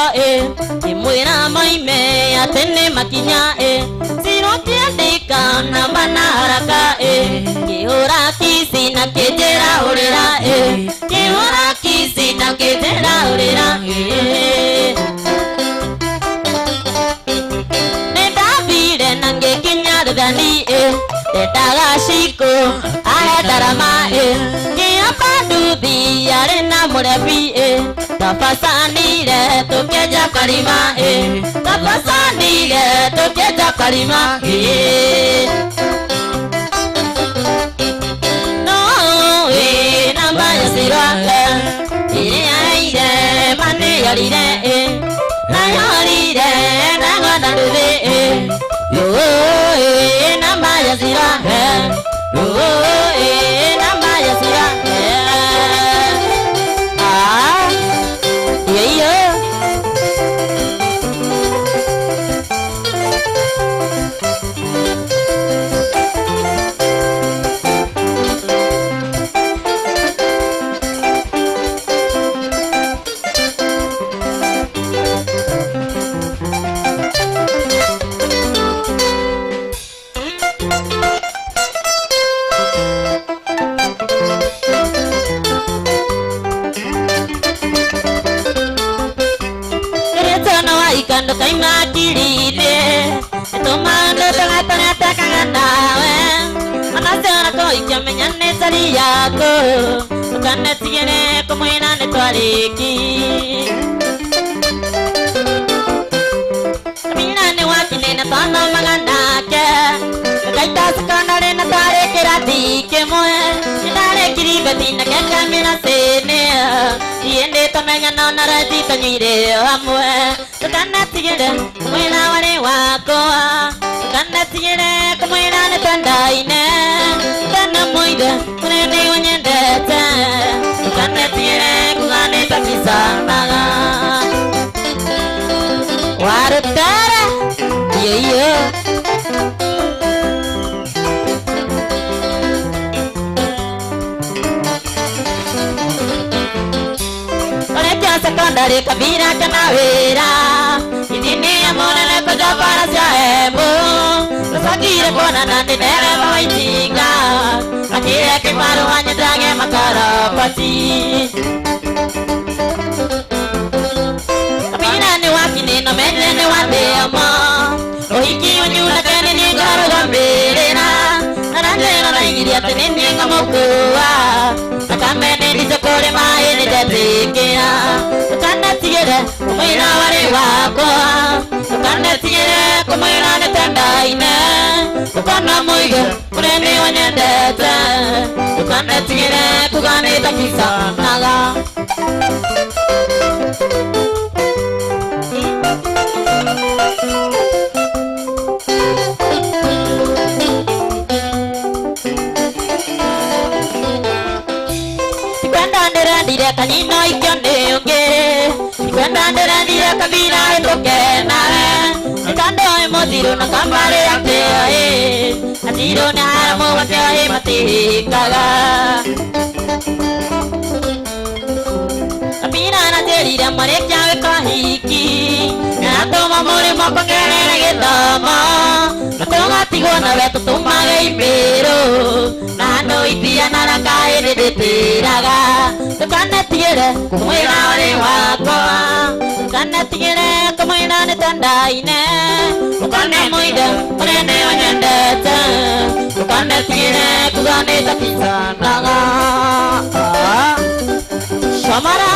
imwira moime atene makinya sirokiandika namba na haraka kihura kisi na kejera urira kihura kisi na kejera urira nedavire nange kinyarudani Tetagashiko ahetarama kiapaduthi arena murebi tapasanire tukeja karima tapasanire tukeja karima no namba yasira ire mane yarire nayarire nanganarude namba yasira namba yasira yeah yako ukane tigene kumwina netwariki minane wakine na tano magandake kaita sakandare na tare kirati kemwe nare kiribati na kakamina sene yende tamenya na naraji tanyire amwe ukane tigene kumwina wale wako ukane tigene kumwina netandaine tana moide kunene wanyendete ukane tigene kugane takisanaga warutara yo sekondari kabira kanawera idini amona le koja para jaebo rasagire kona nande nere maitinga akire ke paru anya drange makara pati kabira ne wakine no mele ne wande ama ohiki onyula kene ni garo gambirena narande na ingiri atene ni ngamokuwa akamene ni zakore mai ni jatikea ukanda tigere kumwina wale wako ukanda tigere kumwina netandaine ukanda muige kureni wanyendete ukanda tigere kugane takisa naga Dire kanino ikonde oke kwenda ndera dire kabina etoke nawe kando emodiro na kambare ate atiro na haramo wate mate kaga kabina na derira mare kyawe kahiki na to mamore mokongere getama natonga tigona veto tumage ibero nano itia naraka ede tiraga tukana tigere kumwira wale wako tukana tigere kumwira netandaine tukana muide kurene wanyendete tukana tigere kugane takisanaga shamara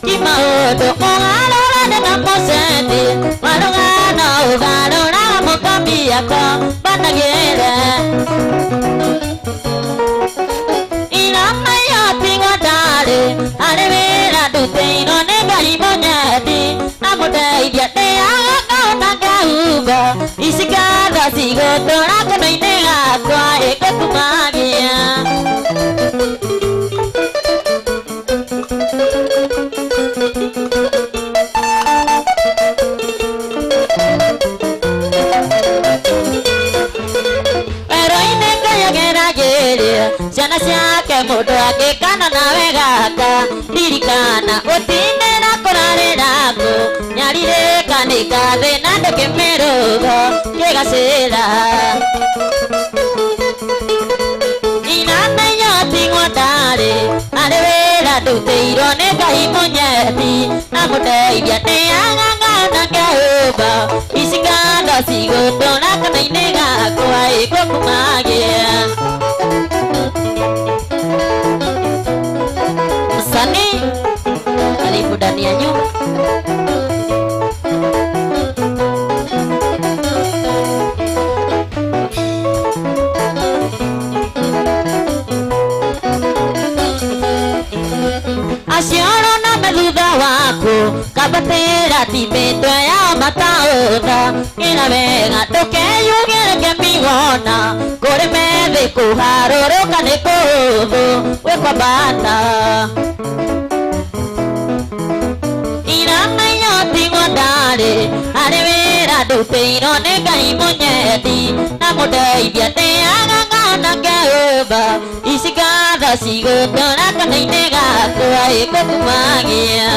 Kimaudo Ogalora de Naposeti Marogana Ogalora Mokambiako Banagere Inamaya Pingatale Arevera Duteino Nega Imonyati Namudai Yate Agakauga Isikada Sigoto Rakoinega Kwa Ekokumagia Siana siake mudo agikana nawe gaka dirikana utinera korare nako nyarire kanika thina ndukimerugo kigacira inamenya tingwa ndari ari wira nduteirwo ni Ngai munyeti na muteithia ni agangana ngeuba icinganda cigutũra kana-inĩ gakwa ĩgũkumagia Sani, karibu ndani ya nyumba. Asioro na meludha wako kabatera timetwa ya mataona ina vega tukeyugire kemigona kuri methe kuharũrũka nĩ kũhũthũ wĩkwa bata iramenya tigwo ndarĩ harĩ wĩra ndũteirwo nĩ Ngai mũnyeti na mũndeithia nĩ agang'ana ngehũmba ici ngatho cigũtũra kanua-inĩ gakwa ĩgũkumagia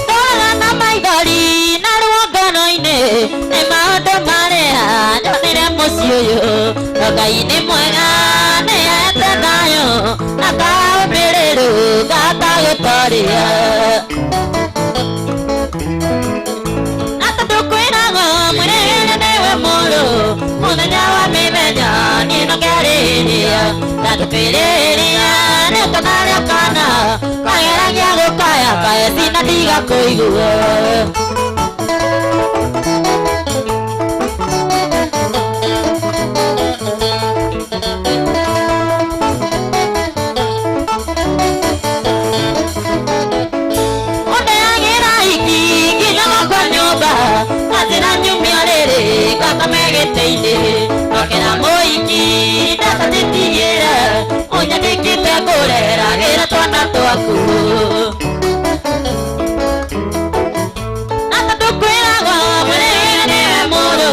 Tũraga na maithori na rũngano-inĩ nĩ maũndũ marĩa nyonire mũciĩ ũyũ no Ngai nĩ mwega nĩ ete thayũ na kaũmĩrĩru gatagũtoria na tondũ kwĩragwo mwĩrĩgĩrĩre nĩwe mũrũ mũthenya wa mĩthenya niĩ no ngerĩrĩria na tũkwĩrĩrĩria nĩ ũkanarĩa kana kageragia gũkaya kae sina ndiga kũigua Wakena moiki ndatatitigira unyandikite kureragira twana twaku na tondũ kwĩragwo mwĩrĩgĩrĩre nĩwe mũrũ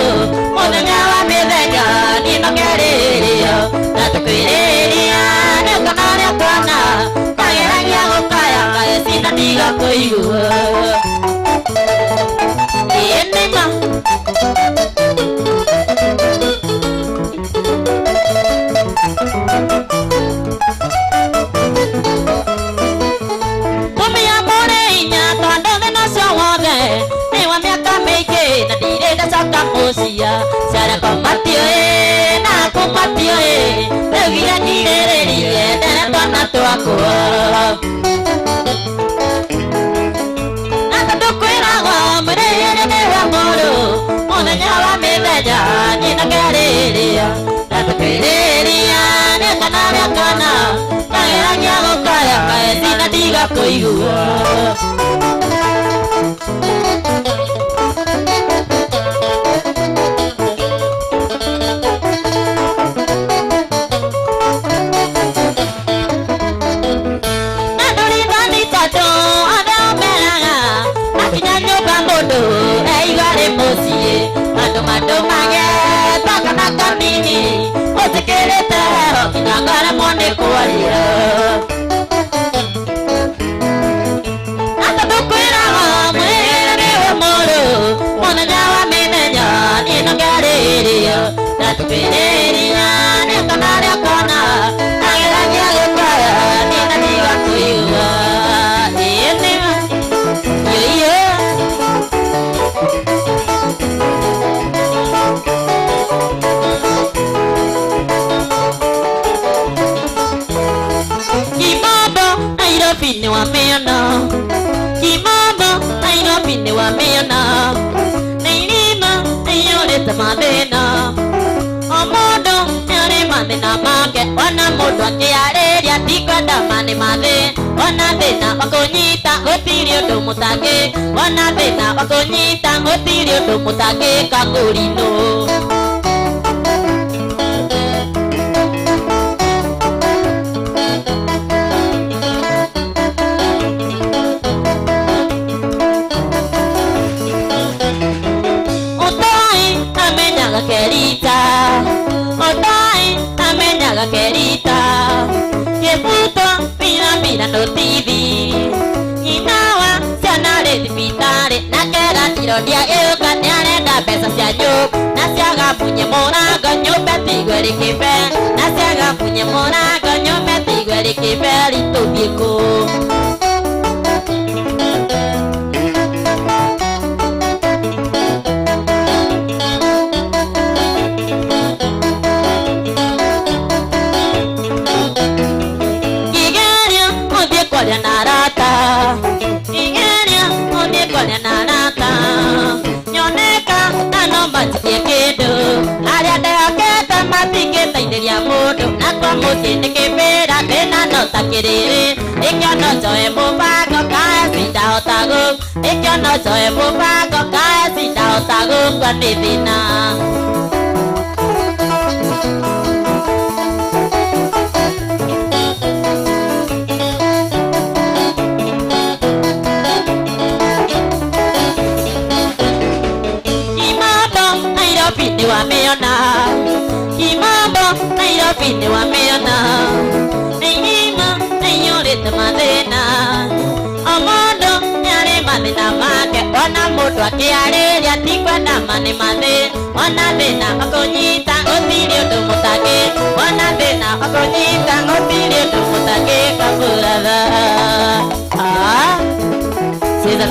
mũthenya wa mĩthenya niĩ no ngerĩrĩria na tũkwĩrĩrĩria nĩ ũkanarĩa twana kageragia gũkaya kae sina ndiga kũigua nĩma Sara komatio na komatio Regia nireririe Dere twana twakwa Na tondũ kwĩragwo mwĩrĩgĩrĩre nĩwe mũrũ mũthenya wa mĩthenya niĩ no ngerĩrĩria na tũkwĩrĩrĩria nĩ ũkanarĩa kana kageragia gũkaya kae sina ndiga kũigua Nairobi ni wameona Kimambo Nairobi ni wameona Nailima Nayoleta madena Omodo Nyare madena make Wana modo akiareria Tikwenda mane madhe Wana thina wakonyita Gutirio ndumutage Wana thina wakonyita Gutirio ndumutage Kakurino Kerita, otai, amenyaga kerita. Keputo, pina no TV. Inawa, sianare di pitare. Nakera tiro dia euka, nyarenda pesa sianyo. Nasiaga punye mona, ganyo peti gweri kipe. Nasiaga punye mona, ganyo peti gweri kipe. Lito bieko. Mutini kibera tena no takiriri Ikyo no soe mubago kaya sida otago Ikyo no soe mubago kaya sida otago Kwa nidina Kimambo Nairobi ni wameona Kimambo Nairobi ni wameona Nailima Nayoleta madena Omodo Nyare madena make Wana modo akiareria Tikwenda mane madhe Wana thina wakonyita Gutirio ndumutage Wana thina wakonyita Gutirio ndumutage Kakurada Seza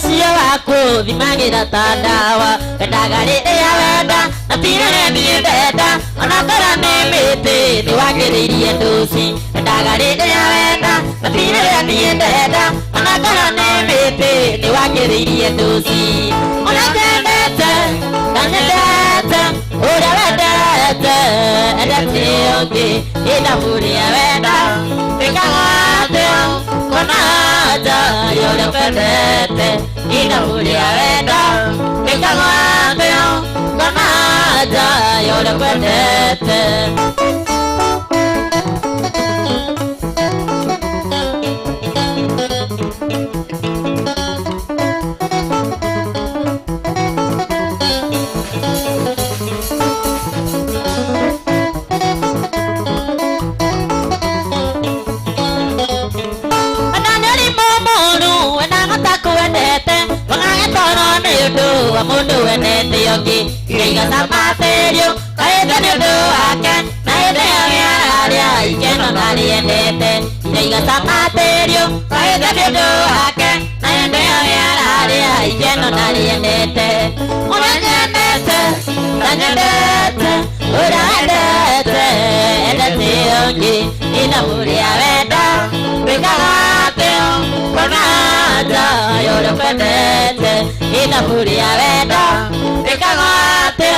Sio wako vimagira tadawa Kadagari ya wenda na pire ni deda Onakara ni mete ni wakiririe dosi Kadagari ya wenda na pire ni deda Onakara ni mete ni wakiririe dosi Onakendete kanedete Ura wedete Edete oge Ida furi ya wenda Fikawate Konaja Yole pedete Ina furia veda Mikangwate Konaja Yole pedete Mundo enete yoki Kiga samaterio Kaida nyodo aken Naide aria Ikeno nari enete Kiga samaterio Kaida nyodo aken Naide aria Ikeno nari enete Unanyendete Nanyendete Urandete Enete yoki Ina muria veda Pekagate Konaja Yolo pedete Ina furia veda Pekagate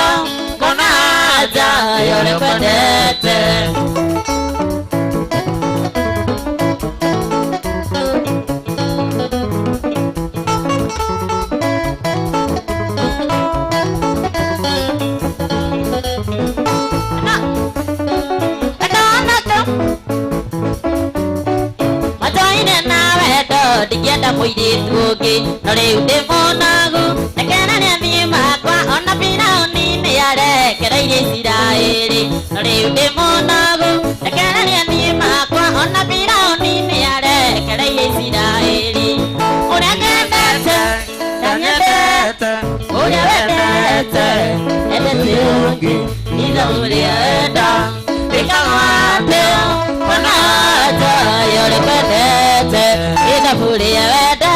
Konaja Yolo pedete Dikienda muiritu ugi no riu ndimunagu nekenania nie makwa ona Firauni niarekereire Isiraeli no riu ndimunagu nekenania nie makwa ona Firauni niarekereire Isiraeli uria ngendete nyendete uria wendete endete ugi ina uria wenda Pikawate Konaja Yole pedete Ina furia veda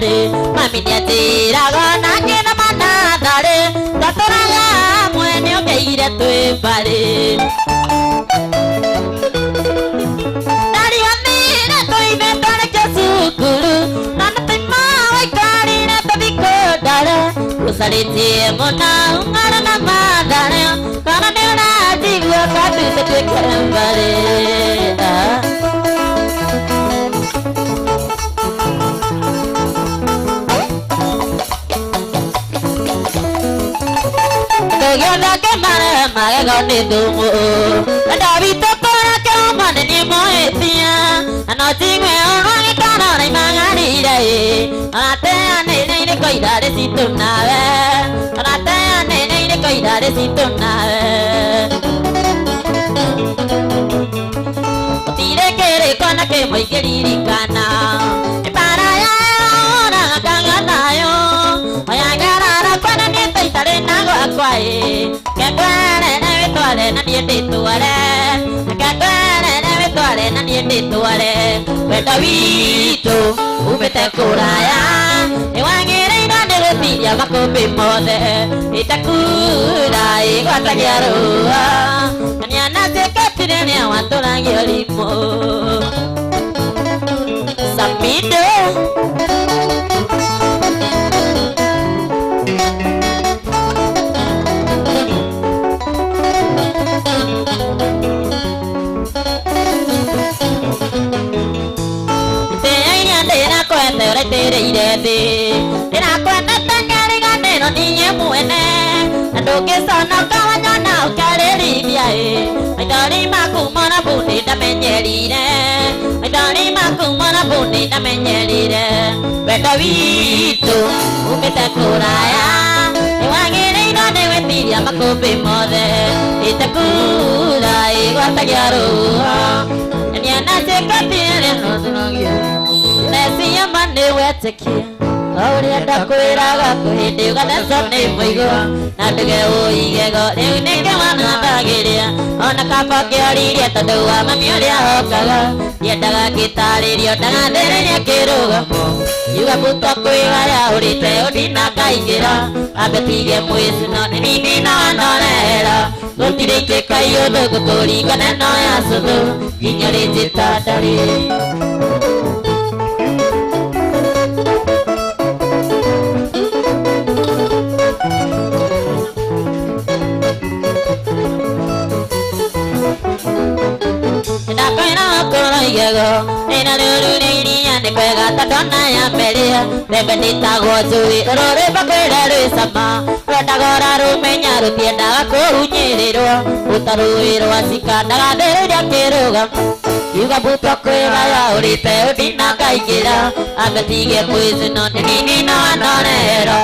mare mami ni atiraga na kena manadare tatoraga mwene okeire twe bare nari amire toime tore kesukuru nana tema waikari na tabiko dara usaritie mona ungara na madare kana ne na digwa katu twe kembare Yona ke mare mare goni dumu Davi to kora ke mane ni moetia Ano tingwe ono ni kana ni mangani dai Ate ane ni koi dare situnawe Ate ane ni koi dare situnawe Tire kere kona ke moi keriri kana Para ya ora kangana yo Oyagara kona ni tare nago akwae Kakwane na vitwale na niende tuwale Kakwane na vitwale na niende tuwale Weta wito umete kuraya Iwangire ina nilupidia makopi mode Itakura igwatagia roa Kanyana sekatire ni awanturangi olimo Samido tere irede ina kwenda tangari gane no niye muene ndoke sana kawanya na ukareri biae idari makumana bundi da menyerire idari makumana bundi da menyerire weta wito umeta kuraya iwangire ina ne wetiria makope mode itakura igwatagiaro nyana sekatire no tunagia Nesiya mane wetekia Auri ndakwiraga kuhindi ugathenco ni muigo na nduge uigego riu nike wanandagiria ona kaba kioririe tondu wa mami uria hokaga ndiendaga ngitaririo ndagathiriria kirugamo yuga buto kwigaya urite undina ngaingira ambetigie mwicino ni nini na wanorera gutiri kikaiundu gukuringana no ya cuthu nginya rinjitandari Ina nuru ni ane kwega tatona ya melia Rebendita gozui rore bakwera ruisama Rondagora rumenya rutienda kuhunyiriro Utaruiro asikanda gatheria kiruga Yuga buto kwega ya urite udina kaikira Abetige mwizino nini na wanorera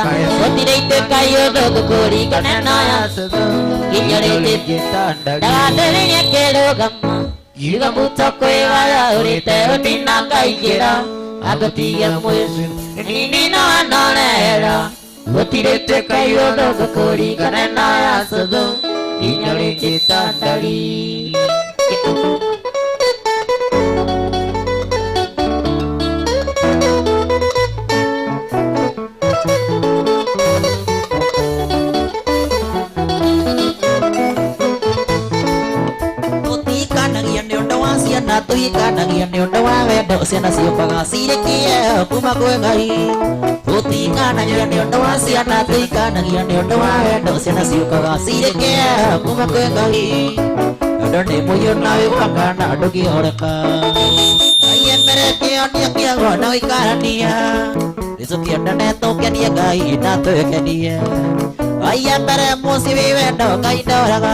Utire iteka yudu kukuri kaneno ya sudu Kinyorite Dagatheria kiruga Yuga buto kwega urite udina kaikira Abetige mwizino nini na wanorera Utire iteka yudu kukuri kaneno ya sudu Kinyorite tandari na tuikanagia ni undu wa wendo ciana ciukaga cirekie kuma kwi Ngai tutikanagia ni undu wa ciana tuikanagia ni undu wa wendo ciana ciukaga cirekie kuma kwi Ngai andu ni muyo na wikanga na andu gioreka Ngai mbere kionia kiago na wikarania ricu kiendane tukenie Ngai na twikenie Ngai mbere muci wi wendo Ngai ndoraga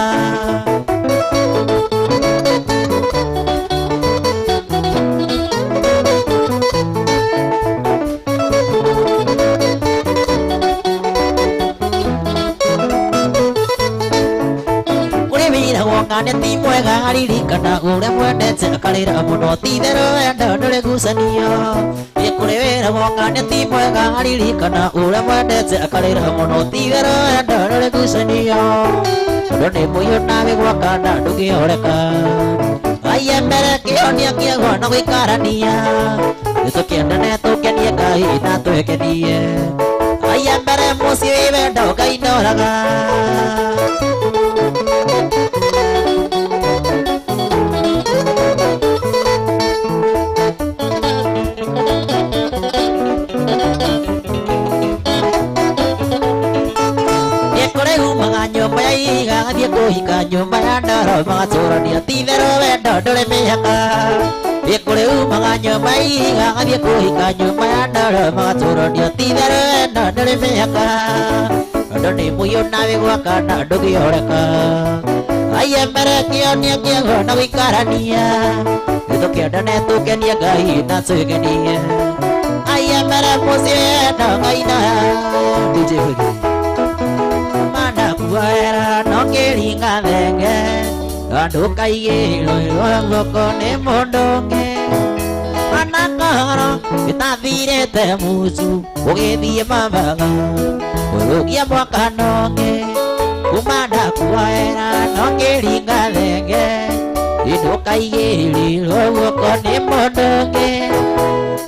Ngane ti mwega aririkana uria mwendete akarira muno tithero wendo nduri gucanio ikuri wira ngane ti mwega aririkana uria mwendete akarira muno tithero wendo nduri gucanio tondu ni muyo nawe gwaka na ndugioreka Ngai mbere kionia kiegwa na gwikarania nĩtũkĩendane tũkenie Ngai na twĩkenie aya mbere mũciĩ wĩ wendo Ngai ndoraga nyumba ya iga gathiĩ kũhika nyumba ya ndoro magatũrania ti therũ wendo ndũrĩ mĩhaka kũrĩ umaga nyumba ya iga gathiĩ kũhika nyumba ya ndoro magatũrania ti therũ wendo ndũrĩ mĩhaka andũ nĩ mũiyũ nawe gwaka na ndũngĩhoreka aya mbere kĩonia kĩego na gũikarania nĩtũkĩendane tũkenie Ngai na twĩkenie aya mbere mũciĩ wendo Ngai na DJ Kuaera no kĩringa thenge andũ kaigĩrwo guoko nĩ mũndũngĩ mana kahoro gĩtathirĩte mucu ũgĩthiĩ mabaga ũrũgia mwaka nongĩ kuma ndakuaera no kĩringa thenge andũ kaigĩrwo guoko nĩ mũndũngĩ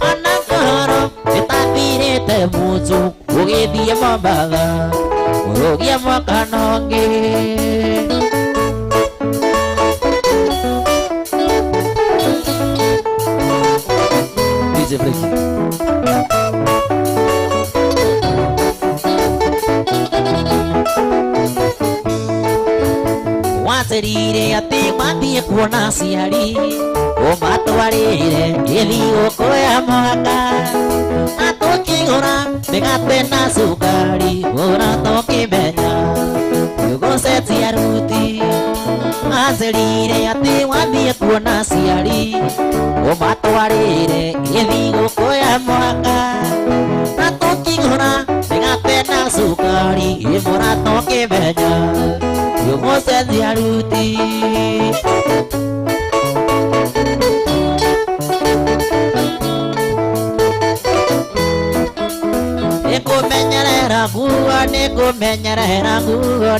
mana kahoro gĩtathirĩte mucu ũgĩthiĩ mabaga Urugia mwaka nongĩ DJ Blake wacerire atĩ mathiĩ kuona aciari ũmatwarĩre gĩthiĩ kuoya mwaka atũkĩgũra mĩgate na cukari ũra tũkĩmenya gũgũcetia ruti acerire atĩ wathiĩ kuona aciari ũmatwarĩre gĩthiĩ kuoya mwaka atũkĩgũra mĩgate na cukari ũra tũkĩmenya gũgũcetia ruti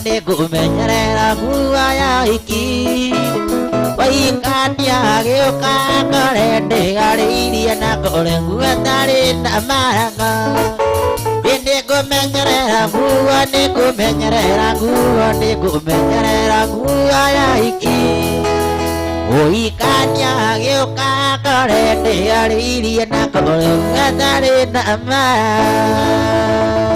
nĩkũmenyerera nguo ya hiki waikania gĩũka ngore ndĩgarĩirie na ngore nguo tarĩ na maranga nĩkũmenyerera nguo ya hiki waikania gĩũka ngore ndĩgarĩirie na ngore nguo tarĩ na maranga